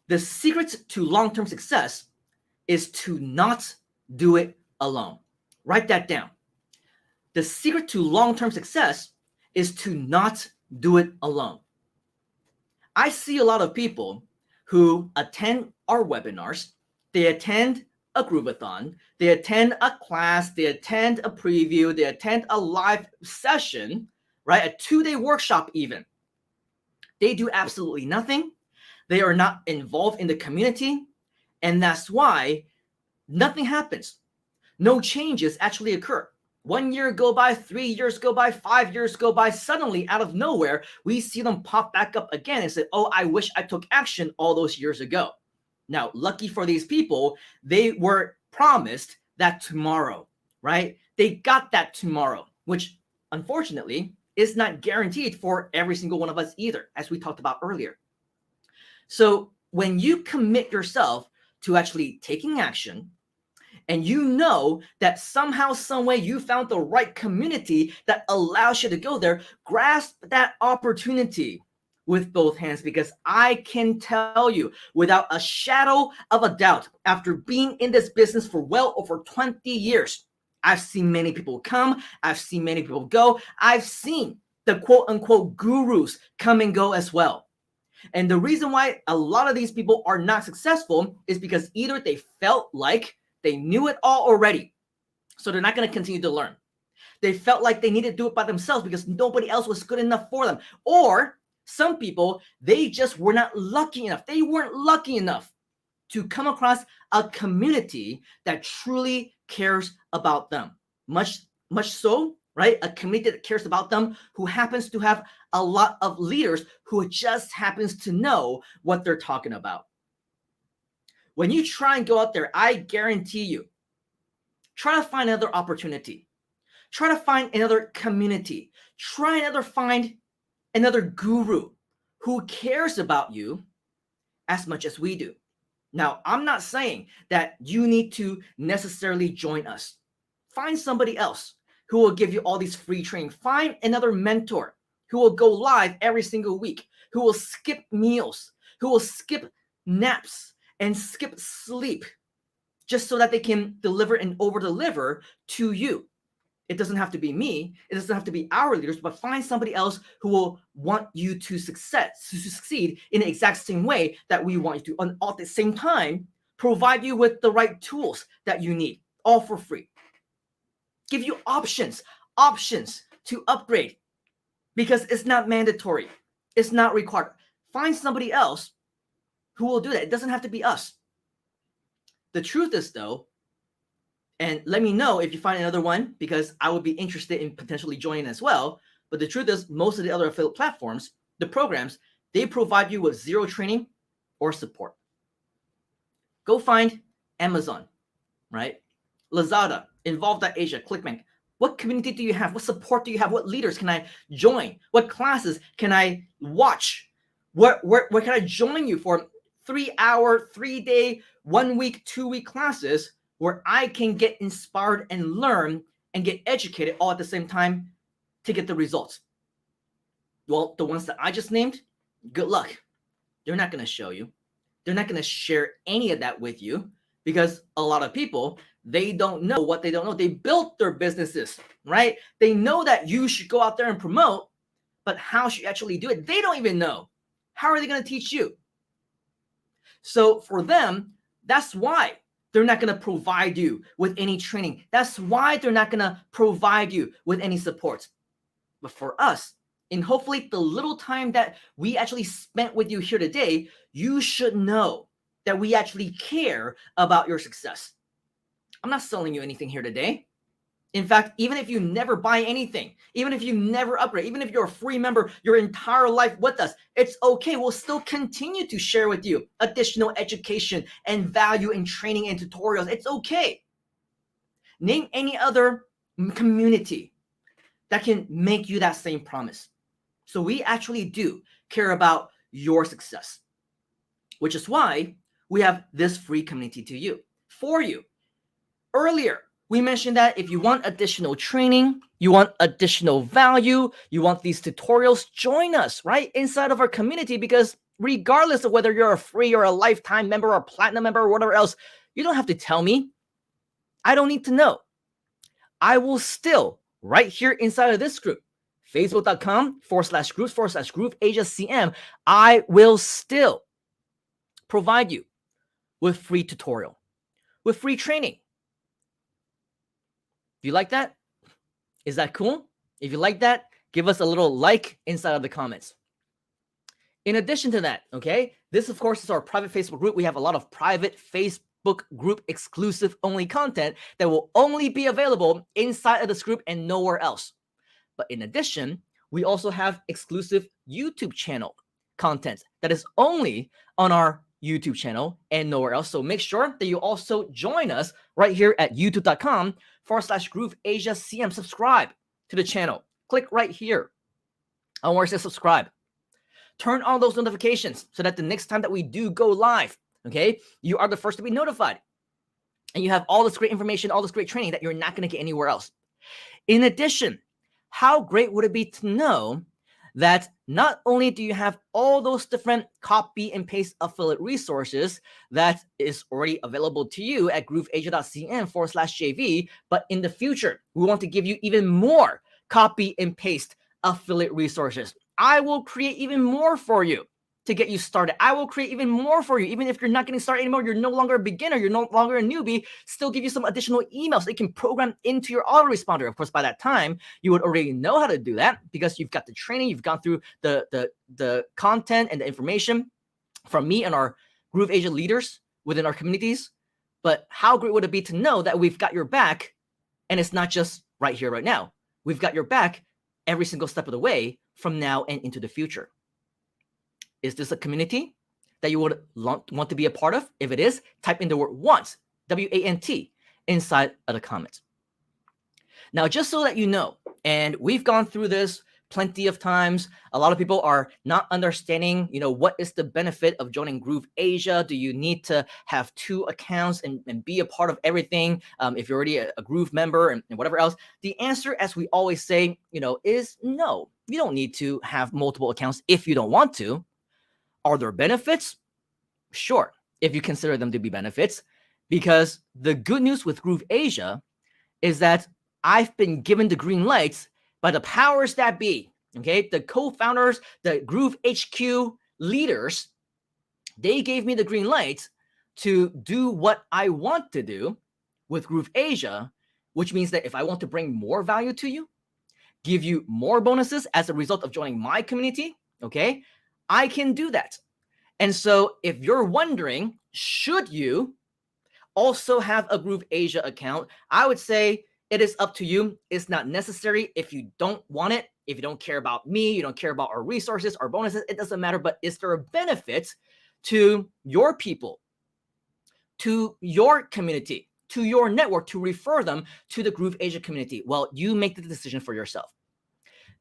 The secret to long-term success is to not do it alone. Write that down. The secret to long-term success is to not do it alone. I see a lot of people who attend our webinars, they attend a groovathon, they attend a class, they attend a preview, they attend a live session, right? A 2-day workshop even. They do absolutely nothing. They are not involved in the community. And that's why nothing happens. No changes actually occur. 1 year go by, 3 years go by, 5 years go by. Suddenly, out of nowhere, we see them pop back up again and say, oh, I wish I took action all those years ago. Now, lucky for these people, they were promised that tomorrow, right? They got that tomorrow, which unfortunately is not guaranteed for every single one of us either, as we talked about earlier. So when you commit yourself to actually taking action, and you know that somehow, some way you found the right community that allows you to go there, grasp that opportunity with both hands, because I can tell you without a shadow of a doubt, after being in this business for well over 20 years, I've seen many people come, I've seen many people go, I've seen the quote unquote gurus come and go as well. And the reason why a lot of these people are not successful is because either they felt like they knew it all already, so they're not going to continue to learn. They felt like they needed to do it by themselves because nobody else was good enough for them. Or some people, they just were not lucky enough. They weren't lucky enough to come across a community that truly cares about them. Much so, right? A community that cares about them, who happens to have a lot of leaders who just happens to know what they're talking about. When you try and go out there, I guarantee you, try to find another opportunity. Try to find another community. Try and find another guru who cares about you as much as we do. Now, I'm not saying that you need to necessarily join us. Find somebody else who will give you all these free training. Find another mentor who will go live every single week, who will skip meals, who will skip naps and skip sleep just so that they can deliver and over-deliver to you. It doesn't have to be me. It doesn't have to be our leaders, but find somebody else who will want you to succeed in the exact same way that we want you to. And at the same time, provide you with the right tools that you need, all for free. Give you options to upgrade, because it's not mandatory. It's not required. Find somebody else who will do that. It doesn't have to be us. The truth is, though, and let me know if you find another one, because I would be interested in potentially joining as well. But the truth is, most of the other affiliate platforms, the programs, they provide you with zero training or support. Go find Amazon, right? Lazada, Involve.Asia, ClickBank. What community do you have? What support do you have? What leaders can I join? What classes can I watch? Where can I join you for 3-hour, 3-day, 1-week, 2-week classes where I can get inspired and learn and get educated all at the same time to get the results? Well, the ones that I just named, good luck. They're not going to show you. They're not going to share any of that with you, because a lot of people, they don't know what they don't know. They built their businesses, right? They know that you should go out there and promote, but how should you actually do it? They don't even know. How are they going to teach you? So for them, that's why they're not going to provide you with any training. That's why they're not going to provide you with any support. But for us, and hopefully the little time that we actually spent with you here today, you should know that we actually care about your success. I'm not selling you anything here today. In fact, even if you never buy anything, even if you never upgrade, even if you're a free member your entire life with us, it's okay. We'll still continue to share with you additional education and value and training and tutorials. It's okay. Name any other community that can make you that same promise. So we actually do care about your success, which is why we have this free community to you, for you. Earlier, we mentioned that if you want additional training, you want additional value, you want these tutorials, join us right inside of our community, because regardless of whether you're a free or a lifetime member or a platinum member or whatever else, you don't have to tell me. I don't need to know. I will still, right here inside of this group, facebook.com/groups/GroupAsiaCM, I will still provide you with free tutorial, with free training. Do you like that? Is that cool? If you like that, give us a little like inside of the comments. In addition to that, okay, this of course is our private Facebook group. We have a lot of private Facebook group exclusive only content that will only be available inside of this group and nowhere else. But in addition, we also have exclusive YouTube channel content that is only on our YouTube channel and nowhere else. So make sure that you also join us right here at youtube.com/GrooveAsiaCM. Subscribe to the channel. Click right here on where it says subscribe. Turn on those notifications so that the next time that we do go live, okay, you are the first to be notified. And you have all this great information, all this great training that you're not going to get anywhere else. In addition, how great would it be to know that not only do you have all those different copy and paste affiliate resources that is already available to you at grooveasia.cm/JV, but in the future, we want to give you even more copy and paste affiliate resources. I will create even more for you to get you started. I will create even more for you. Even if you're not getting started anymore, you're no longer a beginner, you're no longer a newbie, still give you some additional emails that you can program into your autoresponder. Of course, by that time, you would already know how to do that because you've got the training, you've gone through the content and the information from me and our Groove Asia leaders within our communities. But how great would it be to know that we've got your back, and it's not just right here, right now. We've got your back every single step of the way from now and into the future. Is this a community that you would want to be a part of? If it is, type in the word want, W-A-N-T, inside of the comments. Now, just so that you know, and we've gone through this plenty of times, a lot of people are not understanding, what is the benefit of joining Groove Asia? Do you need to have 2 accounts and be a part of everything if you're already a Groove member and whatever else? The answer, as we always say, is no. You don't need to have multiple accounts if you don't want to. Are there benefits? Sure, if you consider them to be benefits, because the good news with Groove Asia is that I've been given the green lights by the powers that be, okay? The co-founders, the Groove HQ leaders, they gave me the green light to do what I want to do with Groove Asia, which means that if I want to bring more value to you, give you more bonuses as a result of joining my community, okay, I can do that. And so if you're wondering, should you also have a Groove Asia account, I would say it is up to you. It's not necessary. If you don't want it, if you don't care about me, you don't care about our resources, our bonuses, it doesn't matter. But is there a benefit to your people, to your community, to your network, to refer them to the Groove Asia community? Well, you make the decision for yourself.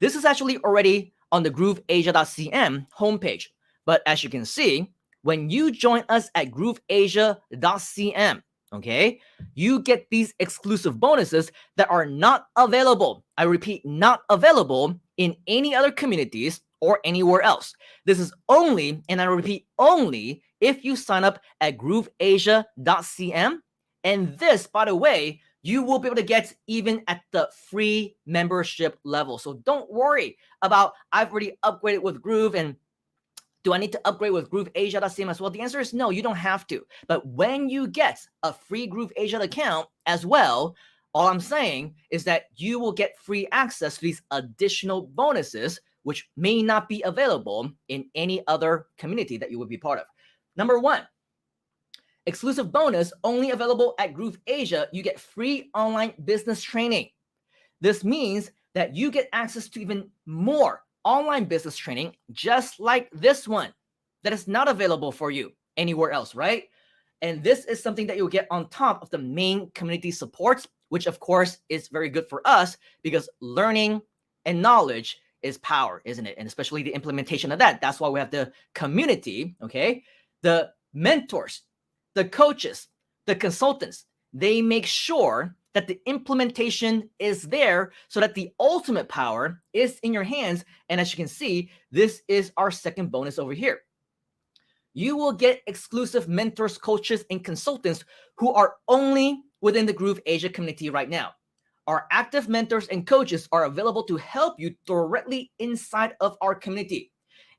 This is actually already on the grooveasia.cm homepage. But as you can see, when you join us at grooveasia.cm, okay, you get these exclusive bonuses that are not available. I repeat, not available in any other communities or anywhere else. This is only, and I repeat, only if you sign up at grooveasia.cm. And this, by the way, you will be able to get even at the free membership level. So don't worry about, I've already upgraded with Groove, and do I need to upgrade with GrooveAsia.cm as well? The answer is no, you don't have to. But when you get a free GrooveAsia account as well, all I'm saying is that you will get free access to these additional bonuses, which may not be available in any other community that you would be part of. Number one, exclusive bonus only available at GrooveAsia. You get free online business training. This means that you get access to even more online business training, just like this one, that is not available for you anywhere else, right? And this is something that you'll get on top of the main community supports, which of course is very good for us because learning and knowledge is power, isn't it? And especially the implementation of that. That's why we have the community, okay? The mentors, the coaches, the consultants, they make sure that the implementation is there so that the ultimate power is in your hands. And as you can see, this is our second bonus over here. You will get exclusive mentors, coaches, and consultants who are only within the GrooveAsia community right now. Our active mentors and coaches are available to help you directly inside of our community.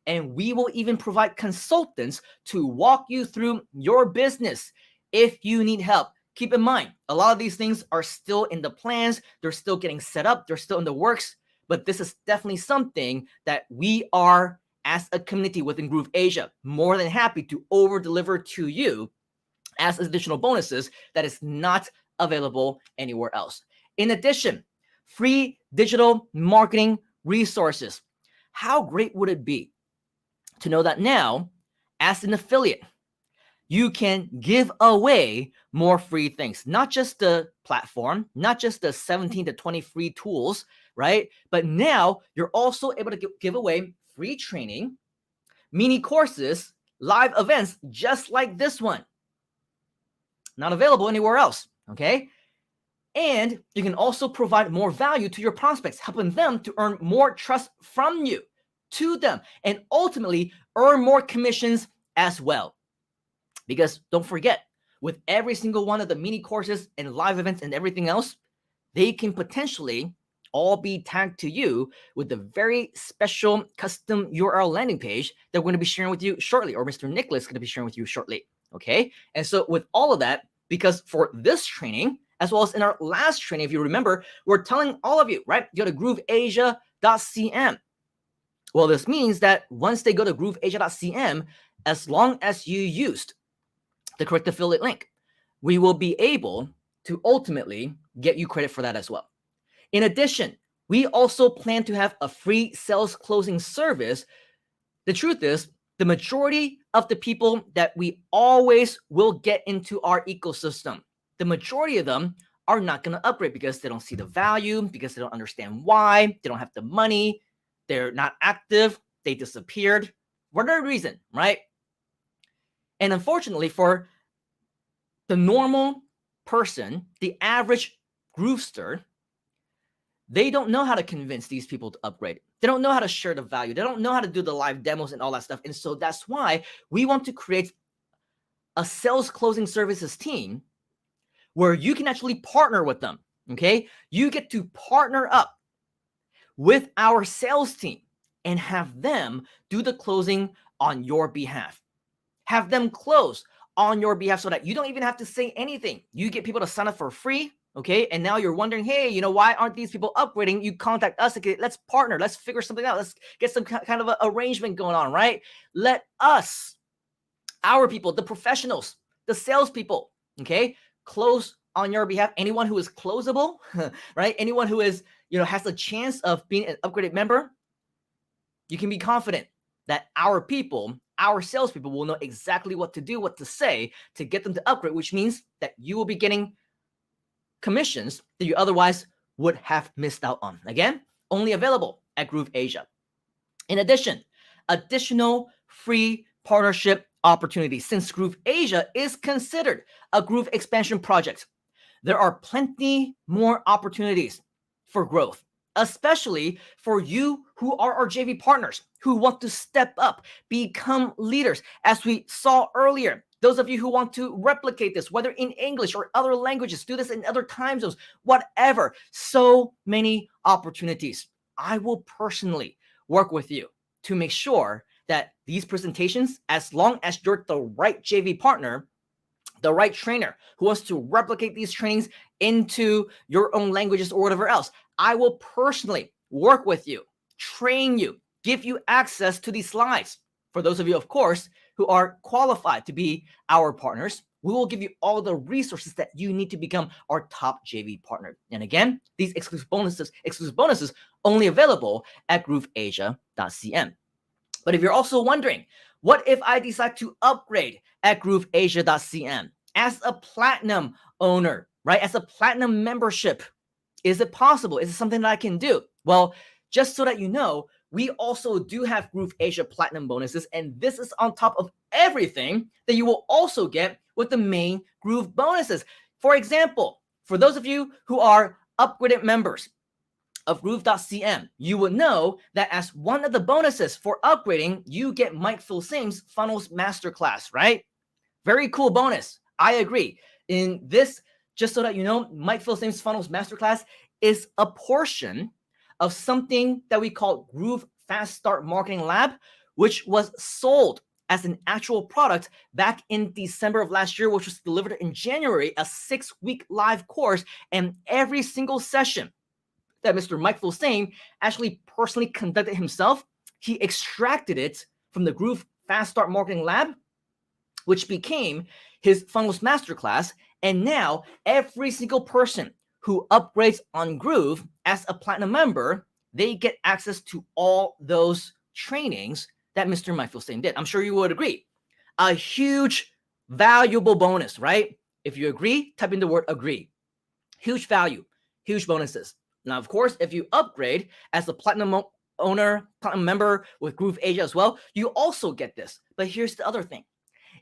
And we will even provide consultants to walk you through your business if you need help. Keep in mind, a lot of these things are still in the plans. They're still getting set up. They're still in the works. But this is definitely something that we are, as a community within GrooveAsia, more than happy to over-deliver to you as additional bonuses that is not available anywhere else. In addition, free digital marketing resources. How great would it be to know that now, as an affiliate, you can give away more free things, not just the platform, not just the 17 to 20 free tools, right? But now you're also able to give away free training, mini courses, live events, just like this one. Not available anywhere else, okay? And you can also provide more value to your prospects, helping them to earn more trust from you to them, and ultimately earn more commissions as well. Because don't forget, with every single one of the mini courses and live events and everything else, they can potentially all be tagged to you with the very special custom URL landing page that we're going to be sharing with you shortly, or Mr. Nicholas is going to be sharing with you shortly. Okay. And so with all of that, because for this training, as well as in our last training, if you remember, we're telling all of you, right? Go to grooveasia.cm. Well, this means that once they go to grooveasia.cm, as long as you used the correct affiliate link, we will be able to ultimately get you credit for that as well. In addition, we also plan to have a free sales closing service. The truth is, the majority of the people that we always will get into our ecosystem, the majority of them are not going to upgrade because they don't see the value, because they don't understand why, they don't have the money, they're not active, they disappeared, whatever reason, right? And unfortunately, for the normal person, the average Groovester, they don't know how to convince these people to upgrade. They don't know how to share the value. They don't know how to do the live demos and all that stuff. And so that's why we want to create a sales closing services team where you can actually partner with them, okay? You get to partner up with our sales team and have them do the closing on your behalf. Have them close on your behalf so that you don't even have to say anything. You get people to sign up for free, okay? And now you're wondering, hey, you know, why aren't these people upgrading? You contact us, okay, let's partner. Let's figure something out. Let's get some kind of an arrangement going on, right? Let us, our people, the professionals, the salespeople, okay, close on your behalf. Anyone who is closable, right? Anyone who is, you know, has a chance of being an upgraded member, you can be confident that our people, our salespeople will know exactly what to do, what to say to get them to upgrade, which means that you will be getting commissions that you otherwise would have missed out on. Again, only available at GrooveAsia. In addition, additional free partnership opportunities. Since GrooveAsia is considered a Groove expansion project, there are plenty more opportunities for growth, especially for you who are our JV partners, who want to step up, become leaders. As we saw earlier, Those of you who want to replicate this, whether in English or other languages, do this in other time zones, whatever. So many opportunities. I will personally work with you to make sure that these presentations, as long as you're the right JV partner, the right trainer who wants to replicate these trainings into your own languages or whatever else, I will personally work with you, train you, give you access to these slides. For those of you, of course, who are qualified to be our partners, we will give you all the resources that you need to become our top JV partner. And again, these exclusive bonuses only available at grooveasia.cm. But if you're also wondering, what if I decide to upgrade at grooveasia.cm as a platinum owner, right? As a platinum membership, is it possible? Is it something that I can do? Well, just so that you know, we also do have Groove Asia Platinum bonuses, and this is on top of everything that you will also get with the main Groove bonuses. For example, for those of you who are upgraded members of Groove.cm, you would know that as one of the bonuses for upgrading, you get Mike Filsame's Funnels Masterclass, right? Very cool bonus. I agree. In this, just so that you know, Mike Filsame's Funnels Masterclass is a portion of something that we call Groove Fast Start Marketing Lab, which was sold as an actual product back in December of last year, which was delivered in January, a 6-week live course, and every single session that Mr. Mike Filsame actually personally conducted himself, he extracted it from the Groove Fast Start Marketing Lab, which became his Funnels Masterclass. And now every single person who upgrades on Groove as a platinum member, they get access to all those trainings that Mr. Mike Filsame did. I'm sure you would agree. A huge, valuable bonus, right? If you agree, type in the word agree. Huge value, huge bonuses. Now, of course, if you upgrade as a platinum owner, platinum member with Groove Asia as well, you also get this. But here's the other thing.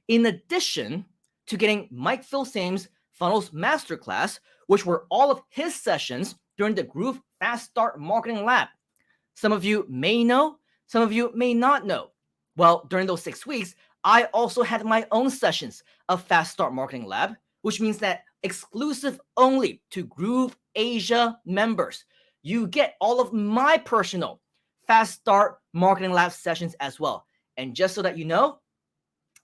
In addition to getting Mike Filsame's Funnels Masterclass, which were all of his sessions during the Groove Fast Start Marketing Lab. Some of you may know, some of you may not know. Well, during those 6 weeks, I also had my own sessions of Fast Start Marketing Lab, which means that exclusive only to Groove Asia members, you get all of my personal Fast Start Marketing Lab sessions as well. And just so that you know,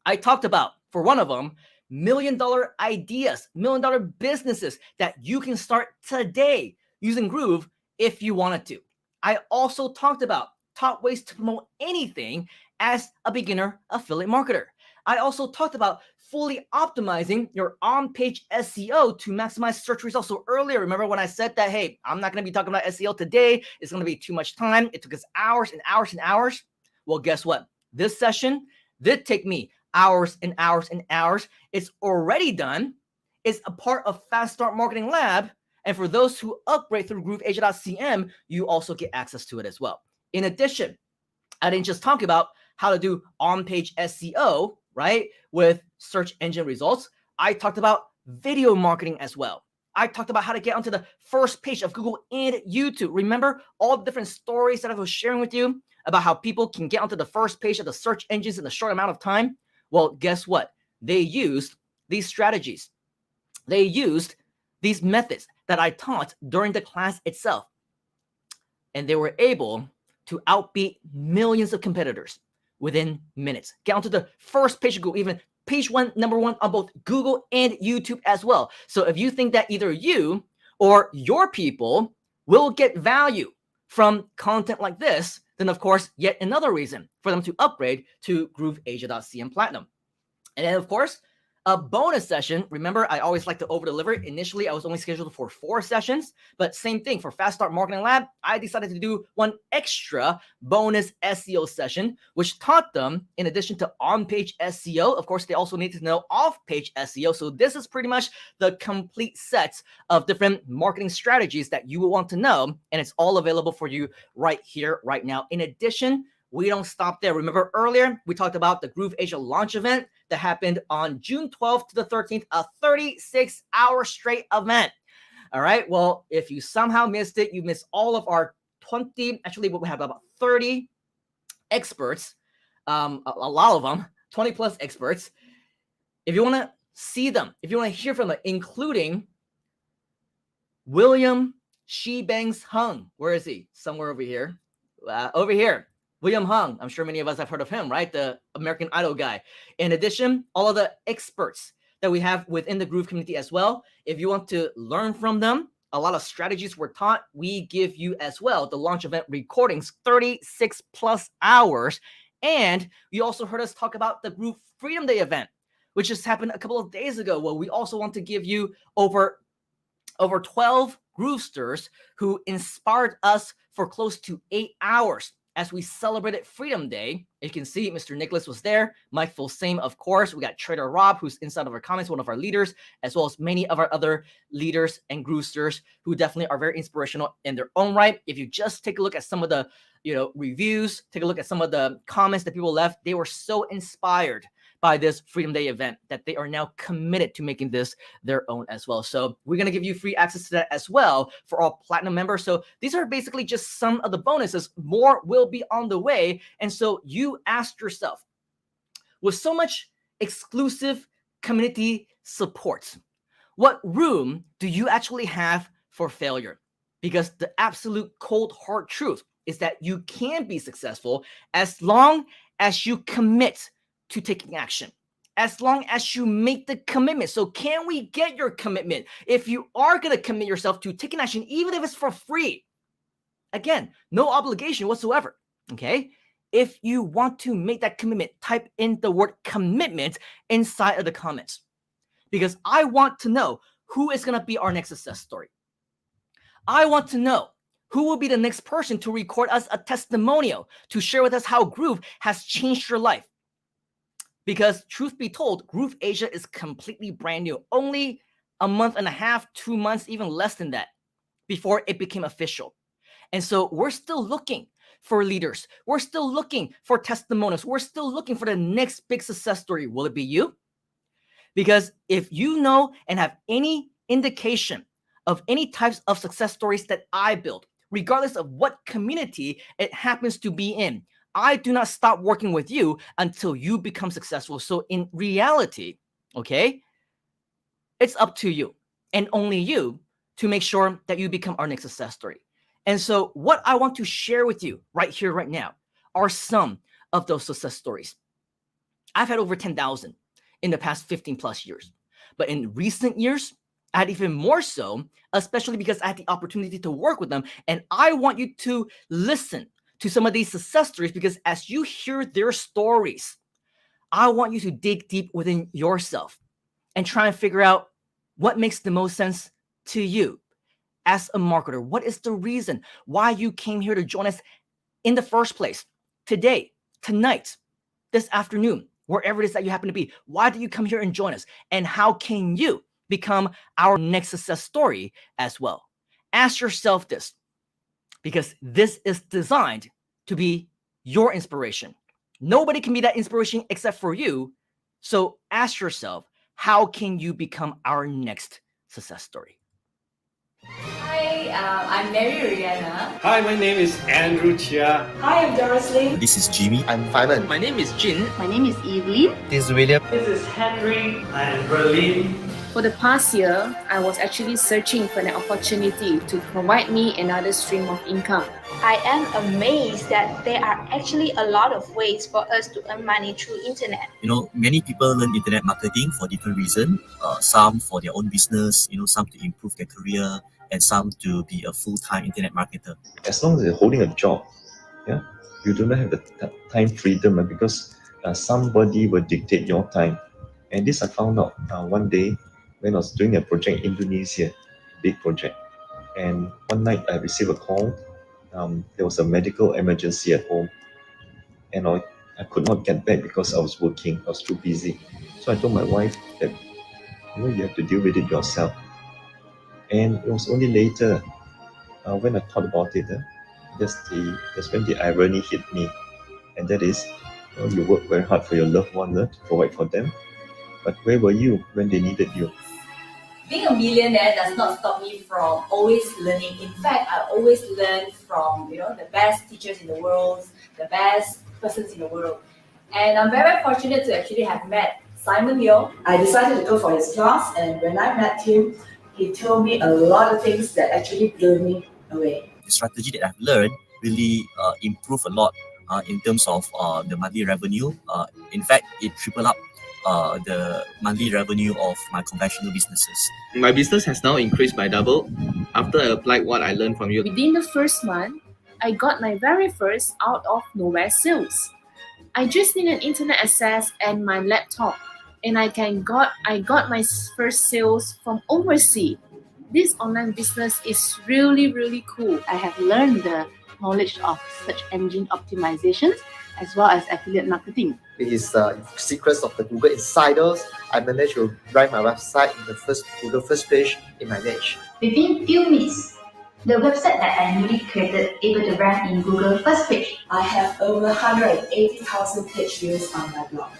I talked about, for one of them, $1 million ideas, $1 million businesses that you can start today using Groove if you wanted to. I also talked about top ways to promote anything as a beginner affiliate marketer. I also talked about fully optimizing your on-page SEO to maximize search results. So earlier, remember when I said that, hey, I'm not going to be talking about SEO today. It's going to be too much time. It took us hours and hours and hours. Well, guess what? This session did take me hours and hours and hours. It's already done. It's a part of Fast Start Marketing Lab. And for those who upgrade through grooveasia.cm, you also get access to it as well. In addition, I didn't just talk about how to do on-page SEO, right, with search engine results. I talked about video marketing as well. I talked about how to get onto the first page of Google and YouTube. Remember all the different stories that I was sharing with you about how people can get onto the first page of the search engines in a short amount of time? Well, guess what? They used these strategies. They used these methods that I taught during the class itself. And they were able to outbeat millions of competitors within minutes. Get onto the first page of Google, even page number one on both Google and YouTube as well. So if you think that either you or your people will get value from content like this, then of course, yet another reason for them to upgrade to grooveasia.cm Platinum. And then of course, a bonus session. Remember, I always like to over-deliver. Initially, I was only scheduled for 4 sessions, but same thing for Fast Start Marketing Lab. I decided to do one extra bonus SEO session, which taught them, in addition to on-page SEO, of course, they also need to know off-page SEO. So this is pretty much the complete set of different marketing strategies that you will want to know, and it's all available for you right here, right now. In addition, we don't stop there. Remember earlier, we talked about the Groove Asia launch event that happened on June 12th to the 13th, a 36-hour straight event. All right. Well, if you somehow missed it, you missed all of our 20, actually, we have about 30 experts, a lot of them, 20 plus experts. if you want to see them, if you want to hear from them, including William Shebangs Hung. Where is he? Somewhere over here. Over here. William Hung. I'm sure many of us have heard of him, right? The American Idol guy. In addition, all of the experts that we have within the Groove community as well. If you want to learn from them, a lot of strategies were taught. We give you as well the launch event recordings, 36 plus hours. And you also heard us talk about the Groove Freedom Day event, which just happened a couple of days ago. Well, we also want to give you over 12 Groovesters who inspired us for close to 8 hours as we celebrated Freedom Day. You can see Mr. Nicholas was there, Mike Fulsame, of course. We got Trader Rob, who's inside of our comments, one of our leaders, as well as many of our other leaders and Groovesters who definitely are very inspirational in their own right. If you just take a look at some of the reviews, take a look at some of the comments that people left, they were so inspired by this Freedom Day event that they are now committed to making this their own as well. So we're going to give you free access to that as well for all Platinum members. So these are basically just some of the bonuses. More will be on the way. And so you ask yourself, with so much exclusive community support, what room do you actually have for failure? Because the absolute cold hard truth is that you can be successful as long as you commit to taking action, as long as you make the commitment. So can we get your commitment? If you are going to commit yourself to taking action, even if it's for free, again, no obligation whatsoever, okay? If you want to make that commitment, type in the word commitment inside of the comments, because I want to know who is going to be our next success story. I want to know who will be the next person to record us a testimonial, to share with us how Groove has changed your life. Because truth be told, Groove Asia is completely brand new. Only a month and a half, 2 months, even less than that, before it became official. And so we're still looking for leaders. We're still looking for testimonials. We're still looking for the next big success story. Will it be you? Because if you know and have any indication of any types of success stories that I build, regardless of what community it happens to be in, I do not stop working with you until you become successful. So in reality, okay, it's up to you and only you to make sure that you become our next success story. And so what I want to share with you right here, right now, are some of those success stories. I've had over 10,000 in the past 15 plus years. But in recent years, I had even more so, especially because I had the opportunity to work with them. And I want you to listen to some of these success stories, because as you hear their stories, I want you to dig deep within yourself and try and figure out what makes the most sense to you as a marketer. What is the reason why you came here to join us in the first place? Today, tonight, this afternoon, wherever it is that you happen to be. Why did you come here and join us? And how can you become our next success story as well? Ask yourself this, because this is designed to be your inspiration. Nobody can be that inspiration except for you. So ask yourself, how can you become our next success story? Hi, I'm Mary Rihanna. Hi, my name is Andrew Chia. Hi, I'm Doris Ling. This is Jimmy. I'm Simon. My name is Jin. My name is Evelyn. This is William. This is Henry. And Berlin. For the past year, I was actually searching for an opportunity to provide me another stream of income. I am amazed that there are actually a lot of ways for us to earn money through internet. Many people learn internet marketing for different reasons. Some for their own business, some to improve their career, and some to be a full-time internet marketer. As long as you're holding a job, you do not have the time freedom because somebody will dictate your time. And this I found out one day when I was doing a project in Indonesia, big project. And one night I received a call. There was a medical emergency at home. And I could not get back because I was working. I was too busy. So I told my wife that you have to deal with it yourself. And it was only later when I thought about it, that's when the irony hit me. And that is, you work very hard for your loved one to provide for them. But where were you when they needed you? Being a millionaire does not stop me from always learning. In fact, I always learn from the best teachers in the world, the best persons in the world. And I'm very fortunate to actually have met Simon Leong. I decided to go for his class, and when I met him, he told me a lot of things that actually blew me away. The strategy that I've learned really improved a lot in terms of the monthly revenue. In fact, it tripled up the monthly revenue of my conventional businesses. My business has now increased by double after I applied what I learned from you. Within the first month, I got my very first out of nowhere sales. I just need an internet access and my laptop, and I got my first sales from overseas. This online business is really cool. I have learned the knowledge of search engine optimization as well as affiliate marketing. With his secrets of the Google Insiders, I managed to rank my website in the Google first page in my niche. Within few minutes, the website that I newly created able to rank in Google first page. I have over 180,000 page views on my blog,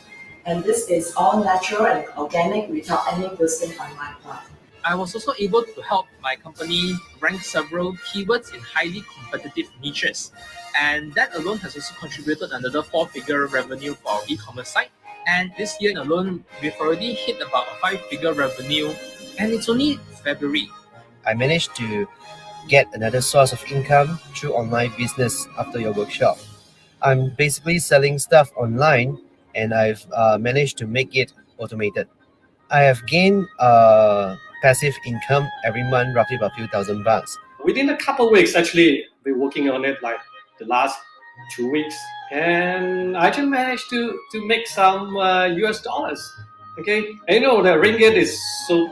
and this is all natural and organic without any boosting on my part. I was also able to help my company rank several keywords in highly competitive niches. And that alone has also contributed another 4-figure revenue for our e-commerce site. And this year alone, we've already hit about a 5-figure revenue, and it's only February. I managed to get another source of income through online business after your workshop. I'm basically selling stuff online, and I've managed to make it automated. I have gained passive income every month, roughly about a few $1,000. Within a couple of weeks, actually, we're working on it like the last 2 weeks, and I just managed to make some US dollars. Okay, and you know the ringgit is so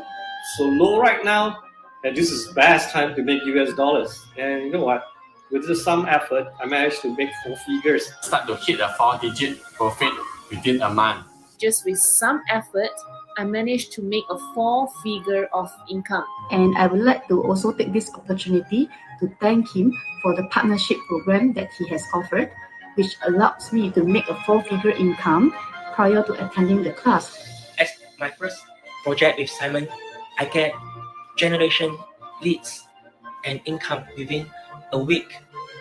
low right now, and this is the best time to make US dollars. And you know what? With just some effort, I managed to make 4 figures. Start to hit a 4-digit profit within a month. Just with some effort, I managed to make a 4-figure of income. And I would like to also take this opportunity to thank him for the partnership program that he has offered, which allows me to make a 4-figure income prior to attending the class. As my first project with Simon, I get generation leads and income within a week.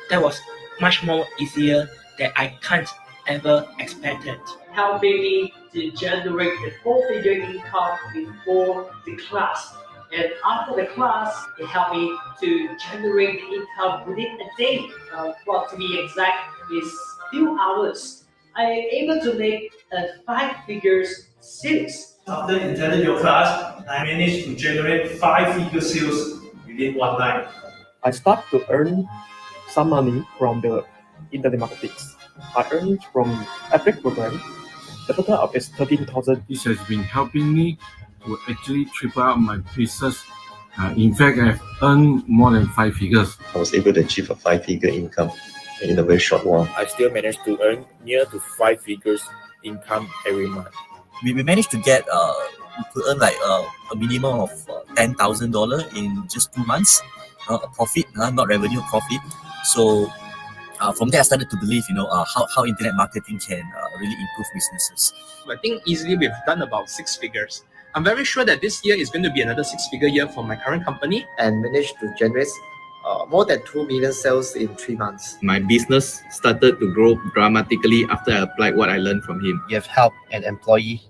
That was much more easier than I can't ever expected. Helping me to generate the 4-figure income before the class. And after the class, it helped me to generate the income within a day. Well, to be exact, is few hours. I am able to make a 5-figure sales. After attending your class, I managed to generate 5-figure sales within one night. I start to earn some money from the internet marketing. I earned from Epic program. The total of is 13,000. This has been helping me to actually triple up my business. In fact, I've earned more than 5 figures. I was able to achieve a 5-figure income in a very short while. I still managed to earn near to 5 figures income every month. We managed to get to earn like a minimum of $10,000 in just 2 months. A profit, not revenue, profit. So from there, I started to believe, how internet marketing can really improve businesses. I think easily we've done about 6 figures. I'm very sure that this year is going to be another 6-figure year for my current company. And managed to generate more than 2 million sales in 3 months. My business started to grow dramatically after I applied what I learned from him. You have helped an employee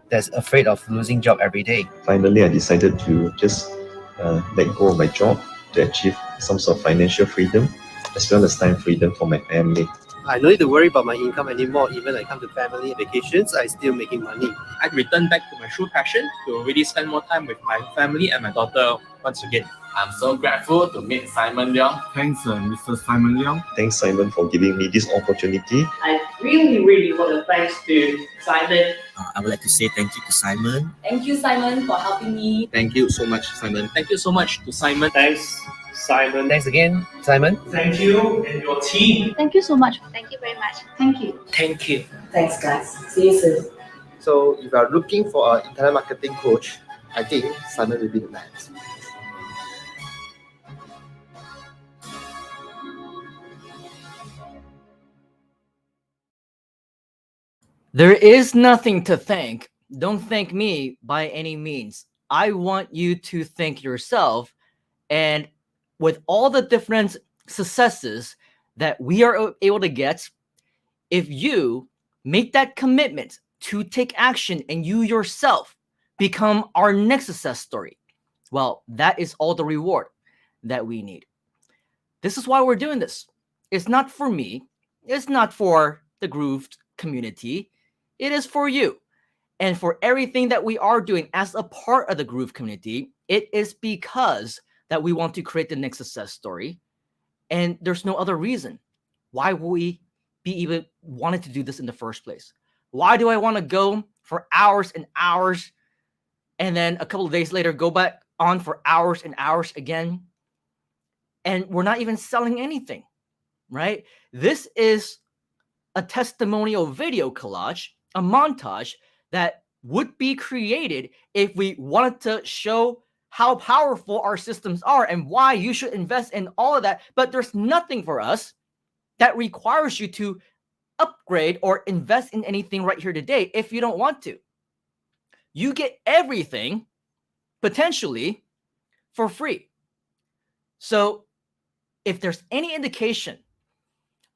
that's afraid of losing job every day. Finally, I decided to just let go of my job to achieve some sort of financial freedom, as well as time freedom for my family. I don't need to worry about my income anymore. Even when I come to family vacations, I'm still making money. I returned back to my true passion to really spend more time with my family and my daughter once again. I'm so grateful to meet Simon Leong. Thanks, Mr. Simon Leong. Thanks, Simon, for giving me this opportunity. I really want to thanks to Simon. I would like to say thank you to Simon. Thank you, Simon, for helping me. Thank you so much, Simon. Thank you so much to Simon. Thanks, Simon. Thanks again, Simon. Thank you and your team. Thank you so much. Thank you very much. Thank you. Thank you. Thanks, guys. See you soon. So if you are looking for an internet marketing coach, I think Simon will be the man. There is nothing to thank. Don't thank me by any means. I want you to thank yourself. And with all the different successes that we are able to get, if you make that commitment to take action and you yourself become our next success story, well, that is all the reward that we need. This is why we're doing this. It's not for me. It's not for the Groove community. It is for you. And for everything that we are doing as a part of the Groove community, it is because that we want to create the next success story. And there's no other reason why we be even wanted to do this in the first place. Why do I want to go for hours and hours and then a couple of days later go back on for hours and hours again? And we're not even selling anything, right? This is a testimonial video collage, a montage that would be created if we wanted to show how powerful our systems are and why you should invest in all of that. But there's nothing for us that requires you to upgrade or invest in anything right here today if you don't want to. You get everything potentially for free. So if there's any indication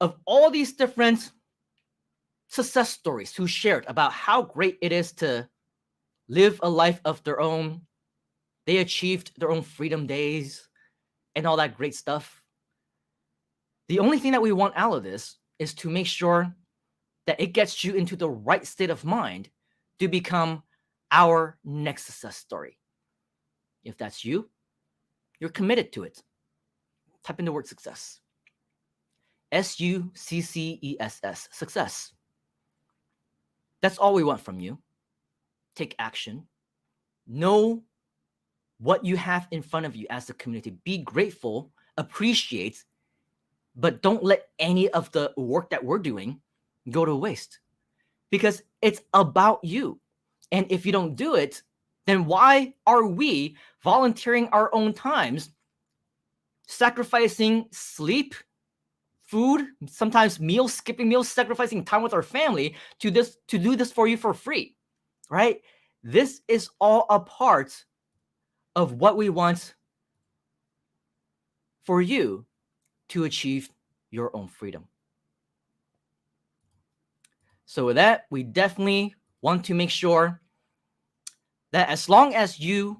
of all these different success stories who shared about how great it is to live a life of their own, they achieved their own freedom days and all that great stuff, the only thing that we want out of this is to make sure that it gets you into the right state of mind to become our next success story. If that's you, you're committed to it. Type in the word success. SUCCESS, success. That's all we want from you. Take action. Know what you have in front of you as a community. Be grateful, appreciate, but don't let any of the work that we're doing go to waste, because it's about you. And if you don't do it, then why are we volunteering our own times, sacrificing sleep, food, sometimes meals, skipping meals, sacrificing time with our family to do this for you for free, right? This is all a part of what we want for you to achieve your own freedom. So with that, we definitely want to make sure that as long as you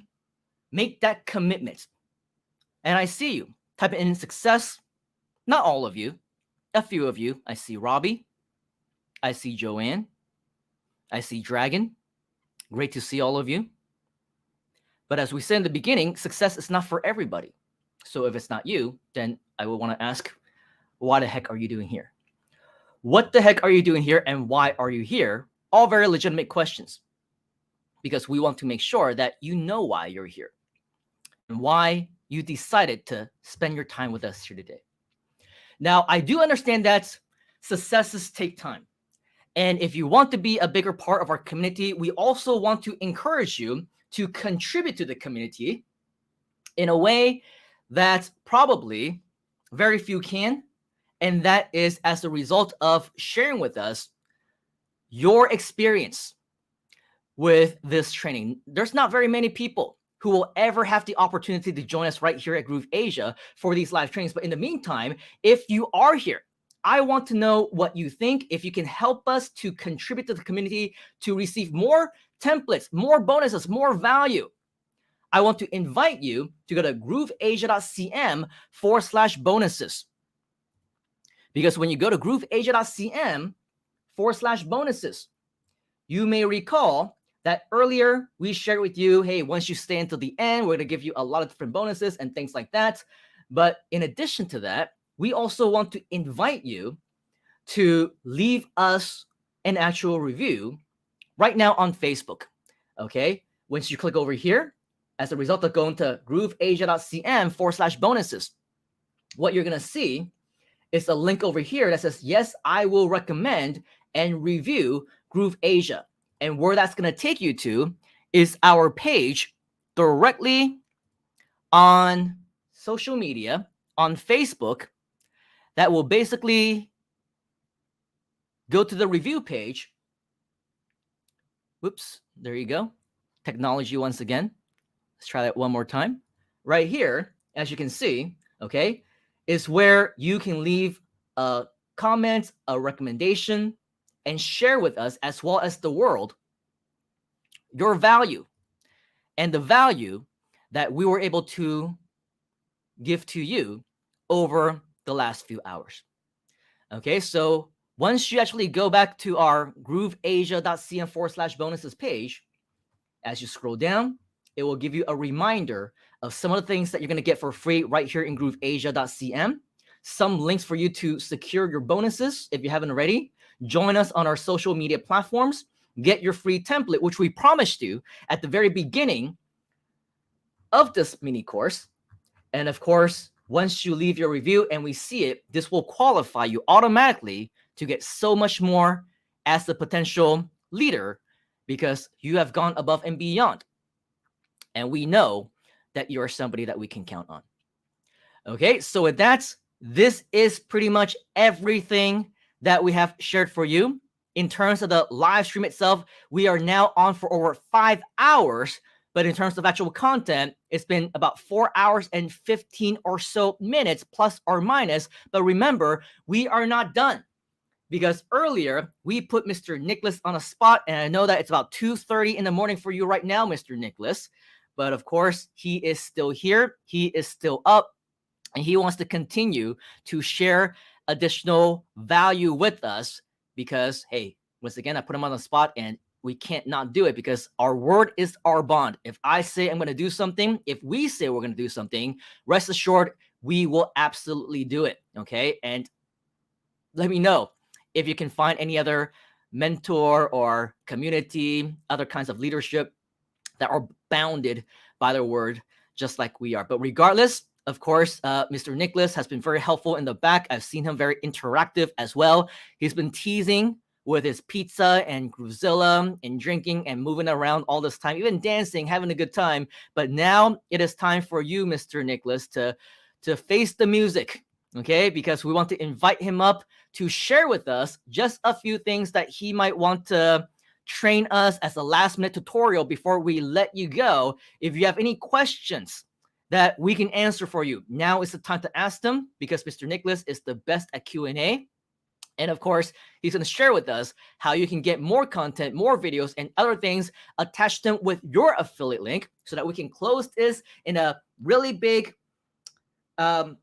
make that commitment, and I see you, type in success, not all of you, a few of you. I see Robbie, I see Joanne, I see Dragon. Great to see all of you. But as we said in the beginning, success is not for everybody. So if it's not you, then I would want to ask, why the heck are you doing here? What the heck are you doing here and why are you here? All very legitimate questions, because we want to make sure that you know why you're here and why you decided to spend your time with us here today. Now, I do understand that successes take time. And if you want to be a bigger part of our community, we also want to encourage you to contribute to the community in a way that probably very few can. And that is as a result of sharing with us your experience with this training. There's not very many people who will ever have the opportunity to join us right here at Groove Asia for these live trainings. But in the meantime, if you are here, I want to know what you think. If you can help us to contribute to the community to receive more templates, more bonuses, more value, I want to invite you to go to grooveasia.cm/bonuses. Because when you go to grooveasia.cm/bonuses, you may recall that earlier we shared with you, hey, once you stay until the end, we're going to give you a lot of different bonuses and things like that. But in addition to that, we also want to invite you to leave us an actual review right now on Facebook. Okay. Once you click over here, as a result of going to grooveasia.cm/bonuses, what you're going to see is a link over here that says, yes, I will recommend and review Groove Asia. And where that's going to take you to is our page directly on social media, on Facebook, that will basically go to the review page. Whoops, there you go. Technology once again. Let's try that one more time. Right here, as you can see, okay, is where you can leave a comment, a recommendation, and share with us, as well as the world, your value and the value that we were able to give to you over the last few hours. Okay, so once you actually go back to our grooveasia.cm/bonuses page, as you scroll down, it will give you a reminder of some of the things that you're going to get for free right here in grooveasia.cm. Some links for you to secure your bonuses if you haven't already. Join us on our social media platforms. Get your free template, which we promised you at the very beginning of this mini course. And of course, once you leave your review and we see it, this will qualify you automatically to get so much more as the potential leader, because you have gone above and beyond. And we know that you are somebody that we can count on. Okay, so with that, this is pretty much everything that we have shared for you. In terms of the live stream itself, we are now on for over 5 hours. But in terms of actual content, it's been about 4 hours and 15 or so minutes, plus or minus. But remember, we are not done, because earlier we put Mr. Nicholas on a spot, and I know that it's about 2:30 in the morning for you right now, Mr. Nicholas. But of course, he is still here. He is still up, and he wants to continue to share additional value with us because, hey, once again, I put him on the spot, and we can't not do it because our word is our bond. If I say I'm going to do something, if we say we're going to do something, rest assured, we will absolutely do it. Okay. And let me know if you can find any other mentor or community, other kinds of leadership that are bounded by their word, just like we are. But regardless, of course, Mr. Nicholas has been very helpful in the back. I've seen him very interactive as well. He's been teasing with his pizza and Groovzilla and drinking and moving around all this time, even dancing, having a good time. But now it is time for you, Mr. Nicholas, to face the music, okay? Because we want to invite him up to share with us just a few things that he might want to train us as a last-minute tutorial before we let you go. If you have any questions that we can answer for you, now is the time to ask them, because Mr. Nicholas is the best at Q&A. And of course, he's going to share with us how you can get more content, more videos, and other things, attach them with your affiliate link so that we can close this in a really big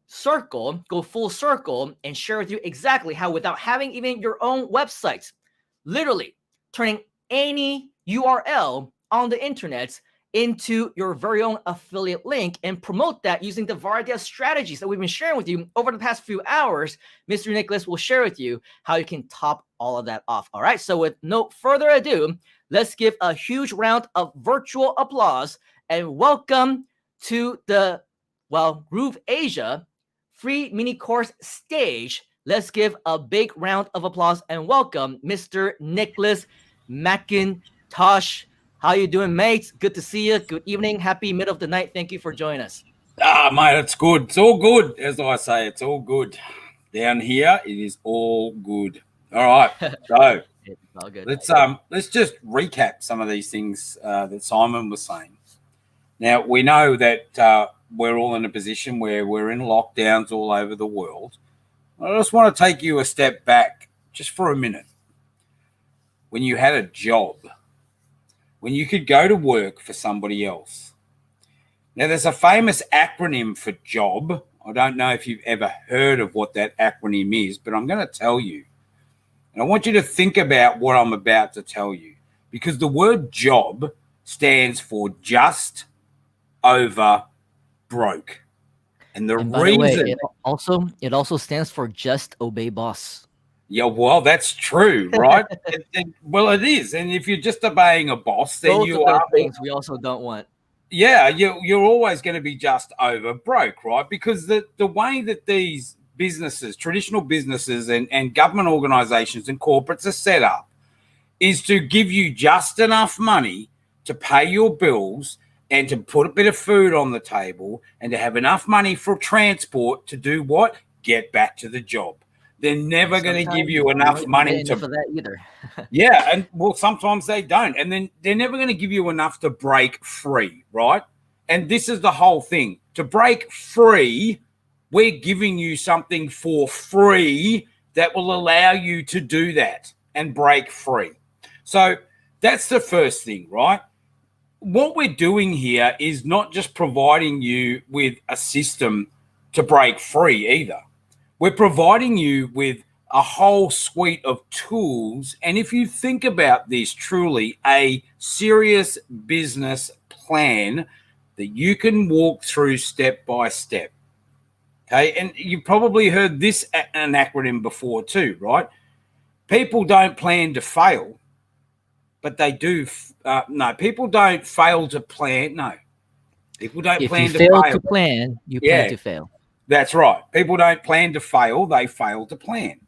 circle, go full circle, and share with you exactly how, without having even your own website, literally turning any URL on the internet into your very own affiliate link and promote that using the variety of strategies that we've been sharing with you over the past few hours. Mr. Nicholas will share with you how you can top all of that off. All right, so with no further ado, let's give a huge round of virtual applause and welcome to the, well, Groove Asia free mini course stage. Let's give a big round of applause and welcome Mr. Nicholas McIntosh. How you doing, mates? Good to see you. Good evening. Happy middle of the night. Thank you for joining us. Mate, it's good. It's all good. As I say, it's all good. Down here, it is all good. All right. So it's all good. Let's just recap some of these things that Simon was saying. Now, we know that we're all in a position where we're in lockdowns all over the world. I just want to take you a step back just for a minute. When you had a job, when you could go to work for somebody else. Now, there's a famous acronym for job. I don't know if you've ever heard of what that acronym is, but I'm going to tell you. And I want you to think about what I'm about to tell you, because the word job stands for just over broke. And the by reason... the way, it also stands for just obey boss. Yeah, well, that's true, right? Well, it is. And if you're just obeying a boss, then both you of those are things we also don't want. Yeah, you're always going to be just over broke, right? Because the way that these businesses, traditional businesses and government organizations and corporates are set up is to give you just enough money to pay your bills and to put a bit of food on the table and to have enough money for transport to do what? Get back to the job. They're never going to give you enough money to for that either. Yeah, and well, sometimes they don't. And then they're never going to give you enough to break free, right? And this is the whole thing. To break free, we're giving you something for free that will allow you to do that. and break free. So that's the first thing, right? What we're doing here is not just providing you with a system to break free either. We're providing you with a whole suite of tools. And if you think about this, truly a serious business plan that you can walk through step by step. Okay. And you probably heard this an acronym before too, right? People don't plan to fail, but they do. No, people don't fail to plan. No, people don't If plan you to fail fail. to plan, you Yeah. plan to fail. That's right. People don't plan to fail, they fail to plan.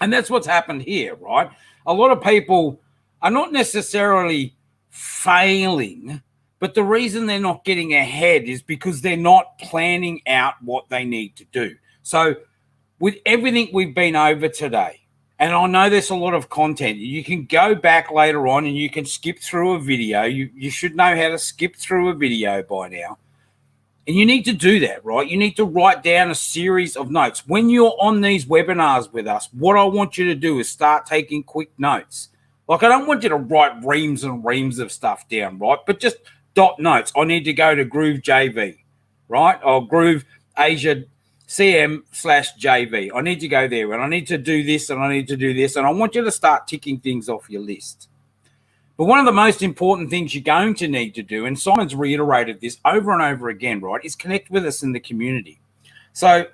And that's what's happened here, right? A lot of people are not necessarily failing, but the reason they're not getting ahead is because they're not planning out what they need to do. So with everything we've been over today, and I know there's a lot of content, you can go back later on and you can skip through a video. You should know how to skip through a video by now. And you need to do that, right? You need to write down a series of notes. When you're on these webinars with us, what I want you to do is start taking quick notes. Like, I don't want you to write reams and reams of stuff down, right? But just dot notes. I need to go to Groove JV, right? Or Groove Asia CM/JV. I need to go there and I need to do this and I need to do this. And I want you to start ticking things off your list. But one of the most important things you're going to need to do, and Simon's reiterated this over and over again, right, is connect with us in the community. So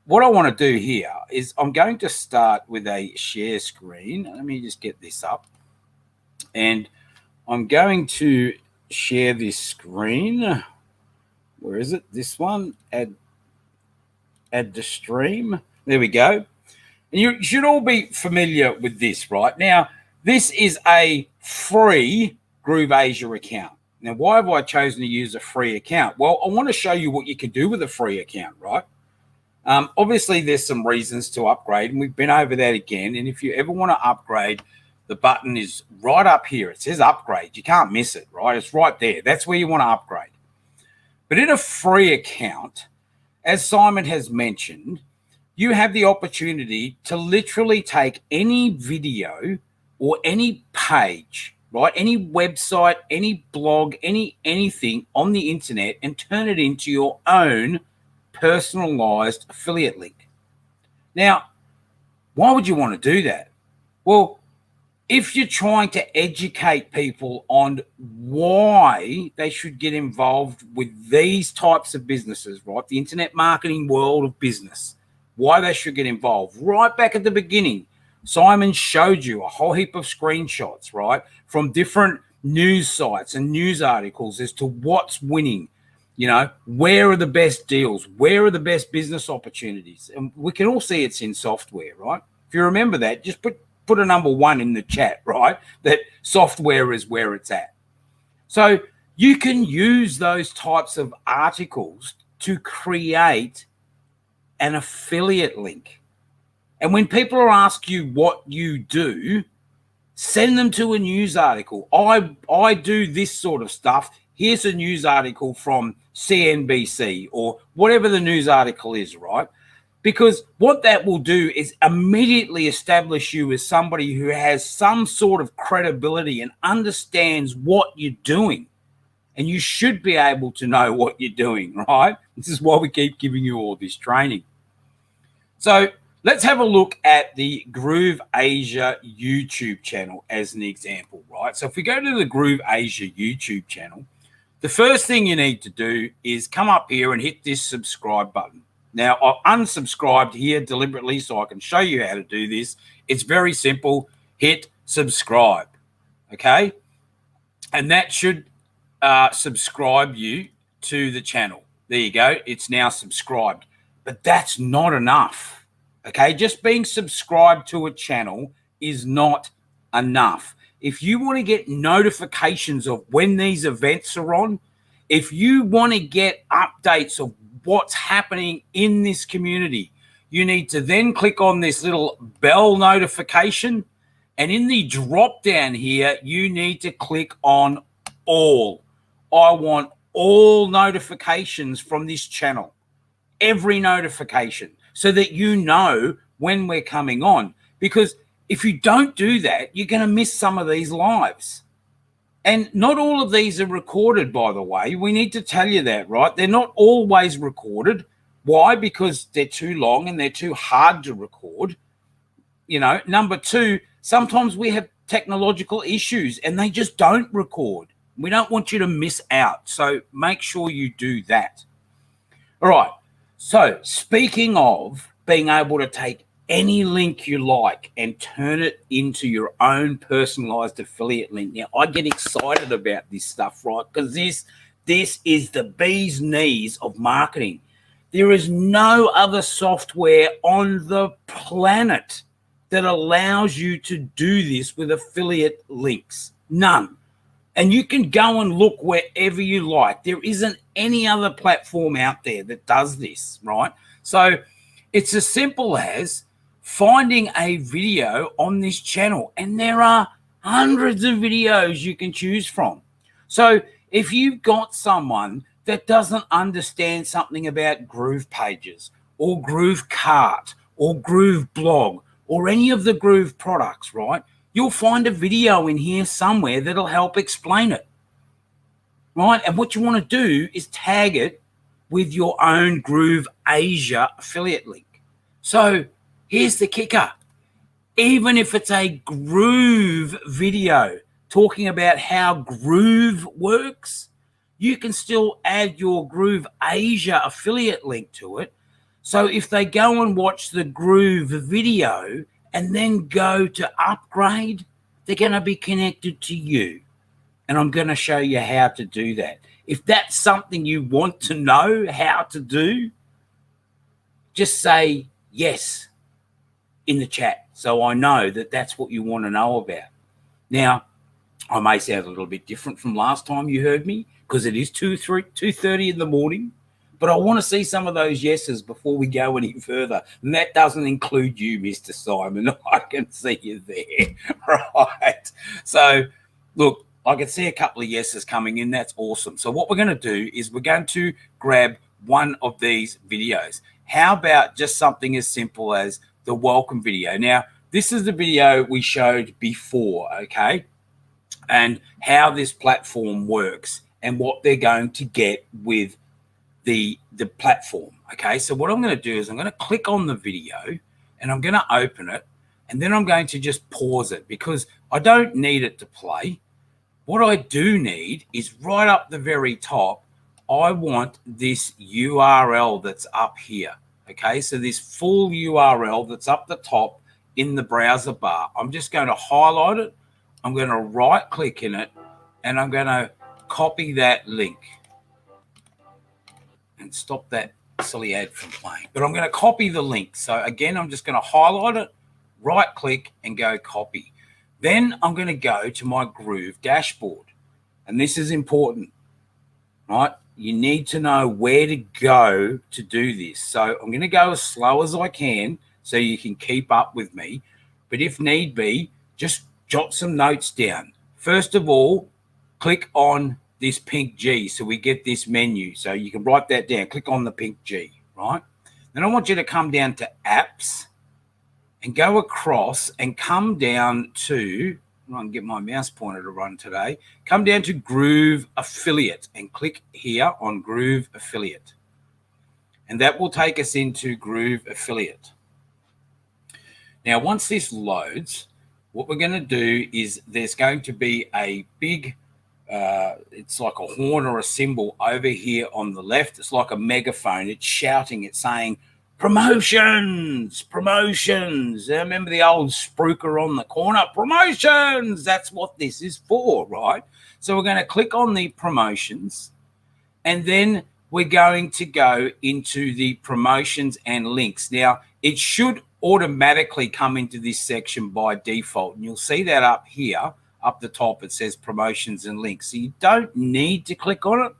what I want to do here is I'm going to start with a share screen. Let me just get this up. And I'm going to share this screen. Where is it? This one. Add the stream. There we go. And you should all be familiar with this, right? Now, this is a free Groove Asia account. Now, why have I chosen to use a free account? Well, I want to show you what you can do with a free account, right? Obviously, there's some reasons to upgrade, and we've been over that again. And if you ever want to upgrade, the button is right up here. It says upgrade. You can't miss it, right? It's right there. That's where you want to upgrade. But in a free account, as Simon has mentioned, you have the opportunity to literally take any video or any page, right? Any website, any blog, anything on the internet and turn it into your own personalized affiliate link. Now, why would you want to do that? Well, if you're trying to educate people on why they should get involved with these types of businesses, right? The internet marketing world of business, why they should get involved. Right back at the beginning, Simon showed you a whole heap of screenshots, right, from different news sites and news articles as to what's winning, you know, where are the best deals, where are the best business opportunities. And we can all see it's in software, right? If you remember that, just put a number 1 in the chat, right? That software is where it's at. So you can use those types of articles to create an affiliate link. And when people ask you what you do, send them to a news article. I do this sort of stuff. Here's a news article from CNBC or whatever the news article is, right? Because what that will do is immediately establish you as somebody who has some sort of credibility and understands what you're doing. And you should be able to know what you're doing, right? This is why we keep giving you all this training. So let's have a look at the Groove Asia YouTube channel as an example, right? So if we go to the Groove Asia YouTube channel, the first thing you need to do is come up here and hit this subscribe button. Now, I've unsubscribed here deliberately so I can show you how to do this. It's very simple. Hit subscribe, okay? And that should subscribe you to the channel. There you go. It's now subscribed. But that's not enough, okay? Just being subscribed to a channel is not enough. If you want to get notifications of when these events are on, if you want to get updates of what's happening in this community, you need to then click on this little bell notification. And in the drop down here, you need to click on all. I want all notifications from this channel, every notification, so that you know when we're coming on. Because if you don't do that, you're going to miss some of these lives. And not all of these are recorded, by the way. We need to tell you that, right? They're not always recorded. Why? Because they're too long and they're too hard to record. You know, number two, sometimes we have technological issues and they just don't record. We don't want you to miss out. So make sure you do that. All right. So speaking of being able to take any link you like and turn it into your own personalized affiliate link. Now, I get excited about this stuff, right? Because this is the bee's knees of marketing. There is no other software on the planet that allows you to do this with affiliate links. None. And you can go and look wherever you like. There isn't any other platform out there that does this, right? So it's as simple as finding a video on this channel, and there are hundreds of videos you can choose from. So if you've got someone that doesn't understand something about Groove Pages or Groove Cart or Groove Blog or any of the Groove products, right, you'll find a video in here somewhere that'll help explain it, right? And what you want to do is tag it with your own Groove Asia affiliate link. So here's the kicker. Even if it's a Groove video talking about how Groove works, you can still add your Groove Asia affiliate link to it. So if they go and watch the Groove video and then go to upgrade, they're going to be connected to you. And I'm going to show you how to do that. If that's something you want to know how to do, just say yes in the chat, so I know that that's what you want to know about. Now, I may sound a little bit different from last time you heard me because it is 2:30 in the morning, but I want to see some of those yeses before we go any further. And that doesn't include you, Mr. Simon. I can see you there, right? So, look, I can see a couple of yeses coming in. That's awesome. So what we're going to do is we're going to grab one of these videos. How about just something as simple as the welcome video? Now, this is the video we showed before, okay? And how this platform works and what they're going to get with the platform, okay? So what I'm going to do is I'm going to click on the video and I'm going to open it, and then I'm going to just pause it because I don't need it to play. What I do need is right up the very top, I want this URL that's up here, okay? So this full URL that's up the top in the browser bar. I'm just going to highlight it. I'm going to right click in it and I'm going to copy that link and stop that silly ad from playing. But I'm going to copy the link. So again, I'm just going to highlight it, right click and go copy. Then I'm going to go to my Groove dashboard. And this is important, right? You need to know where to go to do this. So I'm going to go as slow as I can so you can keep up with me. But if need be, just jot some notes down. First of all, click on this pink G so we get this menu. So you can write that down. Click on the pink G, right? Then I want you to come down to apps and go across and come down to, I can get my mouse pointer to run today, come down to Groove Affiliate and click here on Groove Affiliate. And that will take us into Groove Affiliate. Now, once this loads, what we're going to do is there's going to be a big, it's like a horn or a cymbal over here on the left. It's like a megaphone. It's shouting. It's saying, promotions, promotions. Remember the old spruiker on the corner? Promotions. That's what this is for, right? So we're going to click on the promotions, and then we're going to go into the promotions and links. Now, it should automatically come into this section by default, and you'll see that up here, up the top, it says promotions and links. So you don't need to click on it.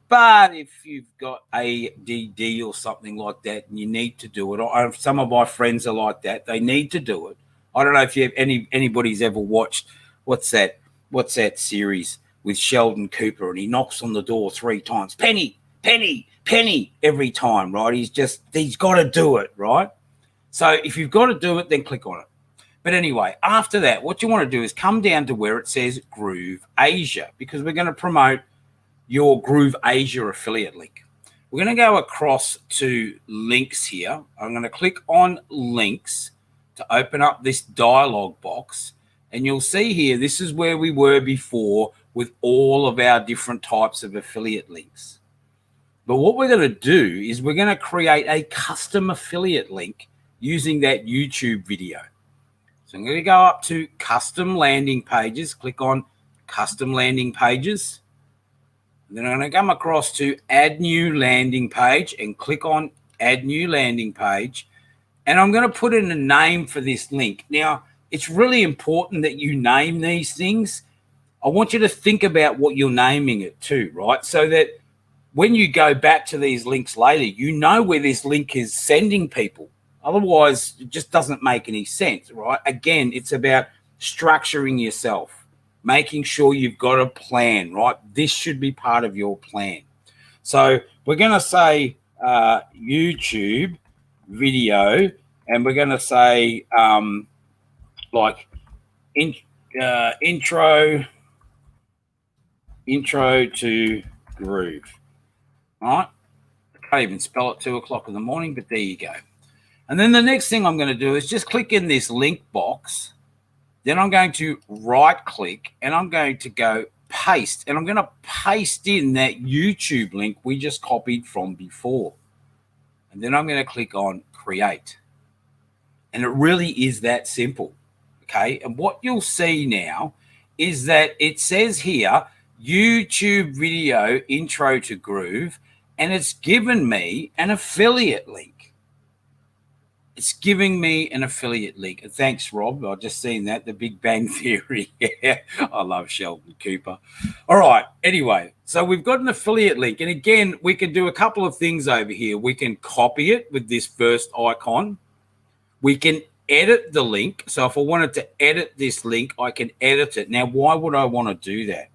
But if you've got ADD or something like that and you need to do it, or some of my friends are like that, they need to do it. I don't know if you have anybody's ever watched what's that series with Sheldon Cooper, and he knocks on the door 3 times, Penny, Penny, Penny, every time, right? He's got to do it, right? So if you've got to do it, then click on it. But anyway, after that, what you want to do is come down to where it says Groove Asia, because we're going to promote your Groove Asia affiliate link. We're going to go across to links here. I'm going to click on links to open up this dialog box. And you'll see here, this is where we were before with all of our different types of affiliate links. But what we're going to do is we're going to create a custom affiliate link using that YouTube video. So I'm going to go up to custom landing pages, click on custom landing pages. And then I'm going to come across to add new landing page and click on add new landing page. And I'm going to put in a name for this link. Now, it's really important that you name these things. I want you to think about what you're naming it to, right? So that when you go back to these links later, you know where this link is sending people. Otherwise, it just doesn't make any sense, right? Again, it's about structuring yourself, making sure you've got a plan, right? This should be part of your plan. So we're going to say YouTube video, and we're going to say like intro to Groove. All right. I can't even spell it 2 o'clock in the morning, but there you go. And then the next thing I'm going to do is just click in this link box. Then I'm going to right click and I'm going to go paste. And I'm going to paste in that YouTube link we just copied from before. And then I'm going to click on create. And it really is that simple. Okay. And what you'll see now is that it says here, YouTube video intro to Groove, and it's given me an affiliate link. It's giving me an affiliate link. Thanks, Rob. I've just seen that, the Big Bang Theory. Yeah, I love Sheldon Cooper. All right. Anyway, so we've got an affiliate link. And again, we can do a couple of things over here. We can copy it with this first icon. We can edit the link. So if I wanted to edit this link, I can edit it. Now, why would I want to do that?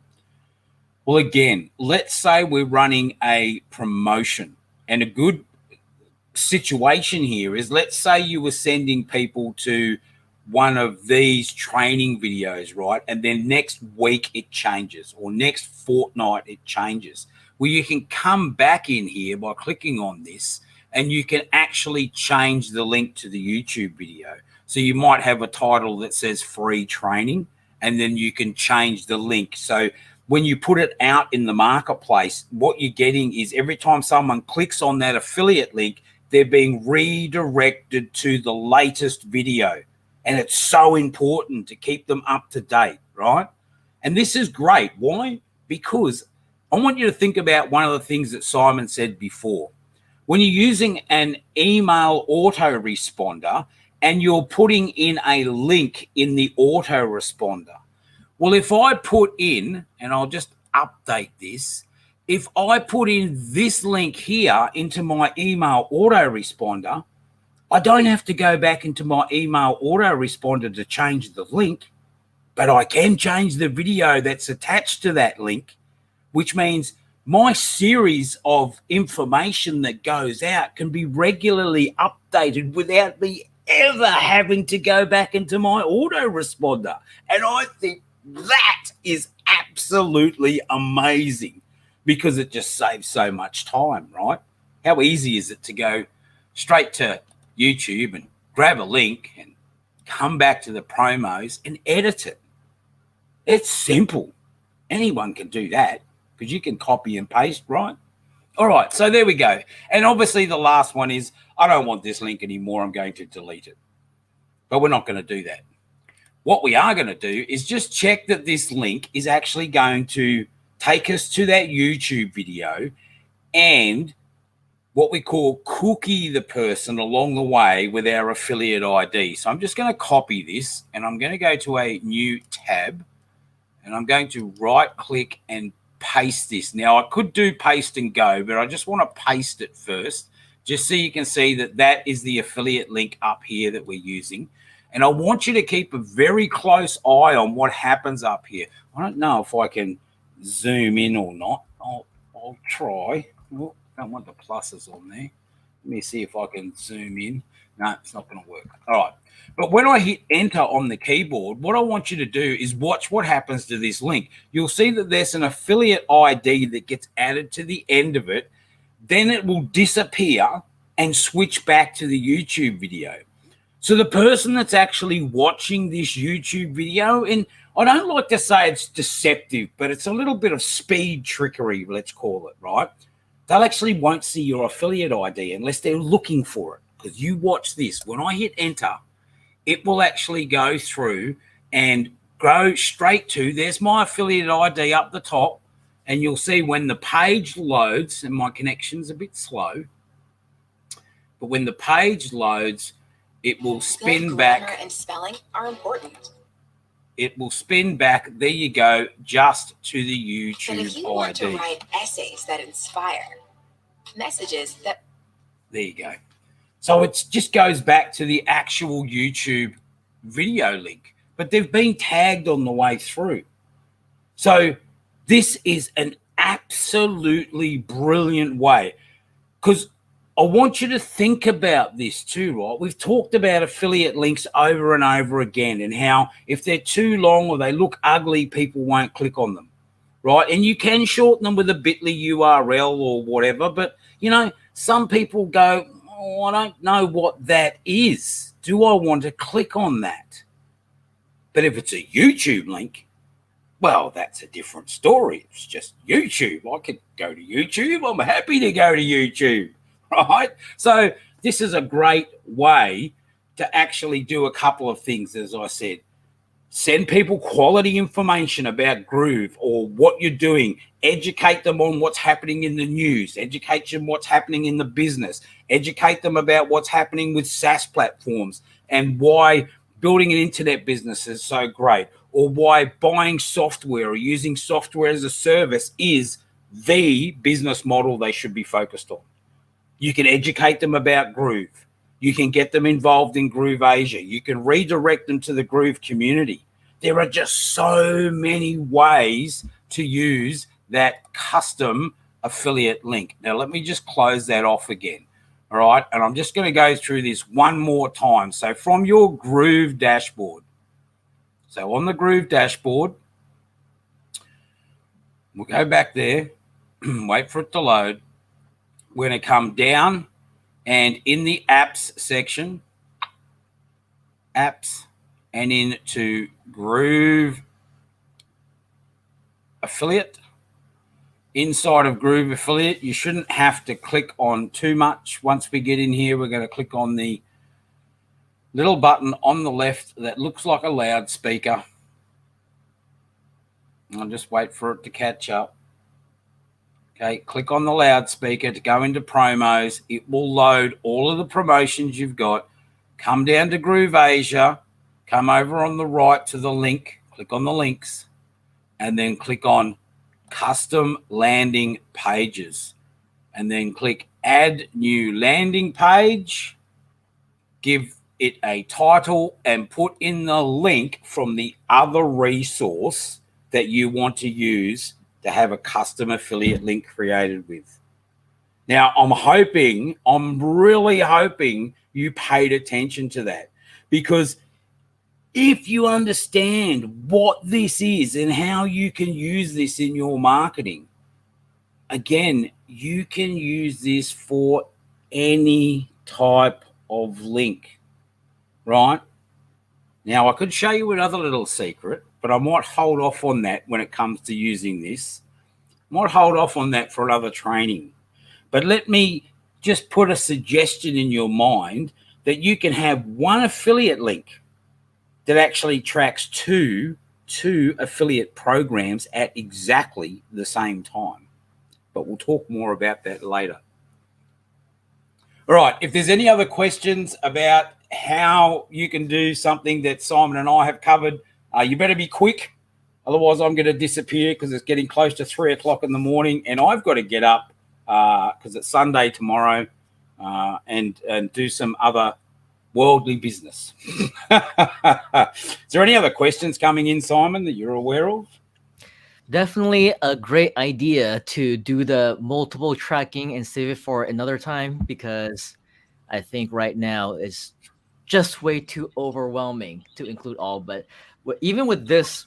Well, again, let's say we're running a promotion, and a good situation here is, let's say you were sending people to one of these training videos, right? And then next week it changes, or next fortnight it changes. Well, you can come back in here by clicking on this, and you can actually change the link to the YouTube video. So you might have a title that says free training, and then you can change the link. So when you put it out in the marketplace, what you're getting is every time someone clicks on that affiliate link, they're being redirected to the latest video. And it's so important to keep them up to date, right? And this is great. Why? Because I want you to think about one of the things that Simon said before. When you're using an email autoresponder and you're putting in a link in the autoresponder, well, if I put in, and I'll just update this, if I put in this link here into my email autoresponder, I don't have to go back into my email autoresponder to change the link, but I can change the video that's attached to that link, which means my series of information that goes out can be regularly updated without me ever having to go back into my autoresponder. And I think that is absolutely amazing, because it just saves so much time, right? How easy is it to go straight to YouTube and grab a link and come back to the promos and edit it? It's simple. Anyone can do that, because you can copy and paste, right? All right, so there we go. And obviously the last one is, I don't want this link anymore, I'm going to delete it. But we're not going to do that. What we are going to do is just check that this link is actually going to take us to that YouTube video, and what we call cookie the person along the way with our affiliate ID. So I'm just going to copy this, and I'm going to go to a new tab, and I'm going to right click and paste this. Now I could do paste and go, but I just want to paste it first, just so you can see that that is the affiliate link up here that we're using. And I want you to keep a very close eye on what happens up here. I don't know if I can zoom in or not. I'll try. Oh, don't want the pluses on there. Let me see if I can zoom in. No, it's not going to work. All right. But when I hit enter on the keyboard, what I want you to do is watch what happens to this link. You'll see that there's an affiliate ID that gets added to the end of it. Then it will disappear and switch back to the YouTube video. So the person that's actually watching this YouTube video, and I don't like to say it's deceptive, but it's a little bit of speed trickery, let's call it, right? They'll actually won't see your affiliate ID unless they're looking for it. Because you watch this. When I hit enter, it will actually go through and go straight to, there's my affiliate ID up the top, and you'll see when the page loads, and my connection's a bit slow, but when the page loads, it will spin back. Grammar and spelling are important. It will spin back, there you go, just to the YouTube But if you want to ID. write essays that inspire, messages that... There you go. So it just goes back to the actual YouTube video link, but they've been tagged on the way through. So this is an absolutely brilliant way, because I want you to think about this too, right? We've talked about affiliate links over and over again, and how if they're too long or they look ugly, people won't click on them, right? And you can shorten them with a bit.ly URL or whatever, but, you know, some people go, oh, I don't know what that is. Do I want to click on that? But if it's a YouTube link, well, that's a different story. It's just YouTube. I could go to YouTube. I'm happy to go to YouTube, right? So this is a great way to actually do a couple of things, as I said. Send people quality information about Groove or what you're doing. Educate them on what's happening in the news. Educate them what's happening in the business. Educate them about what's happening with SaaS platforms and why building an internet business is so great, or why buying software or using software as a service is the business model they should be focused on. You can educate them about Groove. You can get them involved in Groove Asia. You can redirect them to the Groove community. There are just so many ways to use that custom affiliate link. Now, let me just close that off again. All right. And I'm just going to go through this one more time. So from your Groove dashboard. So on the Groove dashboard, we'll go back there, wait for it to load. We're going to come down, and in the apps section, apps, and into Groove Affiliate. Inside of Groove Affiliate, you shouldn't have to click on too much. Once we get in here, we're going to click on the little button on the left that looks like a loudspeaker. I'll just wait for it to catch up. Okay, click on the loudspeaker to go into promos. It will load all of the promotions you've got. Come down to Groove Asia. Come over on the right to the link. Click on the links. And then click on Custom Landing Pages. And then click Add New Landing Page. Give it a title and put in the link from the other resource that you want to use to have a custom affiliate link created with. Now, I'm really hoping you paid attention to that, because if you understand what this is and how you can use this in your marketing, again, you can use this for any type of link, right? Now, I could show you another little secret, but I might hold off on that when it comes to using this. I might hold off on that for another training. But let me just put a suggestion in your mind that you can have one affiliate link that actually tracks two affiliate programs at exactly the same time. But we'll talk more about that later. All right, if there's any other questions about how you can do something that Simon and I have covered, you better be quick. Otherwise, I'm going to disappear because it's getting close to 3 o'clock in the morning, and I've got to get up because it's Sunday tomorrow and do some other worldly business. Is there any other questions coming in, Simon, that you're aware of? Definitely a great idea to do the multiple tracking and save it for another time, because I think right now is just way too overwhelming to include all. But even with this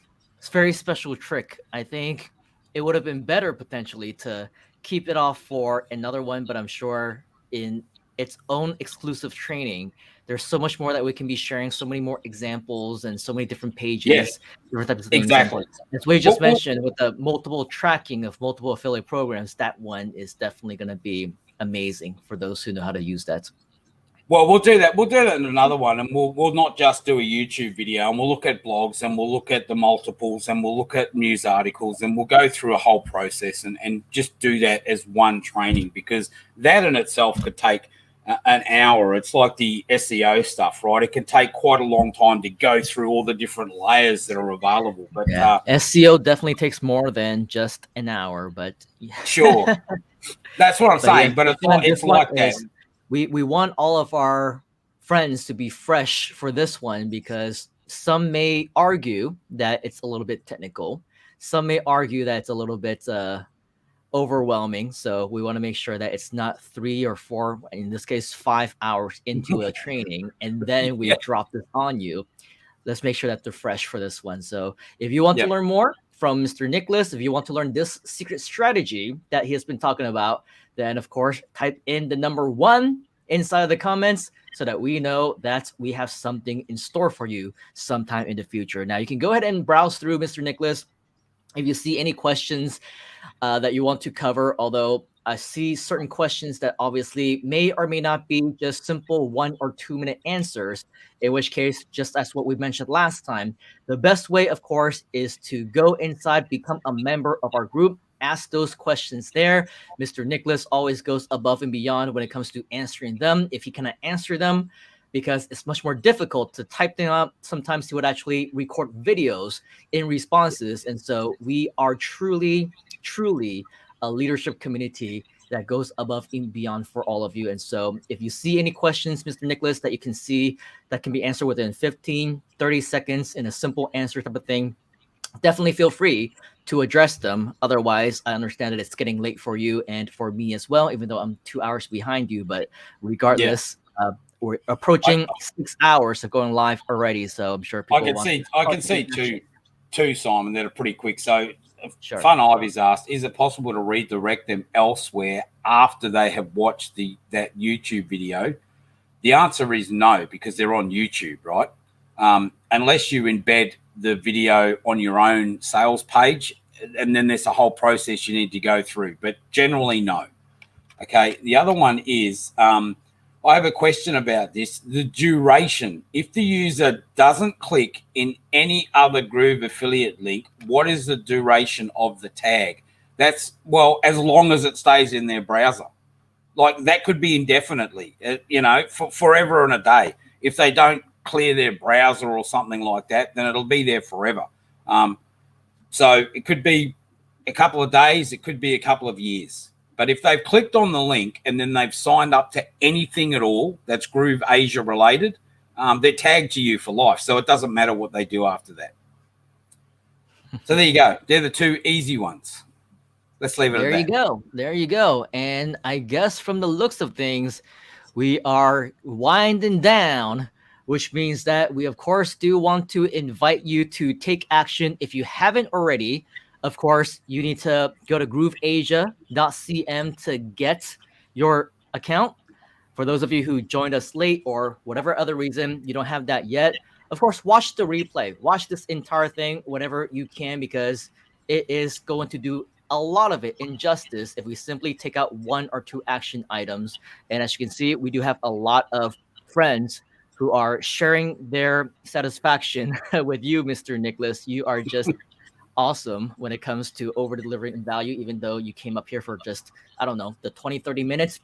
very special trick, I think it would have been better potentially to keep it off for another one. But I'm sure in its own exclusive training, there's so much more that we can be sharing, so many more examples and so many different pages, different types of things. Exactly. And as we just mentioned, with the multiple tracking of multiple affiliate programs, that one is definitely going to be amazing for those who know how to use that. Well, we'll do that. We'll do that in another one, and we'll not just do a YouTube video, and we'll look at blogs, and we'll look at the multiples, and we'll look at news articles, and we'll go through a whole process and just do that as one training, because that in itself could take an hour. It's like the SEO stuff, right? It can take quite a long time to go through all the different layers that are available. But SEO definitely takes more than just an hour. But sure, that's what I'm saying. But it's like that. We want all of our friends to be fresh for this one, because some may argue that it's a little bit technical. Some may argue that it's a little bit overwhelming. So we want to make sure that it's not 3 or 4, in this case, 5 hours into a training, and then we drop this on you. Let's make sure that they're fresh for this one. So if you want to learn more from Mr. Nicholas, if you want to learn this secret strategy that he has been talking about, then of course type in the number 1 inside of the comments so that we know that we have something in store for you sometime in the future. Now you can go ahead and browse through, Mr. Nicholas, if you see any questions that you want to cover, although I see certain questions that obviously may or may not be just simple 1 or 2 minute answers, in which case, just as what we mentioned last time, the best way, of course, is to go inside, become a member of our group, ask those questions there. Mr. Nicholas always goes above and beyond when it comes to answering them. If he cannot answer them, because it's much more difficult to type them up, sometimes he would actually record videos in responses. And so we are truly a leadership community that goes above and beyond for all of you. And so if you see any questions, Mr. Nicholas, that you can see that can be answered within 15, 30 seconds in a simple answer type of thing, definitely feel free to address them. Otherwise, I understand that it's getting late for you and for me as well, even though I'm 2 hours behind you. But regardless, we're approaching 6 hours of going live already. So I'm sure people I can see two, Simon, that are pretty quick. So Fun Ivy's asked, is it possible to redirect them elsewhere after they have watched that YouTube video? The answer is no, because they're on YouTube, right? Unless you embed the video on your own sales page, and then there's a whole process you need to go through, but generally no. Okay, the other one is, I have a question about this, the duration. If the user doesn't click in any other Groove affiliate link, what is the duration of the tag? That's, well, as long as it stays in their browser. Like that could be indefinitely, forever and a day. If they don't clear their browser or something like that, then it'll be there forever. So it could be a couple of days, it could be a couple of years. But if they've clicked on the link and then they've signed up to anything at all that's Groove Asia related, they're tagged to you for life. So it doesn't matter what they do after that. So there you go. They're the 2 easy ones. Let's leave it at that. There you go. There you go. And I guess from the looks of things, we are winding down, which means that we, of course, do want to invite you to take action. If you haven't already, of course, you need to go to grooveasia.cm to get your account. For those of you who joined us late or whatever other reason you don't have that yet, of course, watch the replay. Watch this entire thing whenever you can, because it is going to do a lot of it injustice if we simply take out 1 or 2 action items. And as you can see, we do have a lot of friends who are sharing their satisfaction with you, Mr. Nicholas. You are just awesome when it comes to over delivering value, even though you came up here for just, I don't know, the 20-30 minutes.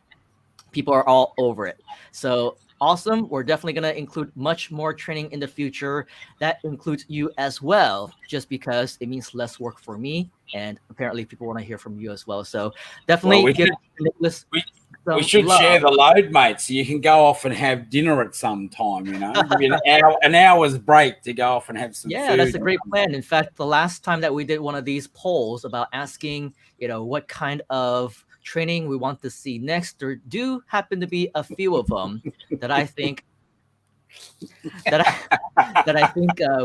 People are all over it. So awesome. We're definitely going to include much more training in the future. That includes you as well, just because it means less work for me, and apparently people want to hear from you as well. So definitely give Nicholas we should love. share the load, mate, so you can go off and have dinner at some time, Give you an hour's break to go off and have some food. That's a great plan. In fact, the last time that we did one of these polls about asking, what kind of training we want to see next. There do happen to be a few of them that I think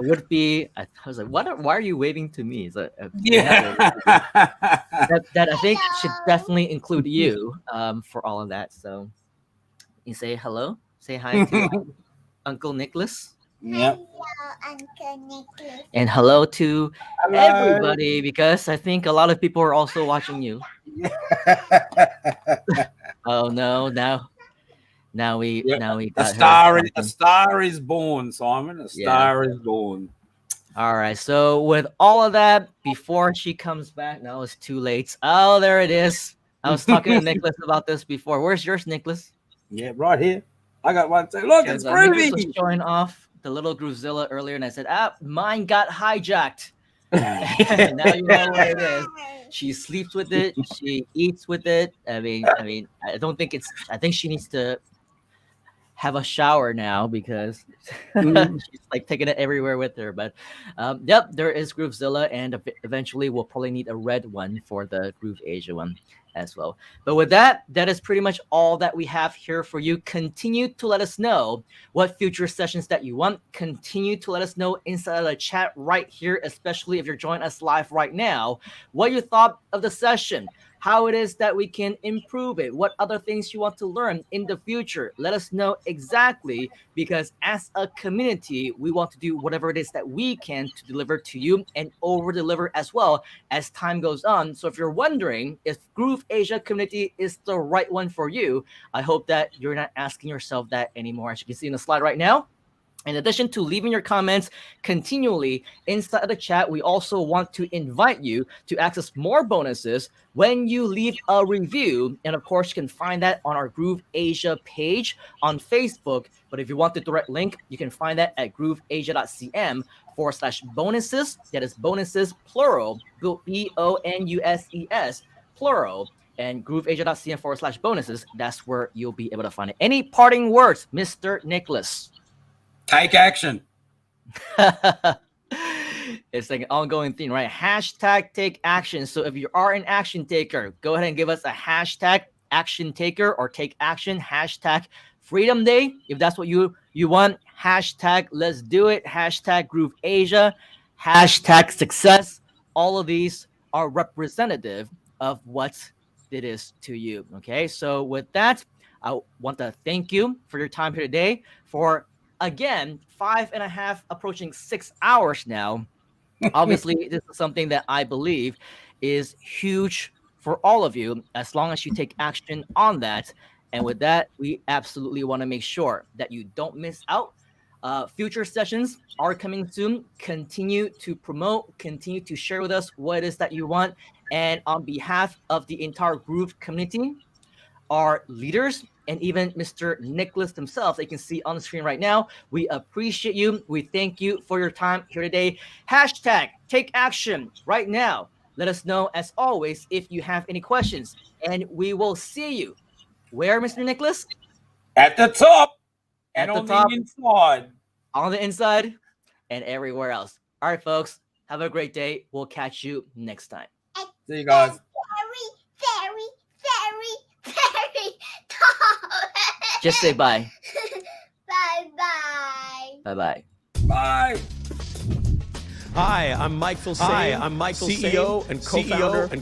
would be. I was like, why are you waving to me? That I think should definitely include you for all of that. So you say hello, say hi to Uncle Nicholas. Yep. Hello, Uncle Nicholas. And hello to everybody, because I think a lot of people are also watching you. Oh no, now we got a star is born, Simon. A star is born. All right. So with all of that, before she comes back, now it's too late. Oh, there it is. I was talking to Nicholas about this before. Where's yours, Nicholas? Yeah, right here. I got one too. Look, it's Nicholas was groovy. showing off the little Groovzilla earlier, and I said, mine got hijacked. And now you know where it is. She sleeps with it. She eats with it. I mean, I don't think I think she needs to have a shower now because she's like taking it everywhere with her. But yep, there is Groovzilla, and eventually we'll probably need a red one for the Groove Asia one as well. But with that is pretty much all that we have here for you. Continue to let us know what future sessions that you want. Continue to let us know inside of the chat right here, especially if you're joining us live right now, what you thought of the session, how it is that we can improve it, what other things you want to learn in the future. Let us know exactly, because as a community, we want to do whatever it is that we can to deliver to you and over deliver as well as time goes on. So if you're wondering if Groove Asia community is the right one for you, I hope that you're not asking yourself that anymore. As you can see in the slide right now, in addition to leaving your comments continually inside of the chat, we also want to invite you to access more bonuses when you leave a review. And of course, you can find that on our Groove Asia page on Facebook. But if you want the direct link, you can find that at grooveasia.cm/bonuses. That is bonuses, plural, BONUSES, plural. And grooveasia.cm/bonuses. That's where you'll be able to find it. Any parting words, Mr. Nicholas? Take action. It's like an ongoing thing, right? Hashtag take action. So if you are an action taker, go ahead and give us a hashtag action taker or take action. Hashtag Freedom Day. If that's what you want, hashtag let's do it. Hashtag Groove Asia. Hashtag success. All of these are representative of what it is to you. Okay. So with that, I want to thank you for your time here today for, again, 5.5, approaching 6 hours now. Obviously, this is something that I believe is huge for all of you, as long as you take action on that. And with that, we absolutely want to make sure that you don't miss out. Future sessions are coming soon. Continue to promote, continue to share with us what it is that you want. And on behalf of the entire Groove community, our leaders, and even Mr. Nicholas himself, that you can see on the screen right now, we appreciate you. We thank you for your time here today. Hashtag take action right now. Let us know, as always, if you have any questions. And we will see you. Where, Mr. Nicholas? At the top. At and the on top. the inside. On the inside. And everywhere else. All right, folks. Have a great day. We'll catch you next time. See you guys. Very tall. Just say bye. Bye-bye. Bye-bye. Bye. Hi, I'm Mike Filsaime. CEO and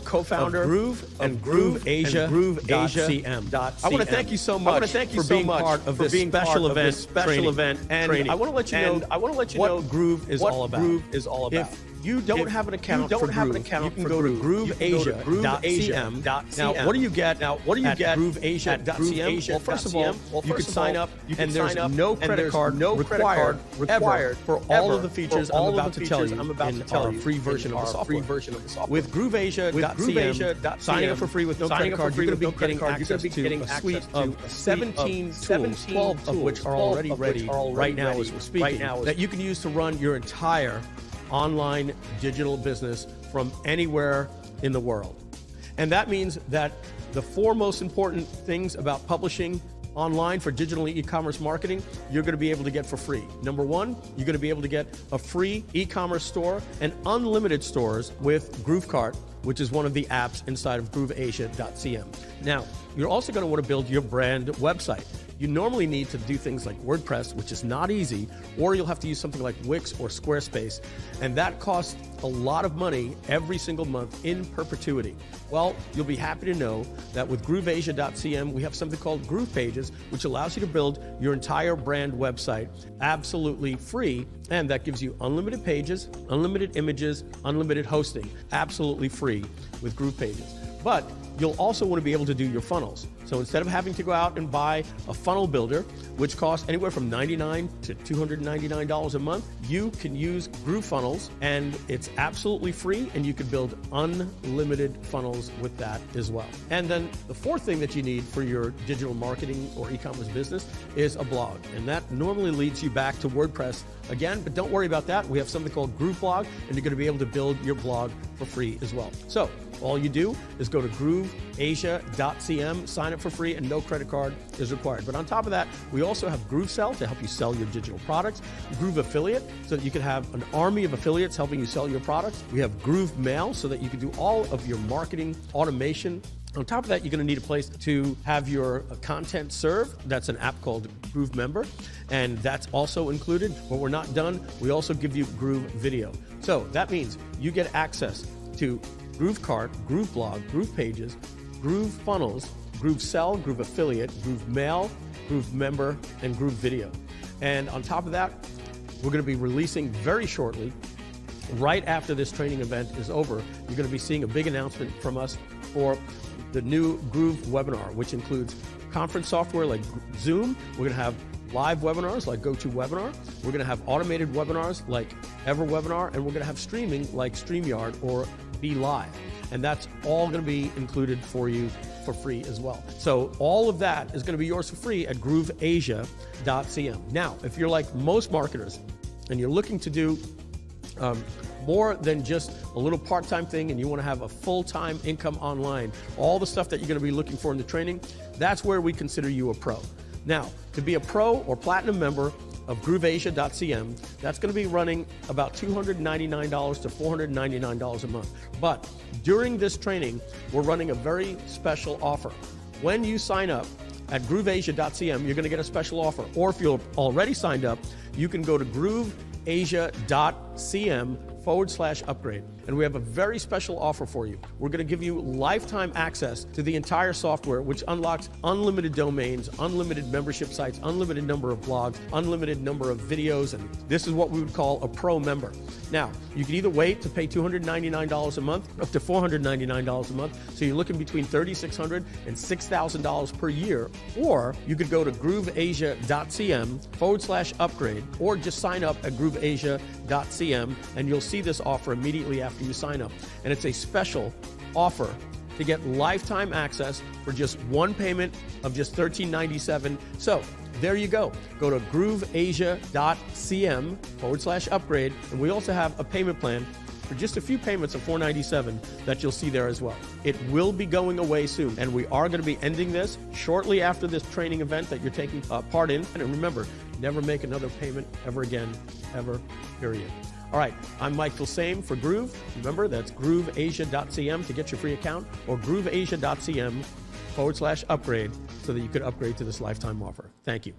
co-founder of Groove Asia. I want to thank you so much for being part of this special event training. I want to let you know what Groove is all about. If you don't have an account for Groove, you can go to grooveasia.cm. Now, what do you get at grooveasia.cm? Well, first of all, you can sign up, and there's no credit card required for all of the features I'm about to tell you in our free version of the software. With grooveasia.cm, signing up for free with no credit card, you're going to be getting access to a suite of 17 tools, 12 of which are already ready right now as we're speaking, that you can use to run your entire online digital business from anywhere in the world. And that means that the 4 most important things about publishing online for digital e-commerce marketing, you're going to be able to get for free. Number 1, you're going to be able to get a free e-commerce store and unlimited stores with GrooveCart which is one of the apps inside of grooveasia.cm. Now, you're also going to want to build your brand website. You normally need to do things like WordPress, which is not easy, or you'll have to use something like Wix or Squarespace, and that costs a lot of money every single month in perpetuity. Well, you'll be happy to know that with grooveasia.cm, we have something called Groove Pages, which allows you to build your entire brand website absolutely free, and that gives you unlimited pages, unlimited images, unlimited hosting, absolutely free with Groove Pages. But you'll also want to be able to do your funnels. So instead of having to go out and buy a funnel builder, which costs anywhere from $99 to $299 a month, you can use Groove Funnels, and it's absolutely free, and you can build unlimited funnels with that as well. And then the fourth thing that you need for your digital marketing or e-commerce business is a blog, and that normally leads you back to WordPress again, but don't worry about that. We have something called Groove Blog, and you're going to be able to build your blog for free as well. So all you do is go to grooveasia.cm, sign up for free, and no credit card is required. But on top of that, we also have GrooveSell to help you sell your digital products, Groove Affiliate so that you can have an army of affiliates helping you sell your products. We have Groove Mail so that you can do all of your marketing automation. On top of that, you're going to need a place to have your content served. That's an app called Groove Member, and that's also included. But we're not done. We also give you Groove Video. So that means you get access to Groove Cart, Groove Blog, Groove Pages, Groove Funnels, Groove Sell, Groove Affiliate, Groove Mail, Groove Member, and Groove Video. And on top of that, we're going to be releasing very shortly, right after this training event is over, you're going to be seeing a big announcement from us for the new Groove webinar, which includes conference software like Zoom. We're going to have live webinars like GoToWebinar. We're going to have automated webinars like EverWebinar, and we're going to have streaming like StreamYard or Be Live. And that's all going to be included for you for free as well. So all of that is going to be yours for free at grooveasia.cm. Now, if you're like most marketers and you're looking to do more than just a little part-time thing and you want to have a full-time income online, all the stuff that you're going to be looking for in the training, that's where we consider you a pro. Now, to be a pro or platinum member of grooveasia.cm, that's going to be running about $299 to $499 a month. But during this training, we're running a very special offer. When you sign up at grooveasia.cm, you're going to get a special offer. Or if you're already signed up, you can go to grooveasia.cm/upgrade. And we have a very special offer for you. We're going to give you lifetime access to the entire software, which unlocks unlimited domains, unlimited membership sites, unlimited number of blogs, unlimited number of videos, and this is what we would call a pro member. Now, you can either wait to pay $299 a month, up to $499 a month, so you're looking between $3,600 and $6,000 per year, or you could go to grooveasia.cm/upgrade, or just sign up at grooveasia.cm, and you'll see this offer immediately after you sign up. And it's a special offer to get lifetime access for just one payment of just $13.97. So there you go. Go to grooveasia.cm/upgrade. And we also have a payment plan for just a few payments of $497 that you'll see there as well. It will be going away soon, and we are going to be ending this shortly after this training event that you're taking part in. And remember, never make another payment ever again, ever, period. All right, I'm Mike Filsame for Groove. Remember, that's grooveasia.cm to get your free account, or grooveasia.cm/upgrade so that you could upgrade to this lifetime offer. Thank you.